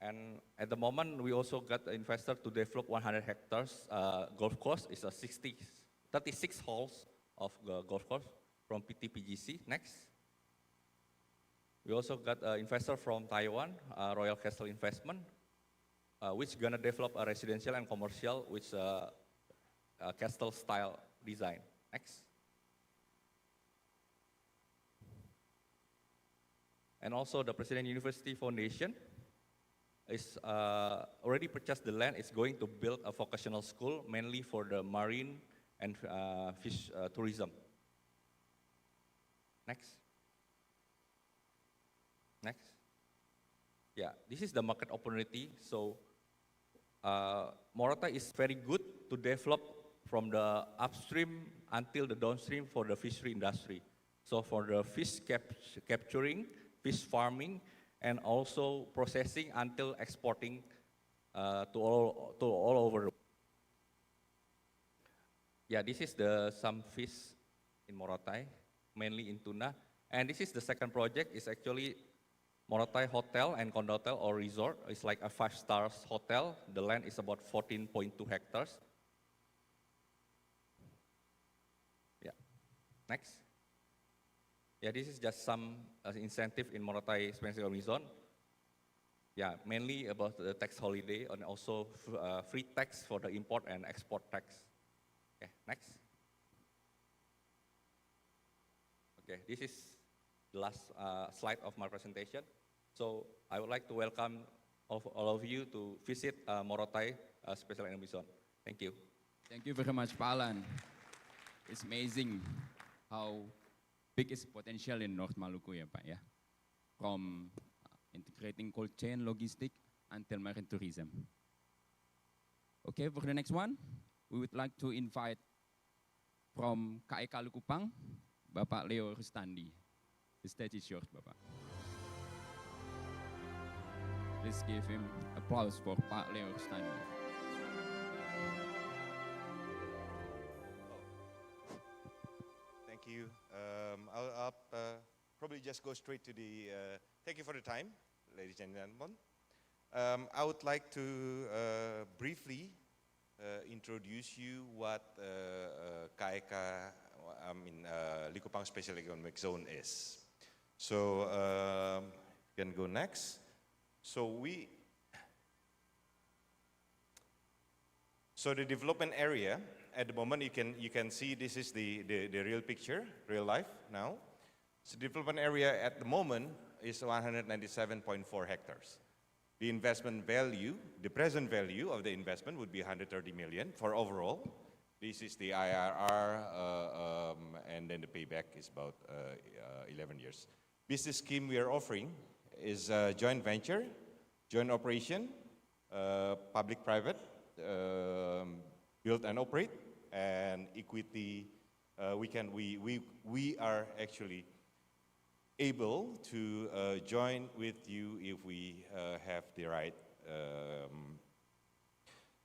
And at the moment, we also got an investor to develop 100 hectares golf course. It's a 36 holes of golf course from PTPGC. Next. We also got an investor from Taiwan, Royal Castle Investment, which gonna develop a residential and commercial with a castle style design. Next. And also the President University Foundation is already purchased the land. It's going to build a vocational school mainly for the marine and fish tourism. Next. Next. Yeah, this is the market opportunity. So Morotai is very good to develop from the upstream until the downstream for the fishery industry. So for the fish capturing, fish farming, and also processing until exporting to all over the world. Yeah, this is some fish in Morotai, mainly in tuna. And this is the second project. It's actually Morotai Hotel and Condotel or Resort. It's like a 5-star hotel. The land is about 14.2 hectares. Yeah, next. Yeah, this is just some incentive in Morotai Special Economic Zone. Yeah, mainly about the tax holiday and also free tax for the import and export tax. Okay, next. Okay, this is the last slide of my presentation. So I would like to welcome all of you to visit Morotai Special Economic Zone. Thank you. Thank you very much, Pak Alan. It's amazing how big is potential in North Maluku, ya Pak, ya. From integrating cold chain logistic until marine tourism. Okay, for the next one, we would like to invite from KEK Lukupang, Bapak Leo Rustandi. The stage is yours, Bapak. Please give him applause for Pak Leo Rustandi. Thank you. I'll probably just go straight to the, thank you for the time, ladies and gentlemen. I would like to briefly introduce you what KEK, Likupang Special Economic Zone is. So, you can go next. So the development area, at the moment you can see this is the real picture, real life now. So development area at the moment is 197.4 hectares. The investment value, the present value of the investment would be 130 million for overall. This is the IRR, and then the payback is about 11 years. Business scheme we are offering is joint venture, joint operation, public-private, build and operate, and equity. We are actually able to join with you if we have the right,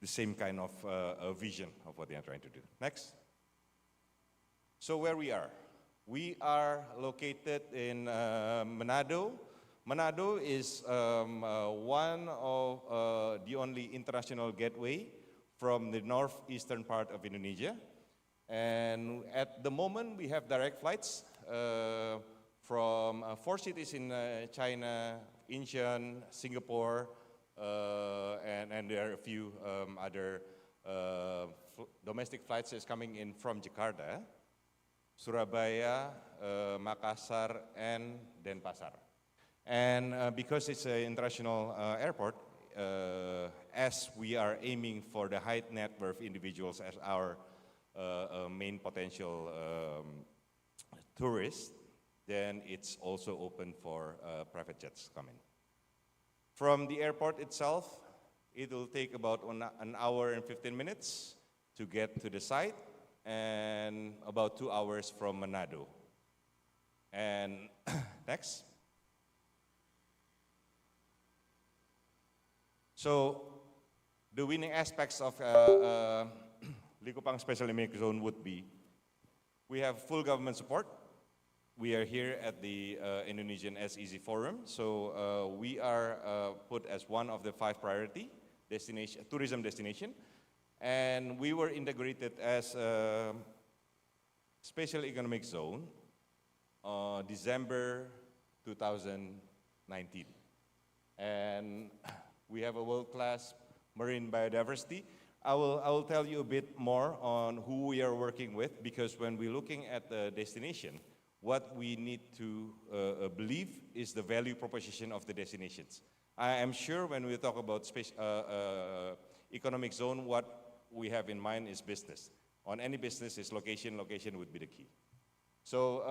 the same kind of vision of what they are trying to do. Next. So where we are located in Manado. Manado is one of the only international gateway from the northeastern part of Indonesia. And at the moment we have direct flights from 4 cities in China, Incheon, Singapore, and there are a few other domestic flights that's coming in from Jakarta, Surabaya, Makassar, and Denpasar. And because it's an international airport, as we are aiming for the high net worth individuals as our main potential tourists, then it's also open for private jets to come in. From the airport itself, it will take about an hour and 15 minutes to get to the site, and about 2 hours from Manado. And next. So the winning aspects of Likupang Special Economic Zone would be, we have full government support. We are here at the Indonesian SEZ Forum, so we are put as one of the 5 priority tourism destination, and we were integrated as a Special Economic Zone December 2019, and we have a world-class marine biodiversity. I will tell you a bit more on who we are working with, because when we're looking at the destination, what we need to believe is the value proposition of the destinations. I am sure when we talk about economic zone, what we have in mind is business. On any business, is location would be the key. So,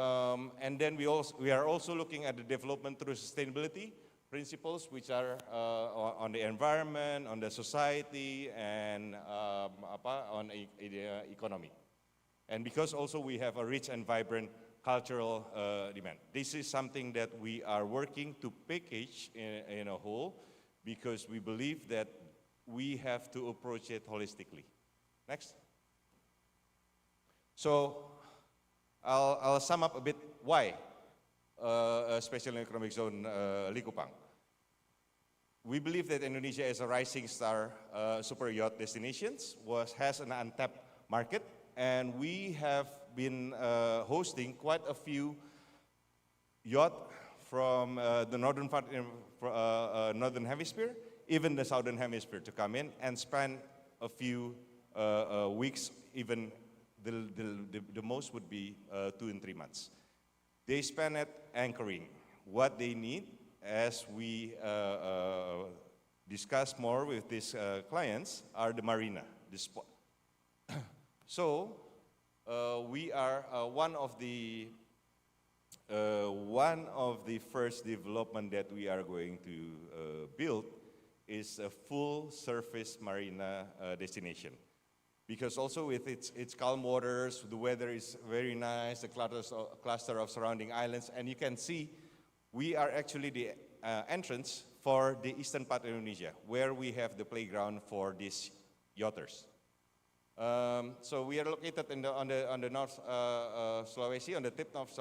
and then we are also looking at the development through sustainability principles, which are on the environment, on the society, and on the economy. And because also we have a rich and vibrant cultural demand. This is something that we are working to package in a whole, because we believe that we have to approach it holistically. Next. So I'll sum up a bit why a special economic zone Likupang. We believe that Indonesia is a rising star super yacht destinations, has an untapped market, and we have been hosting quite a few yacht from the northern part, northern hemisphere, even the southern hemisphere, to come in and spend a few weeks. Even the most would be 2 and 3 months. They spend it anchoring. What they need, as we discuss more with these clients, are the marina, the spot. So we are one of the first development that we are going to build is a full surface marina destination. Because also with its calm waters, the weather is very nice, the cluster of surrounding islands, and you can see we are actually the entrance for the eastern part of Indonesia, where we have the playground for these yachters. So we are located on the North Sulawesi, on the tip of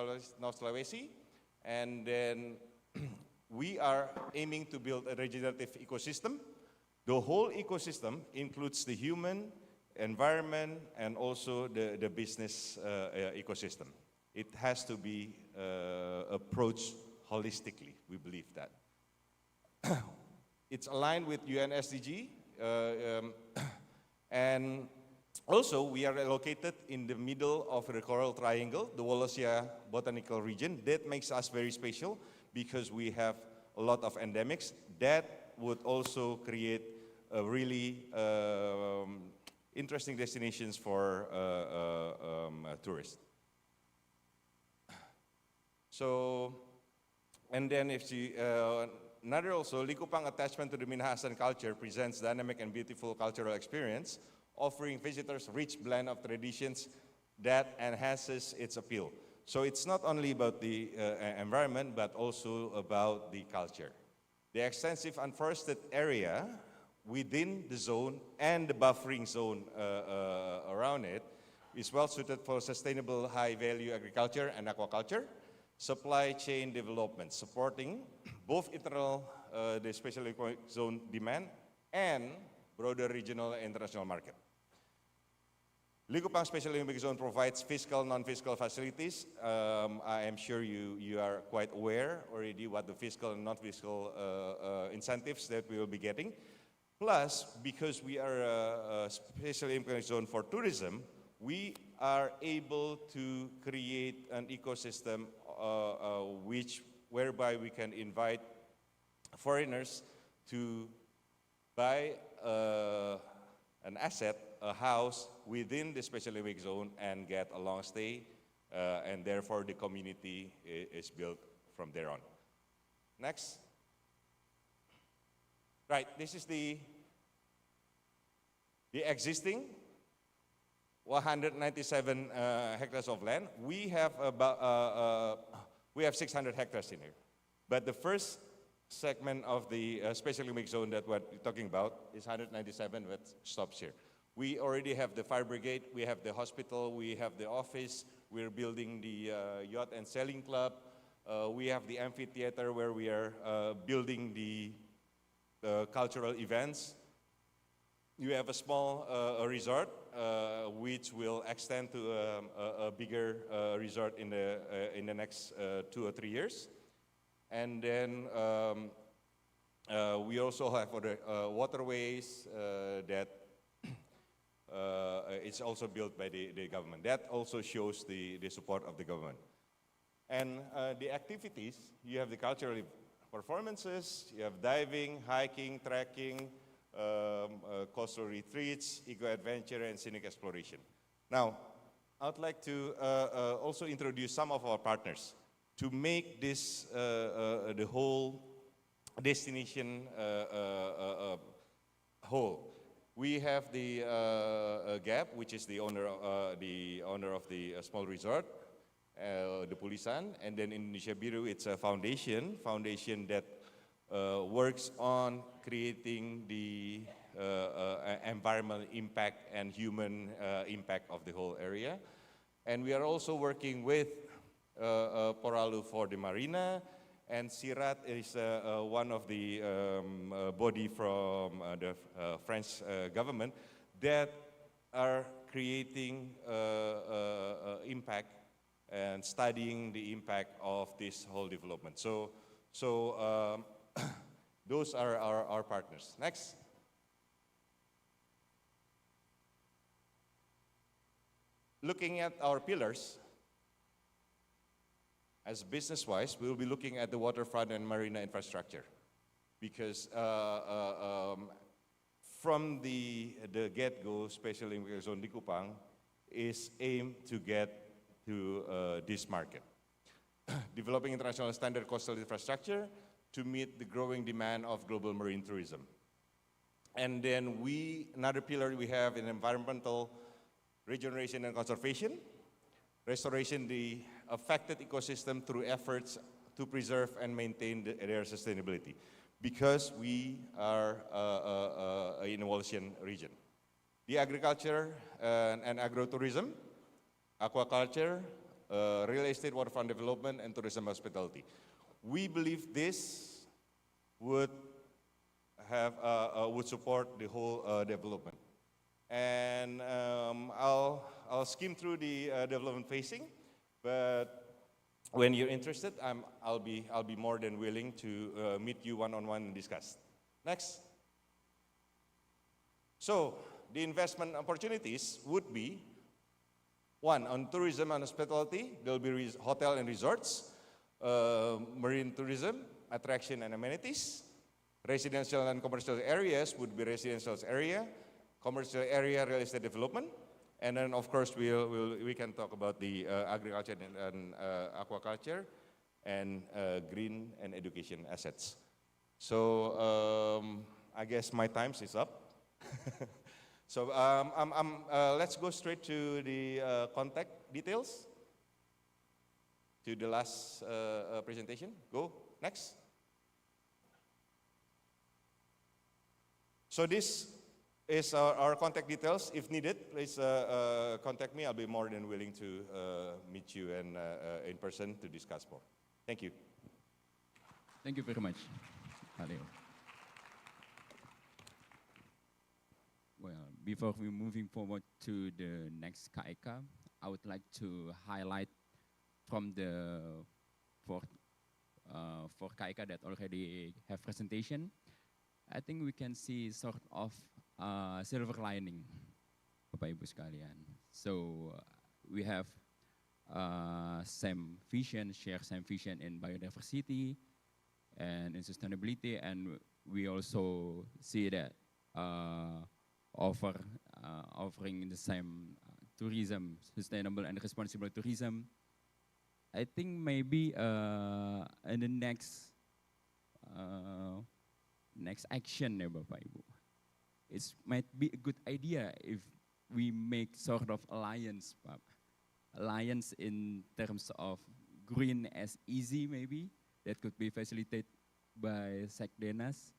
North Sulawesi, and then we are aiming to build a regenerative ecosystem. The whole ecosystem includes the human, environment, and also the business ecosystem. It has to be approached holistically, we believe that. It's aligned with UN SDG, and also we are located in the middle of the Coral Triangle, the Wallacea Botanical Region. That makes us very special because we have a lot of endemics. That would also create a really interesting destinations for tourists. So, and then if you, another also, Likupang attachment to the Minahasa culture presents dynamic and beautiful cultural experience, offering visitors rich blend of traditions that enhances its appeal. So it's not only about the environment, but also about the culture. The extensive unforested area within the zone and the buffering zone around it is well suited for sustainable high-value agriculture and aquaculture, supply chain development, supporting both internal, the special economic zone demand, and broader regional and international market. Likupang Special Economic Zone provides fiscal, non-fiscal facilities. I am sure you are quite aware already what the fiscal and non-fiscal incentives that we will be getting. Plus, because we are a special economic zone for tourism, we are able to create an ecosystem whereby we can invite foreigners to buy an asset a house within the special economic zone and get a long stay, and therefore the community is built from there on. Next. Right, this is the existing 197 hectares of land. We have about 600 hectares in here, but the first segment of the special economic zone that we're talking about is 197, that stops here. We already have the fire brigade, we have the hospital, we have the office, we're building the yacht and sailing club, we have the amphitheater where we are building the cultural events. You have a small resort which will extend to a bigger resort in the next 2 or 3 years. And then we also have other waterways that it's also built by the government. That also shows the support of the government. And the activities, you have the cultural performances, you have diving, hiking, trekking, coastal retreats, eco-adventure, and scenic exploration. Now, I would like to also introduce some of our partners to make this the whole destination whole. We have the GAP, which is the owner of the small resort, the Pulisan, and then Indonesia Biru, it's a foundation that works on creating the environmental impact and human impact of the whole area. And we are also working with Poralu for the marina, and Sirat is one of the body from the French government that are creating impact and studying the impact of this whole development. So those are our partners. Next. Looking at our pillars, as business-wise, we'll be looking at the waterfront and marina infrastructure, because from the get-go, special economic zone di Kupang is aimed to get to this market. Developing international standard coastal infrastructure to meet the growing demand of global marine tourism. And then another pillar we have in environmental regeneration and conservation, restoration the affected ecosystem through efforts to preserve and maintain their sustainability, because we are an innovation region. The agriculture and agrotourism, aquaculture, real estate, waterfront development, and tourism hospitality. We believe this would support the whole development. And I'll skim through the development phasing, but when you're interested, I'll be more than willing to meet you one-on-one and discuss. Next. So the investment opportunities would be, one, on tourism and hospitality. There'll be hotel and resorts, marine tourism, attraction and amenities. Residential and commercial areas would be residential area, commercial area, real estate development, and then of course we can talk about the agriculture and aquaculture and green and education assets. So I guess my time is up. So let's go straight to the contact details, to the last presentation. Go, next. So this is our contact details. If needed, please contact me. I'll be more than willing to meet you and in person to discuss more. Thank you. Thank you very much, Leo. Well, before we moving forward to the next KIK, I would like to highlight from the four KIK that already have presentation. I think we can see sort of silver lining, Bapak Ibu sekalian. So we have same vision, share same vision in biodiversity and in sustainability, and we also see that over offering the same tourism, sustainable and responsible tourism. I think maybe in the next action ya Bapak Ibu, it might be a good idea if we make sort of alliance, Pak. Alliance in terms of green as easy maybe, that could be facilitated by Sekdenas,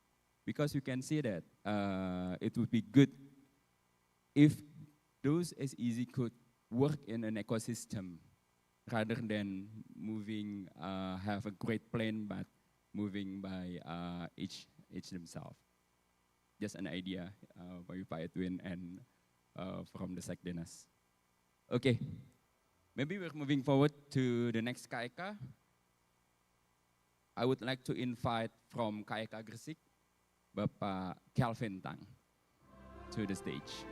because you can see that it would be good if those as easy could work in an ecosystem rather than moving, have a great plan but moving by each themselves. Just an idea by Pak Edwin and from the Sekdenas. Okay, maybe we're moving forward to the next KEK. I would like to invite from KEK Gresik, Bapak Kelvin Tang to the stage.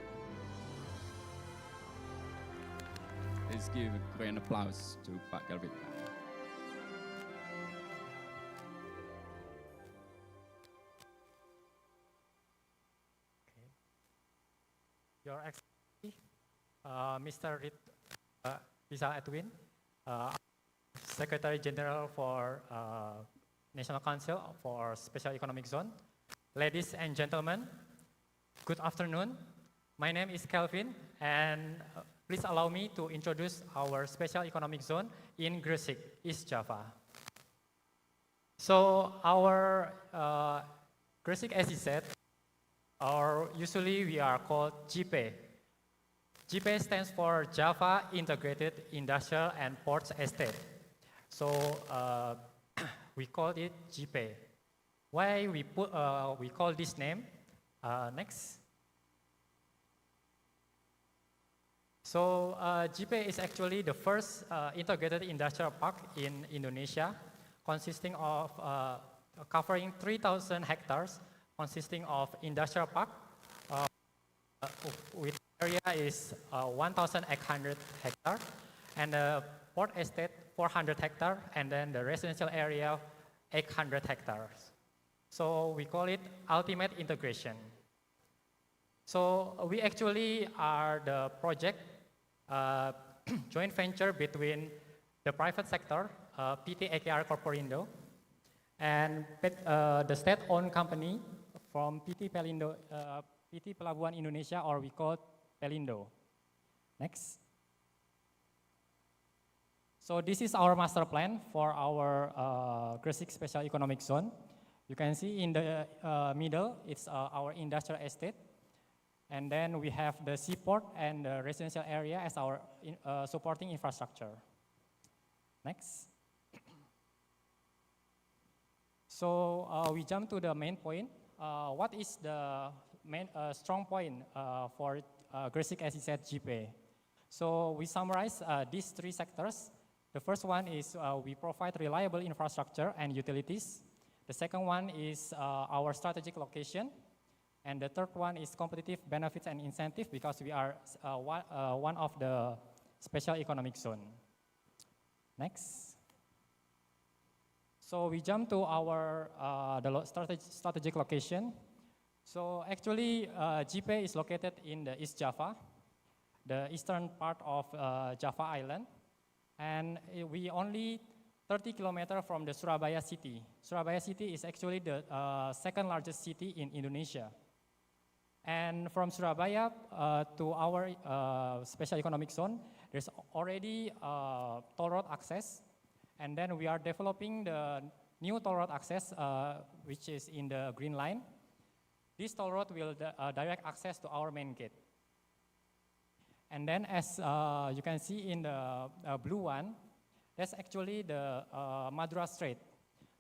Let's give a grand applause to Pak Kelvin Tang. Your Excellency, Mr. Rizal Edwin, Secretary General for National Council for Special Economic Zone. Ladies and gentlemen, good afternoon. My name is Kelvin, and please allow me to introduce our Special Economic Zone in Gresik, East Java. So our Gresik, as he said, usually we are called JIPE. JIPE stands for Java Integrated Industrial and Ports Estate. So we call it JIPE. Why we call this name? Next. So JIPE is actually the first integrated industrial park in Indonesia, consisting of covering 3,000 hectares, consisting of industrial park with area is 1,800 hectares, and the port estate 400 hectares, and then the residential area 800 hectares. So we call it ultimate integration. So we actually are the project joint venture between the private sector, PT AKR Corporindo, and the state-owned company from PT Pelindo, PT Pelabuhan Indonesia, or we call it Pelindo. Next. So this is our master plan for our Gresik Special Economic Zone. You can see in the middle, it's our industrial estate. And then we have the seaport and the residential area as our supporting infrastructure. Next. So we jump to the main point. What is the main strong point for Gresik, as he said, JIPE? So we summarize these three sectors. The first one is we provide reliable infrastructure and utilities. The second one is our strategic location. And the third one is competitive benefits and incentive, because we are one of the special economic zone. Next. So we jump to our the strategic location. So actually, JIPE is located in the East Java, the eastern part of Java Island, and we only 30 kilometers from the Surabaya city. Surabaya city is actually the second largest city in Indonesia. And from Surabaya to our special economic zone, there's already toll road access. And then we are developing the new toll road access, which is in the green line. This toll road will direct access to our main gate. And then as you can see in the blue one, that's actually the Madura Strait.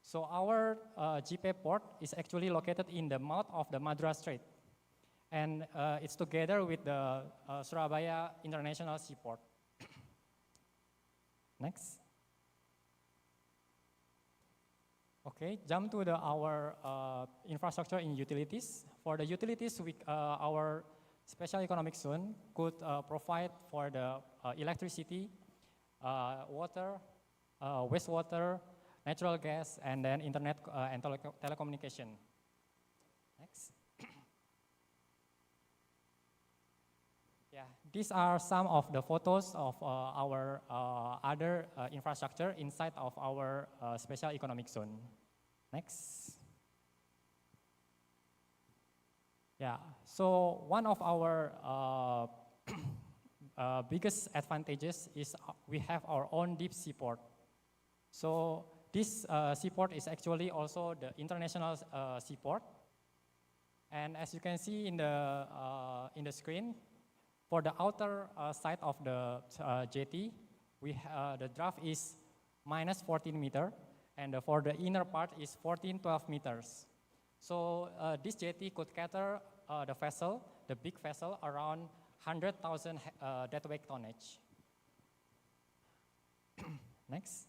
So our JIPE port is actually located in the mouth of the Madura Strait. And it's together with the Surabaya International Seaport. Next. Okay, jump to our infrastructure in utilities. For the utilities, our special economic zone could provide for the electricity, water, wastewater, natural gas, and then internet and telecommunication. Next. these are some of the photos of our other infrastructure inside of our special economic zone. Next. Yeah, so one of our biggest advantages is we have our own deep seaport. So this seaport is actually also the international seaport. And as you can see in the screen, for the outer side of the jetty, the draft is minus 14 meter, and for the inner part is 12 meters. So this jetty could cater the vessel, the big vessel, around 100,000 deadweight tonnage. Next.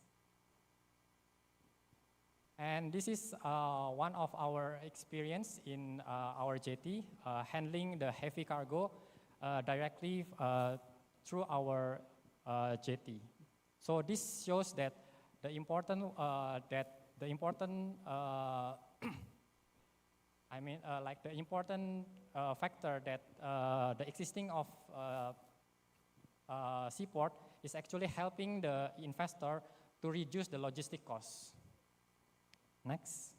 And this is one of our experience in our jetty, handling the heavy cargo directly through our jetty. So this shows that the important factor that the existing of seaport is actually helping the investor to reduce the logistic costs. Next.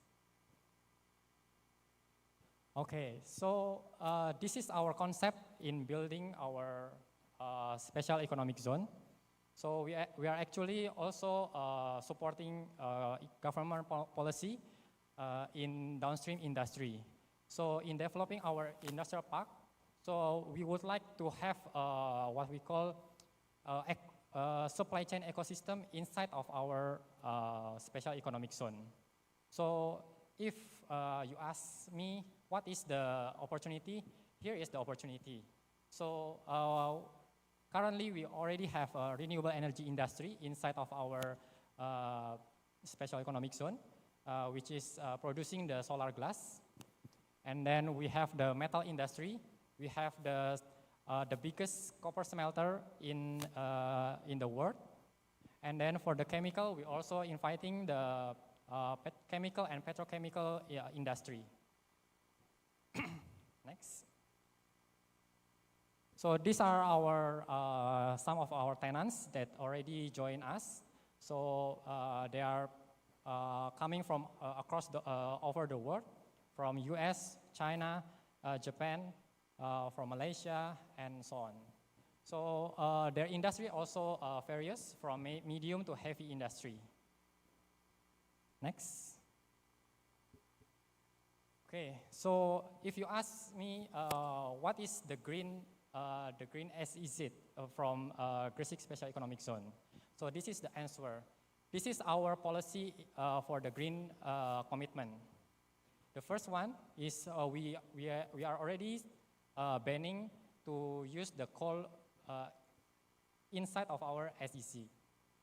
Okay, so this is our concept in building our special economic zone. So we are actually also supporting government policy in downstream industry. So in developing our industrial park, so we would like to have what we call supply chain ecosystem inside of our special economic zone. So if you ask me what is the opportunity, here is the opportunity. So currently we already have a renewable energy industry inside of our special economic zone, which is producing the solar glass. And then we have the metal industry. We have the biggest copper smelter in the world. And then for the chemical, we're also inviting the chemical and petrochemical industry. Next. So these are our some of our tenants that already joined us. So they are coming from across over the world, from US, China, Japan, from Malaysia, and so on. So their industry also varies from medium to heavy industry. Next. Okay, so if you ask me what is the green SEZ from Gresik Special Economic Zone, so this is the answer. This is our policy for the green commitment. The first one is we are already banning to use the coal inside of our SEZ,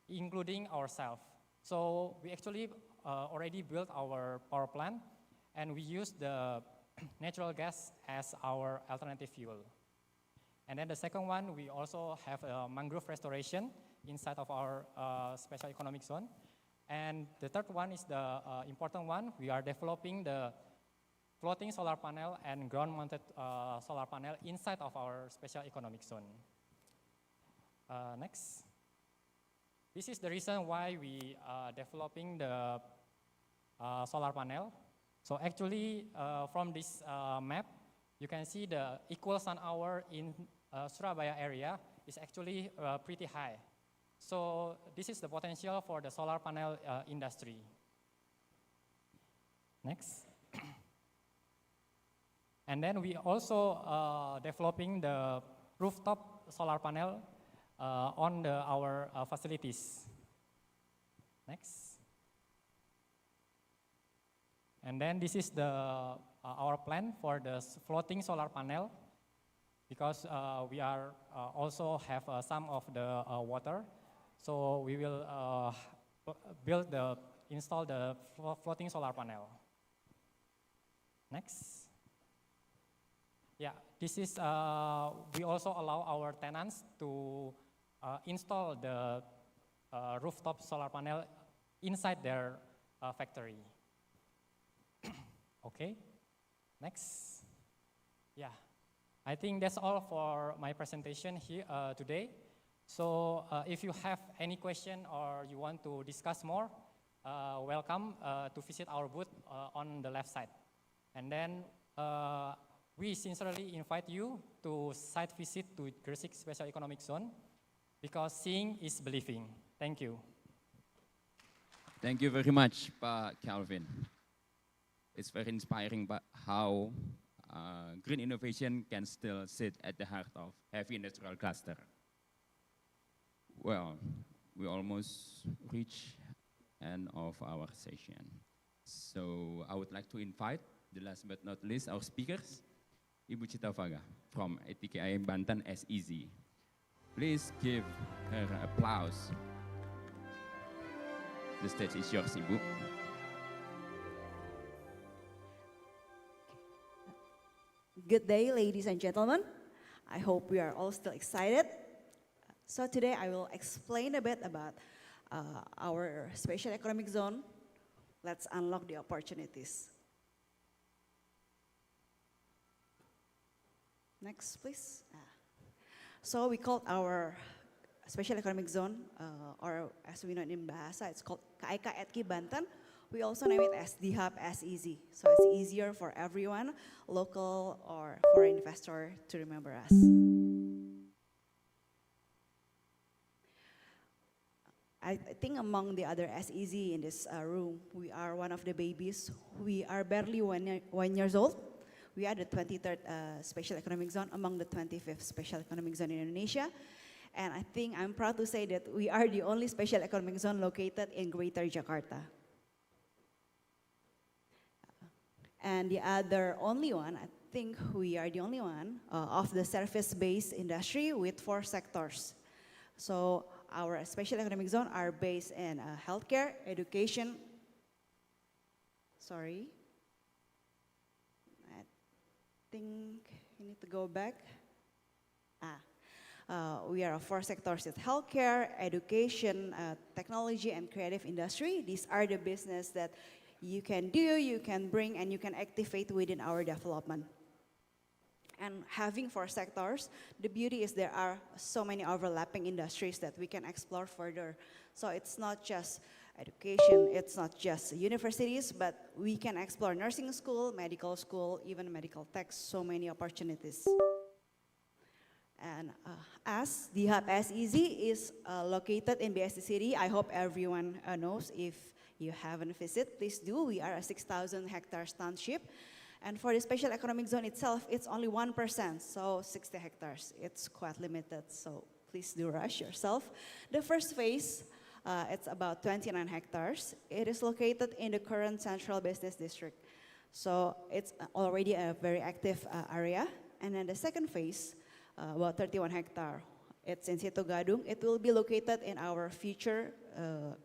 including ourselves. So we actually already built our power plant, and we use the natural gas as our alternative fuel. And then the second one, we also have mangrove restoration inside of our special economic zone. And the third one is the important one. We are developing the floating solar panel and ground-mounted solar panel inside of our special economic zone. Next. This is the reason why we are developing the solar panel. So actually, from this map, you can see the equal sun hour in Surabaya area is actually pretty high. So this is the potential for the solar panel industry. Next. And then we also developing the rooftop solar panel on our facilities. Next. And then this is the our plan for the floating solar panel, because we are also have some of the water, so we will install the floating solar panel. Next. Yeah, this is we also allow our tenants to install the rooftop solar panel inside their factory. Okay, next. Yeah, I think that's all for my presentation here today. So if you have any question or you want to discuss more, welcome to visit our booth on the left side. And then we sincerely invite you to site visit to Gresik Special Economic Zone because seeing is believing. Thank you. Thank you very much, Pak Calvin. It's very inspiring but how green innovation can still sit at the heart of heavy industrial cluster. Well, we almost reached end of our session. So I would like to invite, the last but not least, our speakers, Ibu Cita Faga from ATKI Banten SEZ. Please give her applause. The stage is yours, Ibu. Good day, ladies and gentlemen. I hope we are all still excited. So today I will explain a bit about our special economic zone. Let's unlock the opportunities. Next, please. So we called our special economic zone, or as we know in Bahasa, it's called KIK Etki Banten. We also name it as the Hub SEZ. So it's easier for everyone, local or foreign investor, to remember us. I think among the other SEZ in this room, we are one of the babies. We are barely 1 year old. We are the 23rd Special Economic Zone among the 25th Special Economic Zone in Indonesia. And I think I'm proud to say that we are the only Special Economic Zone located in Greater Jakarta. And the other only one, I think we are the only one of the service-based industry with 4 sectors. So our special economic zone are based in healthcare, education. Sorry. I think you need to go back. We are 4 sectors: it's healthcare, education, technology, and creative industry. These are the business that you can do, you can bring, and you can activate within our development. And having 4 sectors, the beauty is there are so many overlapping industries that we can explore further. So it's not just education, it's not just universities, but we can explore nursing school, medical school, even medical tech, so many opportunities. And as the Hub SEZ is located in BSD City, I hope everyone knows. If you haven't visited, please do. We are a 6,000 hectares township. And for the special economic zone itself, it's only 1%, so 60 hectares. It's quite limited, so please do rush yourself. The first phase, it's about 29 hectares. It is located in the current central business district. So it's already a very active area. And then the second phase, about 31 hectares. It's in Situ Gadung. It will be located in our future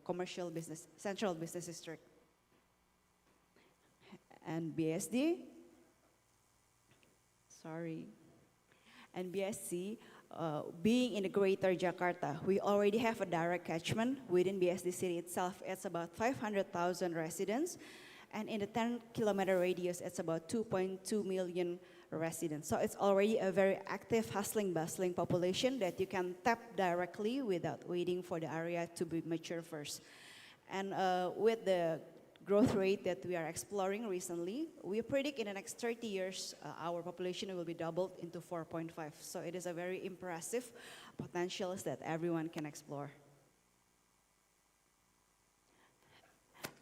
commercial business, central business district. And BSD, and BSC, being in the Greater Jakarta, we already have a direct catchment within BSD city itself. It's about 500,000 residents, and in the 10-kilometer radius, it's about 2.2 million residents. So it's already a very active, hustling, bustling population that you can tap directly without waiting for the area to be mature first. And with the growth rate that we are exploring recently, we predict in the next 30 years, our population will be doubled into 4.5. So it is a very impressive potentials that everyone can explore.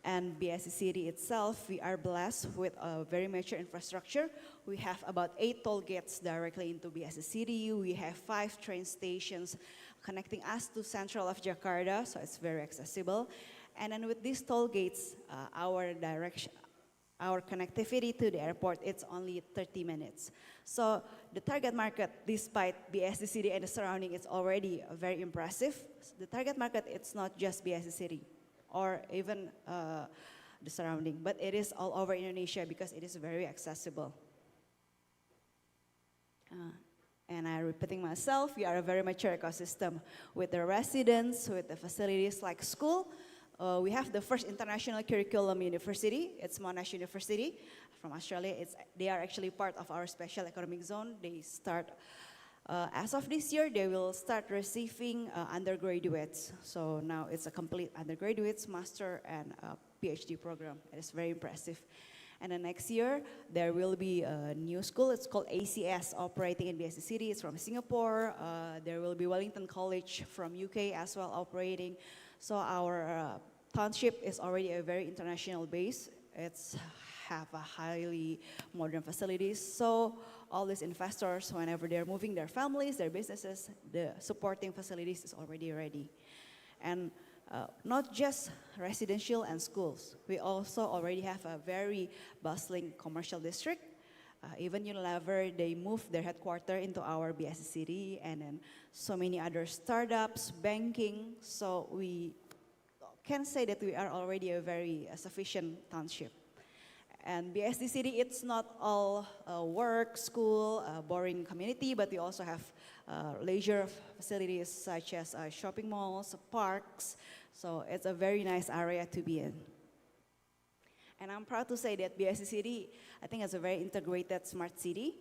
And BSC City itself, we are blessed with a very mature infrastructure. We have about 8 toll gates directly into BSC City. We have 5 train stations connecting us to central of Jakarta, so it's very accessible. And then with these toll gates, our connectivity to the airport, it's only 30 minutes. So the target market, despite BSD City and the surrounding, it's already very impressive. The target market, it's not just BSD City or even the surrounding, but it is all over Indonesia because it is very accessible. And I'm repeating myself, we are a very mature ecosystem with the residents, with the facilities like school, We have the first international curriculum university. It's Monash University from Australia. They are actually part of our special economic zone. They start, as of this year, they will start receiving undergraduates. So now it's a complete undergraduates, master, and PhD program. It is very impressive. And then next year, there will be a new school. It's called ACS, operating in BSD City. It's from Singapore. There will be Wellington College from UK as well operating. So our township is already a very international base. It's have a highly modern facilities. So all these investors, whenever they're moving their families, their businesses, the supporting facilities is already ready. And not just residential and schools. We also already have a very bustling commercial district. Even Unilever, they moved their headquarters into our BSC city, and then so many other startups, banking. So we can say that we are already a very sufficient township. And BSD City, it's not all work, school, boring community, but we also have leisure facilities such as shopping malls, parks. So it's a very nice area to be in. And I'm proud to say that BSD City, I think, is a very integrated smart city.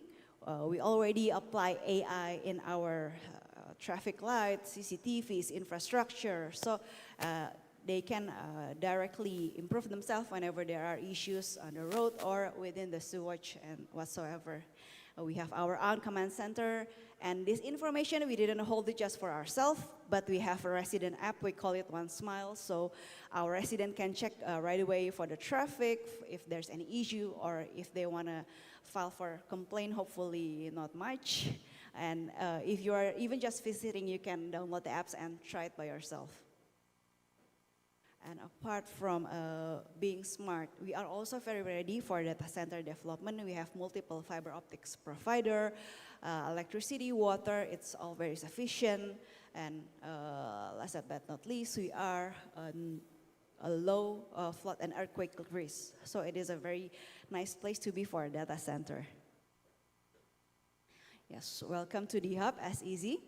We already apply AI in our traffic lights, CCTVs, infrastructure. So they can directly improve themselves whenever there are issues on the road or within the sewage and whatsoever. We have our own command center, and this information we didn't hold it just for ourselves, but we have a resident app, we call it One Smile, so our resident can check right away for the traffic, if there's any issue, or if they want to file for complaint, hopefully not much. And if you are even just visiting, you can download the apps and try it by yourself. And apart from being smart, we are also very ready for data center development. We have multiple fiber optics provider, electricity, water, it's all very sufficient. And last but not least, we are a low flood and earthquake risk. So it is a very nice place to be for a data center. Yes, welcome to the hub as easy.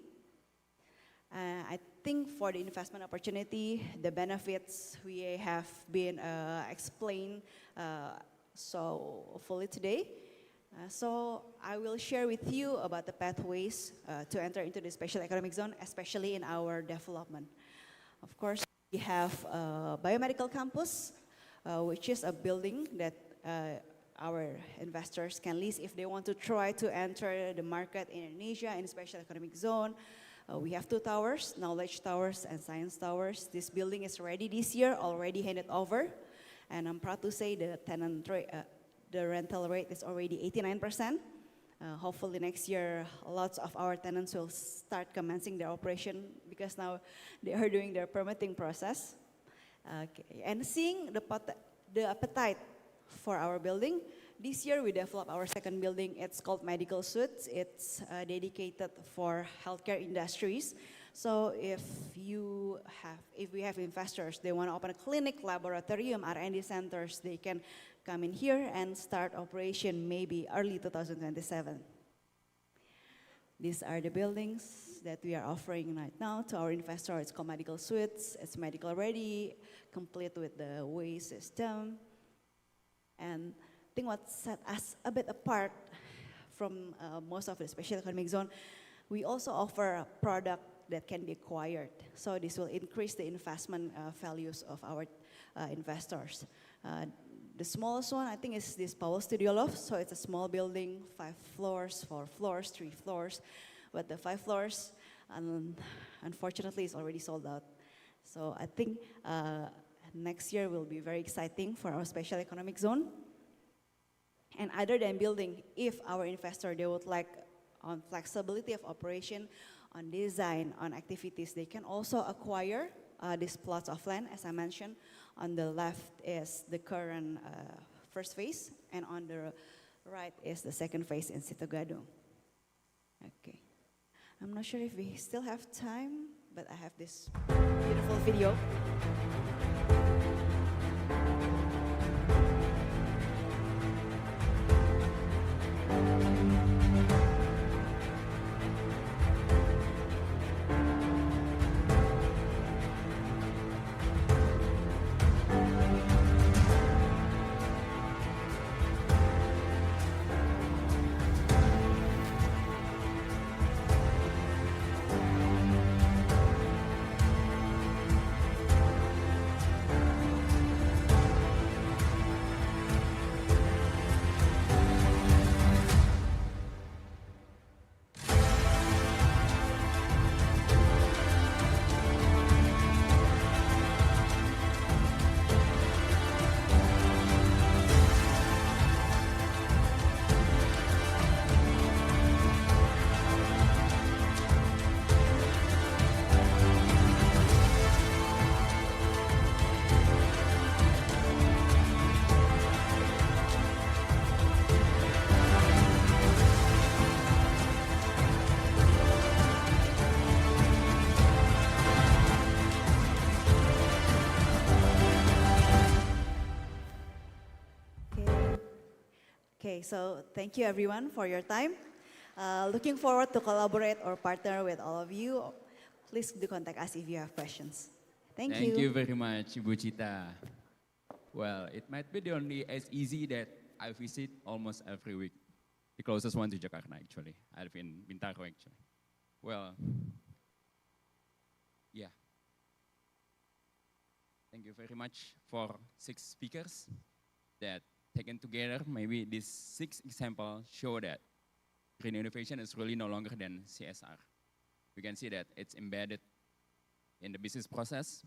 I think for the investment opportunity, the benefits we have been explained so fully today. So I will share with you about the pathways to enter into the special economic zone, especially in our development. Of course, we have a biomedical campus, which is a building that our investors can lease if they want to try to enter the market in Indonesia in special economic zone. We have 2 towers, knowledge towers and science towers. This building is ready this year, already handed over. And I'm proud to say the the rental rate is already 89%. Hopefully next year, lots of our tenants will start commencing their operation because now they are doing their permitting process. And seeing the appetite for our building, this year we developed our second building. It's called Medical Suites. It's dedicated for healthcare industries. So if we have investors, they want to open a clinic, laboratorium, R&D centers, they can come in here and start operation maybe early 2027. These are the buildings that we are offering right now to our investors. It's called Medical Suites. It's medical ready, complete with the waste system. And I think what set us a bit apart from most of the special economic zone, we also offer a product that can be acquired. So this will increase the investment values of our investors. The smallest one, I think, is this Power Studio Loft. So it's a small building, 5 floors, 4 floors, 3 floors. But the 5 floors, unfortunately, is already sold out. So I think next year will be very exciting for our special economic zone. And other than building, if our investor, they would like on flexibility of operation, on design, on activities, they can also acquire these plots of land, as I mentioned. On the left is the current first phase, and on the right is the second phase in Situ Gadung. Okay. I'm not sure if we still have time, but I have this beautiful video. Okay, so thank you everyone for your time. Looking forward to collaborate or partner with all of you. Please do contact us if you have questions. Thank you. Thank you very much, Ibu Chita. Well, it might be the only as easy that I visit almost every week. The closest one to Jakarta, actually. I live in Bintaro, actually. Well, yeah. Thank you very much for 6 speakers that taken together, maybe these 6 examples show that green innovation is really no longer than CSR. We can see that it's embedded in the business process.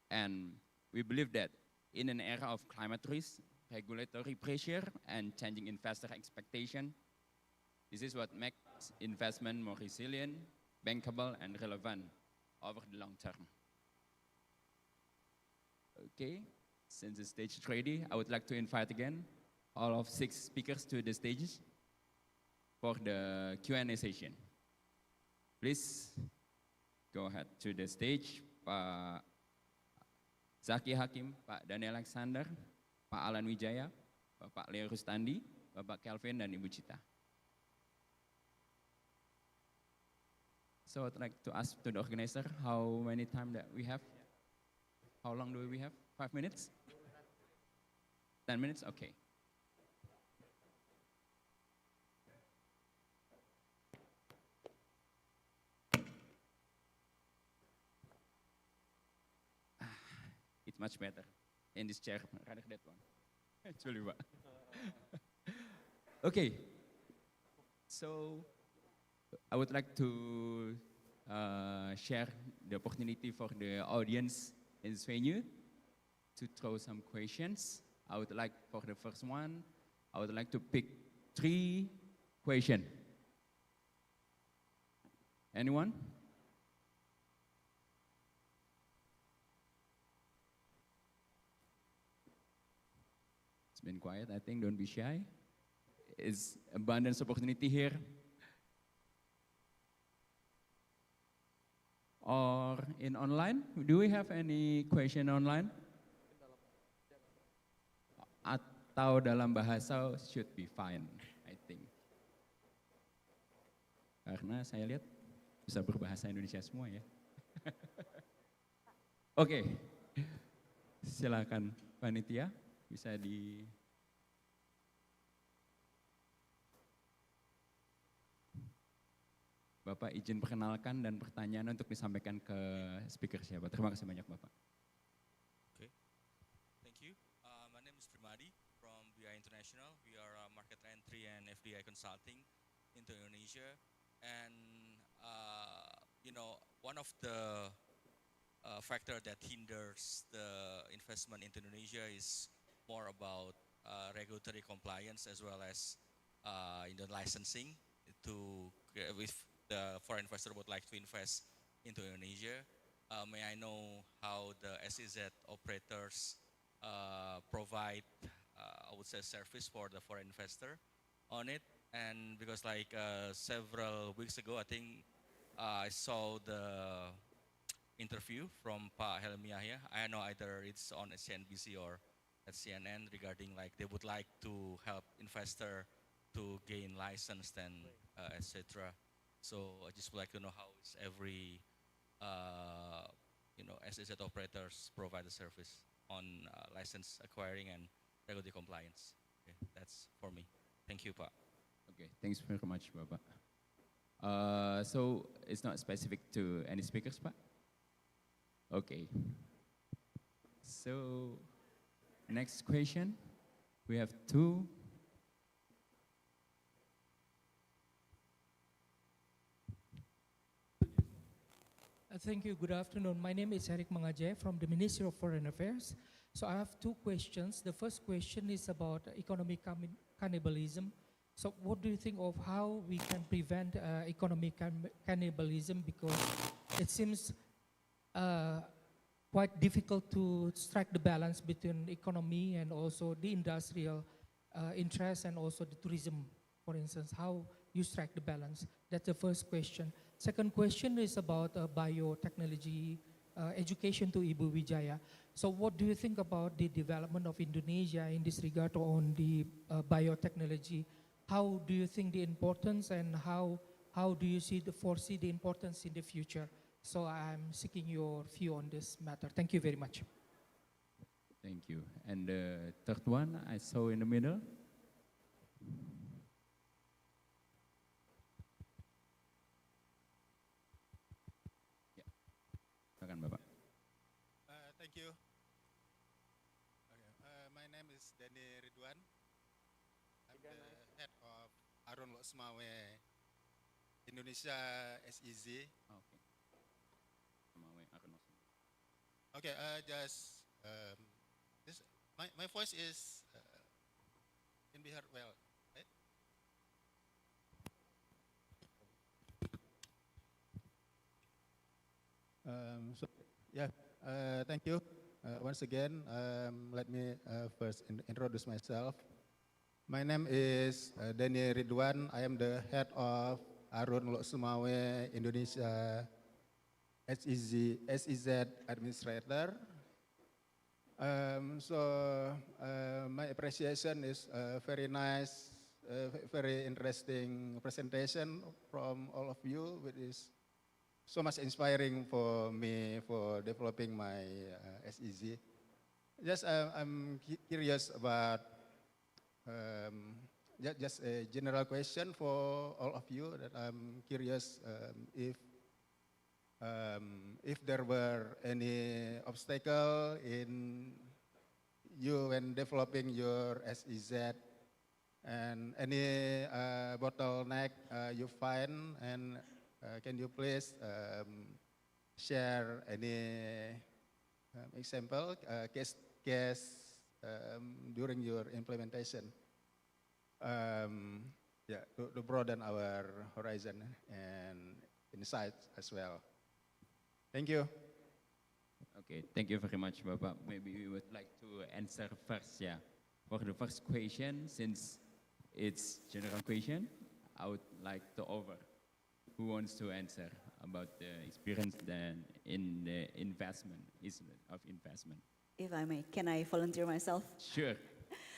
And we believe that in an era of climate risk, regulatory pressure, and changing investor expectation, this is what makes investment more resilient, bankable, and relevant over the long term. Okay, since the stage is ready, I would like to invite again all of 6 speakers to the stage for the Q&A session. Please go ahead to the stage, Pak Zaki Hakim, Pak Daniel Alexander, Pak Alan Wijaya, Bapak Leo Rustandi, Bapak Kelvin, dan Ibu Cita. So I'd like to ask to the organizer how many time that we have. How long do we have? 5 minutes? 10 minutes? Okay. It's much better in this chair rather than that one. Actually, Pak. Okay. So I would like to share the opportunity for the audience in this venue to throw some questions. I would like, for the first one, I would like to pick 3 questions. Anyone? It's been quiet, I think, don't be shy. It's abundance opportunity here. Or in online, do we have any question online? Atau dalam bahasa should be fine, I think. Karena saya lihat bisa berbahasa Indonesia semua ya. Oke, silakan panitia bisa di. Bapak izin perkenalkan dan pertanyaan untuk disampaikan ke speaker siapa. Terima kasih banyak Bapak. Okay, thank you. My name is Primadi from BI International. We are market entry and FDI consulting into Indonesia. And you know, one of the factor that hinders the investment into Indonesia is more about regulatory compliance as well as the licensing to with the foreign investor would like to invest into Indonesia. May I know how the SEZ operators provide, I would say, service for the foreign investor on it? And because like several weeks ago, I think I saw the interview from Pak Helmi Yahya. I know either it's on CNBC or at CNN regarding like they would like to help investor to gain license and etc. So I just would like to know how is every you know, SEZ operators provide the service on license acquiring and regulatory compliance. Okay, that's for me. Thank you, Pak. Okay, thanks very much, Bapak. So it's not specific to any speakers, Pak? Okay. So next question, we have 2. Thank you. Good afternoon. My name is Eric Mangaje from the Ministry of Foreign Affairs. So I have 2 questions. The first question is about economic cannibalism. So what do you think of how we can prevent economic cannibalism, because it seems quite difficult to strike the balance between economy and also the industrial interest and also the tourism, for instance, how you strike the balance. That's the first question. Second question is about biotechnology education to Ibu Wijaya. So what do you think about the development of Indonesia in this regard on the biotechnology? How do you think the importance, and how do you foresee the importance in the future? So I'm seeking your view on this matter. Thank you very much. Thank you. And the third one I saw in the middle. Ya, silakan Bapak. Thank you. Okay. My name is Danny Ridwan. I'm the head of Arun Loksmawe Indonesia Sez. Okay. Okay, just this my voice is can be heard well, right? So yeah, thank you once again. Let me first introduce myself. My name is Danny Ridwan. I am the head of Arun Loksmawe Indonesia Sez administrator. My appreciation is very nice, very interesting presentation from all of you, which is so much inspiring for me for developing my Sez. Just I'm curious about just a general question for all of you that I'm curious if there were any obstacle in you when developing your Sez, and any bottleneck you find, and can you please share any example, case during your implementation? Yeah, to broaden our horizon and insights as well. Thank you. Okay, thank you very much, Bapak. Maybe we would like to answer first, yeah. For the first question, since it's general question, I would like to over. Who wants to answer about the experience then in the investment, of investment? If I may, can I volunteer myself? Sure.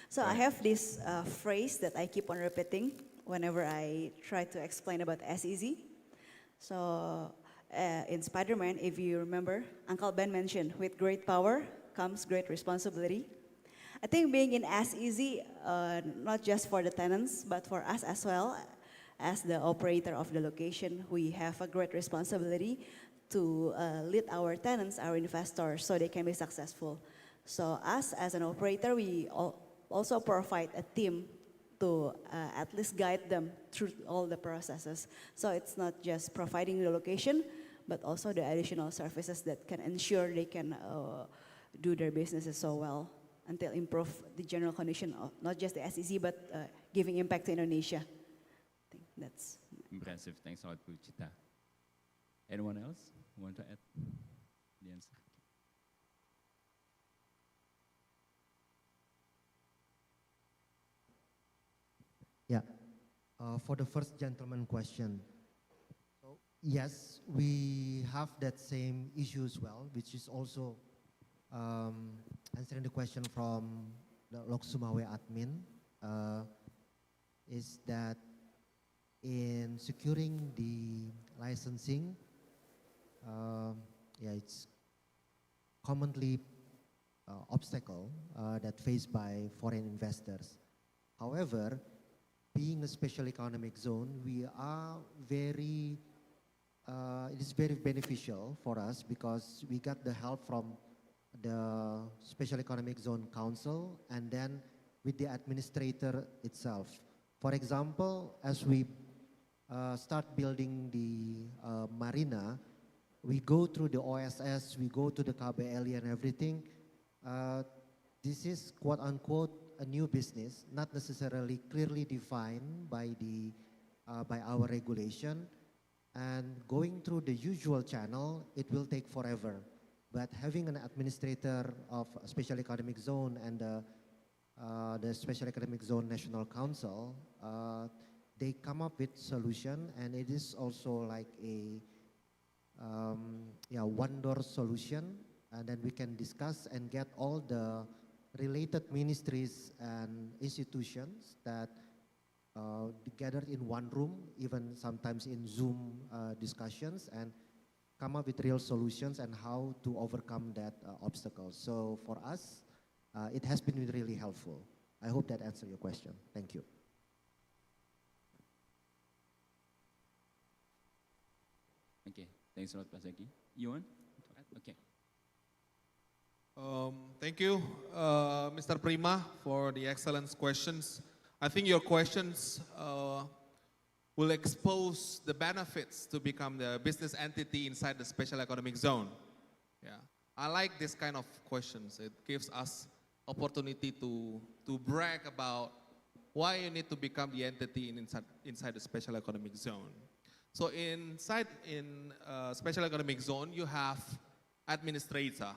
So I have this phrase that I keep on repeating whenever I try to explain about Sez. So in Spider-Man, if you remember, Uncle Ben mentioned, with great power comes great responsibility. I think being in Sez, not just for the tenants, but for us as well, as the operator of the location, we have a great responsibility to lead our tenants, our investors, so they can be successful. So us as an operator, we also provide a team to at least guide them through all the processes. So it's not just providing the location, but also the additional services that can ensure they can do their businesses so well until improve the general condition of not just the Sez, but giving impact to Indonesia. I think that's impressive. Thanks a lot, Bu Chita. Anyone else want to add the answer? Yeah, for the first gentleman question, so yes, we have that same issue as well, which is also answering the question from the Loksumawe admin, is that in securing the licensing, yeah, it's commonly obstacle that faced by foreign investors. However, being a special economic zone, we are very, it is very beneficial for us because we got the help from the Special Economic Zone Council and then with the administrator itself. For example, as we start building the marina, we go through the OSS, we go to the KBLI and everything. This is quote unquote a new business, not necessarily clearly defined by the by our regulation, and going through the usual channel, it will take forever. But having an administrator of a special economic zone and the Special Economic Zone National Council, they come up with solution, and it is also like a yeah, one-door solution, and then we can discuss and get all the related ministries and institutions that gathered in one room, even sometimes in Zoom discussions, and come up with real solutions and how to overcome that obstacle. So for us, it has been really helpful. I hope that answered your question. Thank you. Okay, thanks a lot, Pak Zaki. Yuan? Okay. Thank you, Mr. Prima, for the excellent questions. I think your questions will expose the benefits to become the business entity inside the special economic zone. Yeah, I like this kind of questions. It gives us opportunity to brag about why you need to become the entity inside the special economic zone. So inside special economic zone, you have administrator.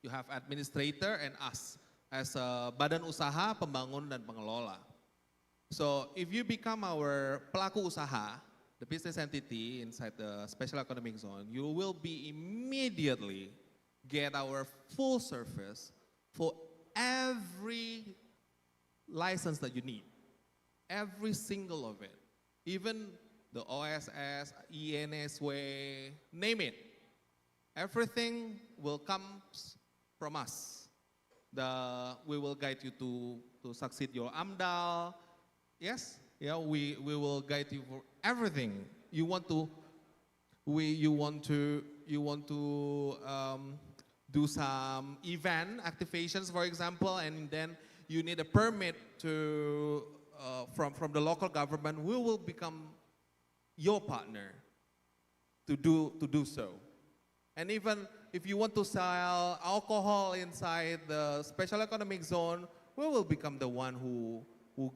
You have administrator and us as a badan usaha, pembangun dan pengelola. So if you become our pelaku usaha, the business entity inside the special economic zone, you will be immediately get our full service for every license that you need, every single of it, even the OSS, ENSW, name it. Everything will come from us. We will guide you to succeed your AMDAL. Yes, yeah, we will guide you for everything. You want to do some event activations, for example, and then you need a permit from the local government. We will become your partner to do so. And even if you want to sell alcohol inside the special economic zone, we will become the one who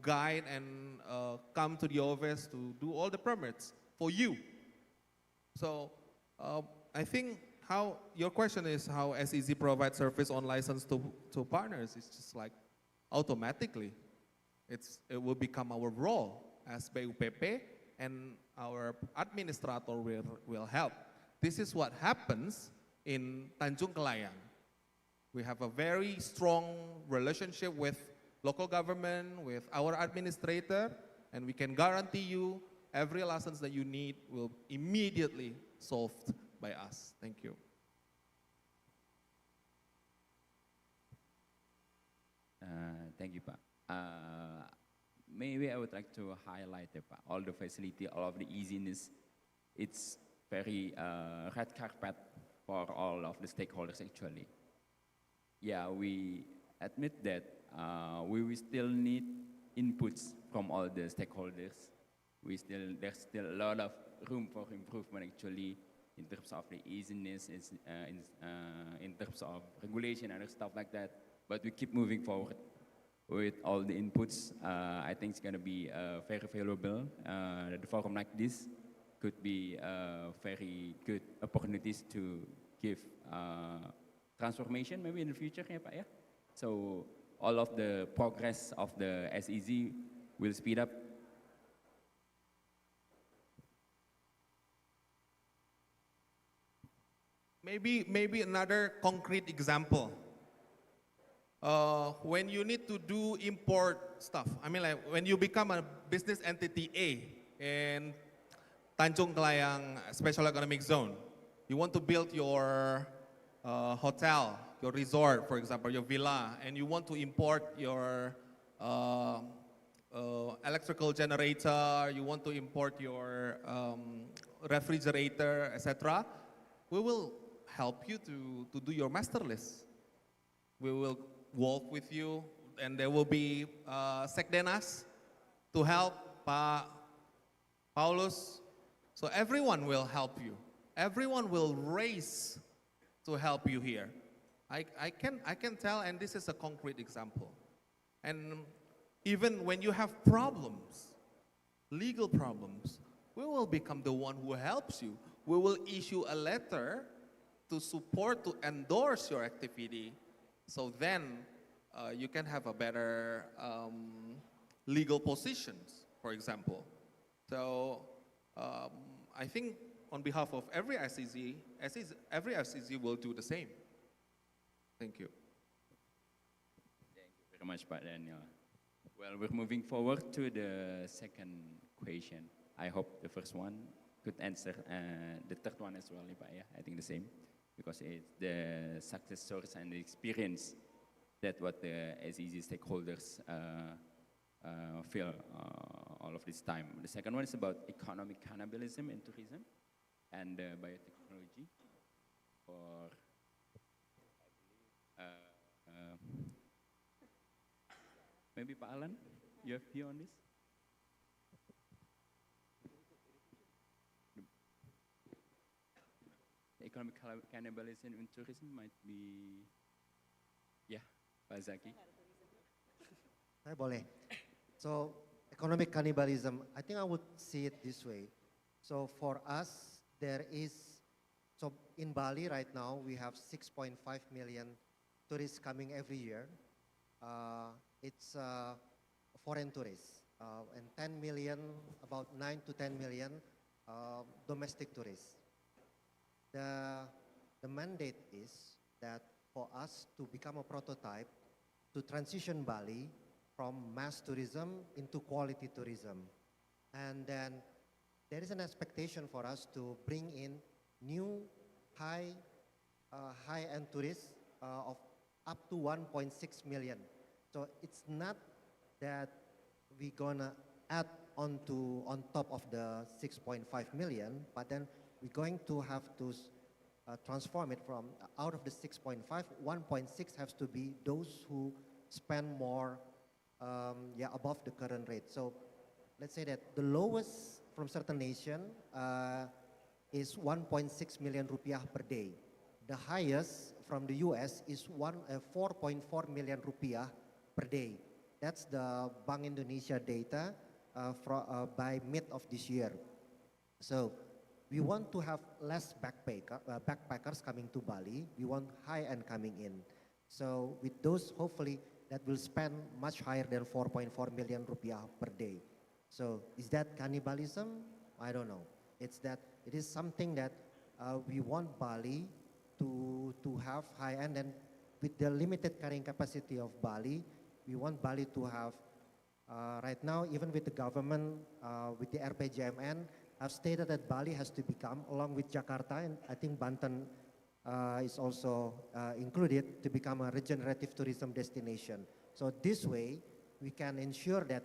guide and come to the office to do all the permits for you. So I think your question is how SEZ provides service on license to partners. It's just like automatically, it will become our role as BUPP, and our administrator will help. This is what happens in Tanjung Kelayang. We have a very strong relationship with local government, with our administrator, and we can guarantee you every license that you need will immediately solved by us. Thank you. Thank you, Pak. Maybe I would like to highlight all the facility, all of the easiness. It's very red carpet for all of the stakeholders actually. Yeah, we admit that we will still need inputs from all the stakeholders. There's still a lot of room for improvement actually in terms of the easiness, in terms of regulation and stuff like that. But we keep moving forward with all the inputs. I think it's going to be very valuable. The forum like this could be very good opportunities to give transformation maybe in the future, yeah, Pak, yeah? So all of the progress of the SEZ will speed up. Maybe another concrete example. When you need to do import stuff, I mean like when you become a business entity A in Tanjung Kelayang Special Economic Zone, you want to build your hotel, your resort, for example, your villa, and you want to import your electrical generator, you want to import your refrigerator, etc. We will help you to do your master list. We will work with you, and there will be Sekdenas to help Pak Paulus. So everyone will help you. Everyone will race to help you here. I can tell, and this is a concrete example. And even when you have problems, legal problems, we will become the one who helps you. We will issue a letter to support, to endorse your activity. So then you can have a better legal positions, for example. So I think on behalf of every every SEZ will do the same. Thank you. Thank you very much, Pak Daniel. Well, we're moving forward to the second question. I hope the first one could answer the third one as well, Pak. Yeah, I think the same, because it's the success stories and the experience that what the SEZ stakeholders feel all of this time. The second one is about economic cannibalism in tourism and biotechnology. For maybe Pak Alan, you have view on this? The economic cannibalism in tourism might be, yeah, Pak Zaki. Saya boleh. So economic cannibalism, I think I would see it this way. So for us, there is, so in Bali right now, we have 6.5 million tourists coming every year. It's foreign tourists, and 10 million, about 9 to 10 million domestic tourists. The mandate is that for us to become a prototype to transition Bali from mass tourism into quality tourism. And then there is an expectation for us to bring in new high-end tourists of up to 1.6 million. So it's not that we're gonna add on top of the 6.5 million, but then we're going to have to transform it from out of the 6.5, 1.6 has to be those who spend more above the current rate. So let's say that the lowest from certain nation is 1.6 million rupiah per day. The highest from the US is 4.4 million rupiah per day. That's the Bank Indonesia data by mid of this year. So we want to have less backpackers coming to Bali. We want high-end coming in. So with those, hopefully, that will spend much higher than 4.4 million rupiah per day. So is that cannibalism? I don't know. It's that it is something that we want Bali to have high-end, and with the limited carrying capacity of Bali, we want Bali to have, right now, even with the government, with the RPJMN, have stated that Bali has to become, along with Jakarta, and I think Banten is also included, to become a regenerative tourism destination. So this way, we can ensure that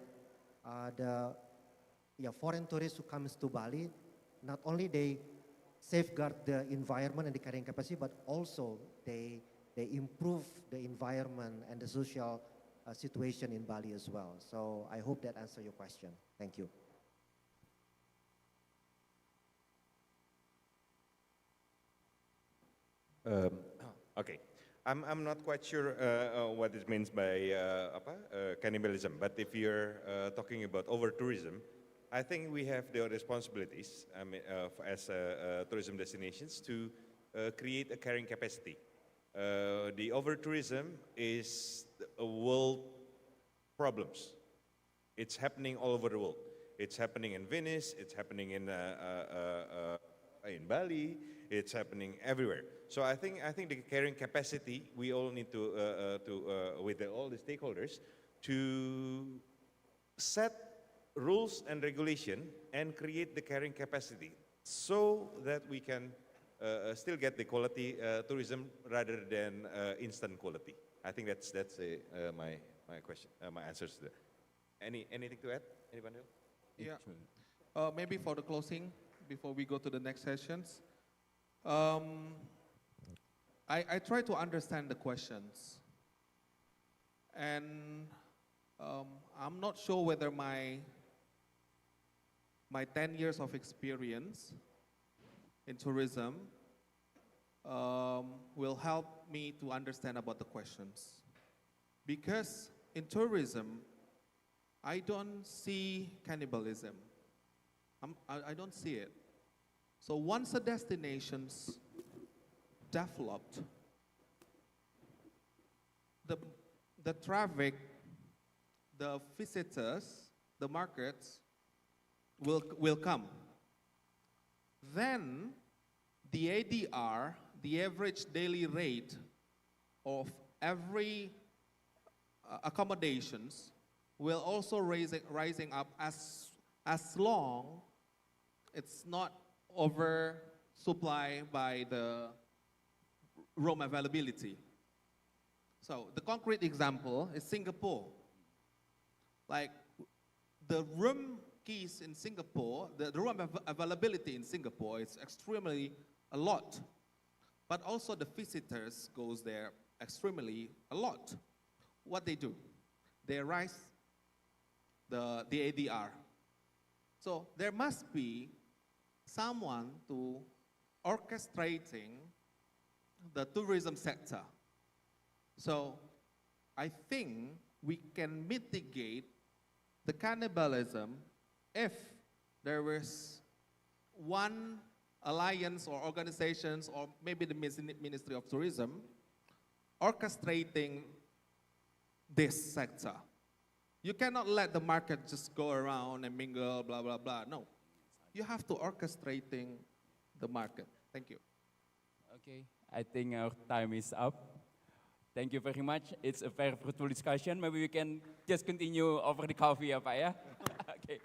the foreign tourists who comes to Bali, not only they safeguard the environment and the carrying capacity, but also they improve the environment and the social situation in Bali as well. So I hope that answers your question. Thank you. Okay, I'm not quite sure what it means by cannibalism, but if you're talking about over-tourism, I think we have the responsibilities as tourism destinations to create a carrying capacity. The over-tourism is a world problems. It's happening all over the world. It's happening in Venice, it's happening in Bali, it's happening everywhere. So I think the carrying capacity, we all need to with all the stakeholders, to set rules and regulation and create the carrying capacity so that we can still get the quality tourism rather than instant quality. I think that's my question, my answers to that. Anything to add? Anyone else? Yeah. Maybe for the closing, before we go to the next sessions, I try to understand the questions, and I'm not sure whether my 10 years of experience in tourism will help me to understand about the questions. Because in tourism, I don't see cannibalism. I don't see it. So once a destination's developed, the traffic, the visitors, the markets will come. then the ADR, the average daily rate of every accommodations will also rising up as long it's not oversupply by the room availability. So the concrete example is Singapore. Like the room keys in Singapore, the room availability in Singapore is extremely a lot. But also the visitors goes there extremely a lot. What they do? They raise the ADR. So there must be someone to orchestrating the tourism sector. So I think we can mitigate the cannibalism if there is one alliance or organizations or maybe the Ministry of Tourism orchestrating this sector. You cannot let the market just go around and mingle, blah, blah, blah. No, you have to orchestrating the market. Thank you. Okay, I think our time is up. Thank you very much. It's a very fruitful discussion. Maybe we can just continue over the coffee ya Pak ya. Okay.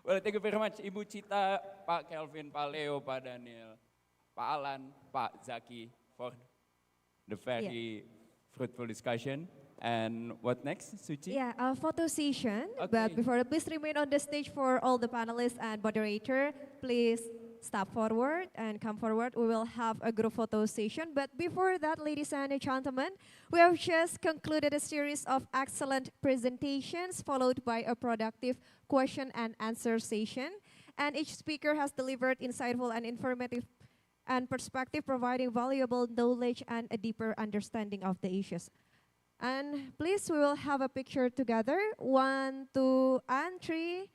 Well, thank you very much Ibu Cita, Pak Kelvin, Pak Leo, Pak Daniel, Pak Alan, Pak Zaki for the very fruitful discussion. And what next, Suci? Yeah, a photo session. Okay. But before, please remain on the stage for all the panelists and moderator. Please step forward and come forward. We will have a group photo session. But before that, ladies and gentlemen, we have just concluded a series of excellent presentations followed by a productive question and answer session. And each speaker has delivered insightful and informative and perspective, providing valuable knowledge and a deeper understanding of the issues. And please, we will have a picture together. 1, 2, and 3.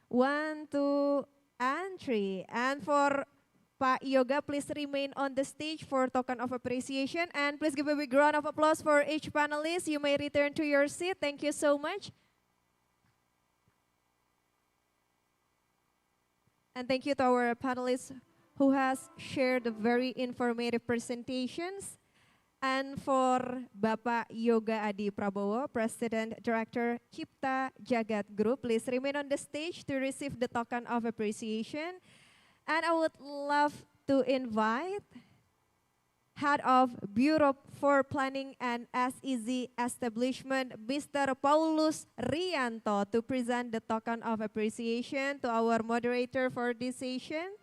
1, 2, and 3. And for Pak Yoga, please remain on the stage for token of appreciation. And please give a big round of applause for each panelist. You may return to your seat. Thank you so much. And thank you to our panelists who has shared very informative presentations. And for Bapak Yoga Adi Prabowo, President Director Cipta Jagat Group, please remain on the stage to receive the token of appreciation. And I would love to invite Head of Bureau for Planning and SEZ Establishment, Mr. Paulus Rianto, to present the token of appreciation to our moderator for this session.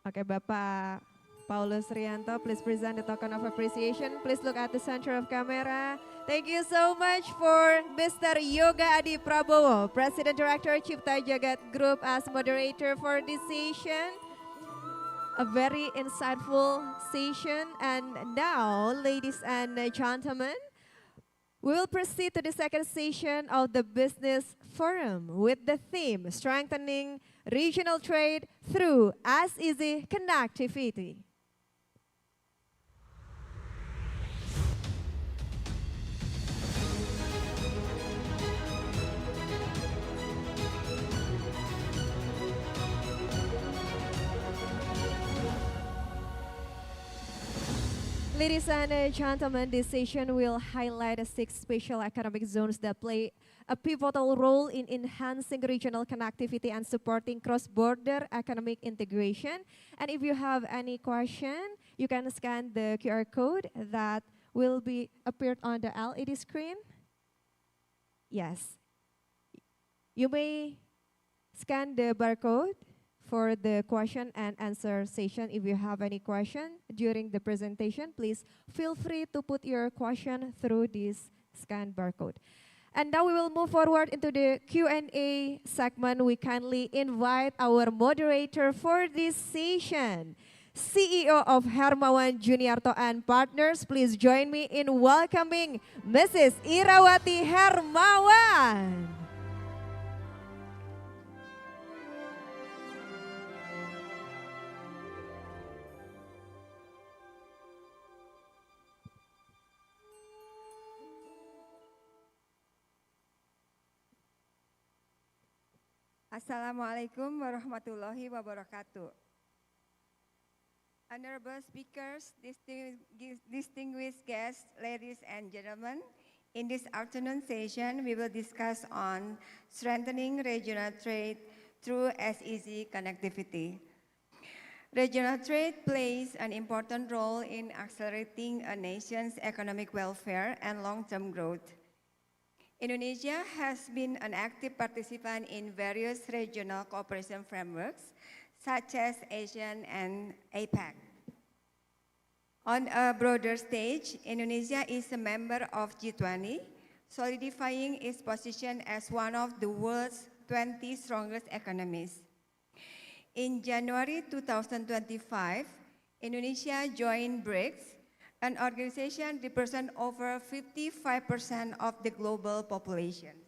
Okay, Bapak Paulus Rianto, please present the token of appreciation. Please look at the center of camera. Thank you so much for Mr. Yoga Adi Prabowo, President Director Cipta Jagat Group, as moderator for this session. A very insightful session. And now, ladies and gentlemen, we will proceed to the second session of the Business Forum with the theme, Strengthening Regional Trade through SEZ Connectivity. Ladies and gentlemen, this session will highlight the 6 special economic zones that play a pivotal role in enhancing regional connectivity and supporting cross-border economic integration. And if you have any question, you can scan the QR code that will be appeared on the LED screen. Yes. You may scan the barcode for the question and answer session. If you have any question during the presentation, please feel free to put your question through this scan barcode. And now we will move forward into the Q&A segment. We kindly invite our moderator for this session, CEO of Hermawan Juniarto and Partners. Please join me in welcoming Mrs. Irawati Hermawan. Assalamualaikum warahmatullahi wabarakatuh. Honorable speakers, distinguished guests, ladies and gentlemen, in this afternoon session, we will discuss on strengthening regional trade through SEZ connectivity. Regional trade plays an important role in accelerating a nation's economic welfare and long-term growth. Indonesia has been an active participant in various regional cooperation frameworks, such as ASEAN and APEC. On a broader stage, Indonesia is a member of G20, solidifying its position as one of the world's 20 strongest economies. In January 2025, Indonesia joined BRICS, an organization represents over 55% of the global population.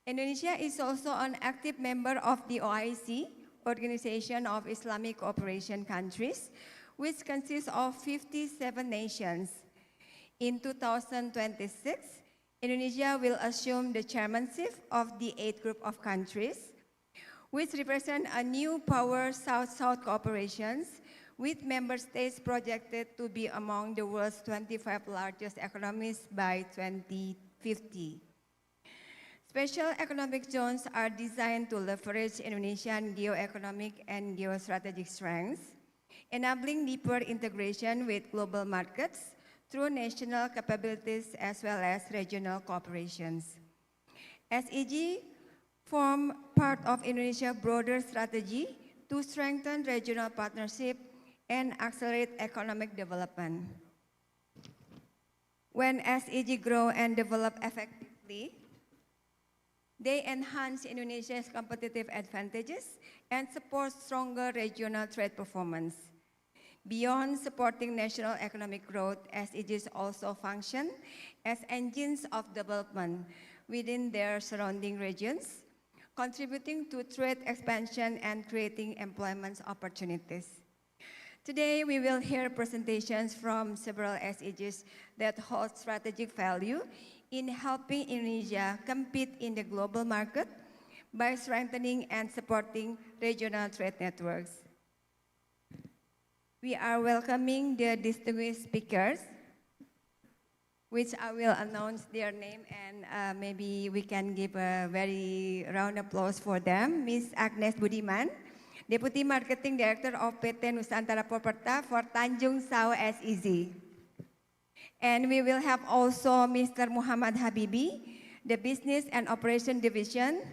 Indonesia is also an active member of the OIC, Organization of Islamic Cooperation Countries, which consists of 57 nations. In 2026, Indonesia will assume the chairmanship of the 8th group of countries, which represent a new power South-South cooperations, with member states projected to be among the world's 25 largest economies by 2050. Special economic zones are designed to leverage Indonesian geoeconomic and geostrategic strengths, enabling deeper integration with global markets through national capabilities as well as regional cooperations. SEG form part of Indonesia's broader strategy to strengthen regional partnership and accelerate economic development. When SEG grow and develop effectively, they enhance Indonesia's competitive advantages and support stronger regional trade performance. Beyond supporting national economic growth, SEGs also function as engines of development within their surrounding regions, contributing to trade expansion and creating employment opportunities. Today, we will hear presentations from several SEGs that hold strategic value in helping Indonesia compete in the global market by strengthening and supporting regional trade networks. We are welcoming the distinguished speakers, which I will announce their name, and maybe we can give a very round applause for them. Ms. Agnes Budiman, Deputy Marketing Director of PT Nusantara Properta for Tanjung Sao SEZ. And we will have also Mr. Muhammad Habibi, the Business and Operation Division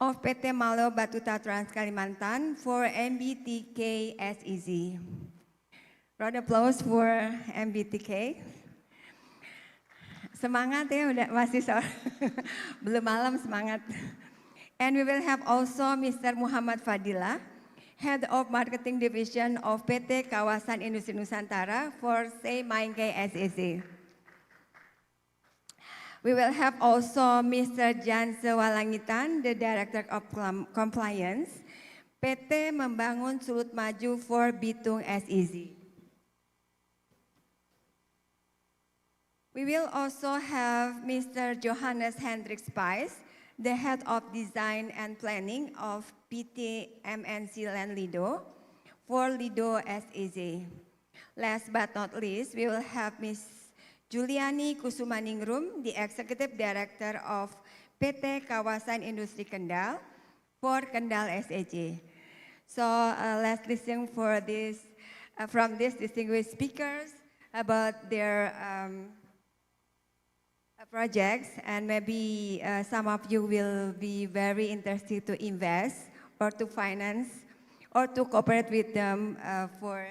of PT Malo Batuta Trans Kalimantan for MBTK SEZ. Round of applause for MBTK. Semangat ya, udah masih belum malam semangat. And we will have also Mr. Muhammad Fadila, Head of Marketing Division of PT Kawasan Industri Nusantara for Maingke SEZ. We will have also Mr. Janse Walangitan, the Director of Compliance, PT Membangun Sulut Maju for Bitung SEZ. We will also have Mr. Johannes Hendrik Spies, the Head of Design and Planning of PT MNC Land Lido for Lido SEZ. Last but not least, we will have Ms. Juliani Kusumaningrum, the Executive Director of PT Kawasan Industri Kendal for Kendal SEZ. So let's listen for this, from these distinguished speakers about their projects, and maybe some of you will be very interested to invest or to finance or to cooperate with them for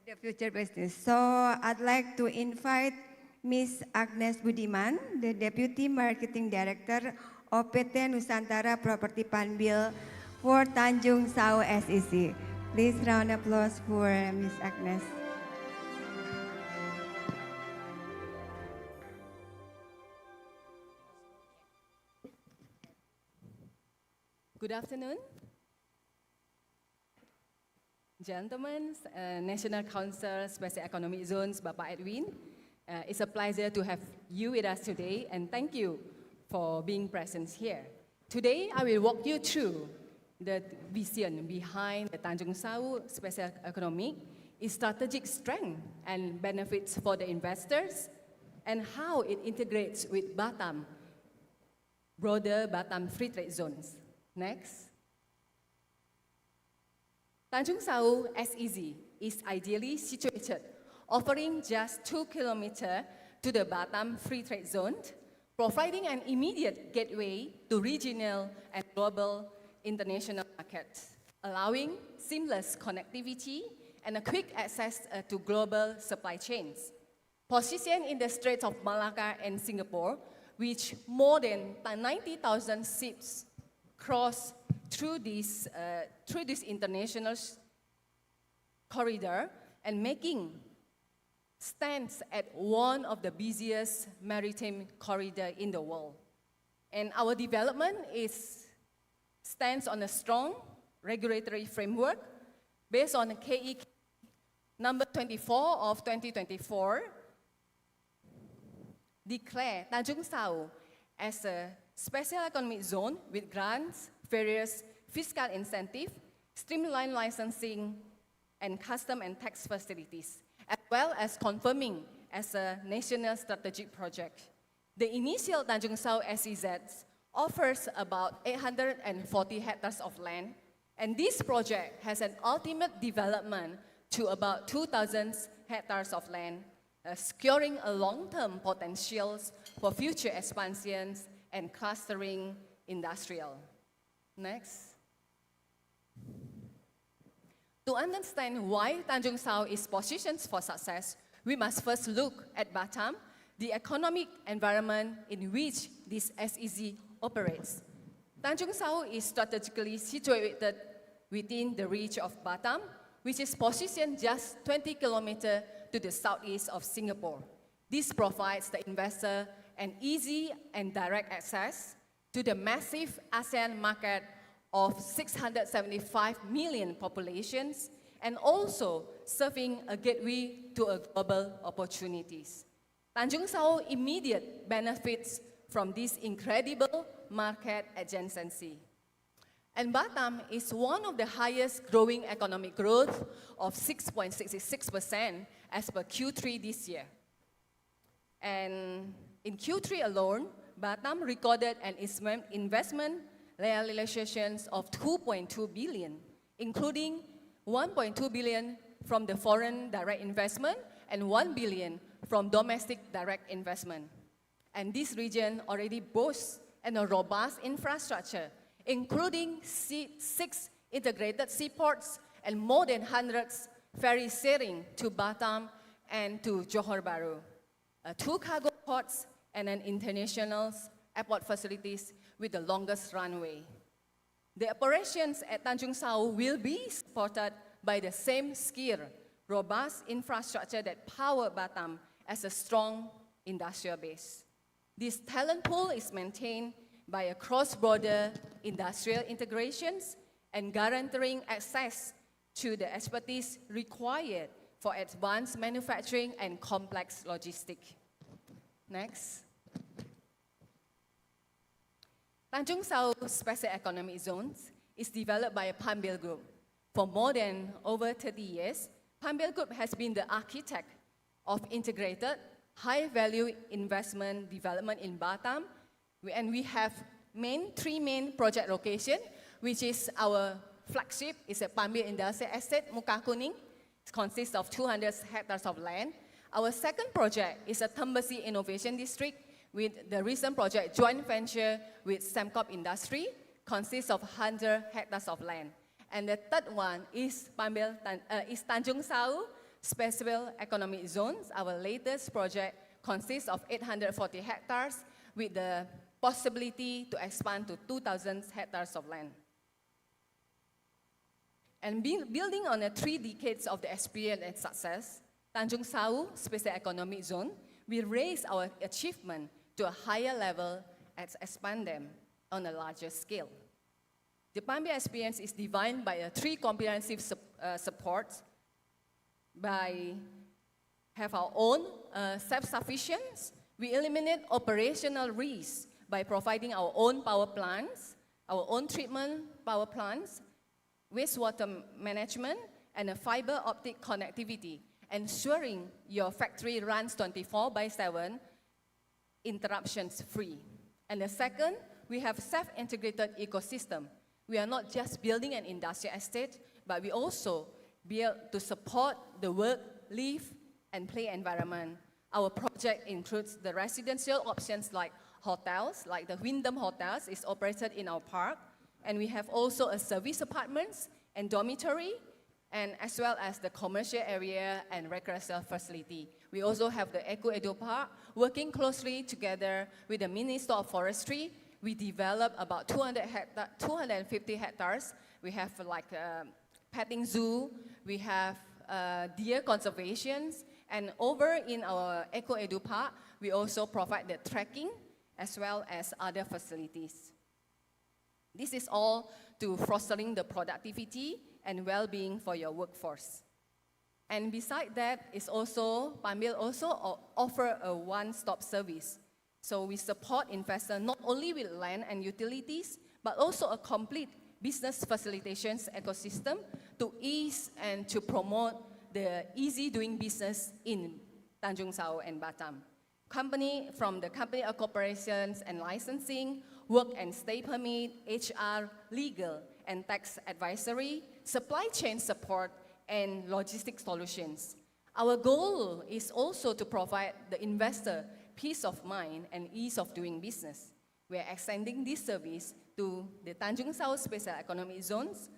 the future business. So I'd like to invite Ms. Agnes Budiman, the Deputy Marketing Director of PT Nusantara Property Panbil for Tanjung Sao SEZ. Please round of applause for Ms. Agnes. Good afternoon, gentlemen, National Council Special Economic Zones, Bapak Edwin, It's a pleasure to have you with us today, and thank you for being present here. Today, I will walk you through the vision behind the Tanjung Sau Special Economic, its strategic strength and benefits for the investors, and how it integrates with Batam, broader Batam Free Trade Zones. Next. Tanjung Sau SEZ is ideally situated, offering just 2 kilometers to the Batam Free Trade Zone, providing an immediate gateway to regional and global international markets, allowing seamless connectivity and a quick access to global supply chains. Positioned in the Straits of Malacca and Singapore, which more than 90,000 ships cross through this international corridor and making stands at one of the busiest maritime corridor in the world. And our development stands on a strong regulatory framework based on KE number 24 of 2024, declare Tanjung Sau as a special economic zone with grants, various fiscal incentives, streamlined licensing, and custom and tax facilities, as well as confirming as a national strategic project. The initial Tanjung Sau SEZ offers about 840 hectares of land, and this project has an ultimate development to about 2,000 hectares of land, securing a long-term potentials for future expansions and clustering industrial. Next. To understand why Tanjung Sau is positioned for success, we must first look at Batam, the economic environment in which this SEZ operates. Tanjung Sau is strategically situated within the reach of Batam, which is positioned just 20 kilometers to the southeast of Singapore. This provides the investor an easy and direct access to the massive ASEAN market of 675 million populations, and also serving a gateway to a global opportunities. Tanjung Sau immediate benefits from this incredible market adjacency. And Batam is one of the highest growing economic growth of 6.66% as per Q3 this year. And in Q3 alone, Batam recorded an investment realizations of 2.2 billion, including 1.2 billion from the foreign direct investment and 1 billion from domestic direct investment. And this region already boasts a robust infrastructure, including 6 integrated seaports and more than 100 ferry sailing to Batam and to Johor Bahru, 2 cargo ports and an international airport facilities with the longest runway. The operations at Tanjung Sau will be supported by the same skilled, robust infrastructure that power Batam as a strong industrial base. This talent pool is maintained by a cross-border industrial integrations and guaranteeing access to the expertise required for advanced manufacturing and complex logistics. Next. Tanjung Sau Special Economic Zones is developed by a Panbil Group. For more than over 30 years, Panbil Group has been the architect of integrated, high-value investment development in Batam, and we have 3 main project locations, which is our flagship, is a Panbil Industrial Estate, Muka Kuning. It consists of 200 hectares of land. Our second project is a Tembesi Innovation District, with the recent project joint venture with Sembcorp Industry, consists of 100 hectares of land. And the third one is Tanjung Sau Special Economic Zones. Our latest project consists of 840 hectares with the possibility to expand to 2,000 hectares of land. And building on the 3 decades of the experience and success, Tanjung Sau Special Economic Zone will raise our achievement to a higher level and expand them on a larger scale. The Panbil experience is defined by 3 comprehensive supports by have our own self-sufficiency. We eliminate operational risks by providing our own power plants, our own treatment power plants, wastewater management, and a fiber optic connectivity, ensuring your factory runs 24/7, interruptions free. And the second, we have self-integrated ecosystem. We are not just building an industrial estate, but we also build to support the work, live, and play environment. Our project includes the residential options like hotels, like the Wyndham Hotels is operated in our park, and we have also a service apartments and dormitory, and as well as the commercial area and recreational facility. We also have the Eco-Edu Park, working closely together with the Minister of Forestry. We develop about 250 hectares. We have like a petting zoo, we have deer conservations, and over in our Eco-Edu Park, we also provide the trekking as well as other facilities. This is all to fostering the productivity and well-being for your workforce. And beside that is also, Pambil also offer a one-stop service. So we support investors not only with land and utilities, but also a complete business facilitations ecosystem to ease and to promote the easy doing business in Tanjung Sao and Batam. From the company corporations and licensing, work and stay permit, HR, legal and tax advisory, supply chain support, and logistic solutions. Our goal is also to provide the investor peace of mind and ease of doing business. We are extending this service to the Tanjung Sao Special Economic Zones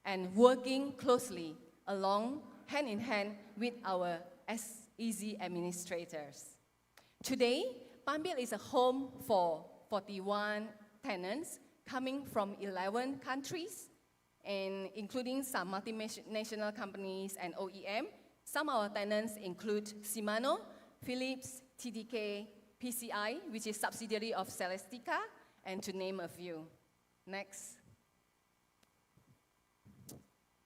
and working closely along hand in hand with our SEZ administrators. Today, Pambil is a home for 41 tenants coming from 11 countries, and including some multinational companies and OEM. Some of our tenants include Shimano, Philips, TDK, PCI, which is subsidiary of Celestica, and to name a few. Next.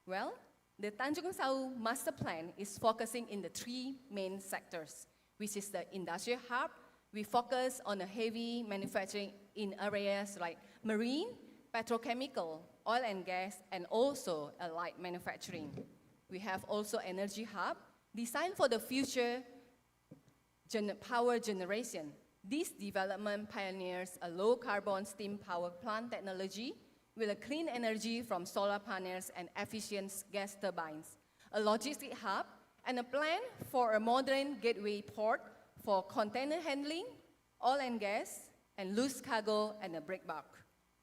Well, the Tanjung Sao Master Plan is focusing in the three main sectors, which is the industrial hub. We focus on the heavy manufacturing in areas like marine, petrochemical, oil and gas, and also a light manufacturing. We have also energy hub, designed for the future power generation. This development pioneers a low carbon steam power plant technology with a clean energy from solar panels and efficient gas turbines, a logistic hub, and a plan for a modern gateway port for container handling, oil and gas, and loose cargo and a breakbulk.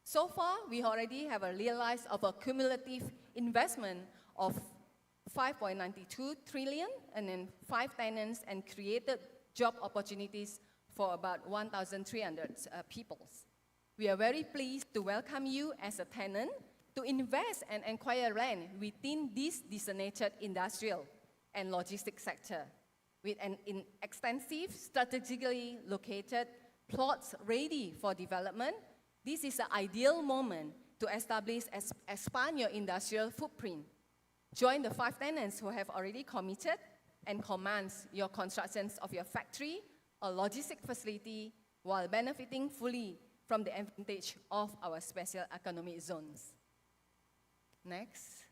So far, we already have realized of a cumulative investment of 5.92 trillion and then 5 tenants and created job opportunities for about 1,300 people. We are very pleased to welcome you as a tenant to invest and acquire land within this designated industrial and logistics sector. With an extensive, strategically located plots ready for development, this is an ideal moment to establish and expand your industrial footprint. Join the 5 tenants who have already committed and commence your constructions of your factory or logistic facility while benefiting fully from the advantage of our special economic zones. Next.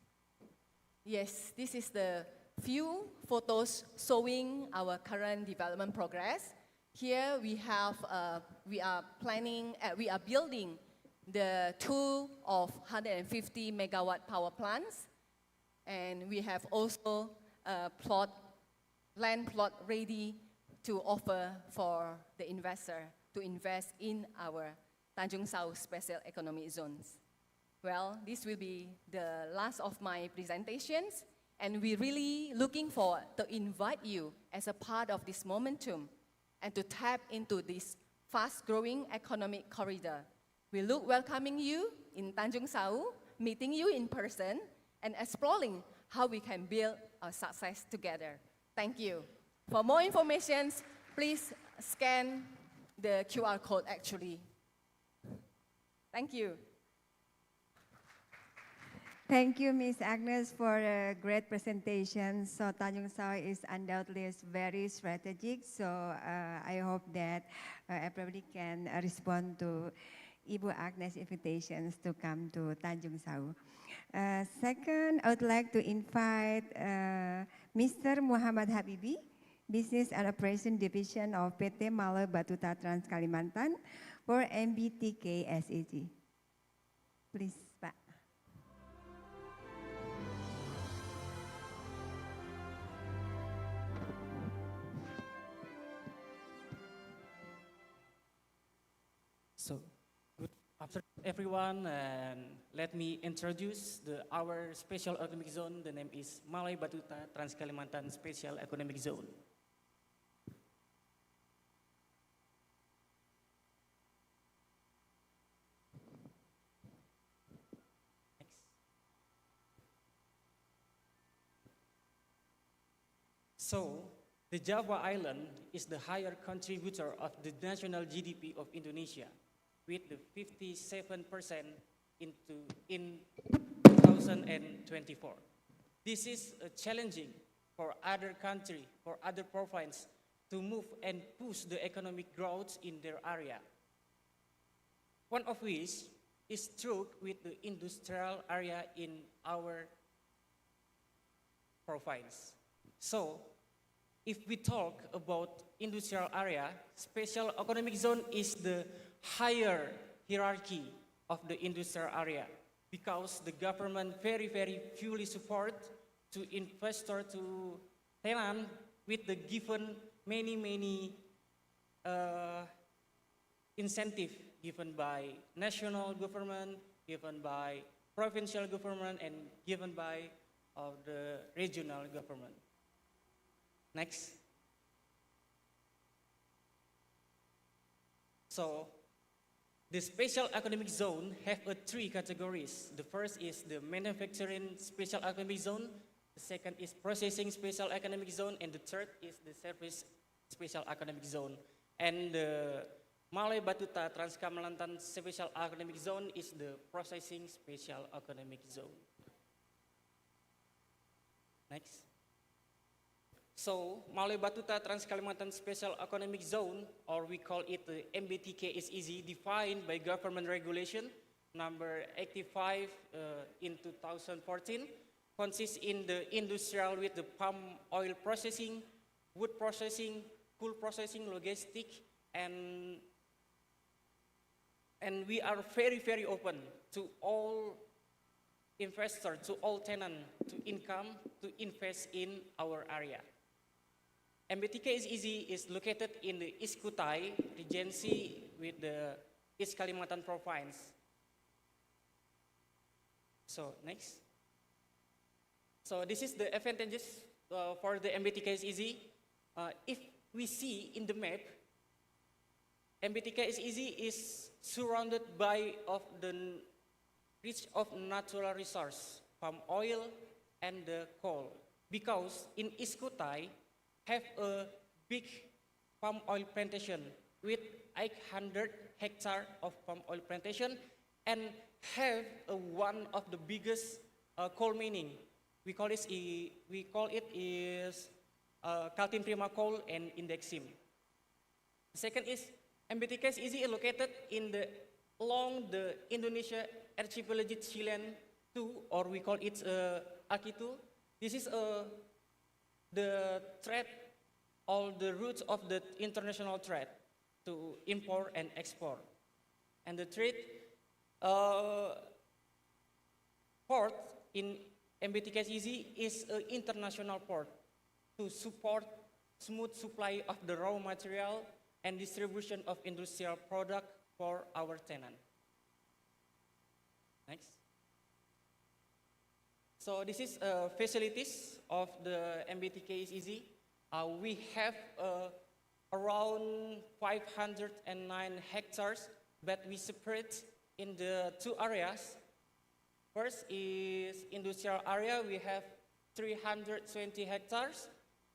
Yes, this is the few photos showing our current development progress. Here we have, we are building the 2 of 150 megawatt power plants, and we have also a land plot ready to offer for the investor to invest in our Tanjung Sao Special Economic Zones. Well, this will be the last of my presentations, and we're really looking forward to invite you as a part of this momentum and to tap into this fast-growing economic corridor. We look welcoming you in Tanjung Sao, meeting you in person, and exploring how we can build our success together. Thank you. For more information, please scan the QR code actually. Thank you. Thank you, Ms. Agnes, for a great presentation. So Tanjung Sao is undoubtedly very strategic. So I hope that everybody can respond to Ibu Agnes' invitations to come to Tanjung Sao. Second, I would like to invite Mr. Muhammad Habibi, Business and Operation Division of PT Malay Batuta Trans Kalimantan for MBTK SEG. Please, Pak. So, good afternoon, everyone, and let me introduce our special economic zone. The name is Malay Batuta Trans Kalimantan Special Economic Zone. So, the Java Island is the higher contributor of the national GDP of Indonesia, with the 57% in 2024. This is challenging for other countries, for other provinces to move and push the economic growth in their area. One of which is true with the industrial area in our province. So, if we talk about industrial area, special economic zone is the higher hierarchy of the industrial area because the government very fully support to investor, to tenant with the given many incentive given by national government, given by provincial government, and given by the regional government. Next. So, the special economic zone have three categories. The first is the manufacturing special economic zone. The second is processing special economic zone, and the third is the service special economic zone. And the Malay Batuta Trans Kalimantan Special Economic Zone is the processing special economic zone. Next. So, Malay Batuta Trans Kalimantan Special Economic Zone, or we call it the MBTK, is easy, defined by government regulation number 85 in 2014, consists in the industrial with the palm oil processing, wood processing, coal processing, logistic, and we are very open to all investors, to all tenants, to income, to invest in our area. MBTK is easy is located in the East Kutai Regency with the East Kalimantan province. So next. So this is the advantages for the MBTK is easy. If we see in the map, MBTK is easy is surrounded by of the rich of natural resource, palm oil and the coal. Because in East Kutai have a big palm oil plantation with 800 hectares of palm oil plantation and have one of the biggest coal mining. We call it is Kaltim Prima coal and Indexim. The second is MBTK is easily located along the Indonesia archipelagic Chilean 2, or we call it Aki2. This is the trade, all the routes of the international trade to import and export. And the trade port in MBTKZ is an international port to support smooth supply of the raw material and distribution of industrial product for our tenant. Next. So this is facilities of the MBTKZ. We have around 509 hectares, but we separate in the two areas. First is industrial area, we have 320 hectares,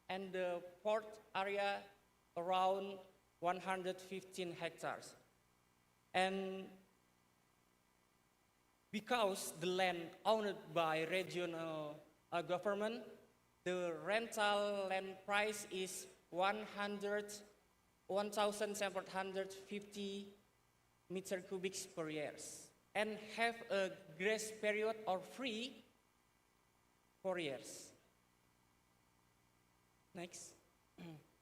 and the port area around 115 hectares. And because the land owned by regional government, the rental land price is 1,750 meter cubics per year, and have a grace period of free 4 years. Next.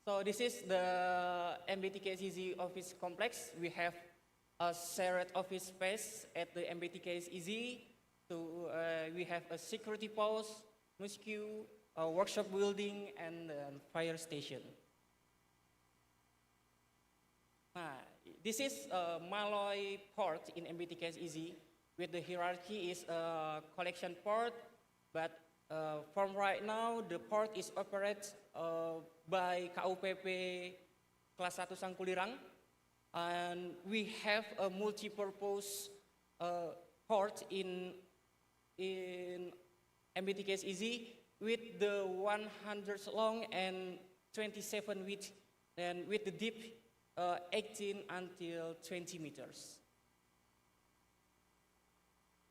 So this is the MBTKSEZ office complex. We have a shared office space at the MBTKSEZ. We have a security post, mosque, a workshop building, and a fire station. This is Malloy port in MBTKSEZ, with the hierarchy is a collection port, but from right now, the port is operated by KUPP Kelas 1 Sangkulirang, and we have a multi-purpose port in MBTKSEZ with the 100 long and 27 width, and with the deep 18 until 20 meters.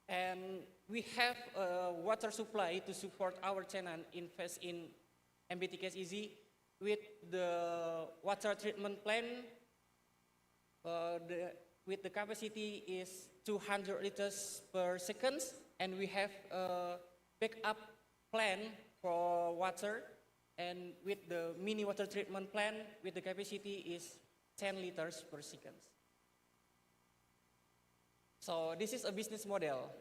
And we have a water supply to support our tenant invest in MBTKSEZ with the water treatment plant. With the capacity is 200 liters per second, and we have a backup plan for water. And with the mini water treatment plant, with the capacity is 10 liters per second. So this is a business model.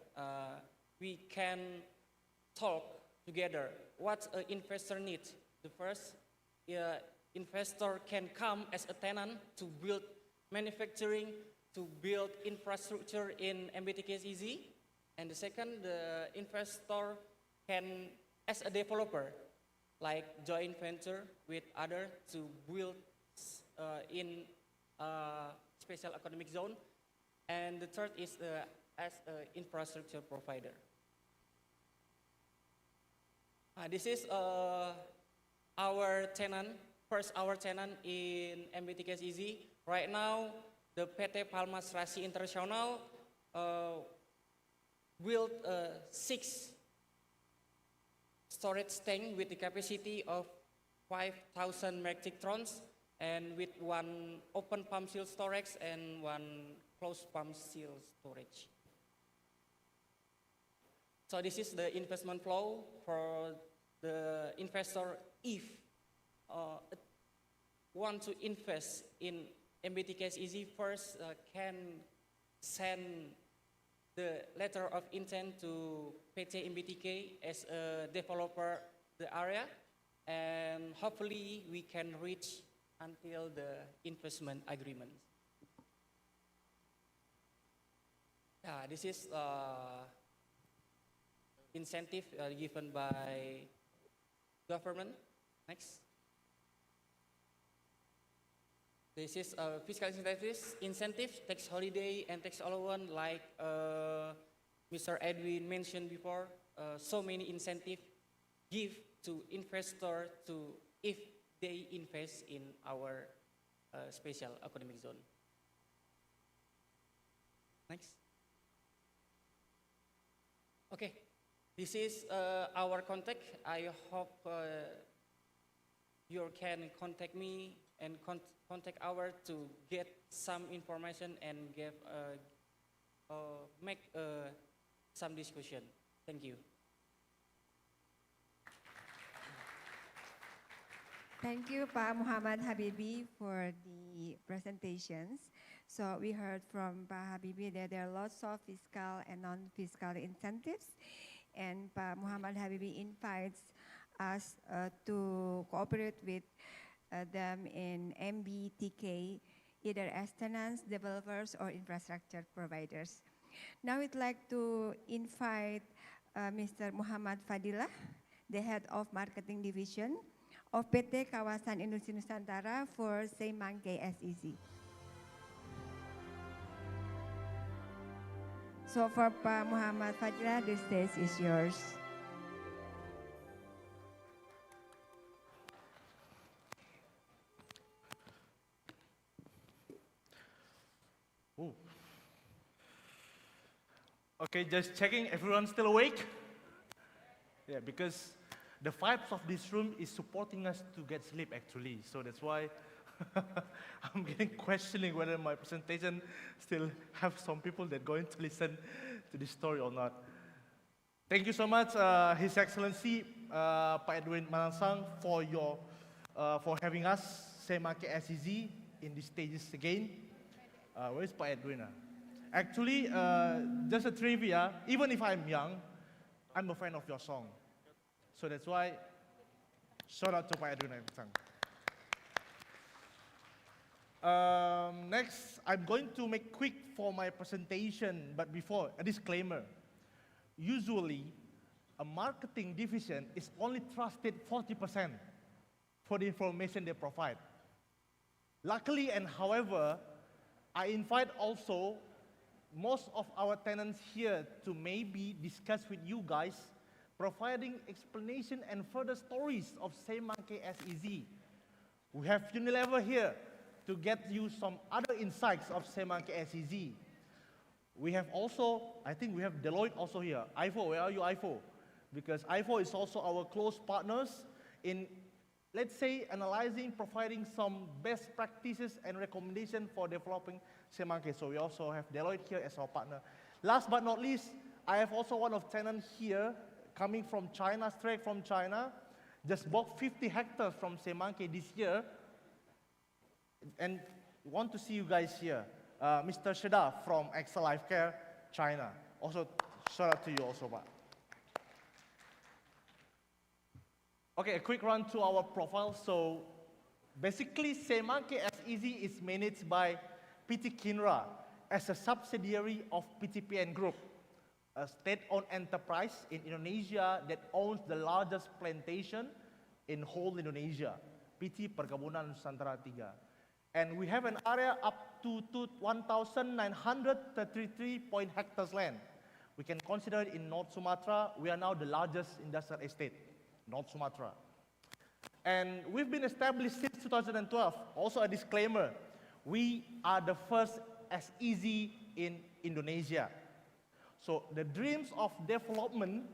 We can talk together what an investor needs. The first, investor can come as a tenant to build manufacturing, to build infrastructure in MBTKSEZ. And the second, the investor can, as a developer, like joint venture with others to build in special economic zone. And the third is as an infrastructure provider. This is our tenant, our tenant in MBTKSEZ. Right now, the PT Palmas Rasi International built 6 storage tank with the capacity of 5,000 metric tons, and with 1 open pump seal storage and 1 closed pump seal storage. So this is the investment flow for the investor if want to invest in MBTKSEZ. First can send the letter of intent to PT MBTK as a developer the area, and hopefully we can reach until the investment agreement. This is incentive given by government. Next. This is fiscal incentive, tax holiday, and tax allowance, like Mr. Edwin mentioned before. So many incentive give to investor to if they invest in our special economic zone. Next. Okay, this is our contact. I hope you can contact me and contact our to get some information and make some discussion. Thank you. Thank you, Pak Muhammad Habibi, for the presentations. So we heard from Pak Habibi that there are lots of fiscal and non-fiscal incentives, and Pak Muhammad Habibi invites us to cooperate with them in MBTK, either as tenants, developers, or infrastructure providers. Now we'd like to invite Mr. Muhammad Fadilah, the head of marketing division of PT Kawasan Industri Nusantara for Semangke SEZ. So for Pak Muhammad Fadilah, the stage is yours. Okay, just checking, everyone's still awake? Yeah, because the vibes of this room is supporting us to get sleep actually, so that's why I'm getting questioning whether my presentation still have some people that going to listen to this story or not. Thank you so much, His Excellency Pak Edwin Malansang, for having us, Semake SEZ, in these stages again. Where's Pak Edwin? Actually, just a trivia, even if I'm young, I'm a fan of your song. So that's why, shout out to Pak Edwin Malansang. Next, I'm going to make quick for my presentation, but before, a disclaimer. Usually, a marketing division is only trusted 40% for the information they provide. Luckily, and however, I invite also most of our tenants here to maybe discuss with you guys, providing explanation and further stories of Semangke SEZ. We have Unilever here to get you some other insights of Semangke SEZ. We have also, I think we have Deloitte also here. IFO, where are you, IFO? Because IFO is also our close partners in, let's say, analyzing, providing some best practices and recommendations for developing Semangke. So we also have Deloitte here as our partner. Last but not least, I have also one of tenants here coming from China, straight from China, just bought 50 hectares from Semangke this year, and want to see you guys here. Mr. Sheda from Excel Life Care, China. Also, shout out to you also, Pak. Okay, a quick run to our profile. So, basically, Semangke SEZ is managed by PT Kinra as a subsidiary of PTPN Group, a state-owned enterprise in Indonesia that owns the largest plantation in whole Indonesia, PT Perkebunan Nusantara 3. And we have an area up to 1,933 hectares land. We can consider it in North Sumatra. We are now the largest industrial estate, North Sumatra. And we've been established since 2012. Also a disclaimer, we are the first SEZ in Indonesia. So the dreams of development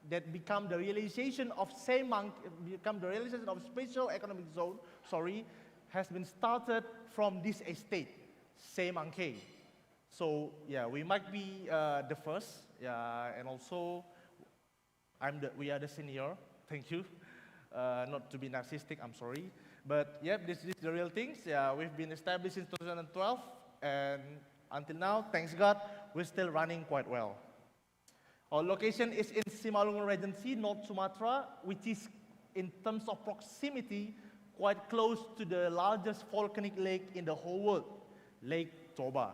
that become the realization of special economic zone, has been started from this estate, Semangke. So yeah, we might be the first, and also we are the senior. Thank you. Not to be narcissistic, I'm sorry, but yeah, this is the real things. Yeah, we've been established since 2012, and until now, thanks God, we're still running quite well. Our location is in Simalungun Regency, North Sumatra, which is in terms of proximity quite close to the largest volcanic lake in the whole world, Lake Toba.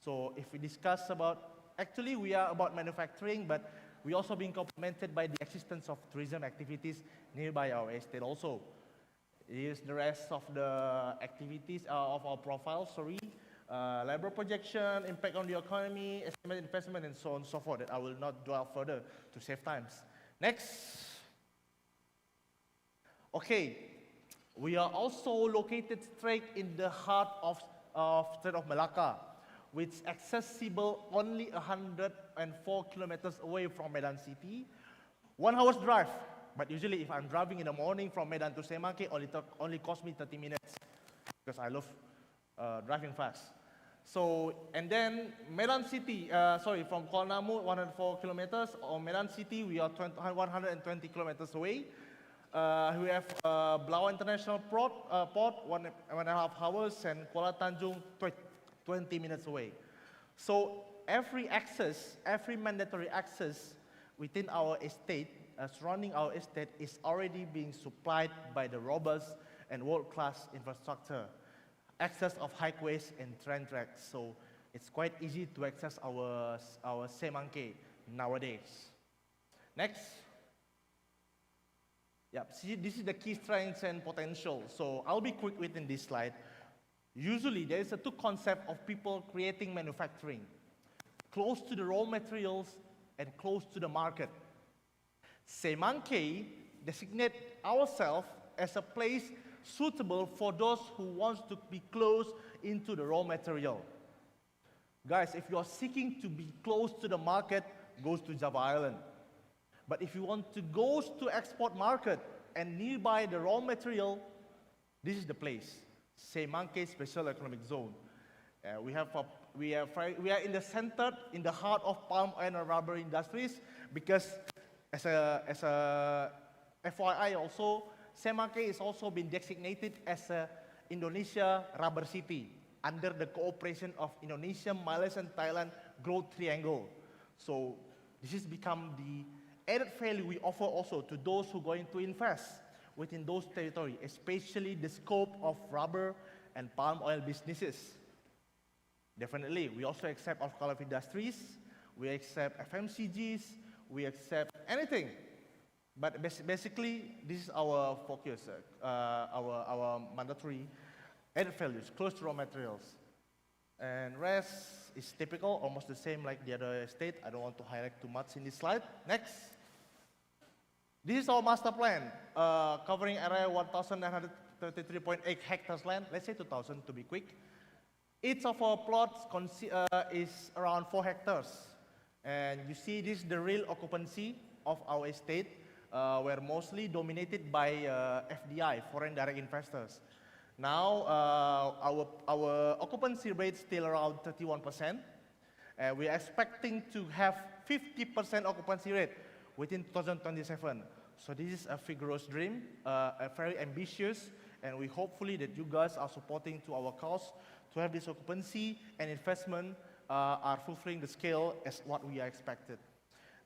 So if we discuss about, actually we are about manufacturing, but we also being complemented by the existence of tourism activities nearby our estate also. Here's the rest of the activities of our profile, labor projection, impact on the economy, estimated investment, and so on and so forth, that I will not dwell further to save times. Next. Okay. We are also located straight in the heart of Strait of Malacca, which is accessible only 104 kilometers away from Medan City. 1 hour's drive, but usually if I'm driving in the morning from Medan to Semangke, only cost me 30 minutes, because I love driving fast. So, and then Medan City, from Kuala Namu, 104 kilometers, or Medan City, we are 120 kilometers away. We have Blau International Port, 1.5 hours, and Kuala Tanjung, 20 minutes away. So every mandatory access within our estate, surrounding our estate, is already being supplied by the robust and world-class infrastructure, access of highways and train tracks. So it's quite easy to access our Semangke nowadays. Next. Yeah, see, this is the key strengths and potential. So I'll be quick within this slide. Usually, there is a two concept of people creating manufacturing: close to the raw materials and close to the market. Semangke designate ourselves as a place suitable for those who want to be close into the raw material. Guys, if you are seeking to be close to the market, go to Java Island. But if you want to go to export market and nearby the raw material, this is the place, Semangke Special Economic Zone. We are in the center, in the heart of palm oil and rubber industries, because as a FYI also, Semangke is also been designated as a Indonesia Rubber City under the cooperation of Indonesia, Malaysia, and Thailand Growth Triangle. So this has become the added value we offer also to those who are going to invest within those territories, especially the scope of rubber and palm oil businesses. Definitely, we also accept alcohol industries, we accept FMCGs, we accept anything. But basically, this is our focus, our mandatory added values, close to raw materials. And rest is typical, almost the same like the other state. I don't want to highlight too much in this slide. Next. This is our master plan, covering area 1,933.8 hectares land, let's say 2,000 to be quick. Each of our plots is around 4 hectares. And you see this is the real occupancy of our estate. We're mostly dominated by FDI, foreign direct investors. Now, our occupancy rate is still around 31%. We're expecting to have 50% occupancy rate within 2027. So this is a vigorous dream, a very ambitious, and we hopefully that you guys are supporting to our cause to have this occupancy and investment are fulfilling the scale as what we are expected.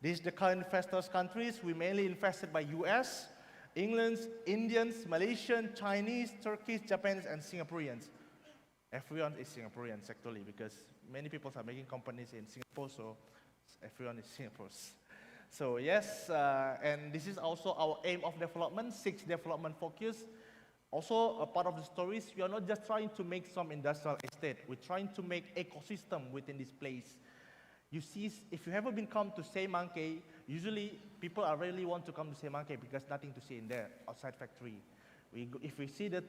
These are the current investors countries. We mainly invested by US, England, Indians, Malaysian, Chinese, Turkish, Japanese, and Singaporeans. Everyone is Singaporeans actually, because many people are making companies in Singapore, so everyone is Singaporeans. So yes, and this is also our aim of development, 6 development focus. Also, a part of the stories, we are not just trying to make some industrial estate, we're trying to make ecosystem within this place. You see, if you haven't been come to Semangke, usually people are really want to come to Semangke because nothing to see in there, outside factory. If we see the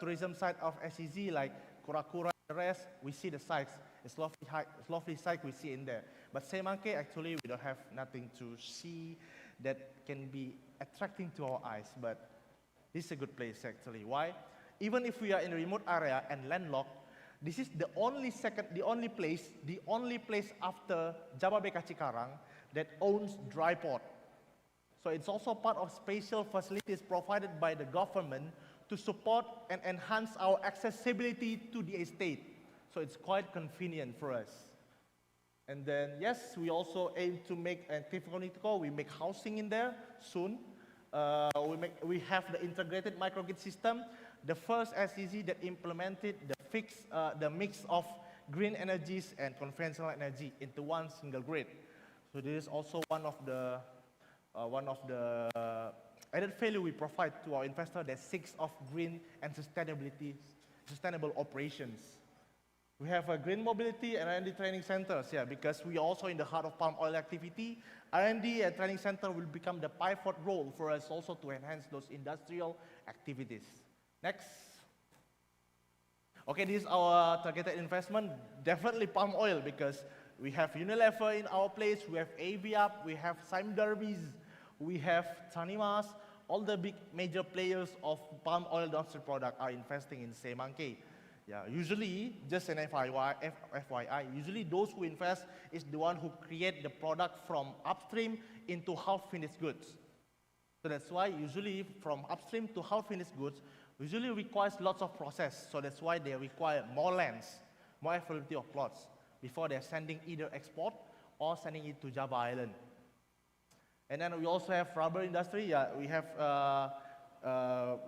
tourism site of SEZ, like Kura-Kura and the rest, we see the sites. It's lovely site we see in there. But Semangke, actually, we don't have nothing to see that can be attracting to our eyes. But this is a good place, actually. Why? Even if we are in a remote area and landlocked, this is the only place after Jababeka Cikarang that owns dry port. So it's also part of special facilities provided by the government to support and enhance our accessibility to the estate. So it's quite convenient for us. And then, yes, we also aim to make we make housing in there soon. We have the integrated microgrid system, the first SEZ that implemented the mix of green energies and conventional energy into one single grid. So this is also one of the added value we provide to our investor that seeks of green and sustainable operations. We have a green mobility and R&D training centers, because we are also in the heart of palm oil activity. R&D and training center will become the pivot role for us also to enhance those industrial activities. Next. Okay, this is our targeted investment. Definitely palm oil, because we have Unilever in our place, we have Aviap, we have Sime Darby's, we have Tanimas. All the big major players of palm oil downstream product are investing in Semangke. Yeah, usually, just an FYI, usually those who invest is the one who create the product from upstream into half-finished goods. So that's why usually from upstream to half-finished goods usually requires lots of process. So that's why they require more lands, more availability of plots before they're sending either export or sending it to Java Island. And then we also have rubber industry. Yeah, we have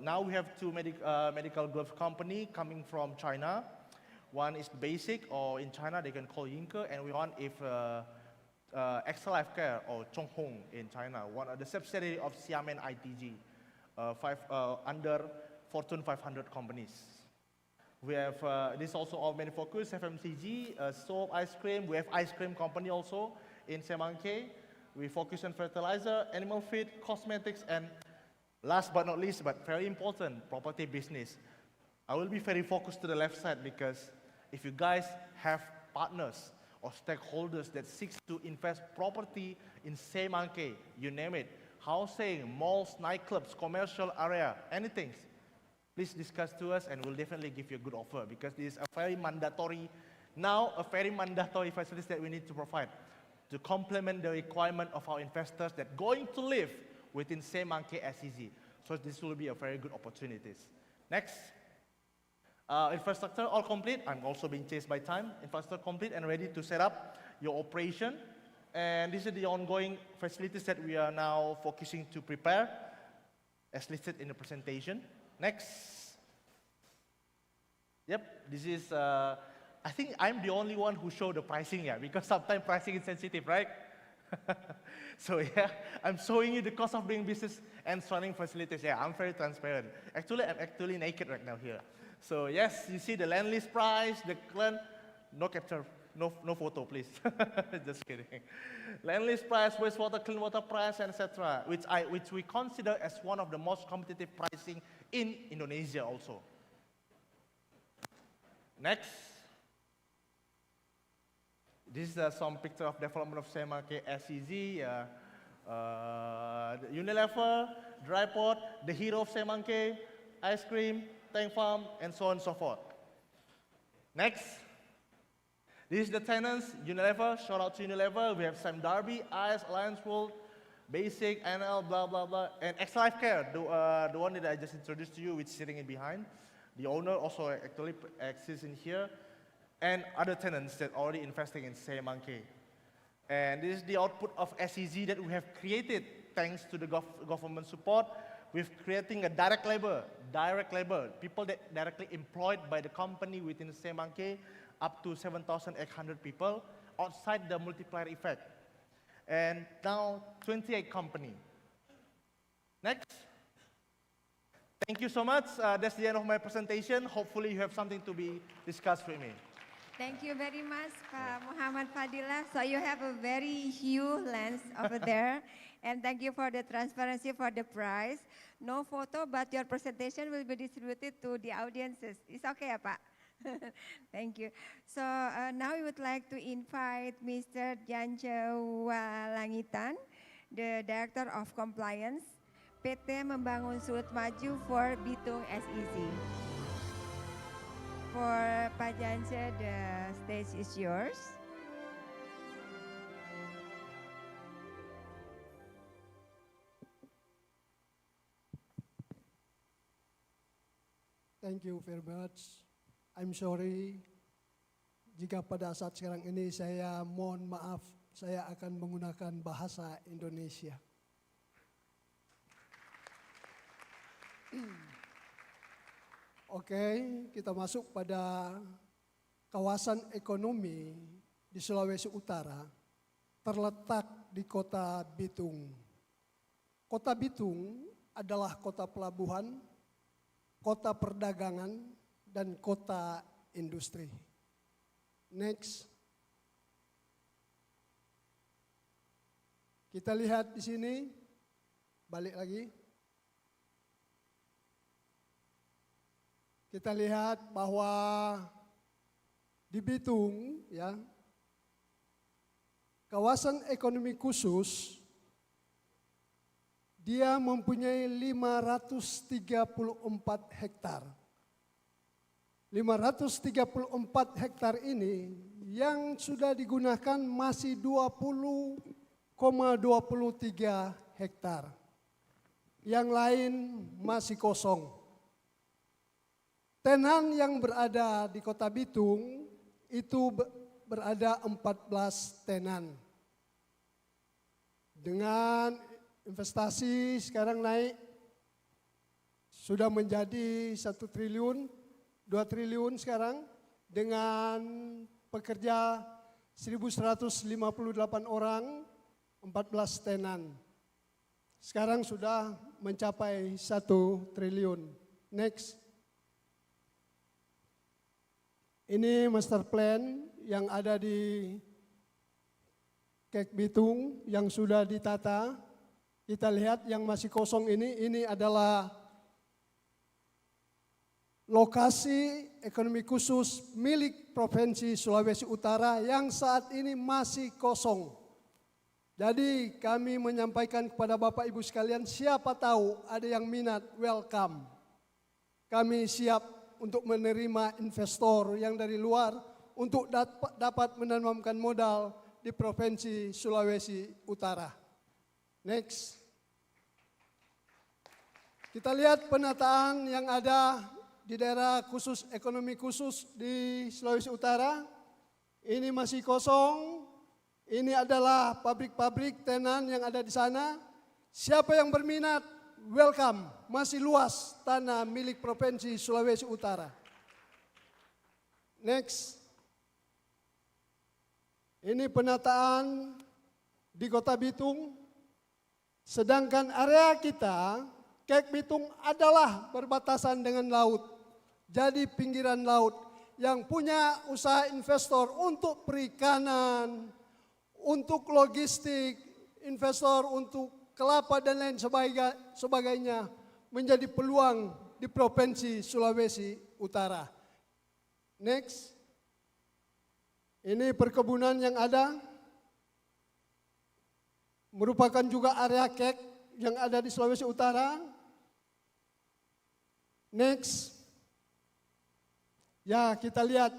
now we have 2 medical gloves company coming from China. One is Basic, or in China they can call Yinke, and one is Extra Life Care, or Chonghong in China, one of the subsidiary of Xiamen ITG, under Fortune 500 companies. We have, this is also our main focus, FMCG, soap, ice cream. We have ice cream company also in Semangke. We focus on fertilizer, animal feed, cosmetics, and last but not least, but very important, property business. I will be very focused to the left side because if you guys have partners or stakeholders that seeks to invest property in Semangke, you name it, housing, malls, nightclubs, commercial area, anything, please discuss to us and we'll definitely give you a good offer because this is a very mandatory facilities that we need to provide to complement the requirement of our investors that going to live within Semangke SEZ. So this will be a very good opportunities. Next. Infrastructure all complete. I'm also being chased by time. Infrastructure complete and ready to set up your operation. And this is the ongoing facilities that we are now focusing to prepare as listed in the presentation. Next. Yep, this is, I think I'm the only one who showed the pricing here because sometimes pricing is sensitive, right? So yeah, I'm showing you the cost of doing business and surrounding facilities. Yeah, I'm very transparent. Actually, I'm actually naked right now here. So yes, you see the land lease price, the land, no capture, no photo, please. Just kidding. Land lease price, wastewater, clean water price, etc., which we consider as one of the most competitive pricing in Indonesia also. Next. This is some picture of development of Semangke SEZ, Unilever, dry pot, the hero of Semangke, ice cream, tank farm, and so on and so forth. Next. This is the tenants, Unilever, shout out to Unilever. We have Sam Darby, ICE, Alliance World, Basic, NL, blah, blah, blah. And X Life Care, the one that I just introduced to you, which is sitting in behind. The owner also actually exists in here. And other tenants that already investing in Semangke. And this is the output of SEZ that we have created thanks to the government support with creating a direct labor, people that directly employed by the company within Semangke, up to 7,800 people outside the multiplier effect. And now 28 companies. Next. Thank you so much. That's the end of my presentation. Hopefully you have something to be discussed with me. Thank you very much, Pak Muhammad Fadilah. So you have a very huge lens over there. And thank you for the transparency for the price. No photo, but your presentation will be distributed to the audiences. It's okay, ya, Pak? Thank you. So now we would like to invite Mr. Janja Walangitan, the Director of Compliance, PT Membangun Sud Maju for Bitung SEZ. For Pak Janja, the stage is yours. Thank you very much. I'm sorry jika pada saat sekarang ini saya mohon maaf, saya akan menggunakan bahasa Indonesia. Oke, kita masuk pada kawasan ekonomi di Sulawesi Utara, terletak di kota Bitung. Kota Bitung adalah kota pelabuhan, kota perdagangan, dan kota industri. Next. Kita lihat di sini, balik lagi. Kita lihat bahwa di Bitung, ya, kawasan ekonomi khusus, dia mempunyai 534 hektar. 534 hektar ini yang sudah digunakan masih 20,23 hektar. Yang lain masih kosong. Tenan yang berada di kota Bitung itu berada 14 tenan. Dengan investasi sekarang naik sudah menjadi 1 triliun, 2 triliun sekarang dengan pekerja 1.158 orang, 14 tenan. Sekarang sudah mencapai 1 triliun. Next. Ini master plan yang ada di Kek Bitung yang sudah ditata. Kita lihat yang masih kosong ini adalah lokasi ekonomi khusus milik Provinsi Sulawesi Utara yang saat ini masih kosong. Jadi kami menyampaikan kepada Bapak Ibu sekalian, siapa tahu ada yang minat, welcome. Kami siap untuk menerima investor yang dari luar untuk dapat menanamkan modal di Provinsi Sulawesi Utara. Next. Kita lihat penataan yang ada di daerah khusus ekonomi khusus di Sulawesi Utara. Ini masih kosong. Ini adalah pabrik-pabrik tenan yang ada di sana. Siapa yang berminat, welcome. Masih luas tanah milik Provinsi Sulawesi Utara. Next. Ini penataan di Kota Bitung. Sedangkan area kita, Kek Bitung adalah berbatasan dengan laut. Jadi pinggiran laut yang punya usaha investor untuk perikanan, untuk logistik, investor untuk kelapa dan lain sebagainya menjadi peluang di Provinsi Sulawesi Utara. Next. Ini perkebunan yang ada, merupakan juga area kek yang ada di Sulawesi Utara. Next. Ya, kita lihat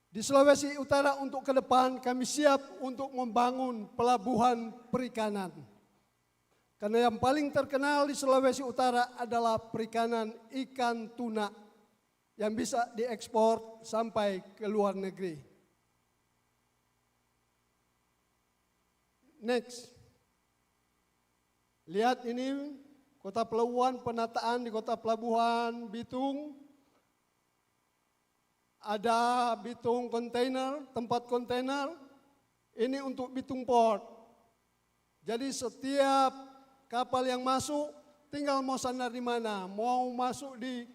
di Sulawesi Utara untuk ke depan kami siap untuk membangun pelabuhan perikanan. Karena yang paling terkenal di Sulawesi Utara adalah perikanan ikan tuna yang bisa diekspor sampai ke luar negeri. Next. Lihat ini kota pelabuhan, penataan di kota pelabuhan Bitung. Ada Bitung kontainer, tempat kontainer. Ini untuk Bitung Port. Jadi setiap kapal yang masuk tinggal mau sandar di mana. Mau masuk di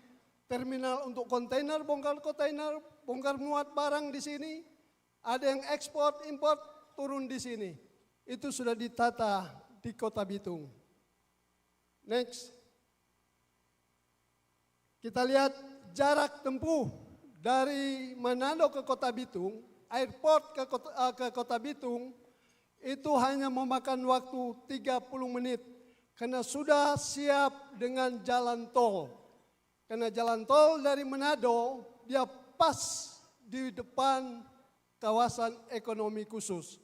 terminal untuk kontainer, bongkar kontainer, bongkar muat barang di sini. Ada yang ekspor, import, turun di sini. Itu sudah ditata di Kota Bitung. Next. Kita lihat jarak tempuh dari Manado ke Kota Bitung, airport ke Kota Bitung, itu hanya memakan waktu 30 menit. Karena sudah siap dengan jalan tol. Karena jalan tol dari Manado, dia pas di depan kawasan ekonomi khusus.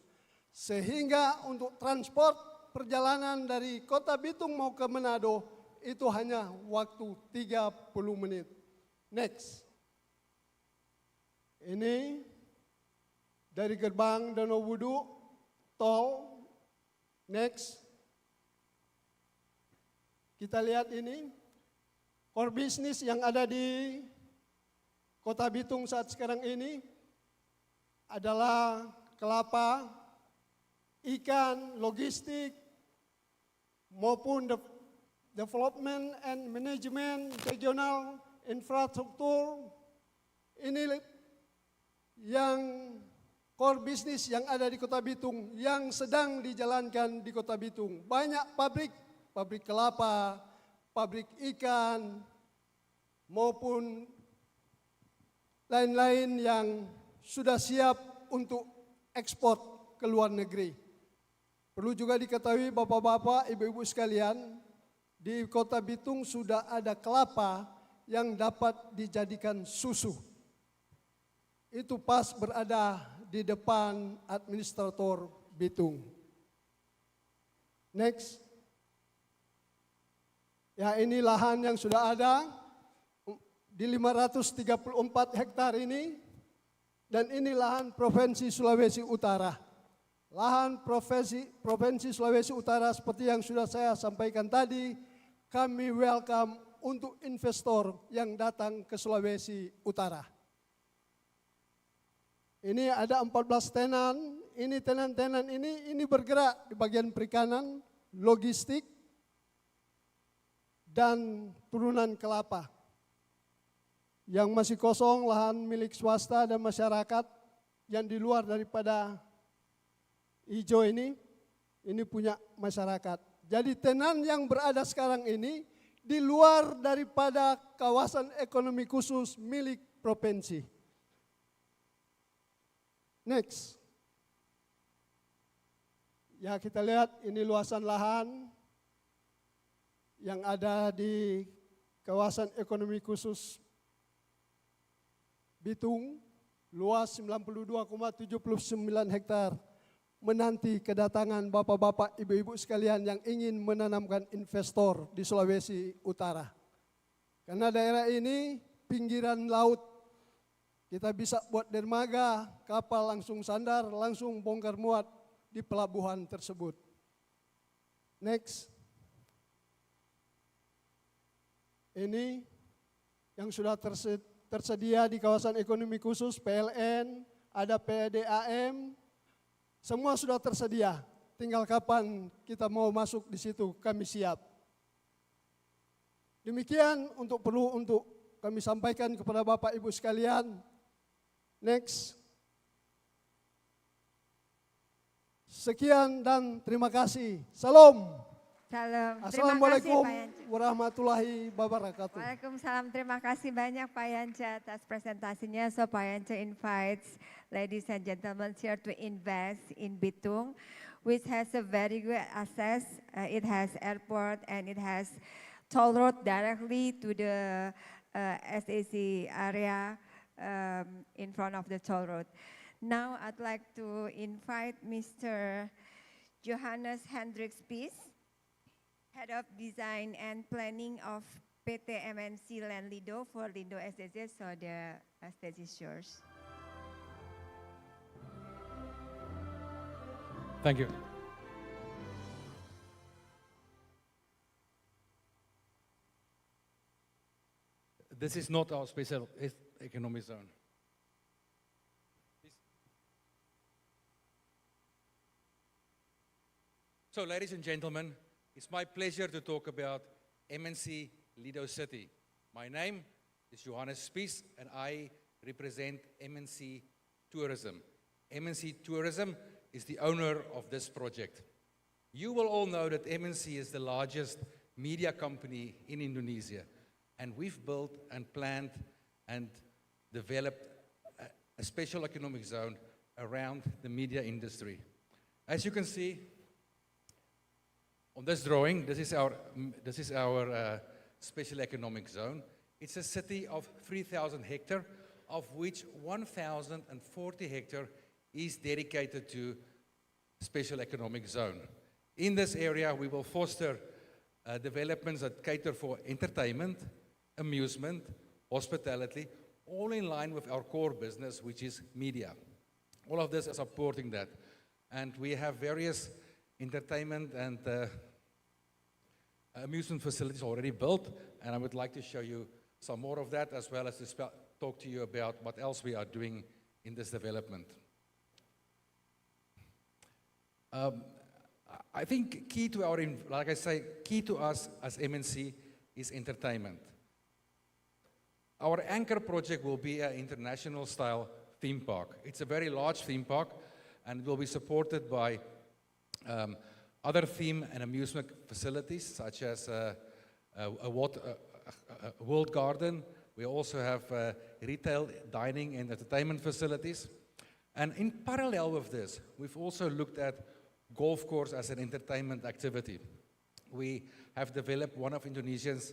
Sehingga untuk transport perjalanan dari Kota Bitung mau ke Manado itu hanya waktu 30 menit. Next. Ini dari gerbang Danau Wudu, tol. Next. Kita lihat ini, core business yang ada di Kota Bitung saat sekarang ini adalah kelapa, ikan, logistik, maupun development and management, regional infrastruktur. Ini yang core business yang ada di Kota Bitung, yang sedang dijalankan di Kota Bitung. Banyak pabrik kelapa, pabrik ikan, maupun lain-lain yang sudah siap untuk ekspor ke luar negeri. Perlu juga diketahui bapak-bapak, ibu-ibu sekalian, di Kota Bitung sudah ada kelapa yang dapat dijadikan susu. Itu pas berada di depan administrator Bitung. Next. Ya, ini lahan yang sudah ada di 534 hektar ini. Dan ini lahan Provinsi Sulawesi Utara. Lahan Provinsi Sulawesi Utara seperti yang sudah saya sampaikan tadi, kami welcome untuk investor yang datang ke Sulawesi Utara. Ini ada 14 tenan, ini tenan-tenan ini bergerak di bagian perikanan, logistik, dan turunan kelapa. Yang masih kosong lahan milik swasta dan masyarakat yang di luar daripada hijau ini punya masyarakat. Jadi tenan yang berada sekarang ini di luar daripada kawasan ekonomi khusus milik provinsi. Next. Ya, kita lihat ini luasan lahan yang ada di kawasan ekonomi khusus Bitung, luas 92,79 hektar, menanti kedatangan bapak-bapak, ibu-ibu sekalian yang ingin menanamkan investor di Sulawesi Utara. Karena daerah ini pinggiran laut, kita bisa buat dermaga, kapal langsung sandar, langsung bongkar muat di pelabuhan tersebut. Next. Ini yang sudah tersedia di kawasan ekonomi khusus PLN, ada PDAM, semua sudah tersedia. Tinggal kapan kita mau masuk di situ, kami siap. Demikian perlu untuk kami sampaikan kepada Bapak Ibu sekalian. Next. Sekian dan terima kasih. Salam. Salam. Assalamualaikum Terima kasih, Pak Yance. warahmatullahi wabarakatuh. Waalaikumsalam. Terima kasih banyak Pak Yance atas presentasinya. So Pak Yance invites ladies and gentlemen here to invest in Bitung, which has a very good access. It has airport and it has toll road directly to the SAC area in front of the toll road. Now I'd like to invite Mr. Johannes Hendricks Spies, Head of Design and Planning of PT MNC Land Lido for Lido SDZ, so the stage is yours. Thank you. This is not our special economic zone. So, ladies and gentlemen, it's my pleasure to talk about MNC Lido City. My name is Johannes Spies and I represent MNC Tourism. MNC Tourism is the owner of this project. You will all know that MNC is the largest media company in Indonesia, and we've built and planned and developed a special economic zone around the media industry. As you can see on this drawing, this is our special economic zone. It's a city of 3,000 hectares, of which 1,040 hectares is dedicated to special economic zone. In this area, we will foster developments that cater for entertainment, amusement, hospitality, all in line with our core business, which is media. All of this is supporting that. And we have various entertainment and amusement facilities already built, and I would like to show you some more of that, as well as to talk to you about what else we are doing in this development. I think key to our, like I say, key to us as MNC is entertainment. Our anchor project will be an international style theme park. It's a very large theme park, and it will be supported by other theme and amusement facilities, such as a world garden. We also have retail, dining, and entertainment facilities. And in parallel with this, we've also looked at golf course as an entertainment activity. We have developed one of Indonesia's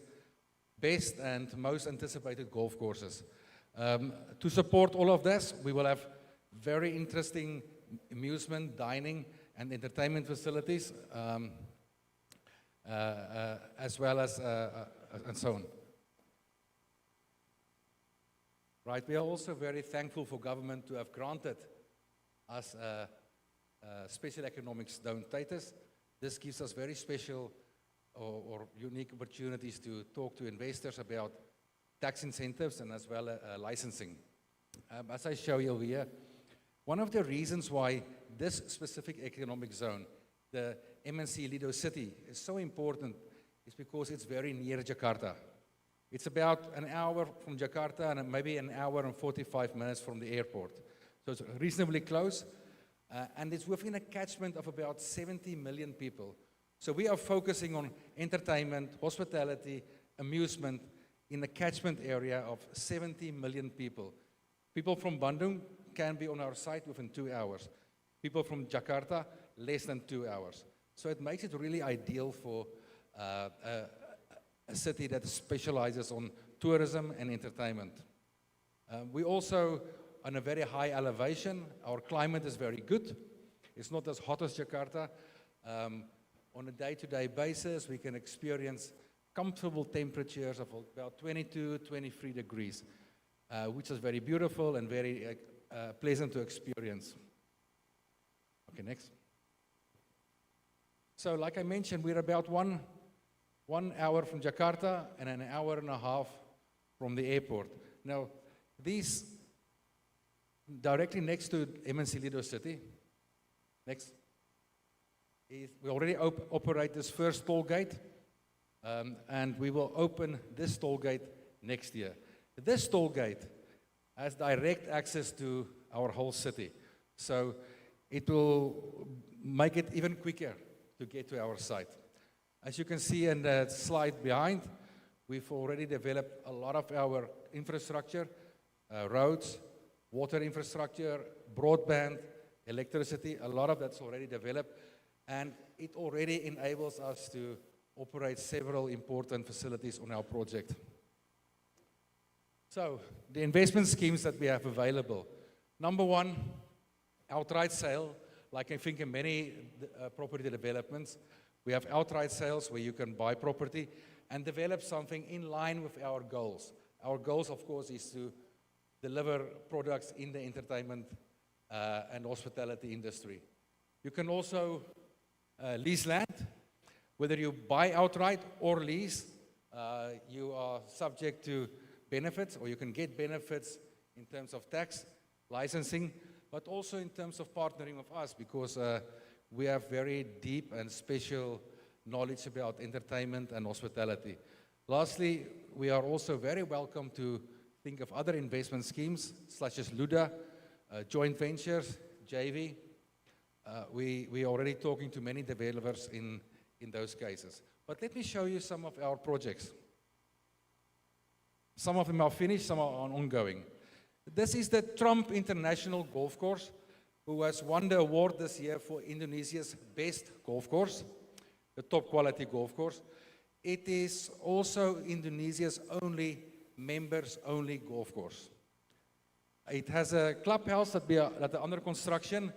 best and most anticipated golf courses. To support all of this, we will have very interesting amusement, dining, and entertainment facilities, as well as and so on. Right, we are also very thankful for government to have granted us special economic zone status. This gives us very special or unique opportunities to talk to investors about tax incentives and as well licensing. As I show you here, one of the reasons why this specific economic zone, the MNC Lido City, is so important is because it's very near Jakarta. It's about an hour from Jakarta and maybe an hour and 45 minutes from the airport. So it's reasonably close, and it's within a catchment of about 70 million people. So we are focusing on entertainment, hospitality, amusement in a catchment area of 70 million people. People from Bandung can be on our site within 2 hours. People from Jakarta, less than 2 hours. So it makes it really ideal for a city that specializes on tourism and entertainment. We also on a very high elevation. Our climate is very good. It's not as hot as Jakarta. On a day-to-day basis, we can experience comfortable temperatures of about 22, 23 degrees, which is very beautiful and very pleasant to experience. Okay, next. So like I mentioned, we're about one hour from Jakarta and an hour and a half from the airport. Now, these directly next to MNC Lido City, next, we already operate this first toll gate, and we will open this toll gate next year. This toll gate has direct access to our whole city, so it will make it even quicker to get to our site. As you can see in the slide behind, we've already developed a lot of our infrastructure, roads, water infrastructure, broadband, electricity, a lot of that's already developed, and it already enables us to operate several important facilities on our project. So, the investment schemes that we have available. Number one, outright sale. Like I think in many property developments, we have outright sales where you can buy property and develop something in line with our goals. Our goals, of course, is to deliver products in the entertainment and hospitality industry. You can also lease land. Whether you buy outright or lease, you are subject to benefits, or you can get benefits in terms of tax, licensing, but also in terms of partnering with us, because we have very deep and special knowledge about entertainment and hospitality. Lastly, we are also very welcome to think of other investment schemes, such as LUDA, joint ventures, JV. We are already talking to many developers in those cases. But let me show you some of our projects. Some of them are finished, some are ongoing. This is the Trump International Golf Course, who has won the award this year for Indonesia's best golf course, the top quality golf course. It is also Indonesia's only members-only golf course. It has a clubhouse that are under construction.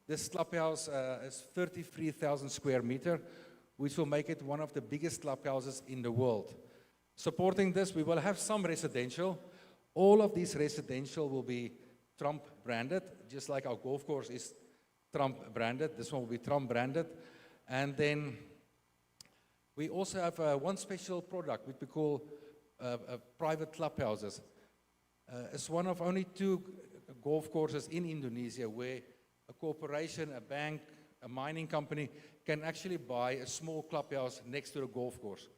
This clubhouse is 33,000 square meters, which will make it one of the biggest clubhouses in the world. Supporting this, we will have some residential. All of these residential will be Trump branded, just like our golf course is Trump branded. This one will be Trump branded. And then we also have one special product, which we call private clubhouses. It's one of only 2 golf courses in Indonesia where a corporation, a bank, a mining company can actually buy a small clubhouse next to the golf course.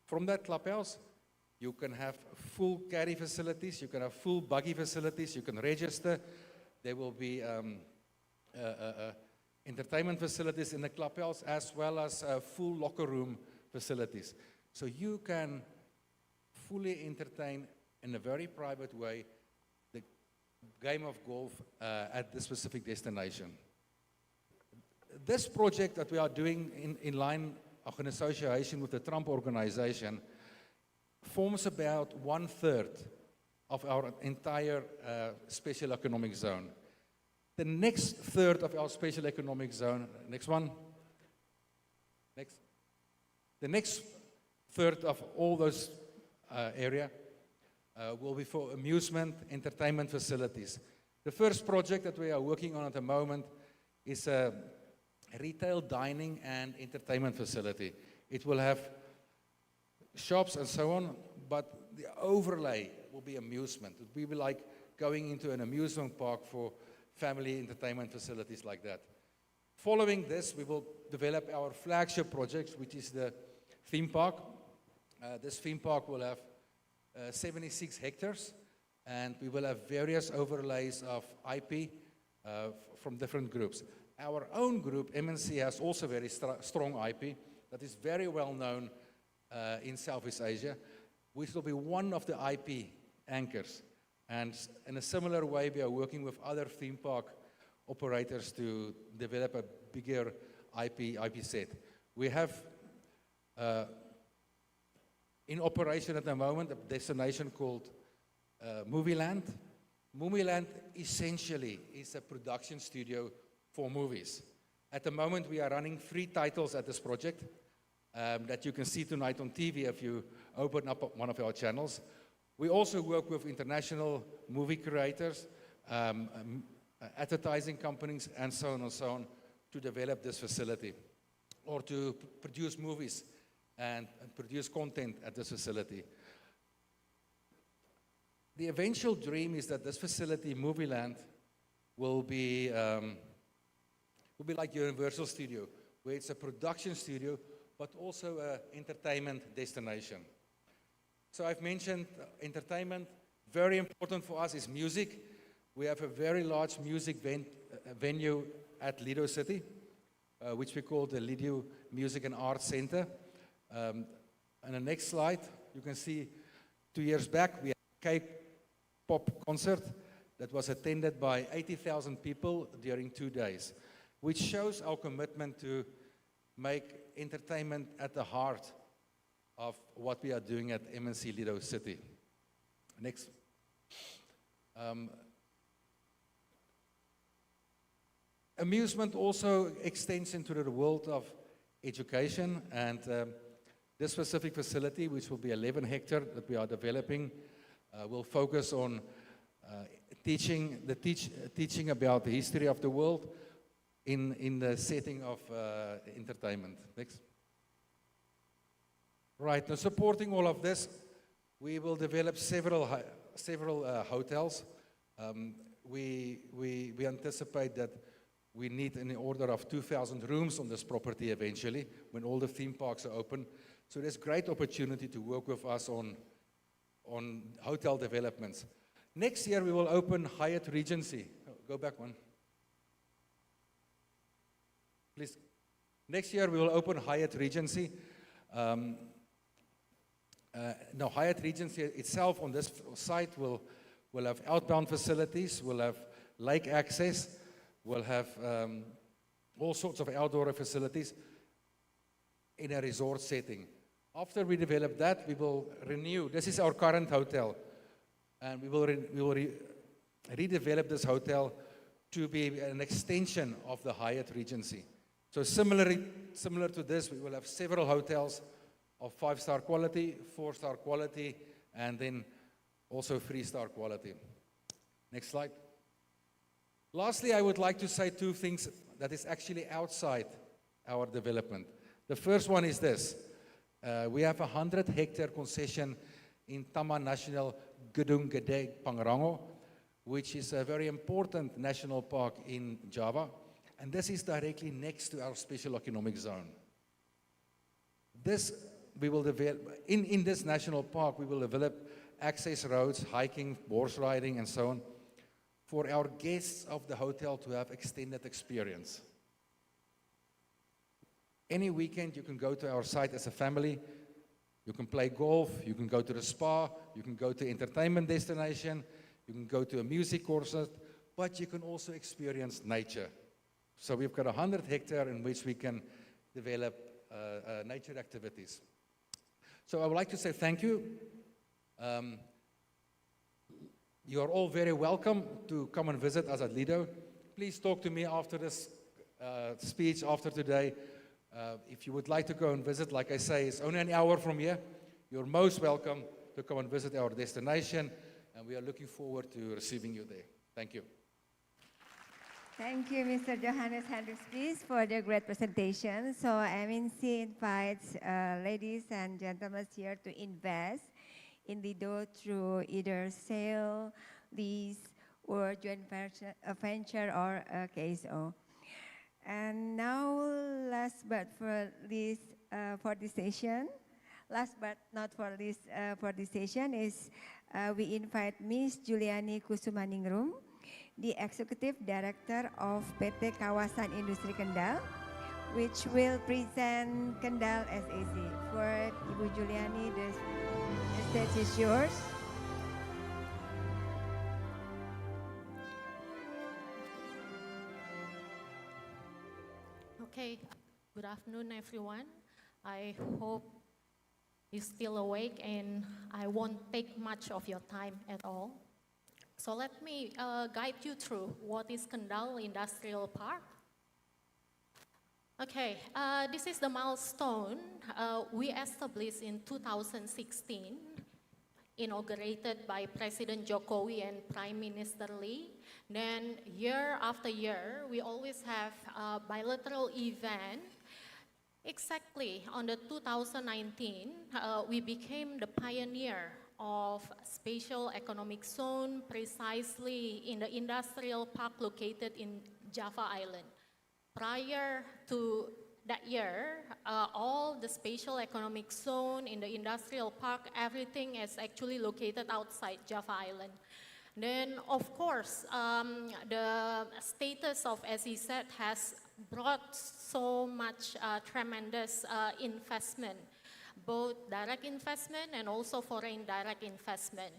From that clubhouse, you can have full caddy facilities, you can have full buggy facilities, you can register. There will be entertainment facilities in the clubhouse, as well as full locker room facilities. So you can fully entertain in a very private way the game of golf at this specific destination. This project that we are doing in line of an association with the Trump organization forms about 1/3 of our entire special economic zone. The next third of our special economic zone, next one, next. The next third of all those area will be for amusement, entertainment facilities. The first project that we are working on at the moment is a retail dining and entertainment facility. It will have shops and so on, but the overlay will be amusement. It will be like going into an amusement park for family entertainment facilities like that. Following this, we will develop our flagship project, which is the theme park. This theme park will have 76 hectares, and we will have various overlays of IP from different groups. Our own group, MNC, has also very strong IP that is very well known in Southeast Asia, we will be one of the IP anchors. And in a similar way, we are working with other theme park operators to develop a bigger IP set. We have in operation at the moment a destination called Movieland. Movieland essentially is a production studio for movies. At the moment, we are running 3 titles at this project that you can see tonight on TV if you open up one of our channels. We also work with international movie creators, advertising companies, and so on, to develop this facility or to produce movies and produce content at this facility. The eventual dream is that this facility, Movieland, will be like Universal Studio, where it's a production studio, but also an entertainment destination. So I've mentioned entertainment. Very important for us is music. We have a very large music venue at Lido City, which we call the Lido Music and Arts Center. On the next slide, you can see 2 years back, we had a K-pop concert that was attended by 80,000 people during 2 days, which shows our commitment to make entertainment at the heart of what we are doing at MNC Lido City. Next. Amusement also extends into the world of education, and this specific facility, which will be 11 hectares that we are developing, will focus on teaching about the history of the world in the setting of entertainment. Next. Right, now supporting all of this, we will develop several hotels. We anticipate that we need in the order of 2,000 rooms on this property eventually, when all the theme parks are open. So there's great opportunity to work with us on hotel developments. Next year we will open Hyatt Regency. Oh, go back one. Please. Next year we will open Hyatt Regency. Now Hyatt Regency itself on this site will have outbound facilities, will have lake access, will have all sorts of outdoor facilities in a resort setting. After we develop that, we will renew. This is our current hotel, and we will redevelop this hotel to be an extension of the Hyatt Regency. So similar to this, we will have several hotels of 5-star quality, 4-star quality, and then also 3-star quality. Next slide. Lastly, I would like to say 2 things that is actually outside our development. The first one is this. We have a 100-hectare concession in Taman Nasional Gedung Gede Pangrango, which is a very important national park in Java. And this is directly next to our special economic zone. This we will develop, in this national park, we will develop access roads, hiking, horse riding, and so on, for our guests of the hotel to have extended experience. Any weekend you can go to our site as a family, you can play golf, you can go to the spa, you can go to entertainment destination, you can go to a music concert, but you can also experience nature. So we've got 100 hectares in which we can develop nature activities. So I would like to say thank you. You are all very welcome to come and visit us at Lido. Please talk to me after this speech, after today. If you would like to go and visit, like I say, it's only an hour from here. You're most welcome to come and visit our destination, and we are looking forward to receiving you there. Thank you. Thank you, Mr. Johannes Hendricks, please, for the great presentation. So MNC invites ladies and gentlemen here to invest in Lido through either sale, lease, or joint venture or KSO. And now, last but for this session, last but not for this session is we invite Ms. Juliani Kusumaningrum, the Executive Director of PT Kawasan Industri Kendal, which will present Kendal SAC. For Ibu Juliani, the stage is yours. Okay, good afternoon, everyone. I hope you're still awake and I won't take much of your time at all. So let me guide you through what is Kendal Industrial Park. Okay, this is the milestone we established in 2016, inaugurated by President Jokowi and Prime Minister Lee. Then year after year, we always have a bilateral event. Exactly, on the 2019, we became the pioneer of Special Economic Zone precisely in the industrial park located in Java Island. Prior to that year, all the Special Economic Zone in the industrial park, everything is actually located outside Java Island. Then, of course, the status of SEZ has brought so much tremendous investment, both direct investment and also foreign direct investment.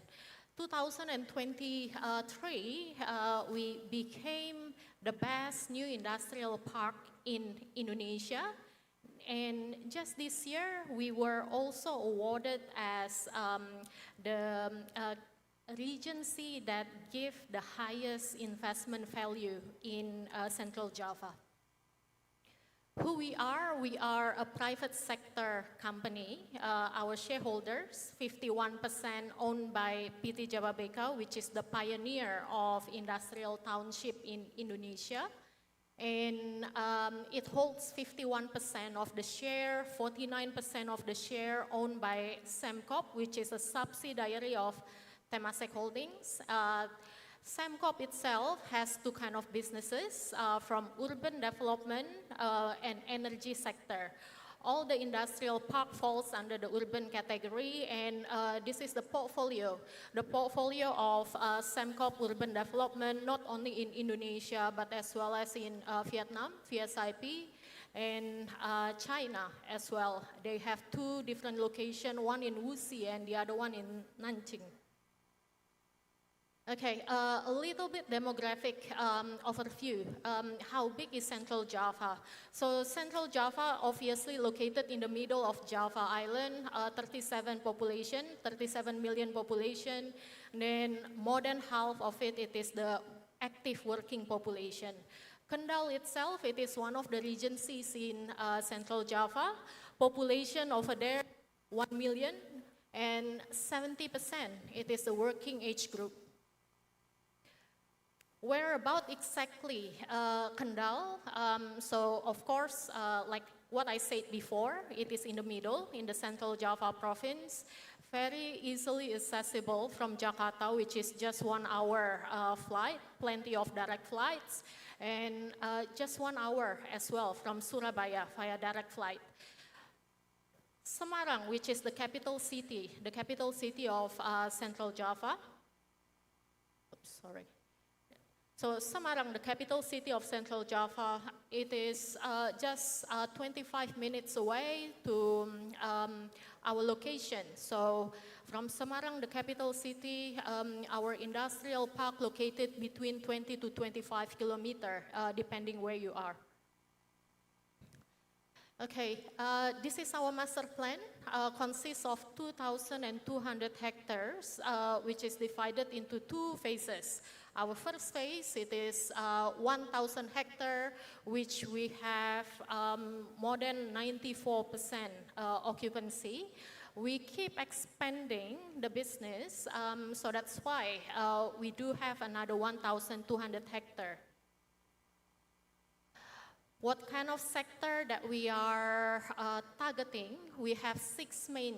2023, we became the best new industrial park in Indonesia. And just this year, we were also awarded as the regency that give the highest investment value in Central Java. Who we are a private sector company. Our shareholders, 51% owned by PT Jababeka, which is the pioneer of industrial township in Indonesia. And it holds 51% of the share, 49% of the share owned by Semcop, which is a subsidiary of Temasek Holdings. Semcop itself has two kind of businesses, from urban development and energy sector. All the industrial park falls under the urban category, and this is the portfolio. The portfolio of Semcop urban development, not only in Indonesia, but as well as in Vietnam, VSIP, and China as well. They have two different locations, one in Wuxi and the other one in Nanjing. Okay, a little bit demographic overview. How big is Central Java? So Central Java, obviously located in the middle of Java Island, 37 million population. Then more than half of it is the active working population. Kendal itself, it is one of the regencies in Central Java. Population over there, 1 million, and 70%, it is the working age group. Where about exactly Kendal? So of course, like what I said before, it is in the middle, in the Central Java province, very easily accessible from Jakarta, which is just 1 hour flight, plenty of direct flights, and just 1 hour as well from Surabaya via direct flight. Semarang, which is the capital city of Central Java. Oops, sorry. So Semarang, the capital city of Central Java, it is just 25 minutes away to our location. So from Semarang, the capital city, our industrial park located between 20 to 25 kilometers, depending where you are. Okay, this is our master plan, consists of 2,200 hectares, which is divided into 2 phases. Our first phase, it is 1,000 hectares, which we have more than 94% occupancy. We keep expanding the business, so that's why we do have another 1,200 hectares. What kind of sector that we are targeting? We have 6 main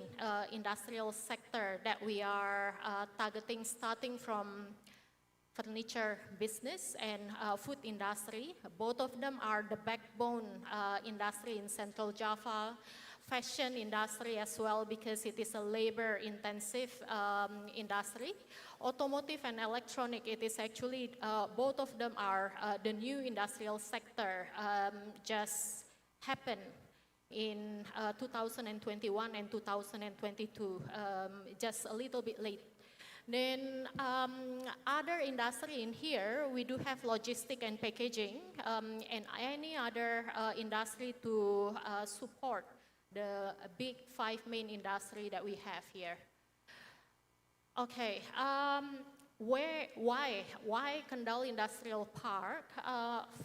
industrial sector that we are targeting, starting from furniture business and food industry. Both of them are the backbone industry in Central Java. Fashion industry as well, because it is a labor-intensive industry. Automotive and electronic, it is actually, both of them are the new industrial sector, just happen in 2021 and 2022, just a little bit late. Then other industry in here, we do have logistic and packaging, and any other industry to support the big 5 main industry that we have here. Okay, why Kendal Industrial Park?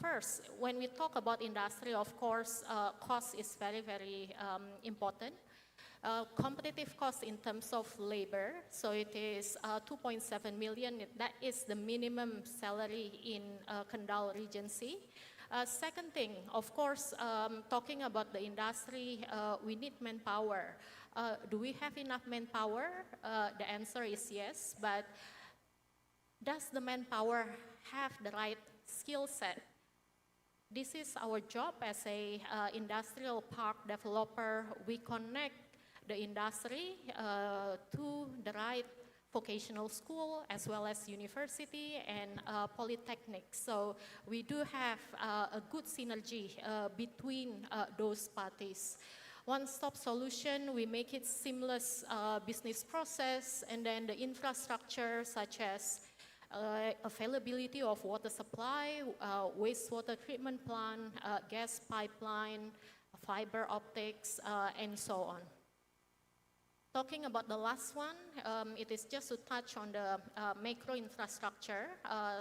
First, when we talk about industry, of course, cost is very, very important. Competitive cost in terms of labor, so it is 2.7 million. That is the minimum salary in Kendal Regency. Second thing, of course, talking about the industry, we need manpower. Do we have enough manpower? The answer is yes, but does the manpower have the right skill set? This is our job as a industrial park developer. We connect the industry to the right vocational school as well as university and polytechnic. So we do have a good synergy between those parties. One-stop solution, we make it seamless business process, and then the infrastructure such as availability of water supply, wastewater treatment plant, gas pipeline, fiber optics, and so on. Talking about the last one, it is just to touch on the macro infrastructure,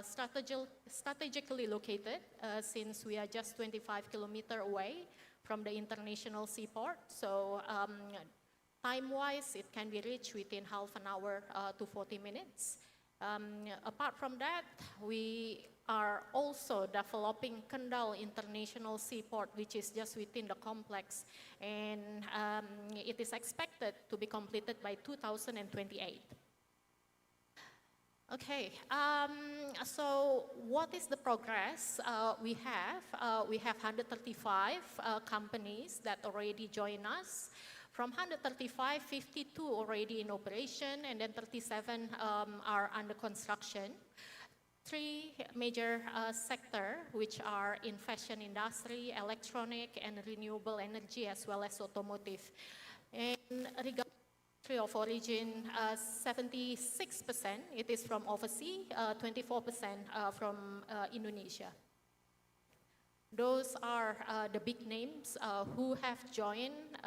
strategically located since we are just 25 kilometers away from the international seaport. So time-wise, it can be reached within half an hour to 40 minutes. Apart from that, we are also developing Kendal International Seaport, which is just within the complex, and it is expected to be completed by 2028. Okay, so what is the progress we have? We have 135 companies that already join us. From 135, 52 already in operation, and then 37 are under construction. 3 major sectors, which are in fashion industry, electronic, and renewable energy, as well as automotive. And regarding country of origin, 76%, it is from overseas, 24% from Indonesia. Those are the big names who have joined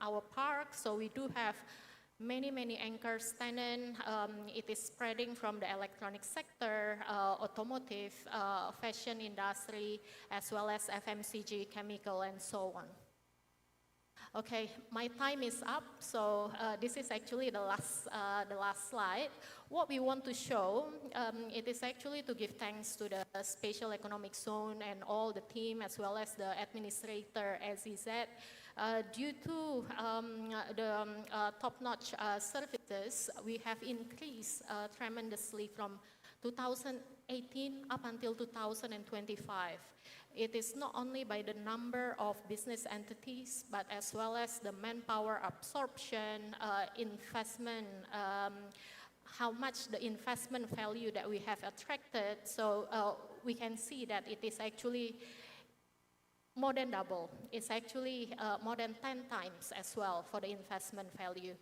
our park. So we do have many anchor tenants. It is spreading from the electronic sector, automotive, fashion industry, as well as FMCG, chemical, and so on. Okay, my time is up, so this is actually the last slide. What we want to show, it is actually to give thanks to the Special Economic Zone and all the team, as well as the administrator, SEZ. Due to the top-notch services, we have increased tremendously from 2018 up until 2025. It is not only by the number of business entities, but as well as the manpower absorption, investment, how much the investment value that we have attracted. So we can see that it is actually more than double. It's actually more than 10 times as well for the investment value.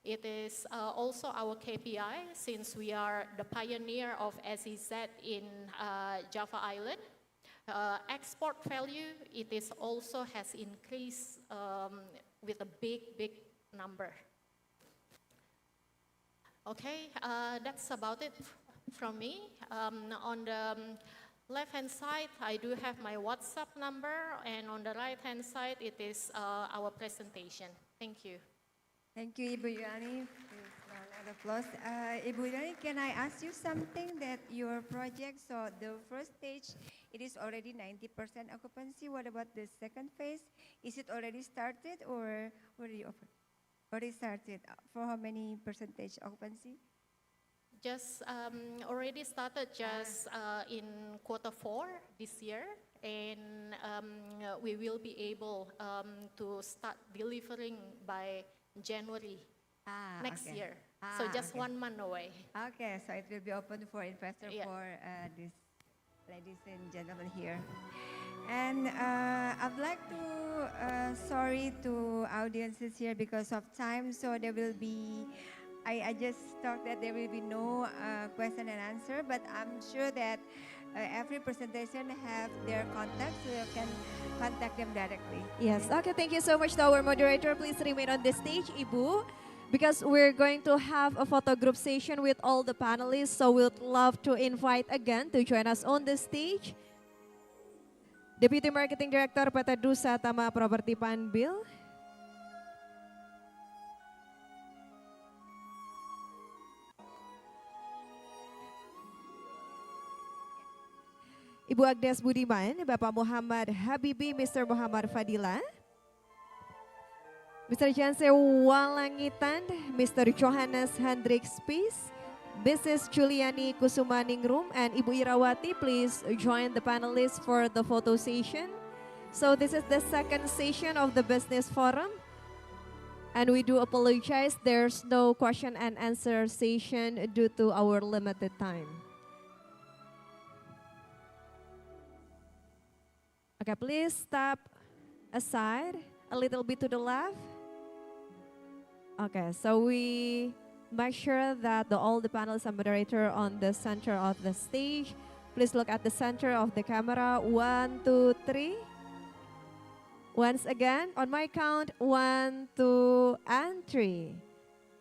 It is also our KPI, since we are the pioneer of SEZ in Java Island. Export value, it is also has increased with a big number. Okay, that's about it from me. On the left-hand side, I do have my WhatsApp number, and on the right-hand side, it is our presentation. Thank you. Thank you, Ibu Yulani. Please, round of applause. Ibu Yulani, can I ask you something that your project, so the first stage, it is already 90% occupancy. What about the second phase? Is it already started, or what do you offer? Already started. For how many percentage occupancy? Just already started just in Q4 this year, and we will be able to start delivering by January next year. So just 1 month away. Okay, so it will be open for investor for these ladies and gentlemen here. And I'd like to, sorry to audiences here because of time, so there will be, I just thought that there will be no question and answer, but I'm sure that every presentation have their contact, so you can contact them directly. Yes, okay, thank you so much to our moderator. Please remain on the stage, Ibu, because we're going to have a photo group session with all the panelists, so we'd love to invite again to join us on the stage. Deputy Marketing Director PT Dusa Tama Properti Panbil. Ibu Agnes Budiman, Bapak Muhammad Habibi, Mr. Muhammad Fadila. Mr. Janse Walangitan, Mr. Johannes Hendrik Spies, Mrs. Juliani Kusumaningrum, and Ibu Irawati, please join the panelists for the photo session. So this is the second session of the Business Forum. And we do apologize, there's no question and answer session due to our limited time. Okay, please step aside a little bit to the left. Okay, so we make sure that all the panelists and moderator on the center of the stage. Please look at the center of the camera. 1, 2, 3. Once again, on my count, 1, 2, and 3.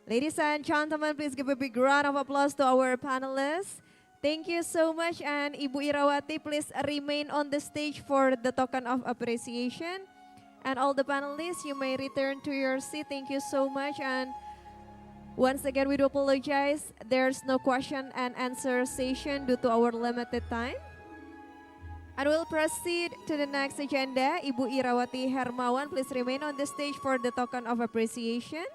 Ladies and gentlemen, please give a big round of applause to our panelists. Thank you so much, and Ibu Irawati, please remain on the stage for the token of appreciation. And all the panelists, you may return to your seat. Thank you so much. And once again, we do apologize. There's no question and answer session due to our limited time. And we'll proceed to the next agenda. Ibu Irawati Hermawan, please remain on the stage for the token of appreciation.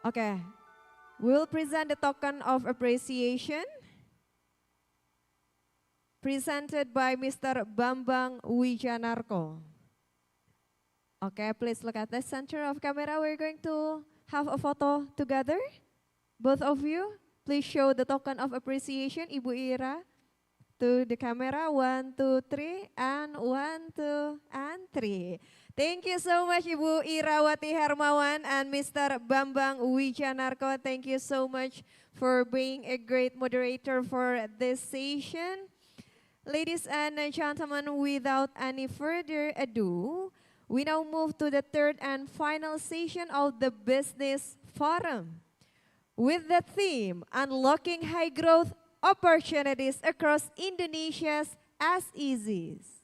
Okay, we'll present the token of appreciation presented by Mr. Bambang Wijanarko. Okay, please look at the center of camera. We're going to have a photo together. Both of you, please show the token of appreciation. Ibu Ira, to the camera. 1, 2, 3, and 1, 2, and 3. Thank you so much, Ibu Irawati Hermawan and Mr. Bambang Wijanarko. Thank you so much for being a great moderator for this session. Ladies and gentlemen, without any further ado, we now move to the third and final session of the Business Forum with the theme, Unlocking High Growth Opportunities Across Indonesia's SEZs.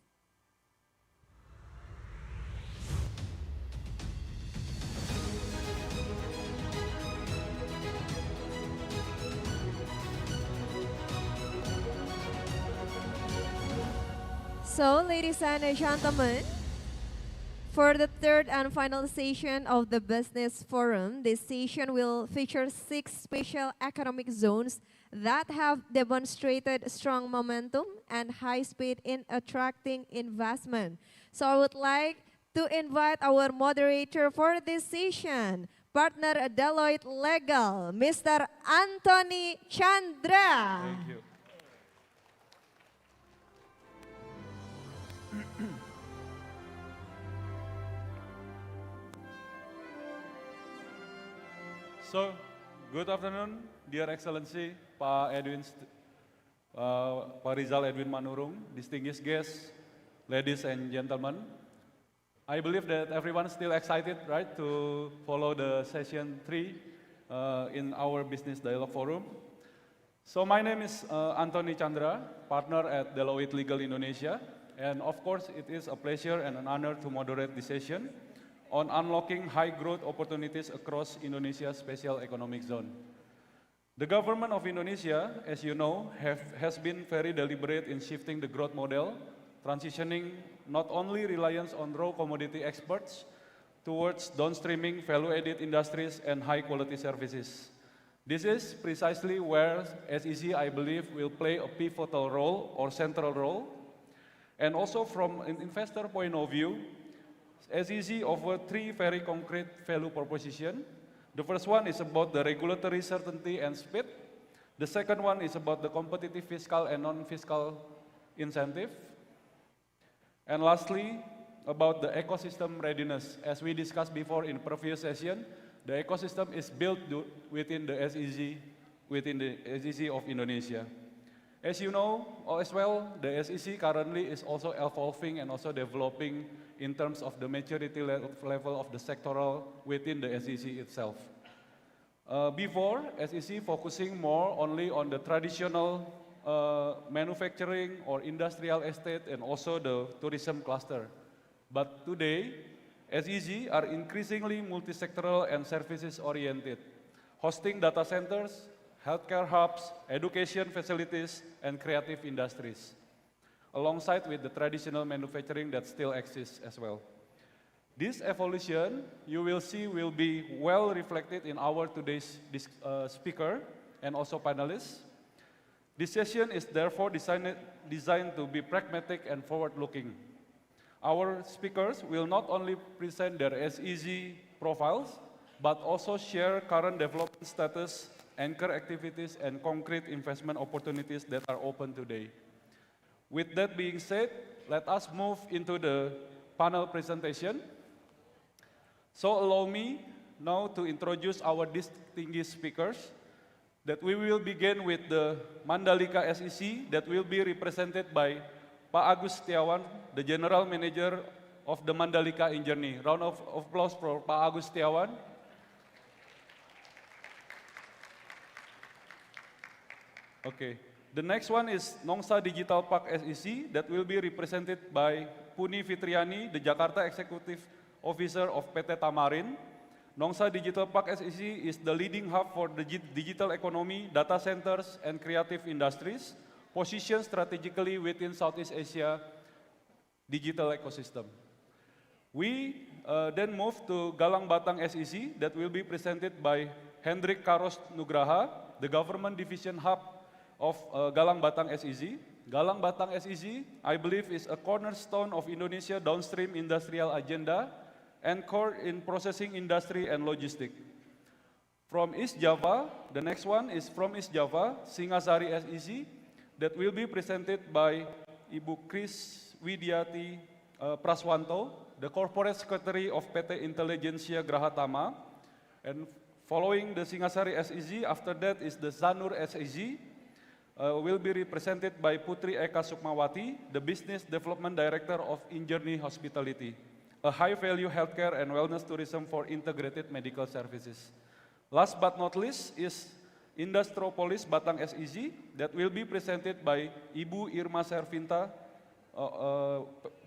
So, ladies and gentlemen, for the third and final session of the Business Forum, this session will feature 6 special economic zones that have demonstrated strong momentum and high speed in attracting investment. So I would like to invite our moderator for this session, partner Deloitte Legal, Mr. Anthony Chandra. Thank you. So, good afternoon, dear Excellency, Pak Rizal Edwin Manurung, distinguished guests, ladies and gentlemen. I believe that everyone is still excited, right, to follow the session 3 in our Business Dialogue Forum. So my name is Anthony Chandra, partner at Deloitte Legal Indonesia, and of course it is a pleasure and an honor to moderate this session on unlocking high growth opportunities across Indonesia's special economic zone. The government of Indonesia, as you know, has been very deliberate in shifting the growth model, transitioning not only reliance on raw commodity exports towards downstreaming value-added industries and high-quality services. This is precisely where SEZ, I believe, will play a pivotal role or central role. And also from an investor point of view, SEZ offers 3 very concrete value propositions. The first one is about the regulatory certainty and speed. The second one is about the competitive fiscal and non-fiscal incentive. And lastly, about the ecosystem readiness. As we discussed before in previous session, the ecosystem is built within the SEZ of Indonesia. As you know as well, the SEC currently is also evolving and also developing in terms of the maturity level of the sectoral within the SEC itself. Before, SEC focusing more only on the traditional manufacturing or industrial estate and also the tourism cluster. But today, SEC are increasingly multi-sectoral and services oriented, hosting data centers, healthcare hubs, education facilities, and creative industries, alongside with the traditional manufacturing that still exists as well. This evolution, you will see, will be well reflected in our today's speaker and also panelists. This session is therefore designed to be pragmatic and forward-looking. Our speakers will not only present their SEZ profiles, but also share current development status, anchor activities, and concrete investment opportunities that are open today. With that being said, let us move into the panel presentation. So allow me now to introduce our distinguished speakers, that we will begin with the Mandalika SEC that will be represented by Pak Agus Setiawan, the General Manager of the Mandalika Journey. Round of applause for Pak Agus Setiawan. Okay, the next one is Nongsa Digital Park SEC that will be represented by Puni Fitriani, the Jakarta Executive Officer of PT Tamarin. Nongsa Digital Park SEC is the leading hub for the digital economy, data centers, and creative industries, positioned strategically within Southeast Asia digital ecosystem. We then move to Galang Batang SEC that will be presented by Hendrik Karos Nugraha, the government division hub of Galang Batang SEC. Galang Batang SEC, I believe, is a cornerstone of Indonesia downstream industrial agenda and core in processing industry and logistics. From East Java, the next one is from East Java, Singasari SEC, that will be presented by Ibu Kris Widiati Praswanto, the Corporate Secretary of PT Intelligentsia Grahatama. And following the Singasari SEC, after that is the Zanur SEC, will be represented by Putri Eka Sukmawati, the Business Development Director of Injourney Hospitality, a high-value healthcare and wellness tourism for integrated medical services. Last but not least is Industropolis Batang SEZ that will be presented by Ibu Irma Servinta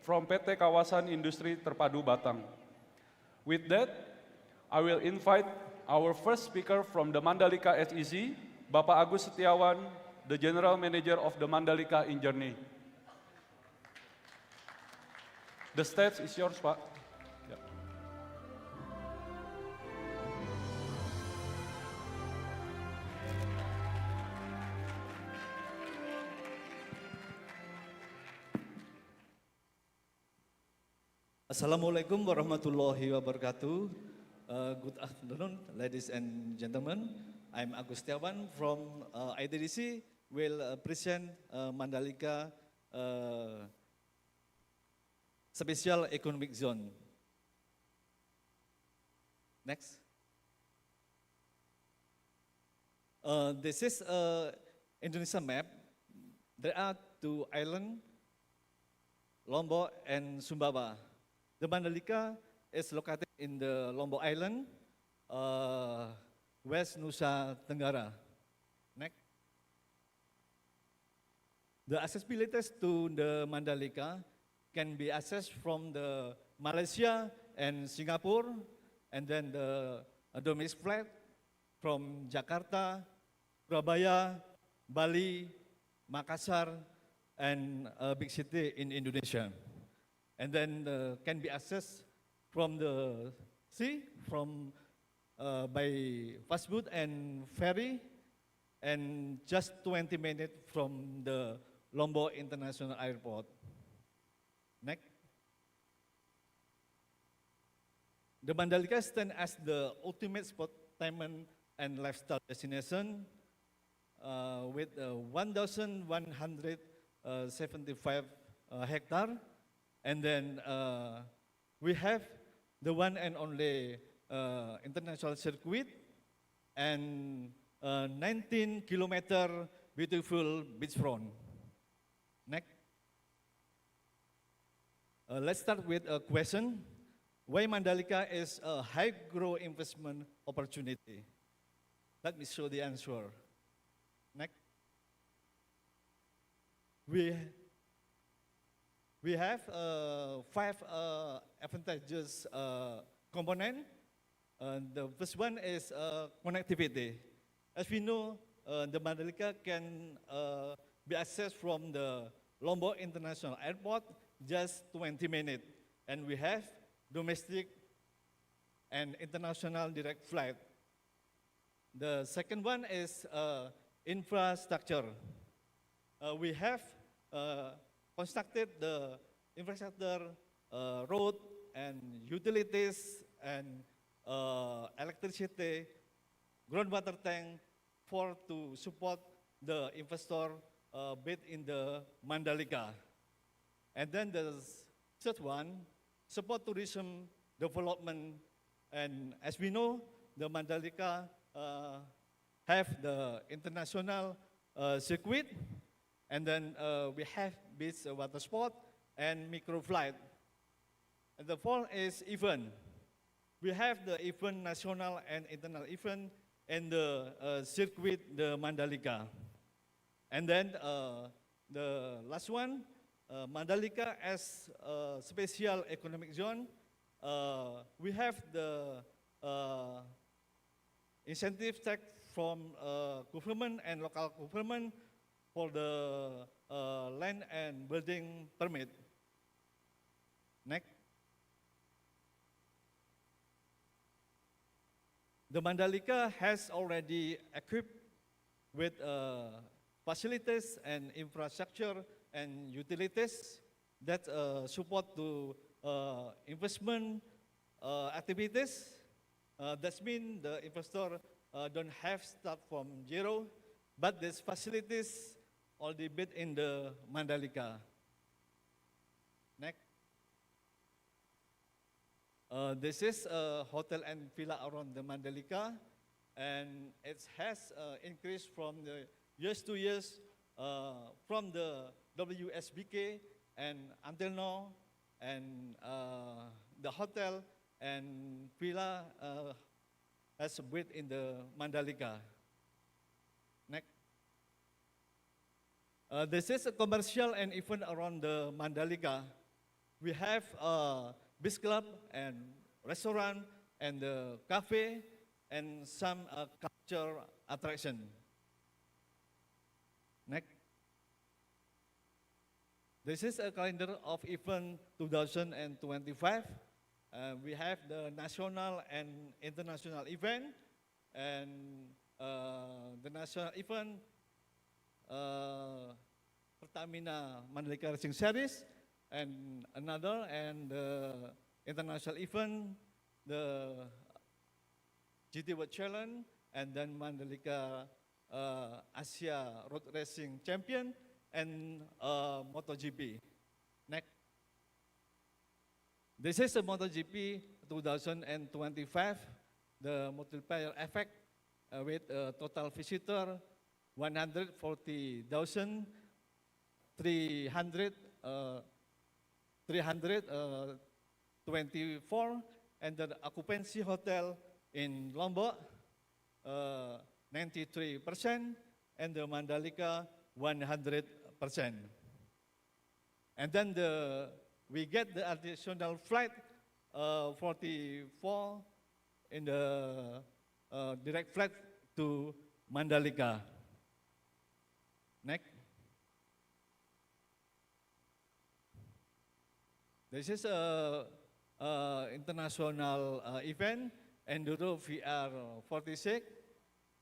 from PT Kawasan Industri Terpadu Batang. With that, I will invite our first speaker from the Mandalika SEZ, Bapak Agus Setiawan, the General Manager of the Mandalika Journey. The stage is yours, Pak. Yeah. Assalamualaikum warahmatullahi wabarakatuh. Good afternoon, ladies and gentlemen. I'm Agus Setiawan from IDDC. Will present Mandalika Special Economic Zone. Next. This is Indonesia map. There are two islands, Lombok and Sumbawa. The Mandalika is located in the Lombok Island, West Nusa Tenggara. Next. The accessibilities to the Mandalika can be accessed from the Malaysia and Singapore, and then the domestic flight from Jakarta, Surabaya, Bali, Makassar, and a big city in Indonesia. And then can be accessed from the sea, from by fast boat and ferry, and just 20 minutes from the Lombok International Airport. Next. The Mandalika stands as the ultimate entertainment and lifestyle destination with 1,175 hectare. And then we have the one and only international circuit and 19-kilometer beautiful beachfront. Next. Let's start with a question. Why Mandalika is a high growth investment opportunity? Let me show the answer. Next. We have 5 advantageous components. The first one is connectivity. As we know, the Mandalika can be accessed from the Lombok International Airport just 20 minutes. And we have domestic and international direct flight. The second one is infrastructure. We have constructed the infrastructure, road and utilities and electricity, groundwater tank to support the investor bid in the Mandalika. And then the third one, support tourism development. And as we know, the Mandalika have the international circuit, and then we have beach water sport and microflight. And the fourth is event. We have the event, national and international event, and the circuit, the Mandalika. And then the last one, Mandalika as a special economic zone. We have the incentive tax from government and local government for the land and building permit. Next. The Mandalika has already equipped with facilities and infrastructure and utilities that support to investment activities. That means the investor don't have start from zero, but these facilities already built in the Mandalika. Next. This is a hotel and villa around the Mandalika, and it has increased from the years to years from the WSBK and until now, and the hotel and villa has built in the Mandalika. Next. This is a commercial and event around the Mandalika. We have beach club and restaurant and the cafe and some culture attraction. Next. This is a calendar of event 2025. We have the national and international event, and the national event, Pertamina Mandalika Racing Series, and another, and the international event, the GT World Challenge, and then Mandalika Asia Road Racing Champion, and MotoGP. Next. This is the MotoGP 2025, the multiplier effect with a total visitor 324, and the occupancy hotel in Lombok 93%, and the Mandalika 100%. And then we get the additional flight 44 in the direct flight to Mandalika. Next. This is a international event, Enduro VR 46,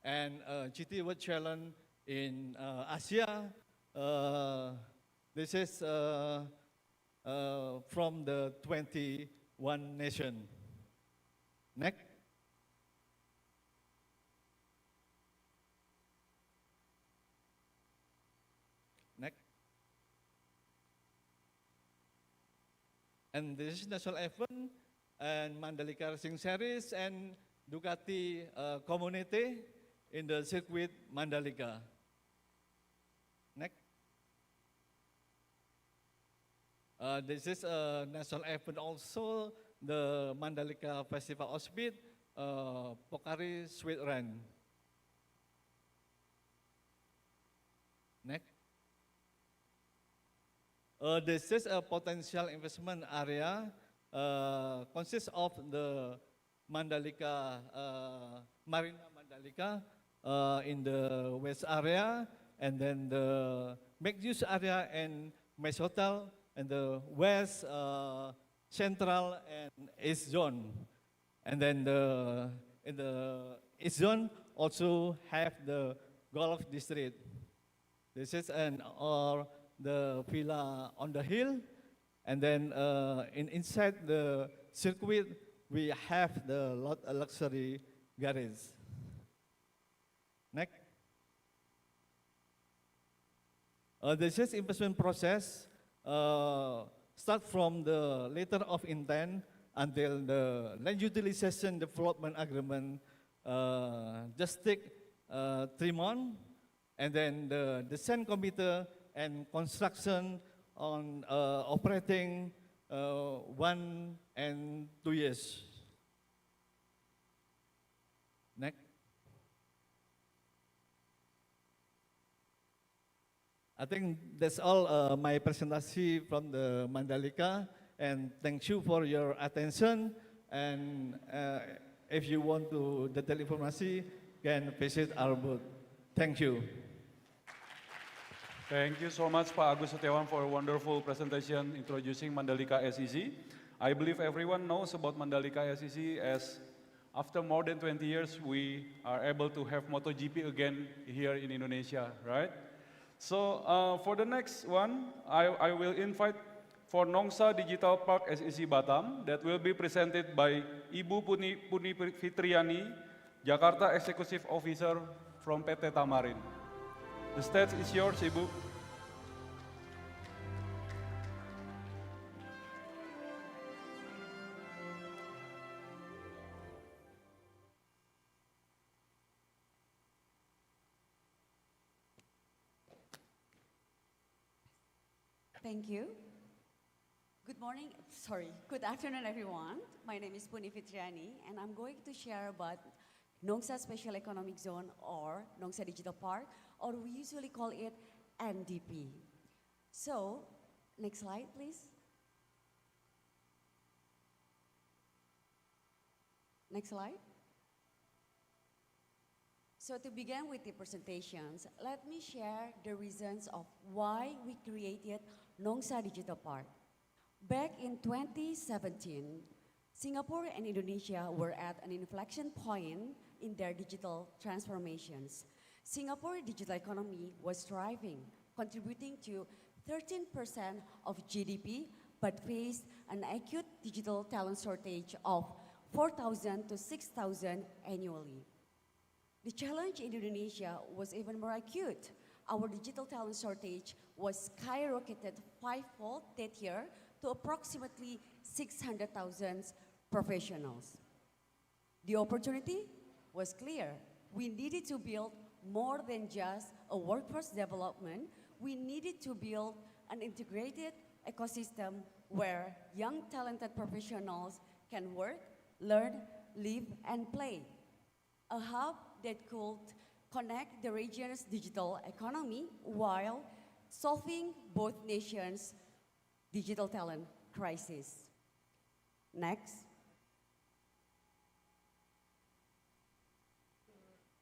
and GT World Challenge in Asia. This is from the 21 nation. Next. And this is national event and Mandalika Racing Series and Ducati community in the circuit Mandalika. Next. This is a national event also, the Mandalika Festival of Speed, Pokari Sweet Run. Next. This is a potential investment area, consists of the Mandalika, Marina Mandalika in the west area, and then the mixed-use area and Mesh Hotel and the west, central, and east zone. And then in the east zone also have the golf district. This is the villa on the hill, and then inside the circuit we have the luxury garage. Next. This is investment process. Start from the letter of intent until the land utilization development agreement. Just take 3 months, and then the design committee and construction on operating 1 and 2 years. Next. I think that's all my presentation from the Mandalika, and thank you for your attention. And if you want to detail information, can visit our booth. Thank you. Thank you so much, Pak Agus Setiawan, for a wonderful presentation introducing Mandalika SEZ. I believe everyone knows about Mandalika SEZ, as after more than 20 years, we are able to have MotoGP again here in Indonesia, right? So for the next one, I will invite for Nongsa Digital Park SEZ Batam, that will be presented by Ibu Puni Fitriani, Jakarta Executive Officer from PT Tamarin. The stage is yours, Ibu. Thank you. Good morning, good afternoon everyone. My name is Puni Fitriani, and I'm going to share about Nongsa Special Economic Zone, or Nongsa Digital Park, or we usually call it NDP. So, next slide please. Next slide. So to begin with the presentations, let me share the reasons of why we created Nongsa Digital Park. Back in 2017, Singapore and Indonesia were at an inflection point in their digital transformations. Singapore digital economy was thriving, contributing to 13% of GDP, but faced an acute digital talent shortage of 4,000 to 6,000 annually. The challenge in Indonesia was even more acute. Our digital talent shortage was skyrocketed 5-fold that year to approximately 600,000 professionals. The opportunity was clear. We needed to build more than just a workforce development. We needed to build an integrated ecosystem where young talented professionals can work, learn, live, and play. A hub that could connect the region's digital economy while solving both nations' digital talent crisis. Next.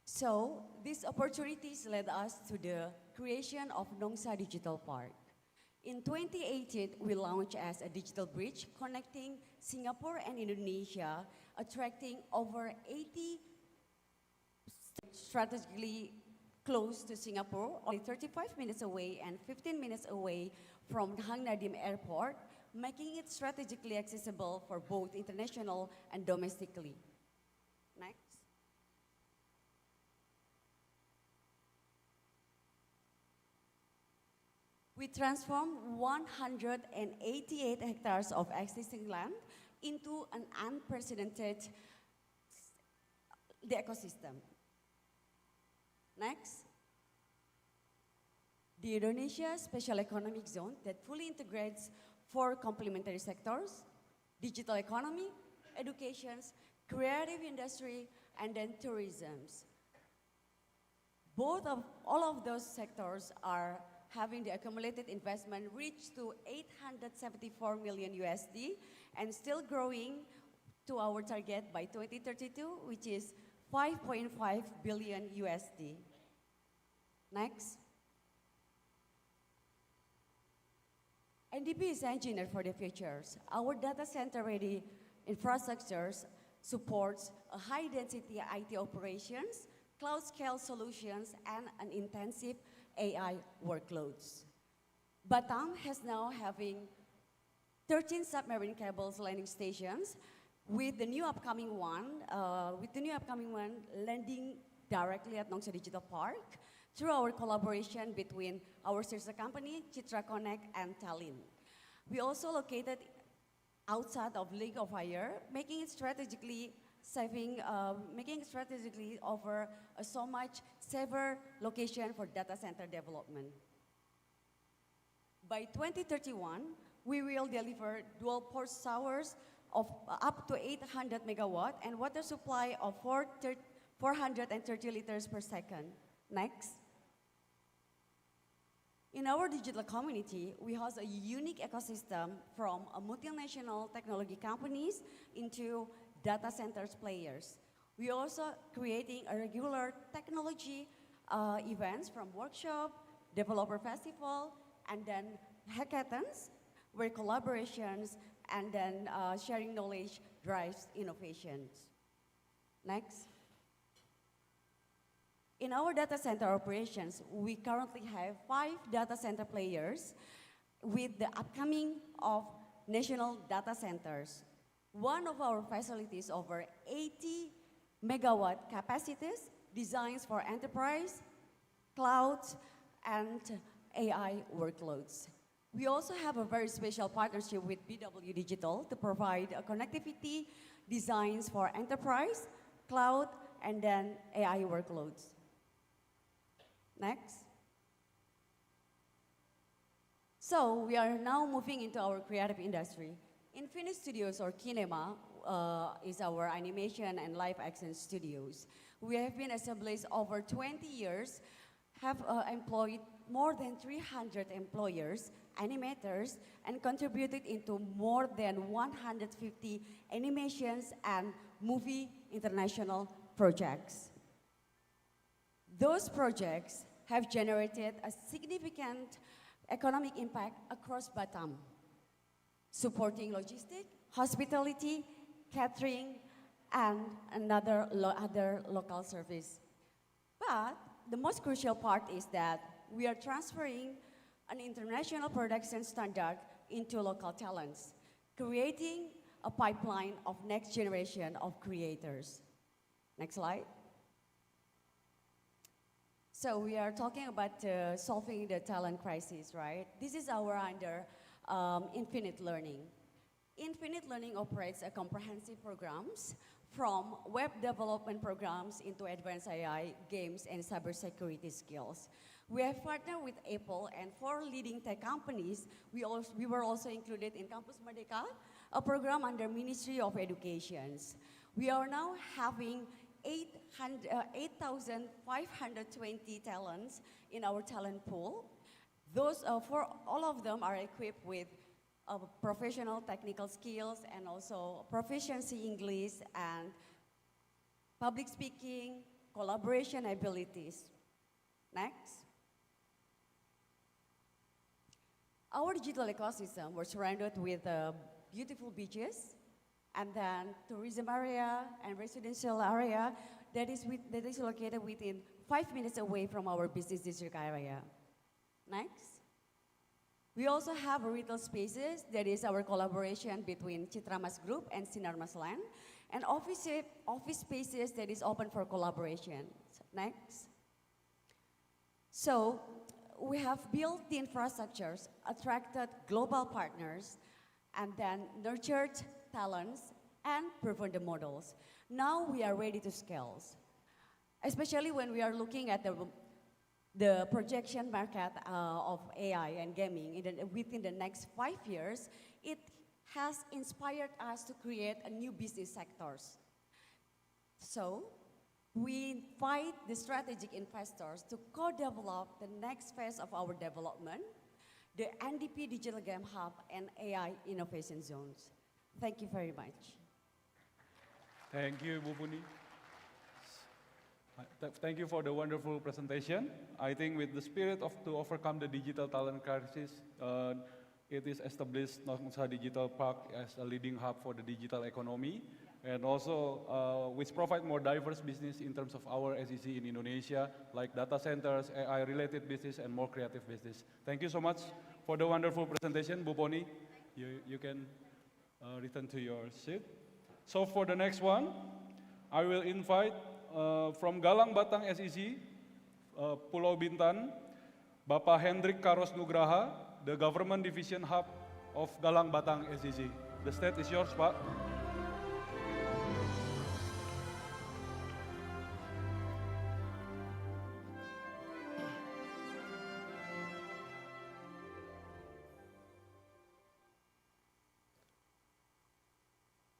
So, these opportunities led us to the creation of Nongsa Digital Park. In 2018, we launched as a digital bridge connecting Singapore and Indonesia, attracting over 80 strategically close to Singapore, only 35 minutes away and 15 minutes away from Hang Nadim Airport, making it strategically accessible for both international and domestically. Next. We transformed 188 hectares of existing land into an unprecedented the ecosystem. Next. The Indonesia Special Economic Zone that fully integrates 4 complementary sectors: digital economy, education, creative industry, and then tourism. All of those sectors are having the accumulated investment reach to 874 million USD and still growing to our target by 2032, which is 5.5 billion USD. Next. NDB is engineered for the futures. Our data center ready infrastructures supports a high density IT operations, cloud scale solutions, and an intensive AI workloads. Batam has now having 13 submarine cables landing stations with the new upcoming one landing directly at Nongsa Digital Park through our collaboration between our sister company, Citra Connect and Tallinn. We also located outside of Lake of Fire, making it strategically offer a so much safer location for data center development. By 2031, we will deliver dual port towers of up to 800 megawatt and water supply of 430 liters per second. Next. In our digital community, we host a unique ecosystem from multinational technology companies into data centers players. We are also creating a regular technology events from workshop, developer festival, and then hackathons, where collaborations and then sharing knowledge drives innovations. Next. In our data center operations, we currently have 5 data center players with the upcoming of national data centers. One of our facilities over 80 megawatt capacities designed for enterprise, cloud, and AI workloads. We also have a very special partnership with BW Digital to provide a connectivity designs for enterprise, cloud, and then AI workloads. Next. So we are now moving into our creative industry. Infinite Studios or Kinema is our animation and live action studios. We have been established over 20 years, have employed more than 300 employers, animators, and contributed into more than 150 animations and movie international projects. Those projects have generated a significant economic impact across Batam, supporting logistics, hospitality, catering, and other local service. But the most crucial part is that we are transferring an international production standard into local talents, creating a pipeline of next generation of creators. Next slide. So we are talking about solving the talent crisis, right? This is our under Infinite Learning. Infinite Learning operates a comprehensive programs from web development programs into advanced AI, games, and cybersecurity skills. We have partnered with Apple and 4 leading tech companies. We were also included in Campus Merdeka, a program under Ministry of Education. We are now having 8,520 talents in our talent pool. Those, for all of them are equipped with professional technical skills and also proficiency English and public speaking, collaboration abilities. Next. Our digital ecosystem was surrounded with beautiful beaches and then tourism area and residential area that is located within 5 minutes away from our business district area. Next. We also have retail spaces, that is our collaboration between Citramas Group and Sinarmas Land, and office spaces that is open for collaboration. Next. So we have built the infrastructures, attracted global partners, and then nurtured talents and proven the models. Now we are ready to scale, especially when we are looking at the projection market of AI and gaming within the next 5 years. It has inspired us to create a new business sectors. So we invite the strategic investors to co-develop the next phase of our development, the NDP Digital Game Hub and AI Innovation Zones. Thank you very much. Thank you, Bu Puni. Thank you for the wonderful presentation. I think with the spirit to overcome the digital talent crisis, it is established Nongsa Digital Park as a leading hub for the digital economy, and also which provide more diverse business in terms of our SEC in Indonesia, like data centers, AI-related business, and more creative business. Thank you so much for the wonderful presentation, Bu Poni. You can return to your seat. So for the next one, I will invite from Galang Batang SEC, Pulau Bintan, Bapak Hendrik Karos Nugraha, the Government Division Hub of Galang Batang SEC. The stage is yours, Pak.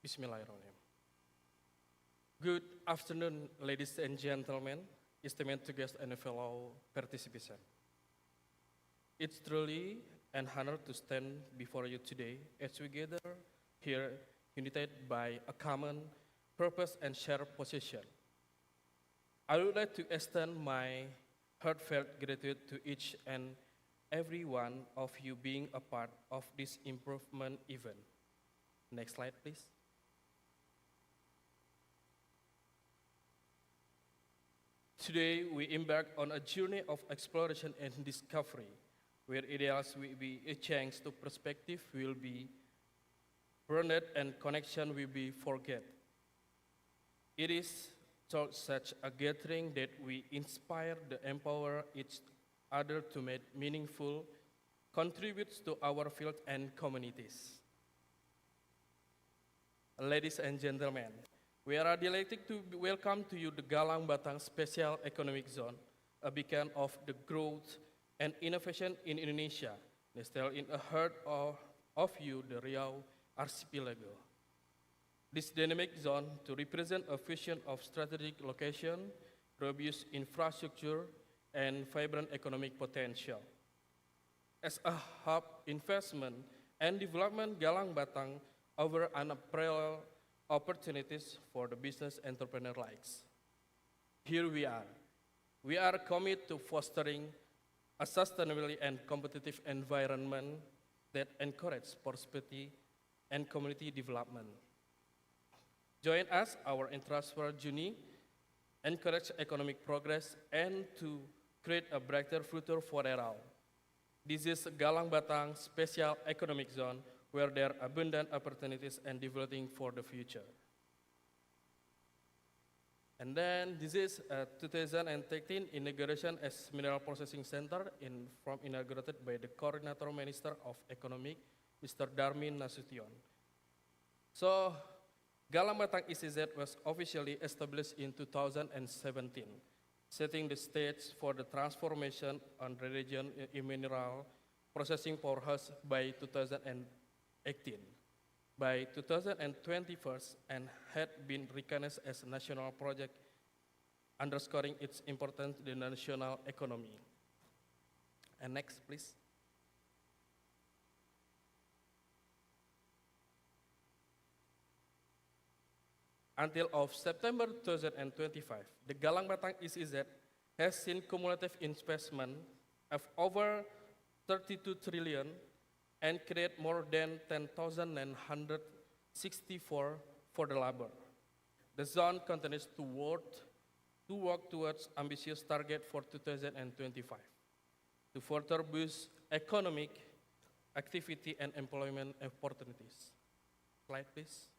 Bismillahirrahmanirrahim. Good afternoon, ladies and gentlemen, esteemed guests and fellow participants. It's truly an honor to stand before you today as we gather here united by a common purpose and shared position. I would like to extend my heartfelt gratitude to each and every one of you being a part of this improvement event. Next slide, please. Today, we embark on a journey of exploration and discovery, where ideas will be exchanged to perspective will be branded and connection will be forget. It is through such a gathering that we inspire and empower each other to make meaningful contributes to our field and communities. Ladies and gentlemen, we are delighted to welcome to you the Galang Batang Special Economic Zone, a beacon of the growth and innovation in Indonesia, nestled in the heart of you, the Riau Archipelago. This dynamic zone to represent a fusion of strategic location, robust infrastructure, and vibrant economic potential. As a hub investment and development, Galang Batang offer unparalleled opportunities for the business entrepreneur likes. Here we are. We are committed to fostering a sustainably and competitive environment that encourages prosperity and community development. Join us, our infrastructure journey, encourage economic progress, and to create a brighter future for all. This is Galang Batang Special Economic Zone, where there are abundant opportunities and developing for the future. And then this is 2013 inauguration as Mineral Processing Center inaugurated by the Coordinator Minister of Economic, Mr. Darmin Nasution. So, Galang Batang ECZ was officially established in 2017, setting the stage for the transformation on the region in mineral processing powerhouse by 2018. By 2021, and had been recognized as a national project, underscoring its importance to the national economy. And next, please. Until of September 2025, the Galang Batang ECZ has seen cumulative investment of over 32 trillion and create more than 10,964 for the labor. The zone continues to work towards ambitious target for 2025 to further boost economic activity and employment opportunities. Slide, please.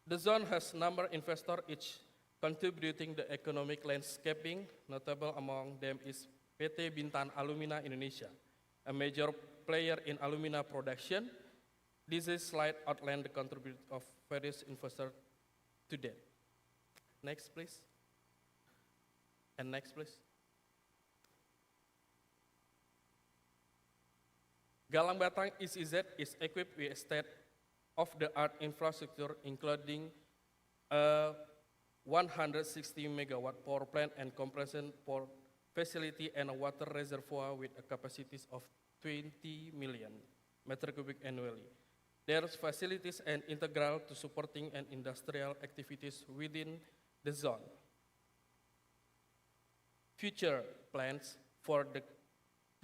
The zone has number investor each contributing the economic landscaping. Notable among them is PT Bintan Alumina Indonesia, a major player in alumina production. This slide outlines the contribution of various investors to date. Next, please. And next, please. Galang Batang SEZ is equipped with state-of-the-art infrastructure, including a 160 megawatt power plant and compression port facility and a water reservoir with a capacity of 20 million meter cubic annually. Their facilities are integral to supporting and industrial activities within the zone. Future plans for the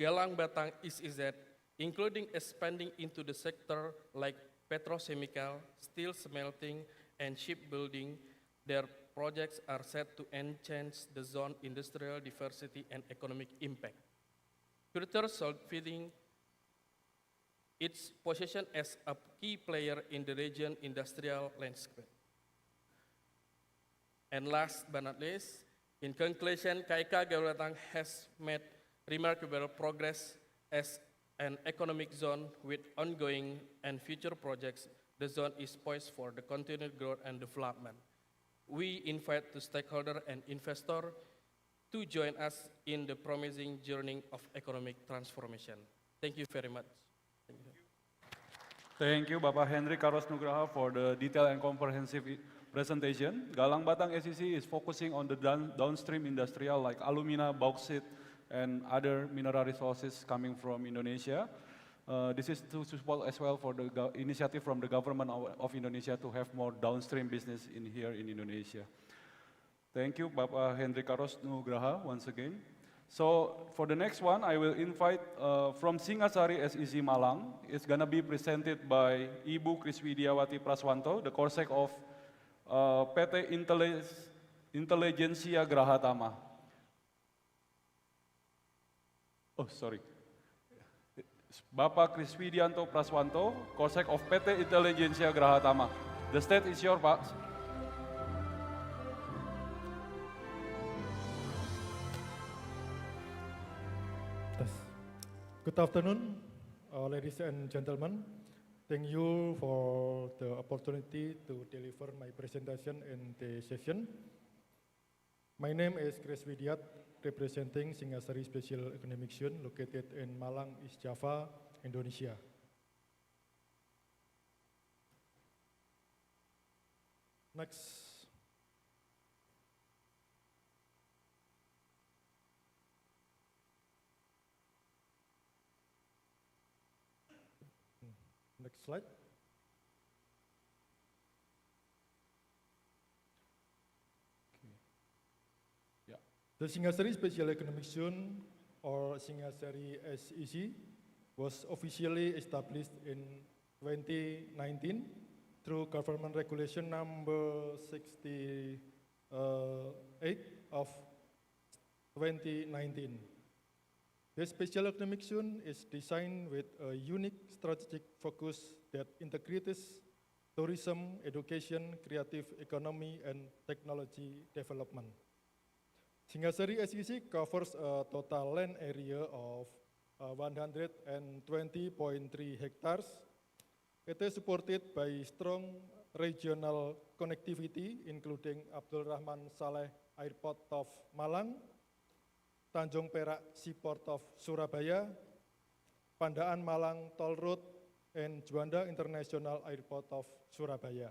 Galang Batang SEZ, including expanding into the sector like petrochemical, steel smelting, and shipbuilding. Their projects are set to enhance the zone's industrial diversity and economic impact, further solidifying its position as a key player in the region industrial landscape. And last but not least, in conclusion, KAIKA Galang Batang has made remarkable progress as an economic zone with ongoing and future projects. The zone is poised for the continued growth and development. We invite the stakeholders and investors to join us in the promising journey of economic transformation. Thank you very much. Thank you. Thank you, Bapak Henry Carlos Nugraha, for the detailed and comprehensive presentation. Galang Batang SEC is focusing on the downstream industrial like alumina, bauxite, and other mineral resources coming from Indonesia. This is to support as well for the initiative from the government of Indonesia to have more downstream business here in Indonesia. Thank you, Bapak Henry Carlos Nugraha, once again. So for the next one, I will invite from Singasari SEC Malang. It's gonna be presented by Ibu Kriswidiawati Praswanto, the CORSEC of PT Intelligensia Grahatama. Oh, sorry. Bapak Kriswidianto Praswanto, CORSEC of PT Intelligensia Grahatama. The stage is yours, Pak. Good afternoon, ladies and gentlemen. Thank you for the opportunity to deliver my presentation in the session. My name is Chris Widiat, representing Singasari Special Economic Zone located in Malang, East Java, Indonesia. Next. Next slide. The Singasari Special Economic Zone, or Singasari SEZ, was officially established in 2019 through Government Regulation number 68 of 2019. The Special Economic Zone is designed with a unique strategic focus that integrates tourism, education, creative economy, and technology development. Singasari SEZ covers a total land area of 120.3 hectares. It is supported by strong regional connectivity, including Abdul Rahman Saleh Airport of Malang, Tanjung Perak Seaport of Surabaya, Pandaan Malang Toll Road, and Juanda International Airport of Surabaya.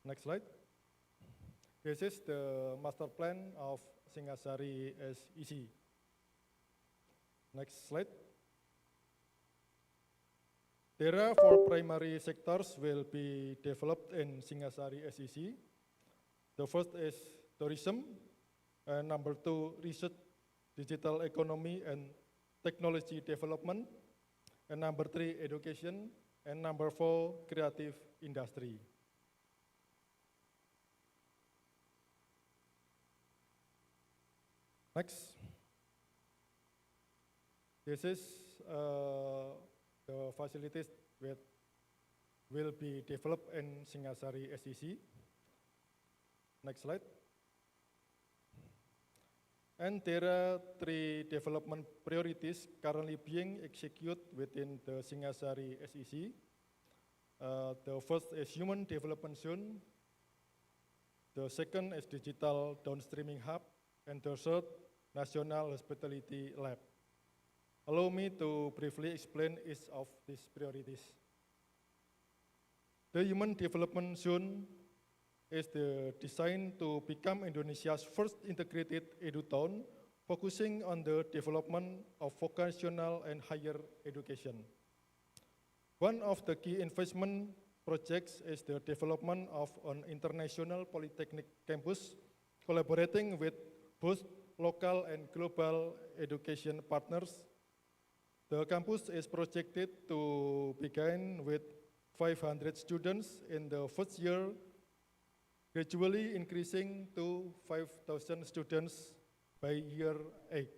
Next slide. This is the master plan of Singasari SEZ. Next slide. There are 4 primary sectors will be developed in Singasari SEZ. The first is tourism, and number 2, research, digital economy, and technology development, and number 3, education, and number 4, creative industry. Next. This is the facilities that will be developed in Singasari SEZ. Next slide. And there are 3 development priorities currently being executed within the Singasari SEC. The first is Human Development Zone. The second is Digital Downstreaming Hub. And the third, National Hospitality Lab. Allow me to briefly explain each of these priorities. The Human Development Zone is designed to become Indonesia's first integrated edu-town, focusing on the development of vocational and higher education. One of the key investment projects is the development of an international polytechnic campus, collaborating with both local and global education partners. The campus is projected to begin with 500 students in the first year, gradually increasing to 5,000 students by year 8.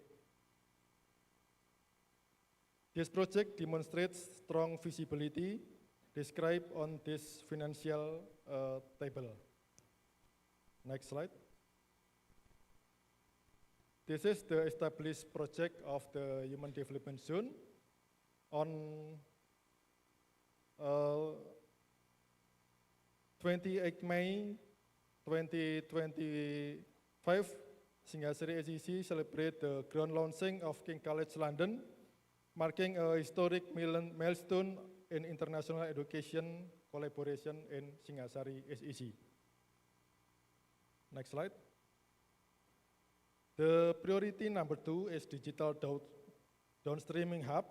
This project demonstrates strong feasibility described on this financial table. Next slide. This is the established project of the Human Development Zone. On 28 May 2025, Singasari SEC celebrate the ground launching of King College London, marking a historic milestone in international education collaboration in Singasari SEC. Next slide. The priority number 2 is Digital Downstreaming Hub.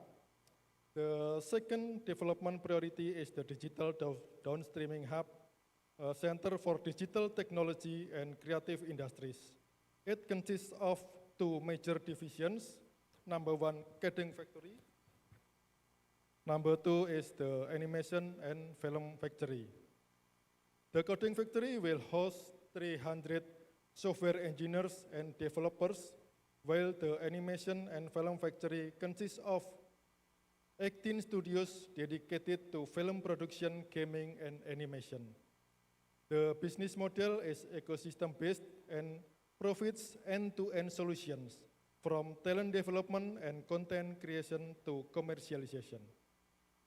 The second development priority is the Digital Downstreaming Hub, a center for digital technology and creative industries. It consists of 2 major divisions. Number 1, coding factory. Number 2 is the animation and film factory. The coding factory will host 300 software engineers and developers, while the animation and film factory consists of 18 studios dedicated to film production, gaming, and animation. The business model is ecosystem-based and provides end-to-end solutions, from talent development and content creation to commercialization.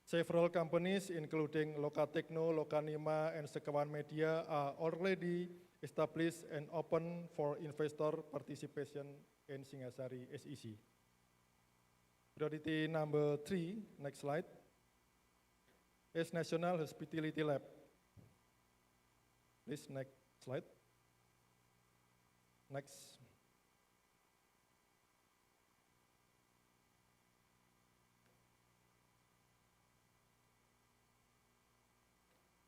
Several companies, including Lokatechno, Lokanima, and Sekawan Media, are already established and open for investor participation in Singasari SEC. Priority number 3, next slide, is National Hospitality Lab. Please, next slide. Next.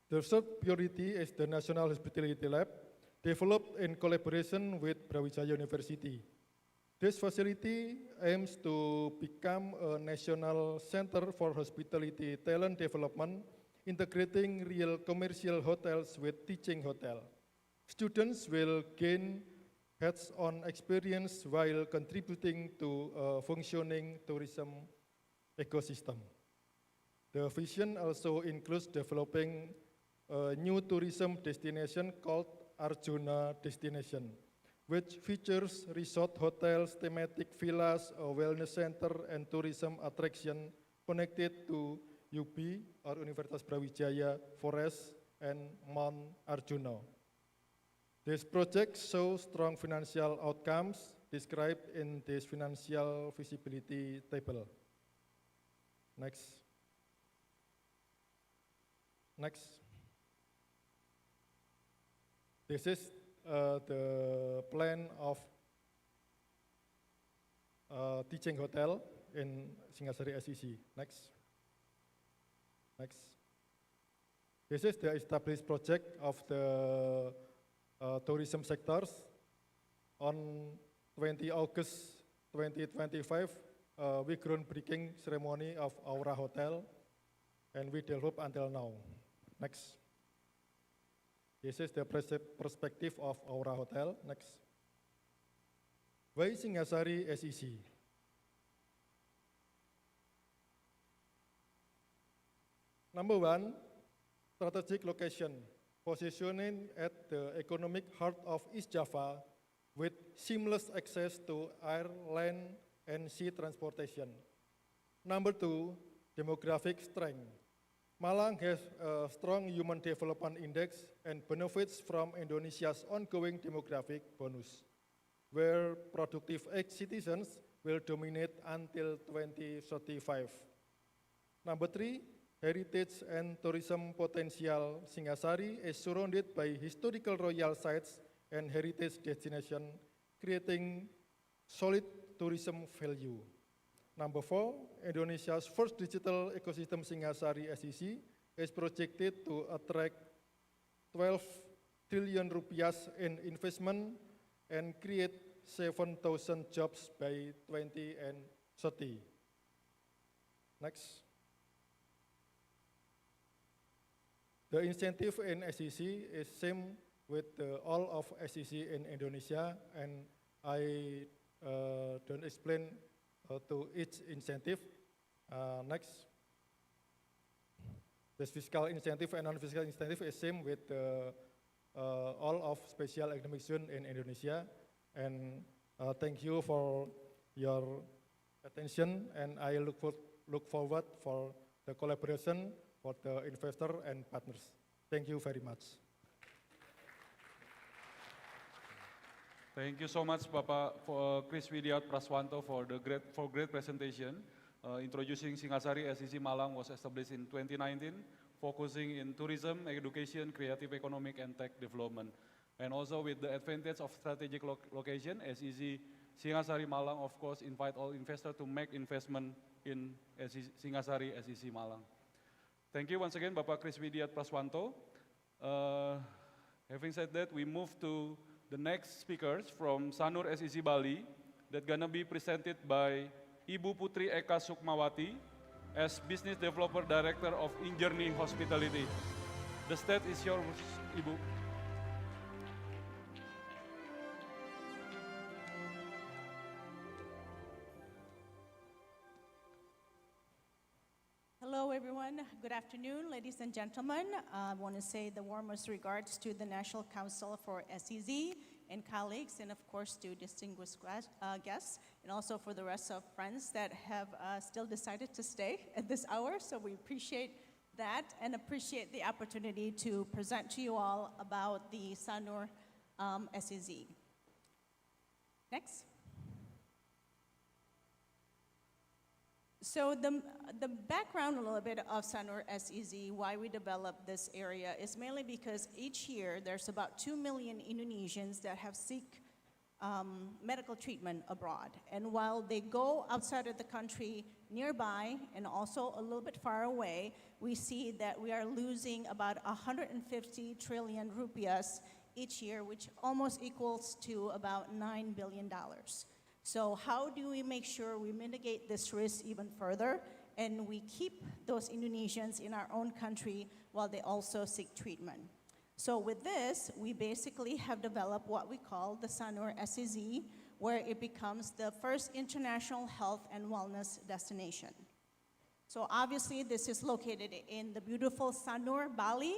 The third priority is the National Hospitality Lab, developed in collaboration with Brawijaya University. This facility aims to become a national center for hospitality talent development, integrating real commercial hotels with teaching hotel. Students will gain hands-on experience while contributing to a functioning tourism ecosystem. The vision also includes developing a new tourism destination called Arjuna Destination, which features resort hotels, thematic villas, a wellness center, and tourism attraction connected to UB, or Universitas Brawijaya, Forest, and Mount Arjuna. This project shows strong financial outcomes described in this financial feasibility table. Next. Next. This is the plan of teaching hotel in Singasari SEC. Next. Next. This is the established project of the tourism sectors. On 20 August 2025, we groundbreaking ceremony of Aura Hotel, and we develop until now. Next. This is the perspective of Aura Hotel. Next. Why Singasari SEC? Number 1, strategic location. positioning at the economic heart of East Java with seamless access to air, land, and sea transportation. Number two, demographic strength. Malang has a strong human development index and benefits from Indonesia's ongoing demographic bonus, where productive age citizens will dominate until 2035. Number three, heritage and tourism potential. Singasari is surrounded by historical royal sites and heritage destinations, creating solid tourism value. Number four, Indonesia's first digital ecosystem Singasari SEC is projected to attract 12 trillion rupiahs in investment and create 7,000 jobs by 2030. Next. The incentive in SEC is same with all of SEC in Indonesia, and I don't explain to each incentive. Next. This fiscal incentive and non-fiscal incentive is same with all of special economic zone in Indonesia. And thank you for your attention, and I look forward for the collaboration for the investor and partners. Thank you very much. Thank you so much, Bapak, for Chris Widiat Praswanto for great presentation. Introducing Singasari SEC Malang was established in 2019, focusing in tourism, education, creative economic, and tech development. And also with the advantage of strategic location, SEC Singasari Malang, of course, invite all investors to make investment in Singasari SEC Malang. Thank you once again, Bapak Chris Widiat Praswanto. Having said that, we move to the next speakers from Sanur SEC Bali that gonna be presented by Ibu Putri Eka Sukmawati as Business Developer Director of Injourney Hospitality. The stage is yours, Ibu. Hello, everyone. Good afternoon, ladies and gentlemen. I want to say the warmest regards to the National Council for SEZ and colleagues, and of course to distinguished guests, and also for the rest of friends that have still decided to stay at this hour. So we appreciate that and appreciate the opportunity to present to you all about the Sanur SEZ. Next. So the background a little bit of Sanur SEZ, why we developed this area, is mainly because each year there's about 2 million Indonesians that have seek medical treatment abroad. And while they go outside of the country nearby and also a little bit far away, we see that we are losing about 150 trillion rupiahs each year, which almost equals to about $9 billion. So how do we make sure we mitigate this risk even further and we keep those Indonesians in our own country while they also seek treatment? So with this, we basically have developed what we call the Sanur SEZ, where it becomes the first international health and wellness destination. So obviously this is located in the beautiful Sanur, Bali,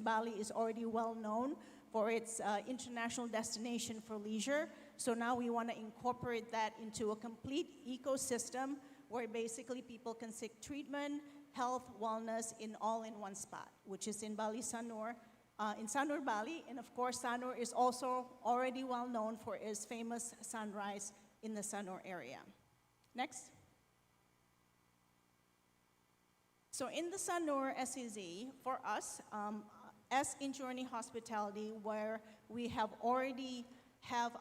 Bali is already well known for its international destination for leisure. So now we want to incorporate that into a complete ecosystem where basically people can seek treatment, health, wellness all in one spot, which is in Bali Sanur, in Sanur, Bali. And of course, Sanur is also already well known for its famous sunrise in the Sanur area. Next. So in the Sanur SEZ, for us, as Injourney Hospitality, where we have already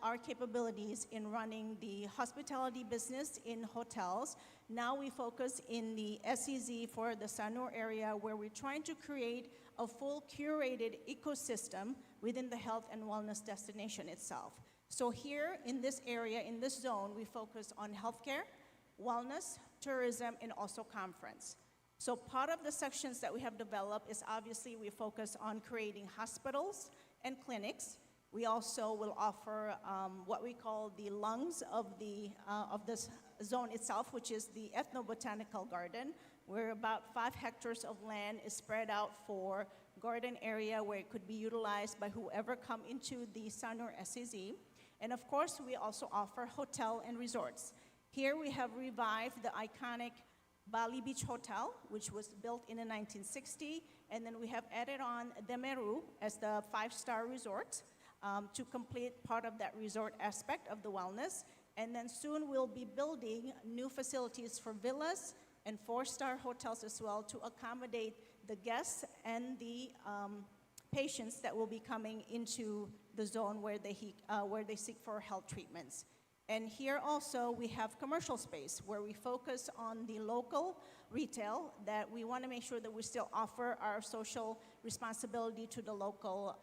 our capabilities in running the hospitality business in hotels. Now we focus in the SEZ for the Sanur area, where we're trying to create a full curated ecosystem within the health and wellness destination itself. So here in this area, in this zone, we focus on healthcare, wellness, tourism, and also conference. So part of the sections that we have developed is obviously we focus on creating hospitals and clinics. We also will offer what we call the lungs of this zone itself, which is the ethnobotanical garden, where about 5 hectares of land is spread out for garden area where it could be utilized by whoever come into the Sanur SEZ. And of course, we also offer hotel and resorts. Here we have revived the iconic Bali Beach Hotel, which was built in the 1960, and then we have added on Demeru as the 5-star resort to complete part of that resort aspect of the wellness. And then soon we'll be building new facilities for villas and 4-star hotels as well to accommodate the guests and the patients that will be coming into the zone where they seek for health treatments. And here also we have commercial space where we focus on the local retail, that we want to make sure that we still offer our social responsibility to the local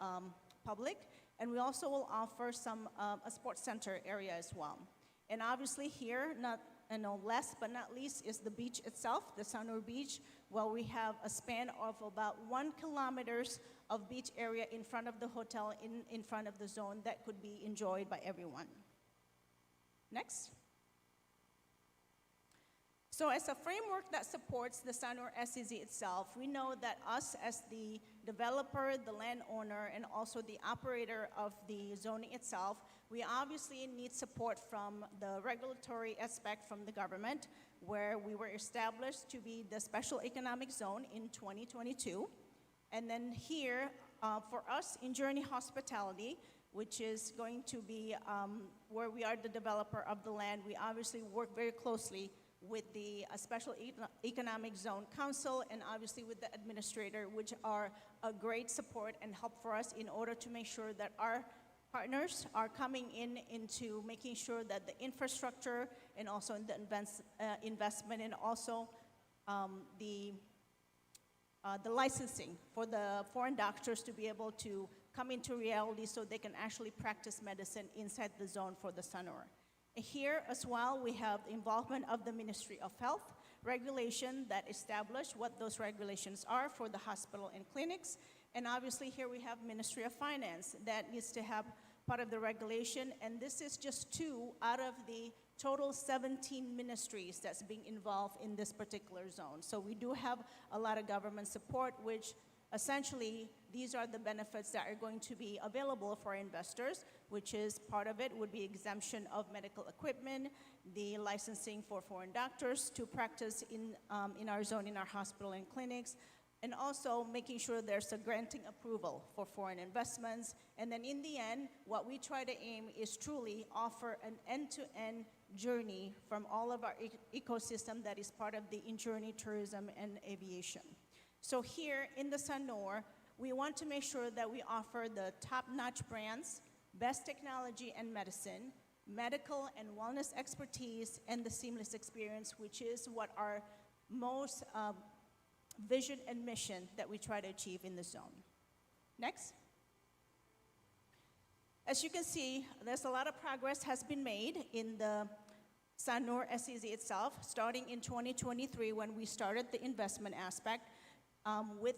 public. And we also will offer a sports center area as well. And obviously here, last but not least, is the beach itself, the Sanur Beach, where we have a span of about 1 kilometer of beach area in front of the hotel, in front of the zone, that could be enjoyed by everyone. Next. So as a framework that supports the Sanur SEZ itself, we know that us as the developer, the landowner, and also the operator of the zoning itself, we obviously need support from the regulatory aspect from the government, where we were established to be the special economic zone in 2022. And then here, for us in Journey Hospitality, which is going to be where we are the developer of the land, we obviously work very closely with the Special Economic Zone Council and obviously with the administrator, which are a great support and help for us in order to make sure that our partners are coming into making sure that the infrastructure and also the investment and also the licensing for the foreign doctors to be able to come into reality so they can actually practice medicine inside the zone for the Sanur. Here as well, we have the involvement of the Ministry of Health regulation that establish what those regulations are for the hospital and clinics. And obviously here we have Ministry of Finance that needs to have part of the regulation. And this is just 2 out of the total 17 ministries that's being involved in this particular zone. So we do have a lot of government support, which essentially, these are the benefits that are going to be available for investors, which is part of it would be exemption of medical equipment, the licensing for foreign doctors to practice in our zone, in our hospital and clinics, and also making sure there's a granting approval for foreign investments. And then in the end, what we try to aim is truly offer an end-to-end journey from all of our ecosystem that is part of the in-journey tourism and aviation. So here in the Sanur, we want to make sure that we offer the top-notch brands, best technology and medicine, medical and wellness expertise, and the seamless experience, which is what our most vision and mission that we try to achieve in the zone. Next. As you can see, there's a lot of progress has been made in the Sanur SEZ itself, starting in 2023 when we started the investment aspect. With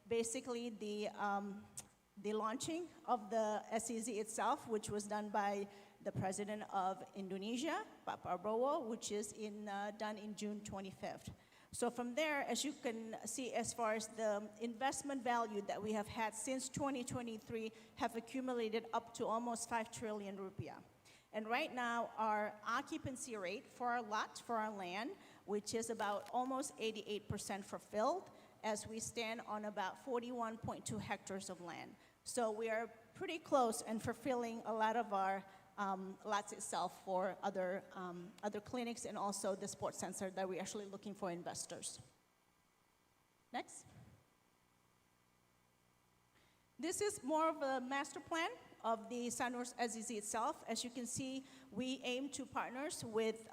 basically the launching of the SEZ itself, which was done by the president of Indonesia, Pak Prabowo, which is done in June 25th. So from there, as you can see, as far as the investment value that we have had since 2023 have accumulated up to almost 5 trillion rupiah. And right now, our occupancy rate for our lot, for our land, which is about almost 88% fulfilled, as we stand on about 41.2 hectares of land. So we are pretty close and fulfilling a lot of our lots itself for other clinics and also the sports center that we're actually looking for investors. Next. This is more of a master plan of the Sanur SEZ itself. As you can see, we aim to partners with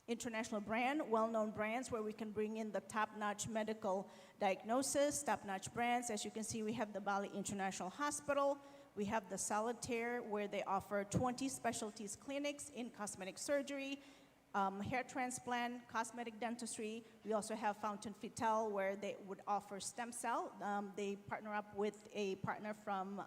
international brand, well-known brands where we can bring in the top-notch medical diagnosis, top-notch brands. As you can see, we have the Bali International Hospital. We have the Solitaire, where they offer 20 specialties clinics in cosmetic surgery, hair transplant, cosmetic dentistry. We also have Fountain Vital, where they would offer stem cell. They partner up with a partner from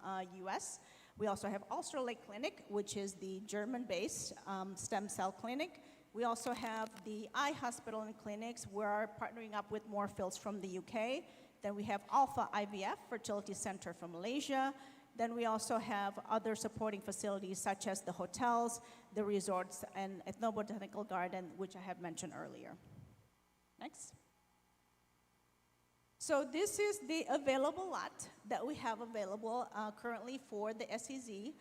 US. We also have Ulster Lake Clinic, which is the German-based stem cell clinic. We also have the eye hospital and clinics. We're partnering up with Moorfields from the UK. Then we have Alpha IVF Fertility Center from Malaysia. Then we also have other supporting facilities such as the hotels, the resorts, and ethnobotanical garden, which I have mentioned earlier. Next. So this is the available lot that we have available currently for the SEZ.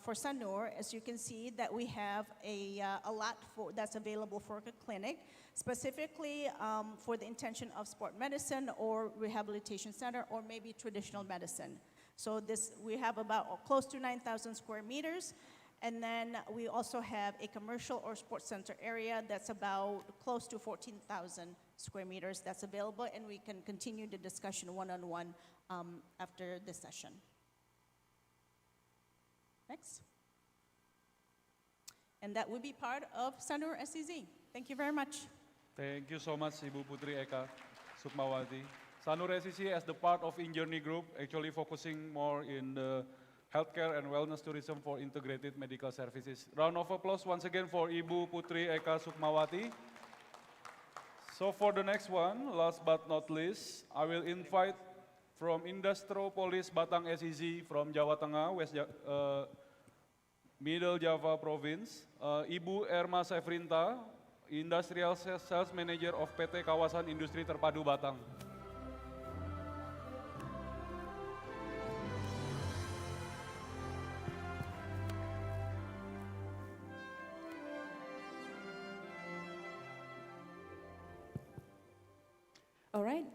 For Sanur, as you can see, that we have a lot that's available for a clinic, specifically for the intention of sport medicine or rehabilitation center or maybe traditional medicine. So we have about close to 9,000 square meters. And then we also have a commercial or sports center area that's about close to 14,000 square meters that's available, and we can continue the discussion one-on-one after this session. Next. And that would be part of Sanur SEZ. Thank you very much. Thank you so much, Ibu Putri Eka Sukmawati. Sanur SEC as the part of InJourney Group, actually focusing more in the healthcare and wellness tourism for integrated medical services. Round of applause once again for Ibu Putri Eka Sukmawati. So for the next one, last but not least, I will invite from Industropolis Batang SEZ from Jawa Tengah, Middle Java Province, Ibu Erma Sefrinta, Industrial Sales Manager of PT Kawasan Industri Terpadu Batang. All right,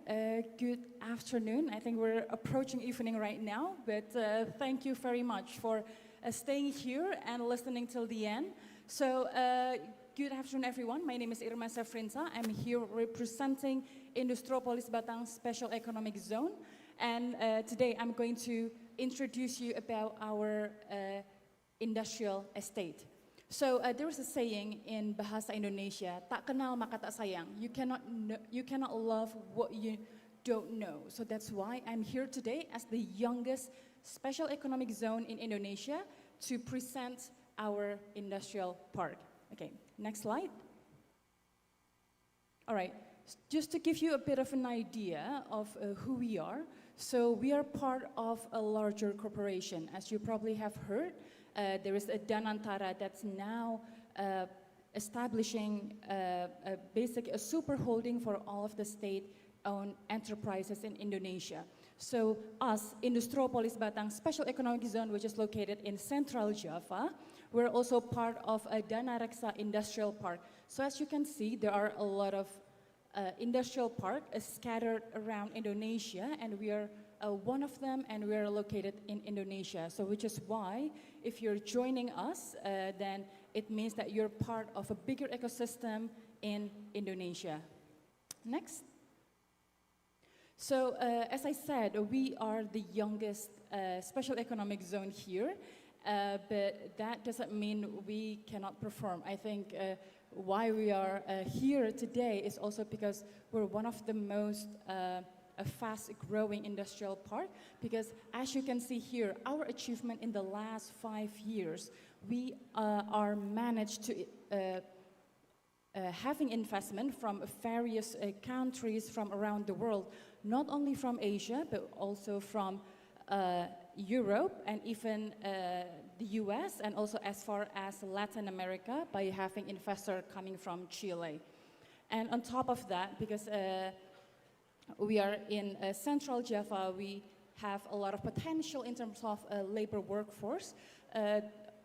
good afternoon. I think we're approaching evening right now, but thank you very much for staying here and listening till the end. So, good afternoon, everyone. My name is Irma Sefrinsa. I'm here representing Industropolis Batang Special Economic Zone. And today I'm going to introduce you about our industrial estate. So there is a saying in Bahasa Indonesia, tak kenal maka tak sayang. You cannot love what you don't know. So that's why I'm here today as the youngest special economic zone in Indonesia to present our industrial park. Okay, next slide. All right, just to give you a bit of an idea of who we are. So we are part of a larger corporation. As you probably have heard, there is a Danantara that's now establishing a super holding for all of the state-owned enterprises in Indonesia. So us, Industropolis Batang Special Economic Zone, which is located in Central Java, we're also part of a Danareksa Industrial Park. So as you can see, there are a lot of industrial parks scattered around Indonesia, and we are one of them, and we are located in Indonesia. So which is why, if you're joining us, then it means that you're part of a bigger ecosystem in Indonesia. Next. So as I said, we are the youngest special economic zone here, but that doesn't mean we cannot perform. I think why we are here today is also because we're one of the most a fast-growing industrial park, because as you can see here, our achievement in the last 5 years, we are managed to having investment from various countries from around the world, not only from Asia, but also from Europe and even the US, and also as far as Latin America by having investors coming from Chile. And on top of that, because we are in Central Java, we have a lot of potential in terms of labor workforce.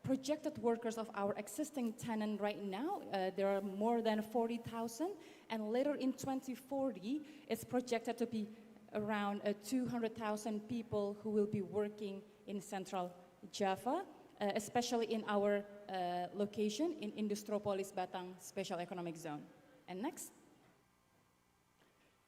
Projected workers of our existing tenant right now, there are more than 40,000, and later in 2040, it's projected to be around 200,000 people who will be working in Central Java, especially in our location in Industropolis Batang Special Economic Zone. And next.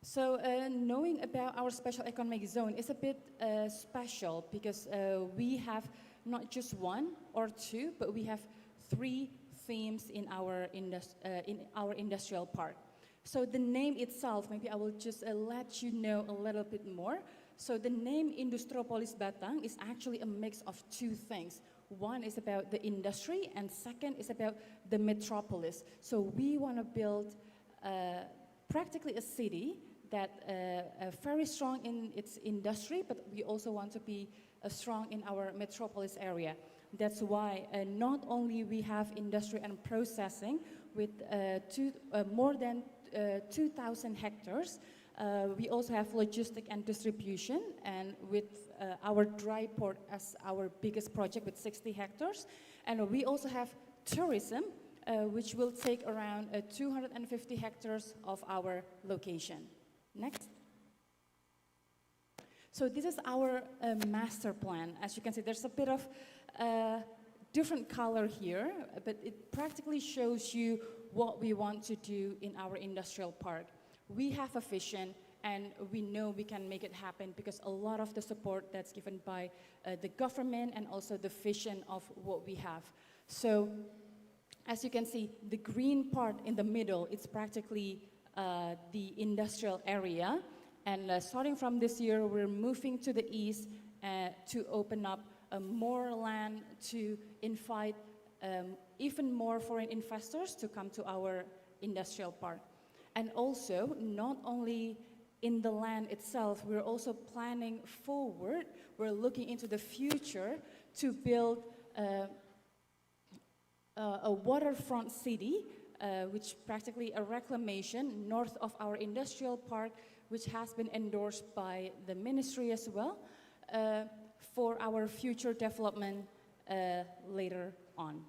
So knowing about our special economic zone is a bit special, because we have not just one or two, but we have 3 themes in our industrial park. So the name itself, maybe I will just let you know a little bit more. So the name Industropolis Batang is actually a mix of 2 things. One is about the industry, and second is about the metropolis. So we want to build practically a city that very strong in its industry, but we also want to be strong in our metropolis area. That's why not only we have industry and processing with more than 2,000 hectares, we also have logistic and distribution, and with our dry port as our biggest project with 60 hectares. And we also have tourism, which will take around 250 hectares of our location. Next. So this is our master plan. As you can see, there's a bit of different color here, but it practically shows you what we want to do in our industrial park. We have a vision, and we know we can make it happen because a lot of the support that's given by the government and also the vision of what we have. So as you can see, the green part in the middle, it's practically the industrial area. And starting from this year, we're moving to the east to open up more land to invite even more foreign investors to come to our industrial park. And also, not only in the land itself, we're also planning forward. We're looking into the future to build a waterfront city, which practically a reclamation north of our industrial park, which has been endorsed by the ministry as well, for our future development later on.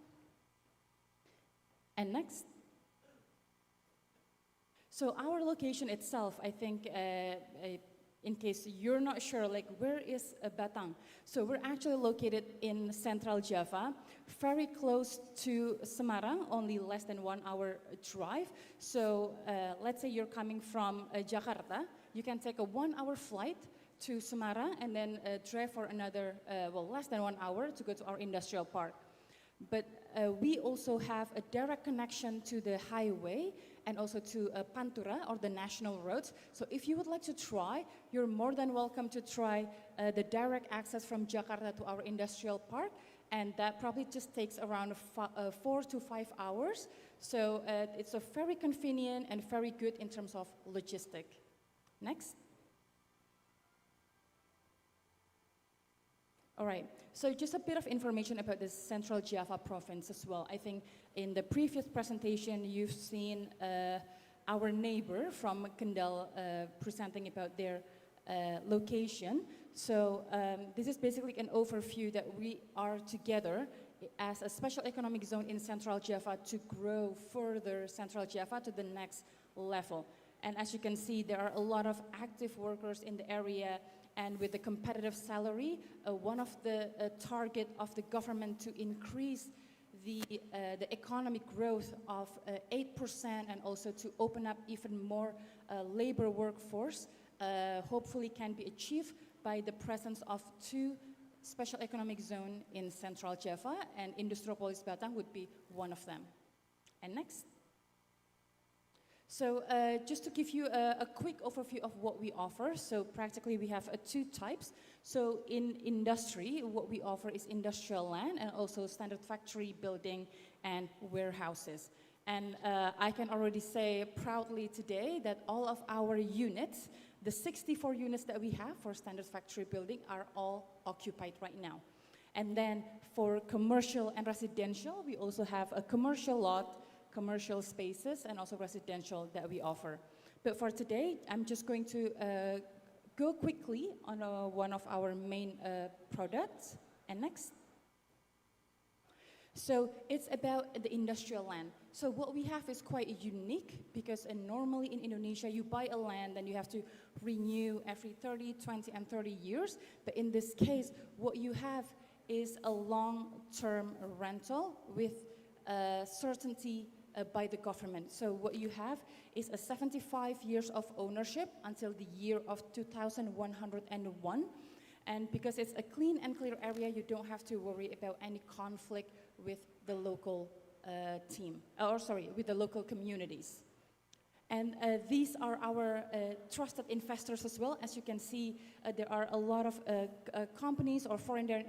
And next. So our location itself, I think, in case you're not sure, like where is Batang? So we're actually located in Central Java, very close to Semarang, only less than 1 hour drive. So let's say you're coming from Jakarta, you can take a 1 hour flight to Semarang and then drive for another, less than 1 hour to go to our industrial park. But we also have a direct connection to the highway and also to Pantura, or the national roads. So if you would like to try, you're more than welcome to try the direct access from Jakarta to our industrial park. And that probably just takes around 4 to 5 hours. So it's a very convenient and very good in terms of logistic. Next. All right, so just a bit of information about the Central Java province as well. I think in the previous presentation, you've seen our neighbor from Kendal presenting about their location. So this is basically an overview that we are together as a special economic zone in Central Java to grow further Central Java to the next level. And as you can see, there are a lot of active workers in the area. And with the competitive salary, one of the target of the government to increase the economic growth of 8% and also to open up even more labor workforce, hopefully can be achieved by the presence of 2 special economic zones in Central Java, and Industropollis Batang would be one of them. And next. So just to give you a quick overview of what we offer, so practically we have 2 types. So in industry, what we offer is industrial land and also standard factory building and warehouses. And I can already say proudly today that all of our units, the 64 units that we have for standard factory building, are all occupied right now. And then for commercial and residential, we also have a commercial lot, commercial spaces, and also residential that we offer. But for today, I'm just going to go quickly on one of our main products. And next. So it's about the industrial land. So what we have is quite unique because normally in Indonesia, you buy a land and you have to renew every 30, 20, and 30 years. But in this case, what you have is a long-term rental with certainty by the government. So what you have is a 75 years of ownership until the year of 2101. And because it's a clean and clear area, you don't have to worry about any conflict with the local with the local communities. And these are our trusted investors as well. As you can see, there are a lot of companies or foreign direct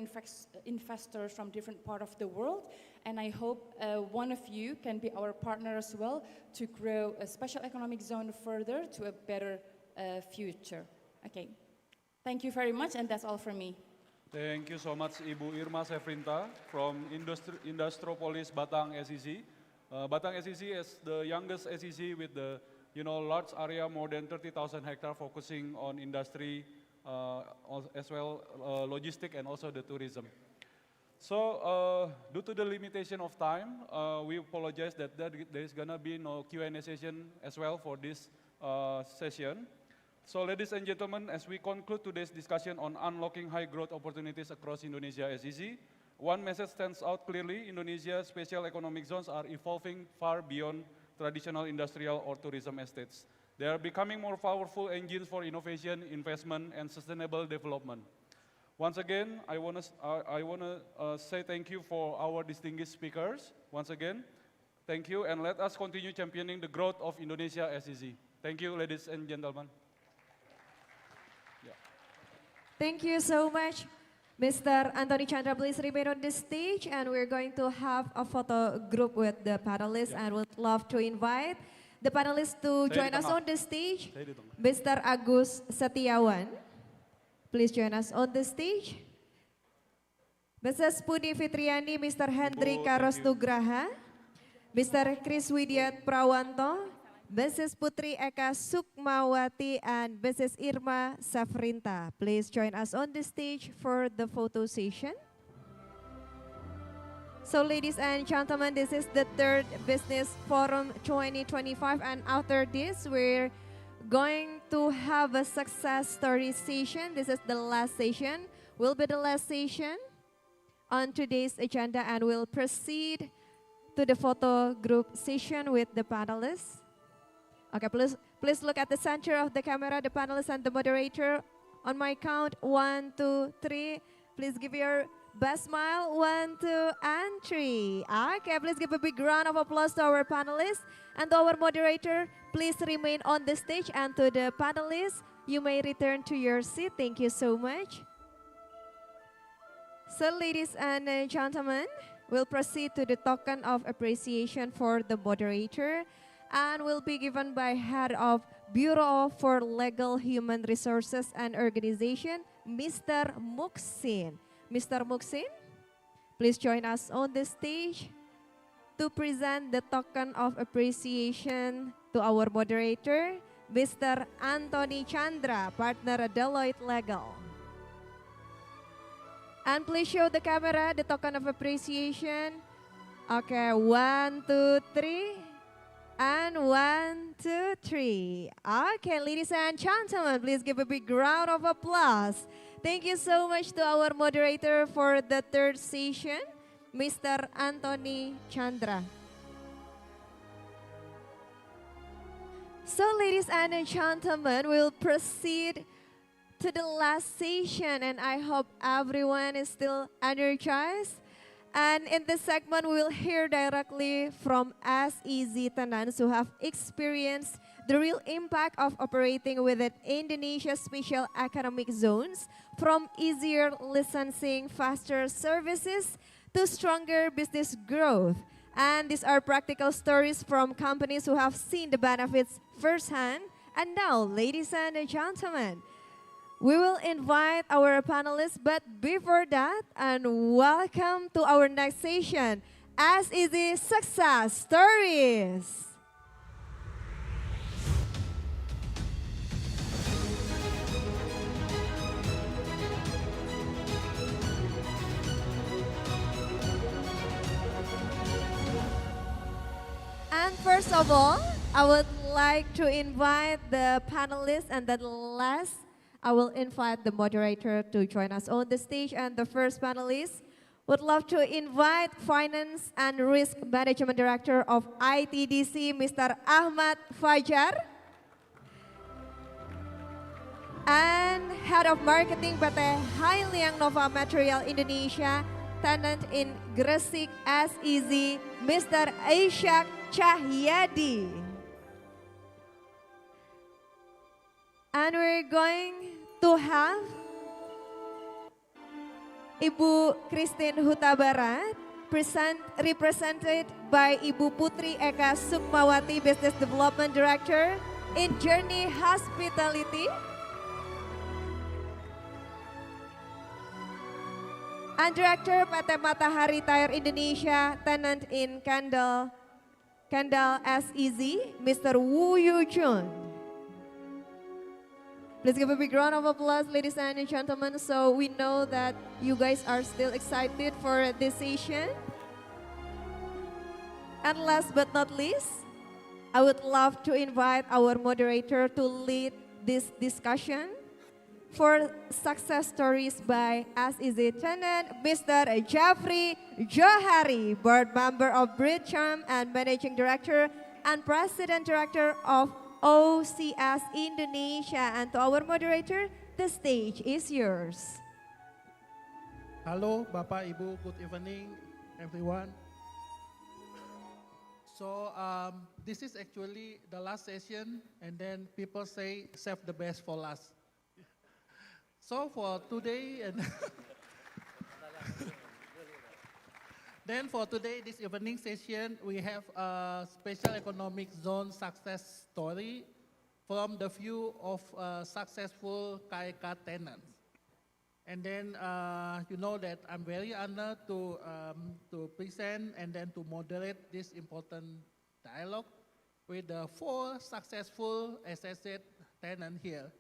investors from different parts of the world. And I hope one of you can be our partner as well to grow a special economic zone further to a better future. Okay, thank you very much, and that's all from me. Thank you so much, Ibu Irma Sefrinta from Industropolis Batang SEC. Batang SEC is the youngest SEC with the large area, more than 30,000 hectares, focusing on industry as well, logistic and also the tourism. So due to the limitation of time, we apologize that there is gonna be no Q&A session as well for this session. So ladies and gentlemen, as we conclude today's discussion on unlocking high growth opportunities across Indonesia SEZ, one message stands out clearly: Indonesia's special economic zones are evolving far beyond traditional industrial or tourism estates. They are becoming more powerful engines for innovation, investment, and sustainable development. Once again, I want to say thank you for our distinguished speakers. Once again, thank you, and let us continue championing the growth of Indonesia SEZ. Thank you, ladies and gentlemen. Thank you so much, Mr. Anthony Chandra. Please remain on the stage, and we're going to have a photo group with the panelists, and would love to invite the panelists to join us on the stage. Mr. Agus Setiawan, please join us on the stage. Mrs. Puni Fitriani, Mr. Hendrik Karostugraha, Mr. Chris Widiat Prawanto, Mrs. Putri Eka Sukmawati, and Mrs. Irma Safrinta. Please join us on the stage for the photo session. So ladies and gentlemen, this is the third Business Forum 2025, and after this, we're going to have a success story session. This is the last session, will be the last session on today's agenda, and we'll proceed to the photo group session with the panelists. Okay, please look at the center of the camera, the panelists and the moderator. On my count, 1, 2, 3. Please give your best smile. 1, 2, and 3. Okay, please give a big round of applause to our panelists and to our moderator. Please remain on the stage, and to the panelists, you may return to your seat. Thank you so much. So ladies and gentlemen, we'll proceed to the token of appreciation for the moderator, and will be given by Head of Bureau for Legal Human Resources and Organization, Mr. Muksin. Mr. Muksin, please join us on the stage to present the token of appreciation to our moderator, Mr. Anthony Chandra, partner at Deloitte Legal. And please show the camera the token of appreciation. Okay, 1, 2, 3. And 1, 2, 3. Okay, ladies and gentlemen, please give a big round of applause. Thank you so much to our moderator for the third session, Mr. Anthony Chandra. So ladies and gentlemen, we'll proceed to the last session, and I hope everyone is still energized. And in this segment, we will hear directly from SEZ tenants who have experienced the real impact of operating within Indonesia's special economic zones, from easier licensing, faster services, to stronger business growth. And these are practical stories from companies who have seen the benefits firsthand. And now, ladies and gentlemen, we will invite our panelists, but before that, and welcome to our next session, SEZ Success Stories. And first of all, I would like to invite the panelists, and then last, I will invite the moderator to join us on the stage. And the first panelist would love to invite Finance and Risk Management Director of ITDC, Mr. Ahmad Fajar. And Head of Marketing PT Hailiang Nova Material Indonesia, tenant in Gresik SEZ, Mr. Aishak Cahyadi. And we're going to have Ibu Christine Hutabarat, represented by Ibu Putri Eka Sukmawati, Business Development Director, in Journey Hospitality, and Director PT Matahari Tire Indonesia, tenant in Kendal Sez, Mr. Woo Yu Jun. Please give a big round of applause, ladies and gentlemen, so we know that you guys are still excited for this session. And last but not least, I would love to invite our moderator to lead this discussion for success stories by SEZ tenant, Mr. Jeffrey Johari, board member of Breed Charm and managing director and president director of OCS Indonesia. And to our moderator, the stage is yours. Halo Bapak Ibu, good evening everyone. So this is actually the last session, and then people say save the best for last. So for today, and then for today, this evening session, we have a special economic zone success story from the view of successful KEK tenants. And then you know that I'm very honored to present and then to moderate this important dialogue with the 4 successful SSZ tenants here.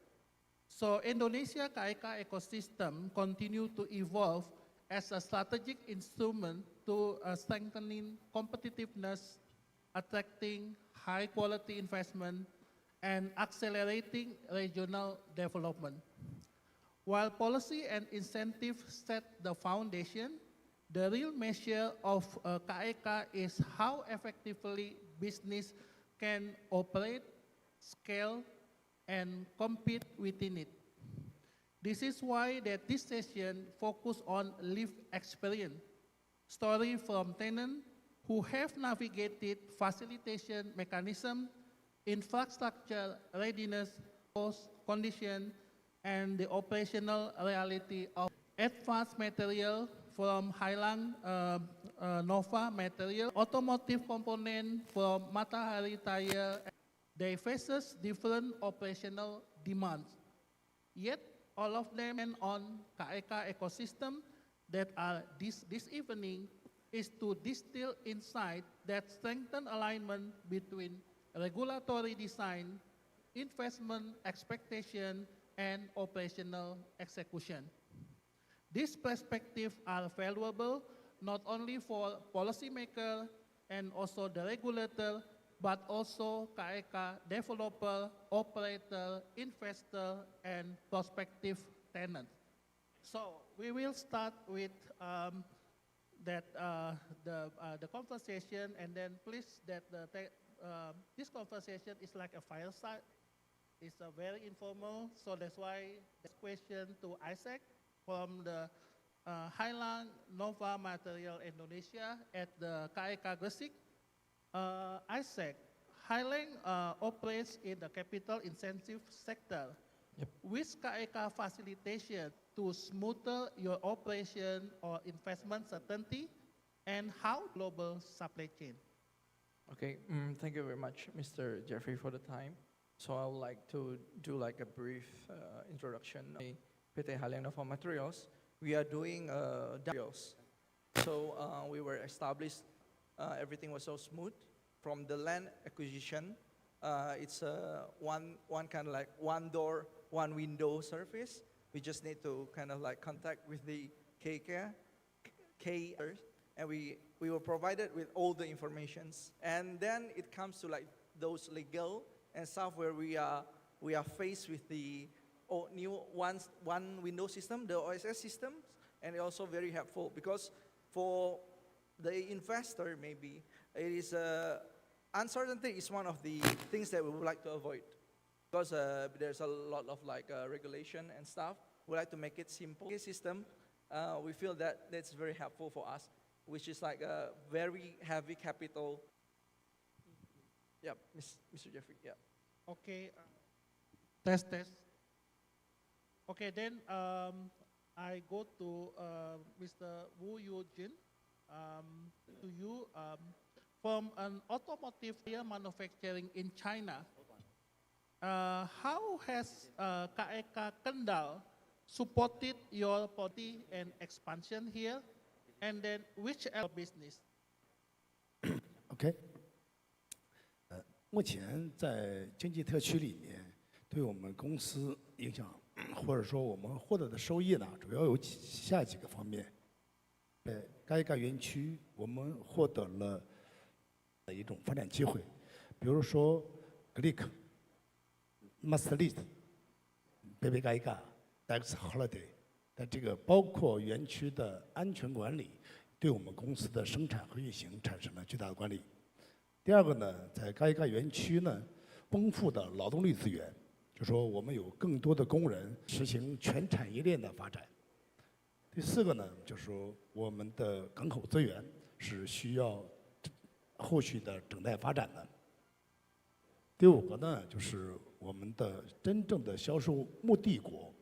So Indonesia KEK ecosystem continue to evolve as a strategic instrument to strengthening competitiveness, attracting high quality investment, and accelerating regional development. While policy and incentives set the foundation, the real measure of KEK is how effectively business can operate, scale, and compete within it. This is why that this session focus on lived experience, story from tenants who have navigated facilitation mechanism, infrastructure readiness, post condition, and the operational reality of advanced material from Highland Nova material, automotive component from Matahari Tire. They faces different operational demands. Yet, all of them on KEK ecosystem that are this evening is to distill insight that strengthen alignment between regulatory design, investment expectation, and operational execution. These perspectives are valuable not only for policymakers and also the regulator, but also KEK developer, operator, investor, and prospective tenants. So we will start with the conversation, and then please that this conversation is like a fireside. It's a very informal, so that's why this question to Isaac from the Highland Nova Material Indonesia at the KEK Gresik. Isaac, Highland operates in the capital intensive sector. Yep. With KEK facilitation to smoother your operation or investment certainty, and how global supply chain? Okay, thank you very much, Mr. Jeffrey, for the time. So I would like to do like a brief introduction. PT Highland Nova Materials, we are doing materials. So we were established, everything was so smooth. From the land acquisition, it's one kind of like one door, one window service. We just need to kind of like contact with the KEK, and we were provided with all the informations. And then it comes to like those legal and stuff where we are faced with the new one window system, the OSS system, and it's also very helpful because for the investor maybe it is uncertainty is one of the things that we would like to avoid because there's a lot of like regulation and stuff. We like to make it simple system. We feel that that's very helpful for us, which is like a very heavy capital. Yeah, Mr. Jeffrey. Yeah. Okay. Test. Okay, then I go to Mr. Woo Yu Jin. To you, from an automotive manufacturing in China, how has KEK Kendal supported your policy and expansion here? And then which business? OK，目前在经济特区里面，对我们公司影响，或者说我们获得的收益呢，主要有下几个方面。在该园区，我们获得了一种发展机会，比如说 Greek、Master List、Baby Tax Holiday 的这个，包括园区的安全管理，对我们公司的生产和运行产生了巨大的管理。第二个呢，在该园区呢，丰富的劳动力资源，就说我们有更多的工人实行全产业链的发展。第四个呢，就是说我们的港口资源是需要后续的整待发展的。第五个呢，就是我们的真正的销售目的国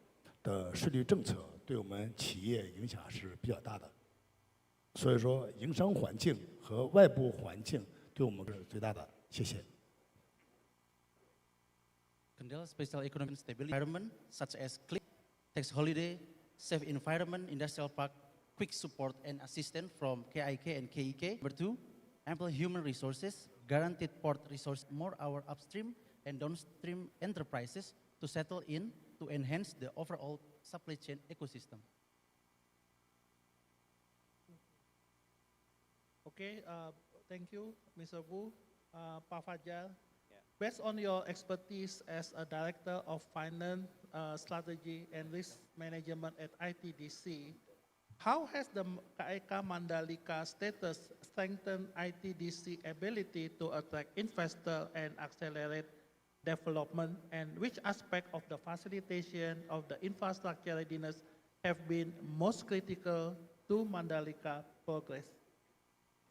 的税率政策对我们企业影响是比较大的，所以说营商环境和外部环境对我们是最大的。谢谢。Kendal special economic stability environment such as clean tax holiday, safe environment, industrial park, quick support and assistance from KIK and KEK. Number two, ample human resources, guaranteed port resource, more our upstream and downstream enterprises to settle in to enhance the overall supply chain ecosystem. Okay, thank you, Mr. Wu. Pak Fajar, based on your expertise as a Director of Finance, Strategy and Risk Management at ITDC, how has the KEK Mandalika status strengthened ITDC ability to attract investors and accelerate development, and which aspect of the facilitation of the infrastructure readiness have been most critical to Mandalika progress?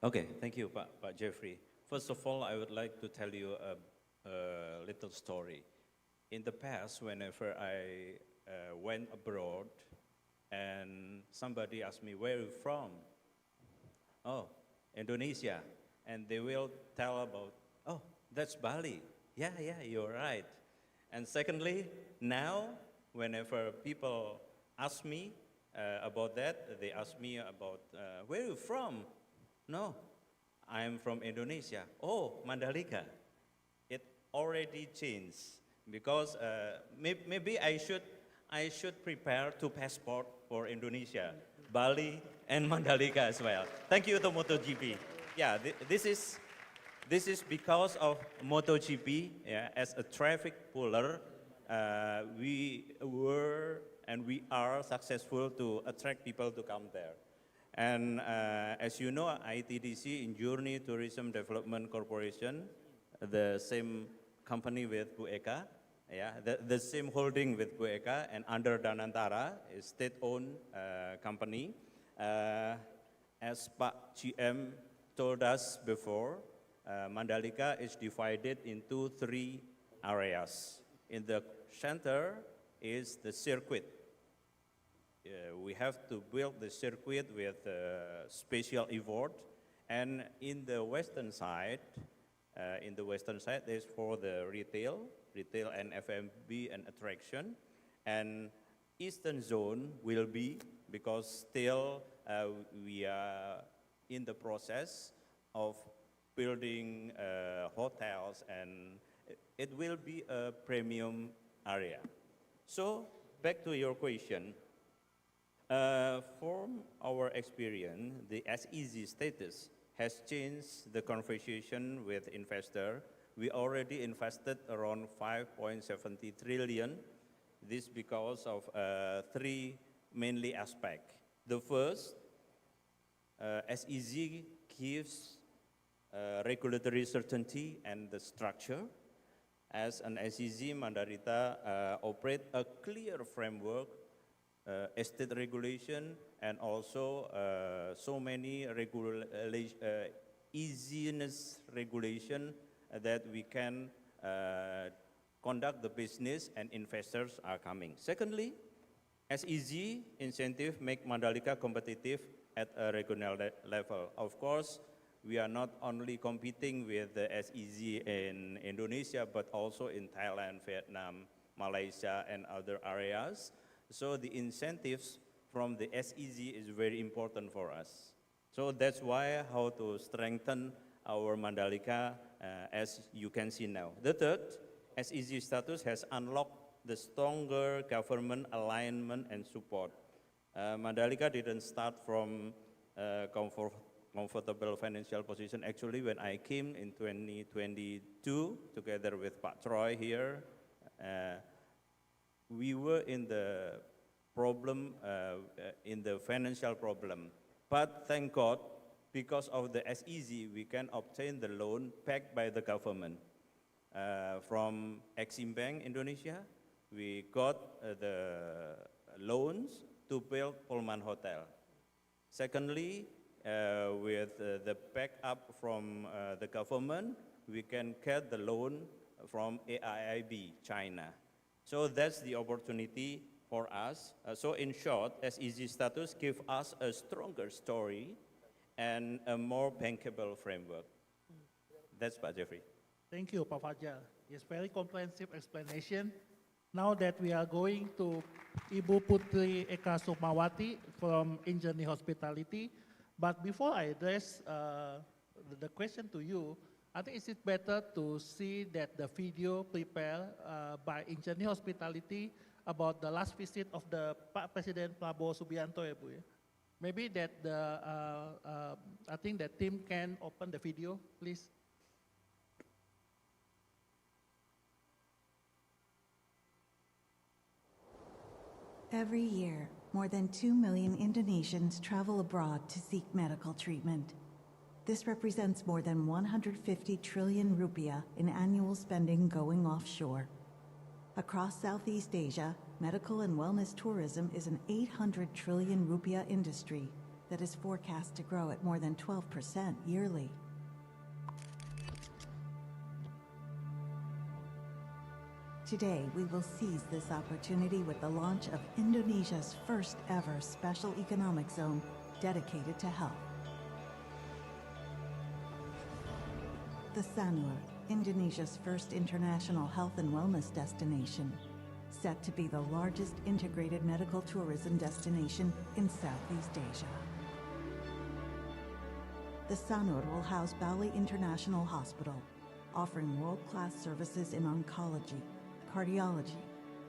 Okay, thank you, Pak Jeffrey. First of all, I would like to tell you a little story. In the past, whenever I went abroad and somebody asked me, where are you from? Oh, Indonesia. And they will tell about, oh, that's Bali. Yeah, you're right. And secondly, now, whenever people ask me about that, they ask me about, where are you from? No, I'm from Indonesia. Oh, Mandalika. It already changed because maybe I should prepare two passport for Indonesia, Bali and Mandalika as well. Thank you to MotoGP. Yeah, this is because of MotoGP. Yeah, as a traffic puller, we were and we are successful to attract people to come there. And as you know, ITDC in Journey Tourism Development Corporation, the same company with Bu Eka, yeah, the same holding with Bu Eka, and under Danantara, is state-owned company. As Pak GM told us before, Mandalika is divided into 3 areas. In the center is the circuit. We have to build the circuit with special effort, and in the western side, is for the retail and F&B and attraction, and eastern zone will be, because still we are in the process of building hotels, and it will be a premium area. So back to your question. From our experience, the SEZ status has changed the conversation with investor. We already invested around 5.70 trillion. This because of 3 mainly aspects. The first, SEZ gives regulatory certainty and the structure. As an SEZ, Mandarita operate a clear framework, estate regulation, and also so many easiness regulation that we can conduct the business and investors are coming. Secondly, SEZ incentive make Mandalika competitive at a regional level. Of course, we are not only competing with the SEZ in Indonesia, but also in Thailand, Vietnam, Malaysia, and other areas. So the incentives from the SEZ is very important for us. So that's why how to strengthen our Mandalika, as you can see now. The third, SEZ status has unlocked the stronger government alignment and support. Mandalika didn't start from comfortable financial position. Actually, when I came in 2022, together with Pak Troy here, we were in the problem, in the financial problem. But thank God, because of the SEZ, we can obtain the loan backed by the government. From Exim Bank Indonesia, we got the loans to build Pullman Hotel. Secondly, with the backup from the government, we can get the loan from AIIB, China. So that's the opportunity for us. So in short, SEZ status gives us a stronger story and a more bankable framework. That's Pak Jeffrey. Thank you, Pak Fajar. It's very comprehensive explanation. Now that we are going to Ibu Putri Eka Sukmawati from Injourney Hospitality, but before I address the question to you, I think is it better to see that the video prepared by Injourney Hospitality about the last visit of the President Prabowo Subianto, ya Bu, ya? Maybe that the I think the team can open the video, please. Every year, more than 2 million Indonesians travel abroad to seek medical treatment. This represents more than 150 trillion rupiah in annual spending going offshore. Across Southeast Asia, medical and wellness tourism is an 800 trillion rupiah industry that is forecast to grow at more than 12% yearly. Today, we will seize this opportunity with the launch of Indonesia's first ever special economic zone dedicated to health. The Sanur, Indonesia's first international health and wellness destination, set to be the largest integrated medical tourism destination in Southeast Asia. The Sanur will house Bali International Hospital, offering world-class services in oncology, cardiology,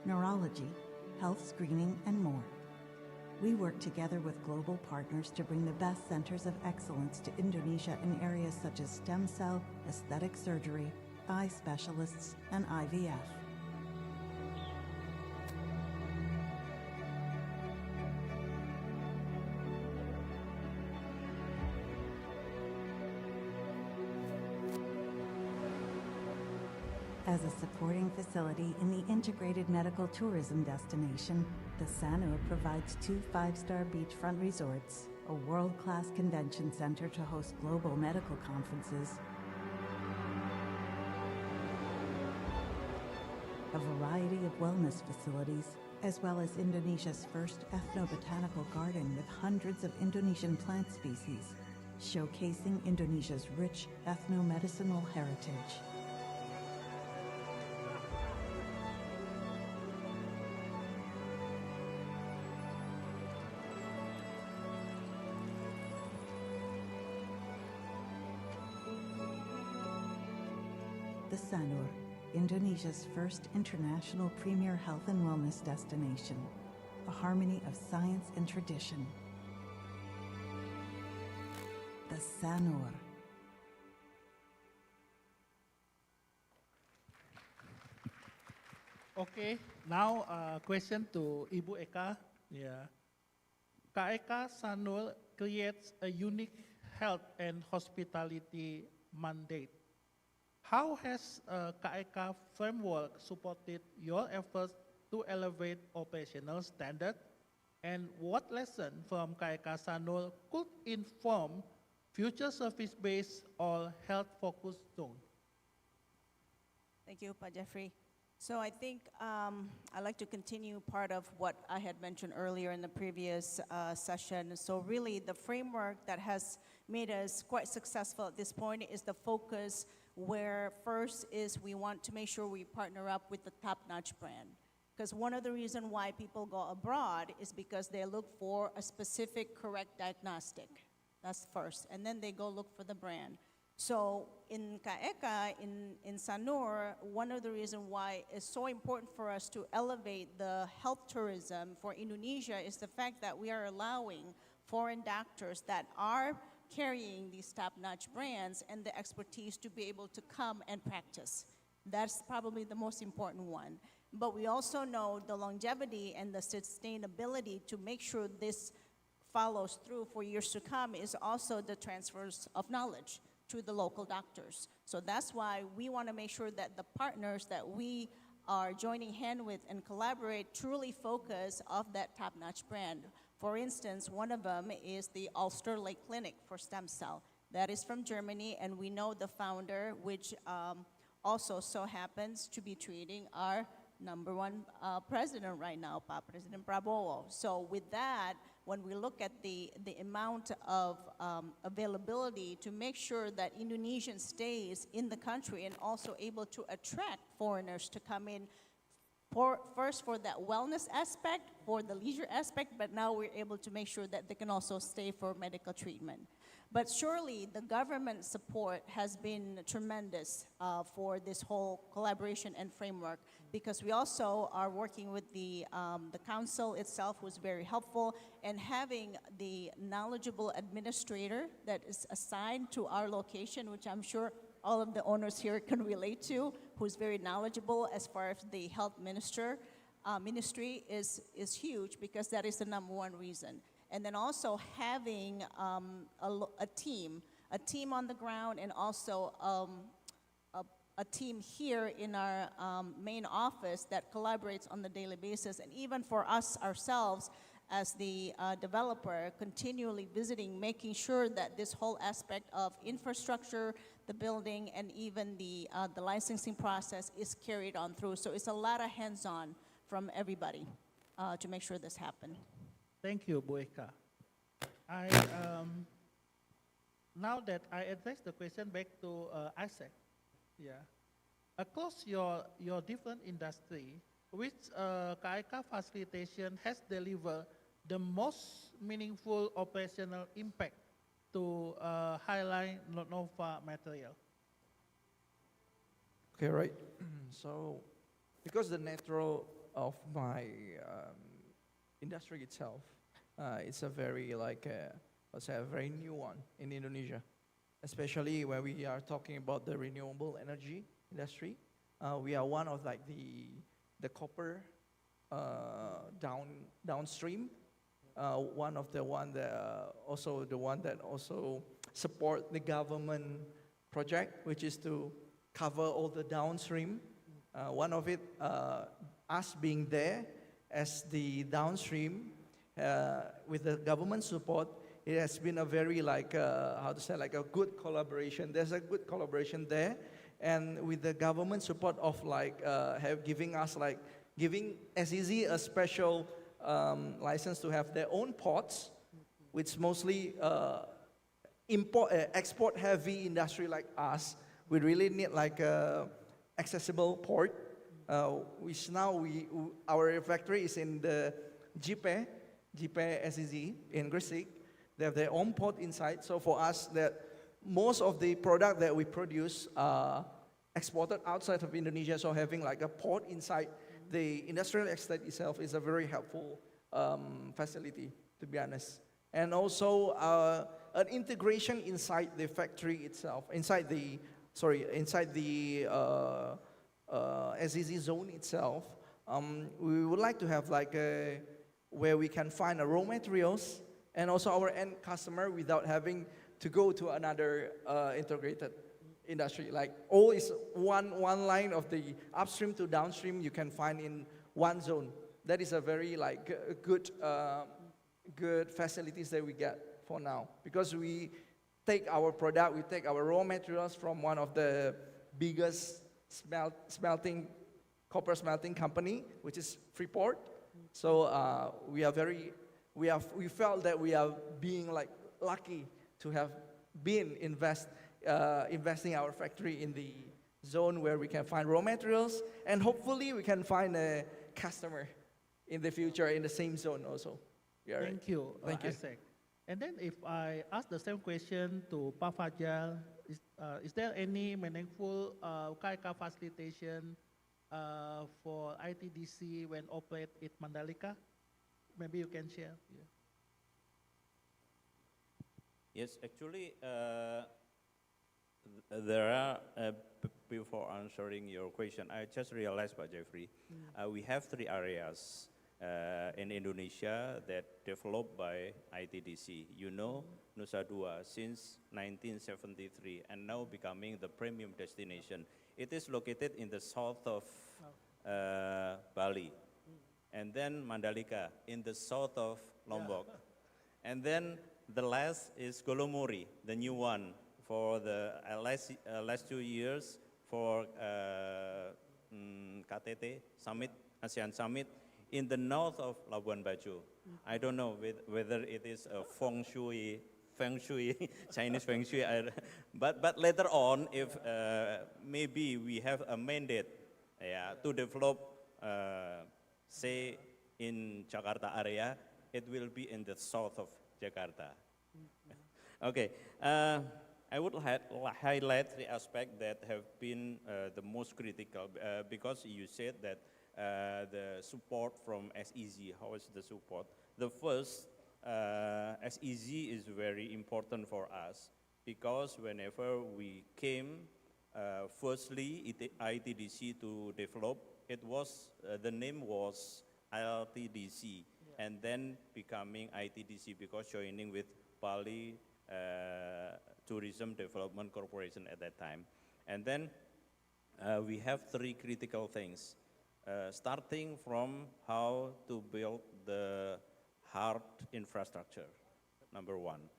neurology, health screening, and more. We work together with global partners to bring the best centers of excellence to Indonesia in areas such as stem cell, aesthetic surgery, eye specialists, and IVF. As a supporting facility in the integrated medical tourism destination, the Sanur provides 2 5-star beachfront resorts, a world-class convention center to host global medical conferences, a variety of wellness facilities, as well as Indonesia's first ethnobotanical garden with hundreds of Indonesian plant species, showcasing Indonesia's rich ethnomedicinal heritage. The Sanur, Indonesia's first international premier health and wellness destination, a harmony of science and tradition. The Sanur. Okay, now question to Ibu Eka. Yeah. Kak Eka Sanur creates a unique health and hospitality mandate. How has Kak Eka framework supported your efforts to elevate operational standard? And what lesson from Kak Eka Sanur could inform future service-based or health-focused zone? Thank you, Pak Jeffrey. So I think I'd like to continue part of what I had mentioned earlier in the previous session. So really the framework that has made us quite successful at this point is the focus, where first is we want to make sure we partner up with the top-notch brand. Because one of the reasons why people go abroad is because they look for a specific correct diagnostic. That's first. And then they go look for the brand. So in KAEK, in Sanur, one of the reasons why it's so important for us to elevate the health tourism for Indonesia is the fact that we are allowing foreign doctors that are carrying these top-notch brands and the expertise to be able to come and practice. That's probably the most important one. But we also know the longevity and the sustainability to make sure this follows through for years to come is also the transfers of knowledge to the local doctors. So that's why we want to make sure that the partners that we are joining hand with and collaborate truly focus of that top-notch brand. For instance, one of them is the Ulster Lake Clinic for stem cell. That is from Germany, and we know the founder, which also so happens to be treating our #1 president right now, President Prabowo. So with that, when we look at the amount of availability to make sure that Indonesian stays in the country and also able to attract foreigners to come in, first for that wellness aspect, for the leisure aspect, but now we're able to make sure that they can also stay for medical treatment. But surely the government support has been tremendous for this whole collaboration and framework, because we also are working with the council itself, was very helpful, and having the knowledgeable administrator that is assigned to our location, which I'm sure all of the owners here can relate to, who's very knowledgeable as far as the health ministry is huge, because that is the #1 reason. And then also having a team on the ground, and also a team here in our main office that collaborates on the daily basis. And even for us ourselves as the developer, continually visiting, making sure that this whole aspect of infrastructure, the building, and even the licensing process is carried on through. So it's a lot of hands-on from everybody to make sure this happens. Thank you, Bu Eka. Now that I address the question back to Isaac, yeah. Across your different industry, which KAEK facilitation has delivered the most meaningful operational impact to highlight Nova material? Okay, right. So, because the nature of my industry itself, it's a very a very new one in Indonesia, especially when we are talking about the renewable energy industry. We are one of the copper downstream, one of the one that also support the government project, which is to cover all the downstream. One of it, us being there as the downstream, with the government support, it has been a very a good collaboration. There's a good collaboration there, and with the government support of giving SEZ a special license to have their own ports, which mostly export heavy industry like us. We really need a accessible port, which now our factory is in the Jipe SEZ in Gresik. They have their own port inside. So for us, that most of the product that we produce are exported outside of Indonesia. So having a port inside the industrial estate itself is a very helpful facility, to be honest. And also an integration inside the factory itself, inside the SEZ zone itself. We would like to have where we can find raw materials and also our end customer without having to go to another integrated industry. All is one line of the upstream to downstream you can find in one zone. That is a very good facilities that we get for now, because we take our product, we take our raw materials from one of the biggest smelting copper smelting company, which is Freeport. So we felt that we are being like lucky to have been investing our factory in the zone where we can find raw materials, and hopefully we can find a customer in the future in the same zone also. Yeah, right. Thank you, Thank you. Isaac. And then if I ask the same question to Pak Fajal, is there any meaningful KIK facilitation for ITDC when operate at Mandalika? Maybe you can share. Yeah. Yes, actually, there are, before answering your question, I just realized, Pak Jeffrey, we have 3 areas in Indonesia that developed by ITDC. You know, Nusa Dua since 1973 and now becoming the premium destination. It is located in the south of Bali. And then Mandalika in the south of Lombok. And then the last is Golomori, the new one for the last 2 years for KTT Summit, ASEAN Summit in the north of Labuan Bajo. I don't know whether it is a feng shui, Chinese feng shui, but later on, if maybe we have a mandate to develop, say, in Jakarta area, it will be in the south of Jakarta. Okay, I would highlight 3 aspects that have been the most critical because you said that the support from SEZ, how is the support? The first, SEZ is very important for us because whenever we came, firstly, ITDC to develop, it was, the name was LTDC, and then becoming ITDC because joining with Bali Tourism Development Corporation at that time. And then we have 3 critical things, starting from how to build the hard infrastructure, number 1.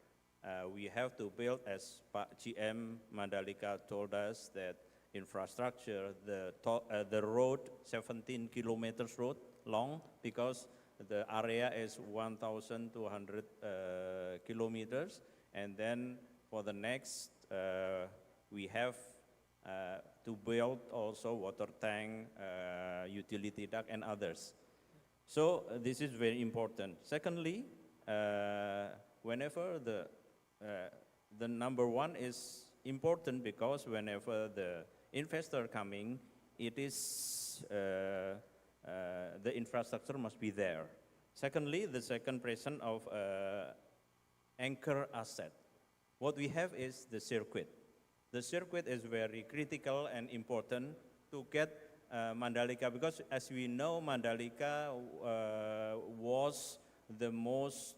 We have to build, as Pak GM Mandalika told us, that infrastructure, the road, 17 kilometers road long, because the area is 1,200 kilometers, and then for the next, we have to build also water tank, utility duct, and others. So this is very important. Secondly, whenever the number 1 is important because whenever the investor coming, it is the infrastructure must be there. Secondly, the second presence of anchor asset. What we have is the circuit. The circuit is very critical and important to get Mandalika, because as we know, Mandalika was the most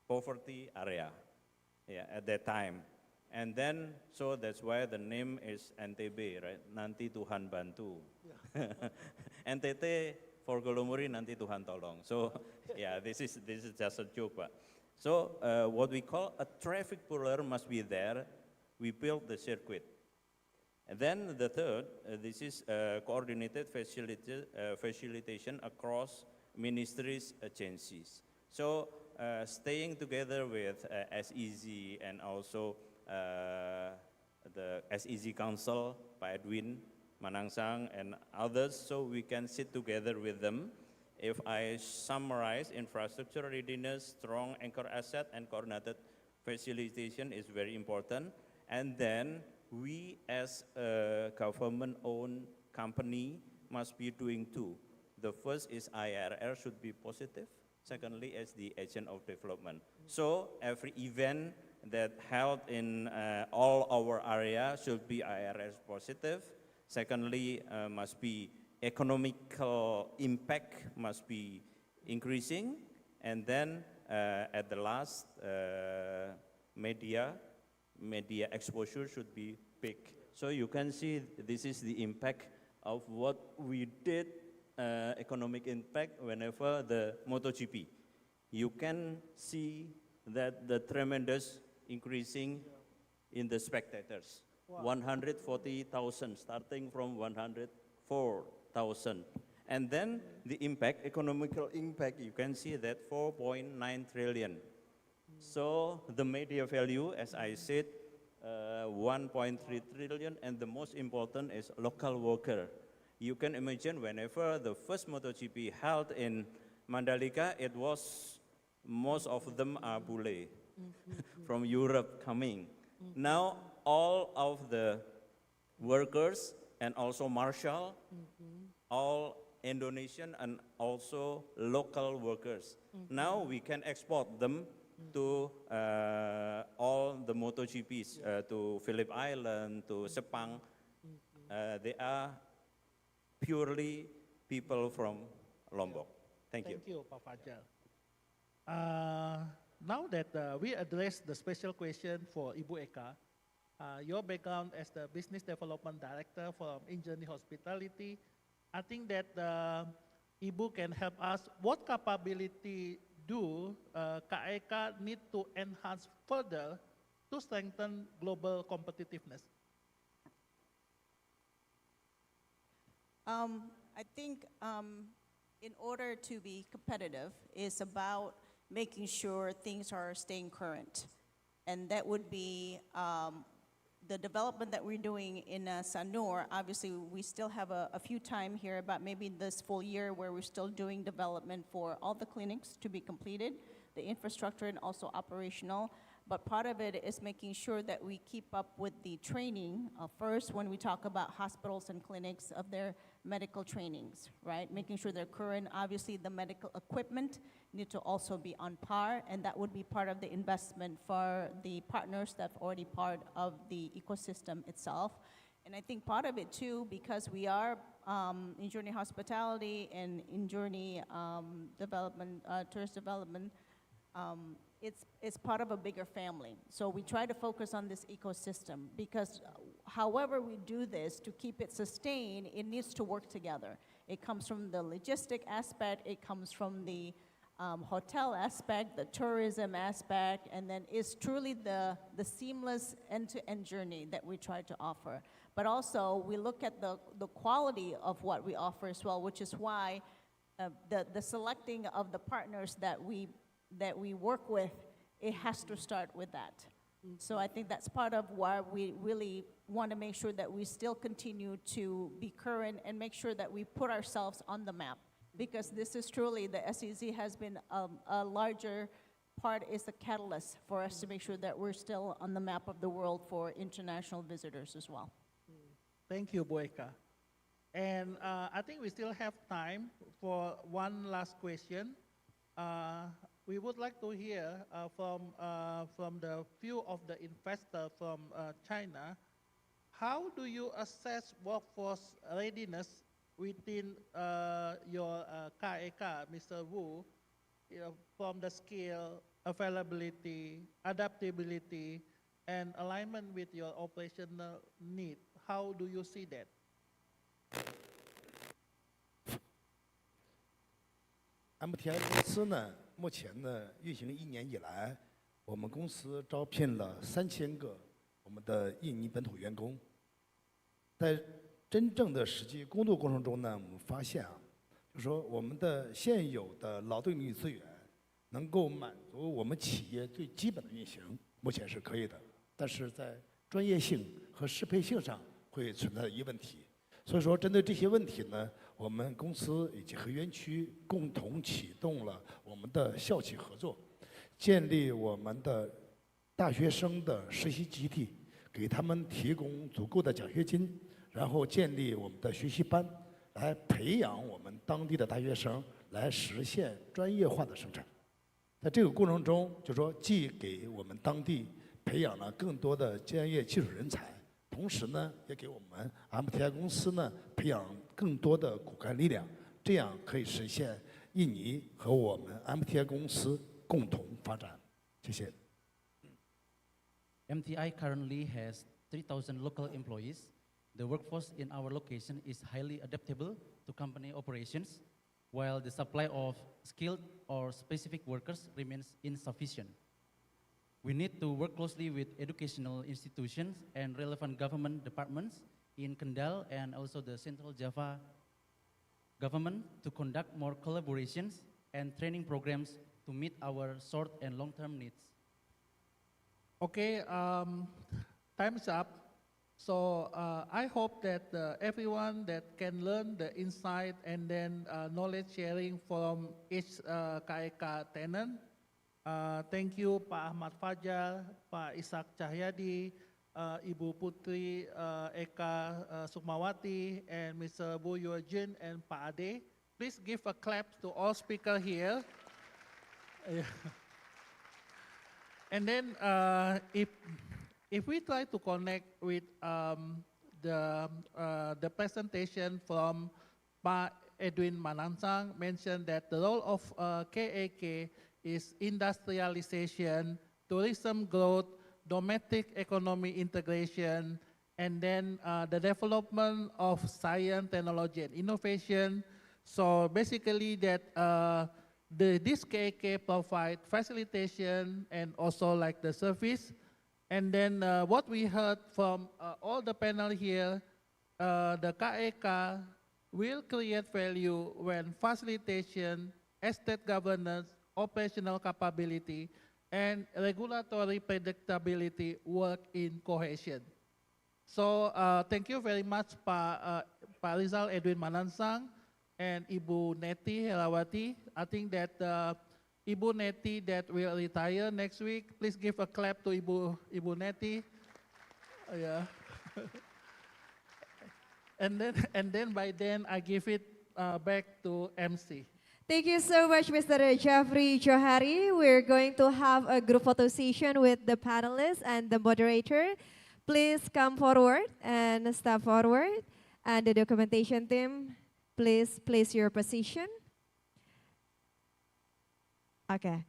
poverty area at that time. And then, so that's why the name is NTB, right? Nanti Tuhan bantu. NTT for Golomori, nanti Tuhan tolong. So, yeah, this is just a joke, but so what we call a traffic puller must be there. We built the circuit. And then the third, this is coordinated facilitation across ministries, agencies. So staying together with SEZ and also the SEZ Council, Pak Edwin, Manangsang, and others, so we can sit together with them. If I summarize, infrastructure readiness, strong anchor asset, and coordinated facilitation is very important. And then we as a government-owned company must be doing 2. The first is IRR should be positive. Secondly, as the agent of development. So every event that held in all our area should be IRR positive. Secondly, must be economical impact must be increasing. And then at the last, media exposure should be big. So you can see this is the impact of what we did, economic impact whenever the MotoGP. You can see that the tremendous increasing in the spectators. Wow. 140,000, starting from 140,000 4,000. And then the impact, economical impact, you can see that 4.9 trillion. So the media value, as I said, 1.3 trillion, and the most important is local worker. You can imagine whenever the first MotoGP held in Mandalika, it was, most of them are bule from Europe coming. Now all of the workers and also marshal, all Indonesian and also local workers. Now we can export them to all the MotoGPs, to Phillip Island, to Sepang. They are purely people from Lombok. Thank you. Thank you, Pak Fajar. Now that we address the special question for Ibu Eka, your background as the Business Development Director from Injourney Hospitality, I think that Ibu can help us. What capability do KAEK need to enhance further to strengthen global competitiveness? I think in order to be competitive is about making sure things are staying current. And that would be the development that we're doing in Sanur. Obviously, we still have a few time here, about maybe this full year, where we're still doing development for all the clinics to be completed, the infrastructure and also operational. But part of it is making sure that we keep up with the training first when we talk about hospitals and clinics of their medical trainings, right? Making sure they're current. Obviously, the medical equipment need to also be on par, and that would be part of the investment for the partners that's already part of the ecosystem itself. And I think part of it too, because we are in Journey Hospitality and in Journey Development, Tourist Development, it's part of a bigger family. So we try to focus on this ecosystem because however we do this to keep it sustained, it needs to work together. It comes from the logistic aspect, it comes from the hotel aspect, the tourism aspect, and then it's truly the seamless end-to-end journey that we try to offer. But also we look at the quality of what we offer as well, which is why the selecting of the partners that we work with, it has to start with that. So I think that's part of why we really want to make sure that we still continue to be current and make sure that we put ourselves on the map. Because this is truly, the SEZ has been a larger part, is a catalyst for us to make sure that we're still on the map of the world for international visitors as well. Thank you, Bu Eka. And I think we still have time for one last question. We would like to hear from the view of the investor from China, how do you assess workforce readiness within your KAEK, Mr. Wu, from the skill, availability, adaptability, and alignment with your operational need? How do you see that? MTI 公司呢，目前呢运行1年以来，我们公司招聘了3000个我们的印尼本土员工。在真正的实际工作过程中呢，我们发现就是说我们的现有的劳动力资源能够满足我们企业最基本的运行，目前是可以的。但是在专业性和适配性上会存在一个问题。所以说，针对这些问题呢，我们公司以及和园区共同启动了我们的校企合作，建立我们的大学生的实习基地，给他们提供足够的奖学金，然后建立我们的学习班，来培养我们当地的大学生，来实现专业化的生产。在这个过程中，就说既给我们当地培养了更多的专业技术人才，同时呢，也给我们 MTI 公司呢培养更多的骨干力量，这样可以实现印尼和我们 MTI 公司共同发展。谢谢。MTI currently has 3,000 local employees. The workforce in our location is highly adaptable to company operations, while the supply of skilled or specific workers remains insufficient. We need to work closely with educational institutions and relevant government departments in Kendal and also the Central Java government to conduct more collaborations and training programs to meet our short and long-term needs. Okay, time's up. So I hope that everyone that can learn the insight and then knowledge sharing from each KEK tenant. Thank you Pak Ahmad Fajar, Pak Ishak Cahyadi, Ibu Putri Eka Sukmawati, and Mr. Bu Yuajin and Pak Ade. Please give a clap to all speakers here. And then if we try to connect with the presentation from Pak Edwin Manansang, mentioned that the role of KEK is industrialization, tourism growth, domestic economy integration, and then the development of science, technology, and innovation. So basically that this KEK provide facilitation and also like the service. And then what we heard from all the panel here, the KEK will create value when facilitation, estate governance, operational capability, and regulatory predictability work in cohesion. So thank you very much Pak Rizal Edwin Manansang and Ibu Neti Herawati. I think that Ibu Neti that will retire next week. Please give a clap to Ibu Neti. Yeah. and then by then I give it back to MC. Thank you so much, Mr. Jeffrey Johari. We're going to have a group photo session with the panelists and the moderator. Please come forward and step forward. And the documentation team, please place your position. Okay,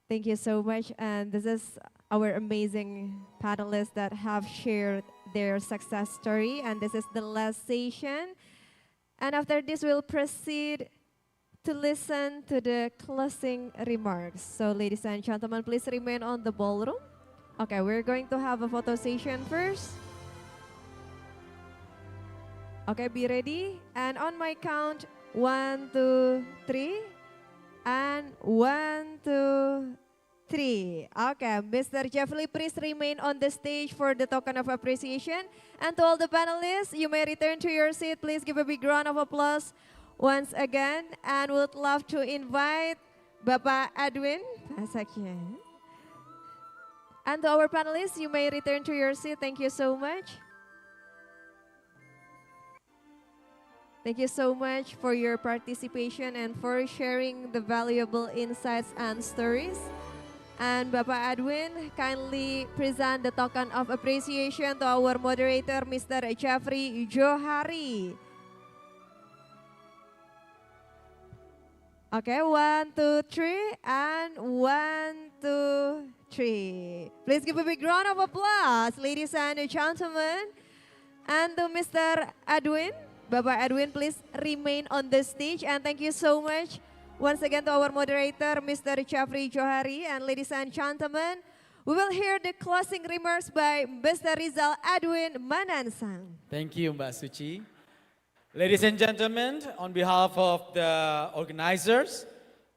thank you so much. And this is our amazing panelists that have shared their success story. And this is the last session. And after this, we'll proceed to listen to the closing remarks. So ladies and gentlemen, please remain on the ballroom. Okay, we're going to have a photo session first. Okay, be ready. And on my count, 1, 2, 3. And 1, 2, 3. Okay, Mr. Jeffrey, please remain on the stage for the token of appreciation. And to all the panelists, you may return to your seat. Please give a big round of applause once again. And would love to invite Bapak Edwin. And to our panelists, you may return to your seat. Thank you so much. Thank you so much for your participation and for sharing the valuable insights and stories. And Bapak Edwin, kindly present the token of appreciation to our moderator, Mr. Jeffrey Johari. Okay, 1, 2, 3, and 1, 2, 3. Please give a big round of applause, ladies and gentlemen. And to Mr. Edwin, Bapak Edwin, please remain on the stage. And thank you so much once again to our moderator, Mr. Jeffrey Johari. And ladies and gentlemen, we will hear the closing remarks by Mr. Rizal Edwin Manansang. Thank you, Mbak Suci. Ladies and gentlemen, on behalf of the organizers,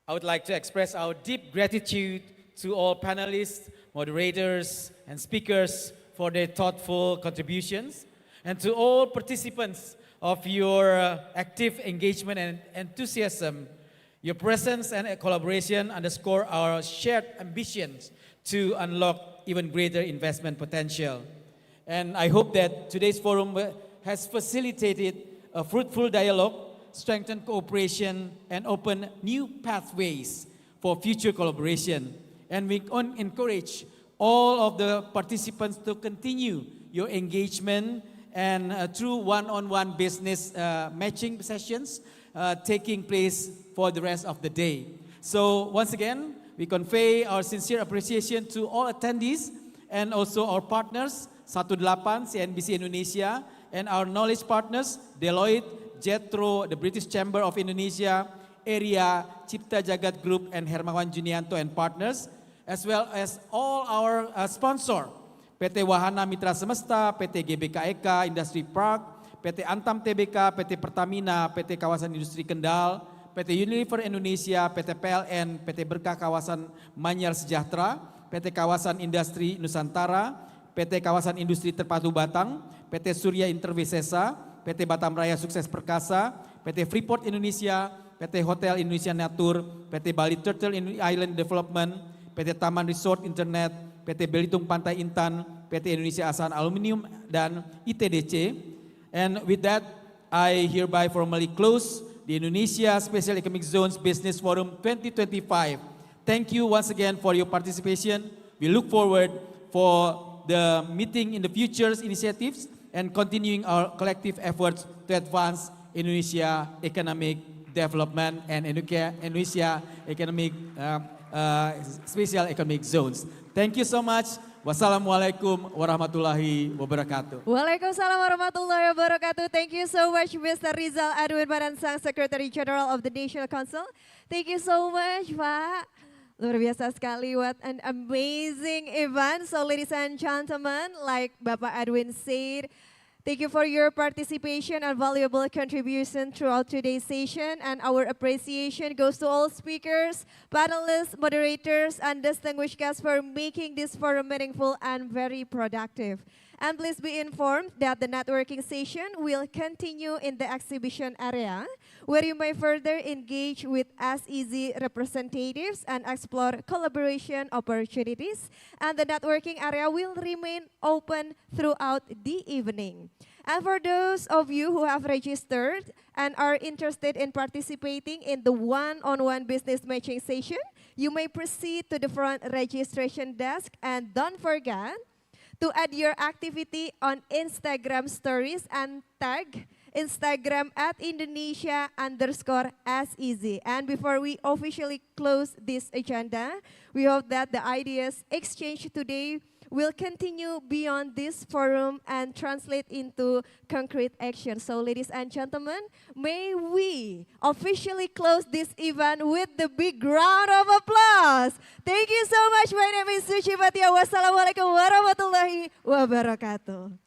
I would like to express our deep gratitude to all panelists, moderators, and speakers for their thoughtful contributions, and to all participants of your active engagement and enthusiasm. Your presence and collaboration underscore our shared ambitions to unlock even greater investment potential. And I hope that today's forum has facilitated a fruitful dialogue, strengthened cooperation, and opened new pathways for future collaboration. And we encourage all of the participants to continue your engagement and through one-on-one business matching sessions taking place for the rest of the day. So once again, we convey our sincere appreciation to all attendees and also our partners, 18 CNBC Indonesia, and our knowledge partners, Deloitte, Jetro, the British Chamber of Indonesia, Area, Cipta Jagat Group, and Hermawan Junianto and partners, as well as all our sponsors, PT Wahana Mitra Semesta, PT GBKEK Industri Park, PT Antam TBK, PT Pertamina, PT Kawasan Industri Kendal, PT Unilever Indonesia, PT PLN, PT Berkah Kawasan Manyar Sejahtera, PT Kawasan Industri Nusantara, PT Kawasan Industri Terpadu Batang, PT Surya Interwisesa, PT Batam Raya Sukses Perkasa, PT Freeport Indonesia, PT Hotel Indonesia Natur, PT Bali Turtle Island Development, PT Taman Resort Internet, PT Belitung Pantai Intan, PT Indonesia Asan Aluminium, dan ITDC. And with that, I hereby formally close the Indonesia Special Economic Zones Business Forum 2025. Thank you once again for your participation. We look forward for the meeting in the future's initiatives and continuing our collective efforts to advance Indonesia economic development and Indonesia economic special economic zones. Thank you so much. Wassalamualaikum warahmatullahi wabarakatuh. Waalaikumsalam warahmatullahi wabarakatuh. Thank you so much, Mr. Rizal Edwin Baransang, Secretary General of the National Council. Thank you so much, Pak. Luar biasa sekali, what an amazing event. So ladies and gentlemen, like Bapak Edwin said, thank you for your participation and valuable contribution throughout today's session. And our appreciation goes to all speakers, panelists, moderators, and distinguished guests for making this forum meaningful and very productive. And please be informed that the networking session will continue in the exhibition area, where you may further engage with SEZ representatives and explore collaboration opportunities. And the networking area will remain open throughout the evening. And for those of you who have registered and are interested in participating in the one-on-one business matching session, you may proceed to the front registration desk, and don't forget to add your activity on Instagram stories and tag Instagram at Indonesia_SEZ. And before we officially close this agenda, we hope that the ideas exchanged today will continue beyond this forum and translate into concrete action. So ladies and gentlemen, may we officially close this event with the big round of applause. Thank you so much. My name is Suci Batia. Wassalamualaikum warahmatullahi wabarakatuh.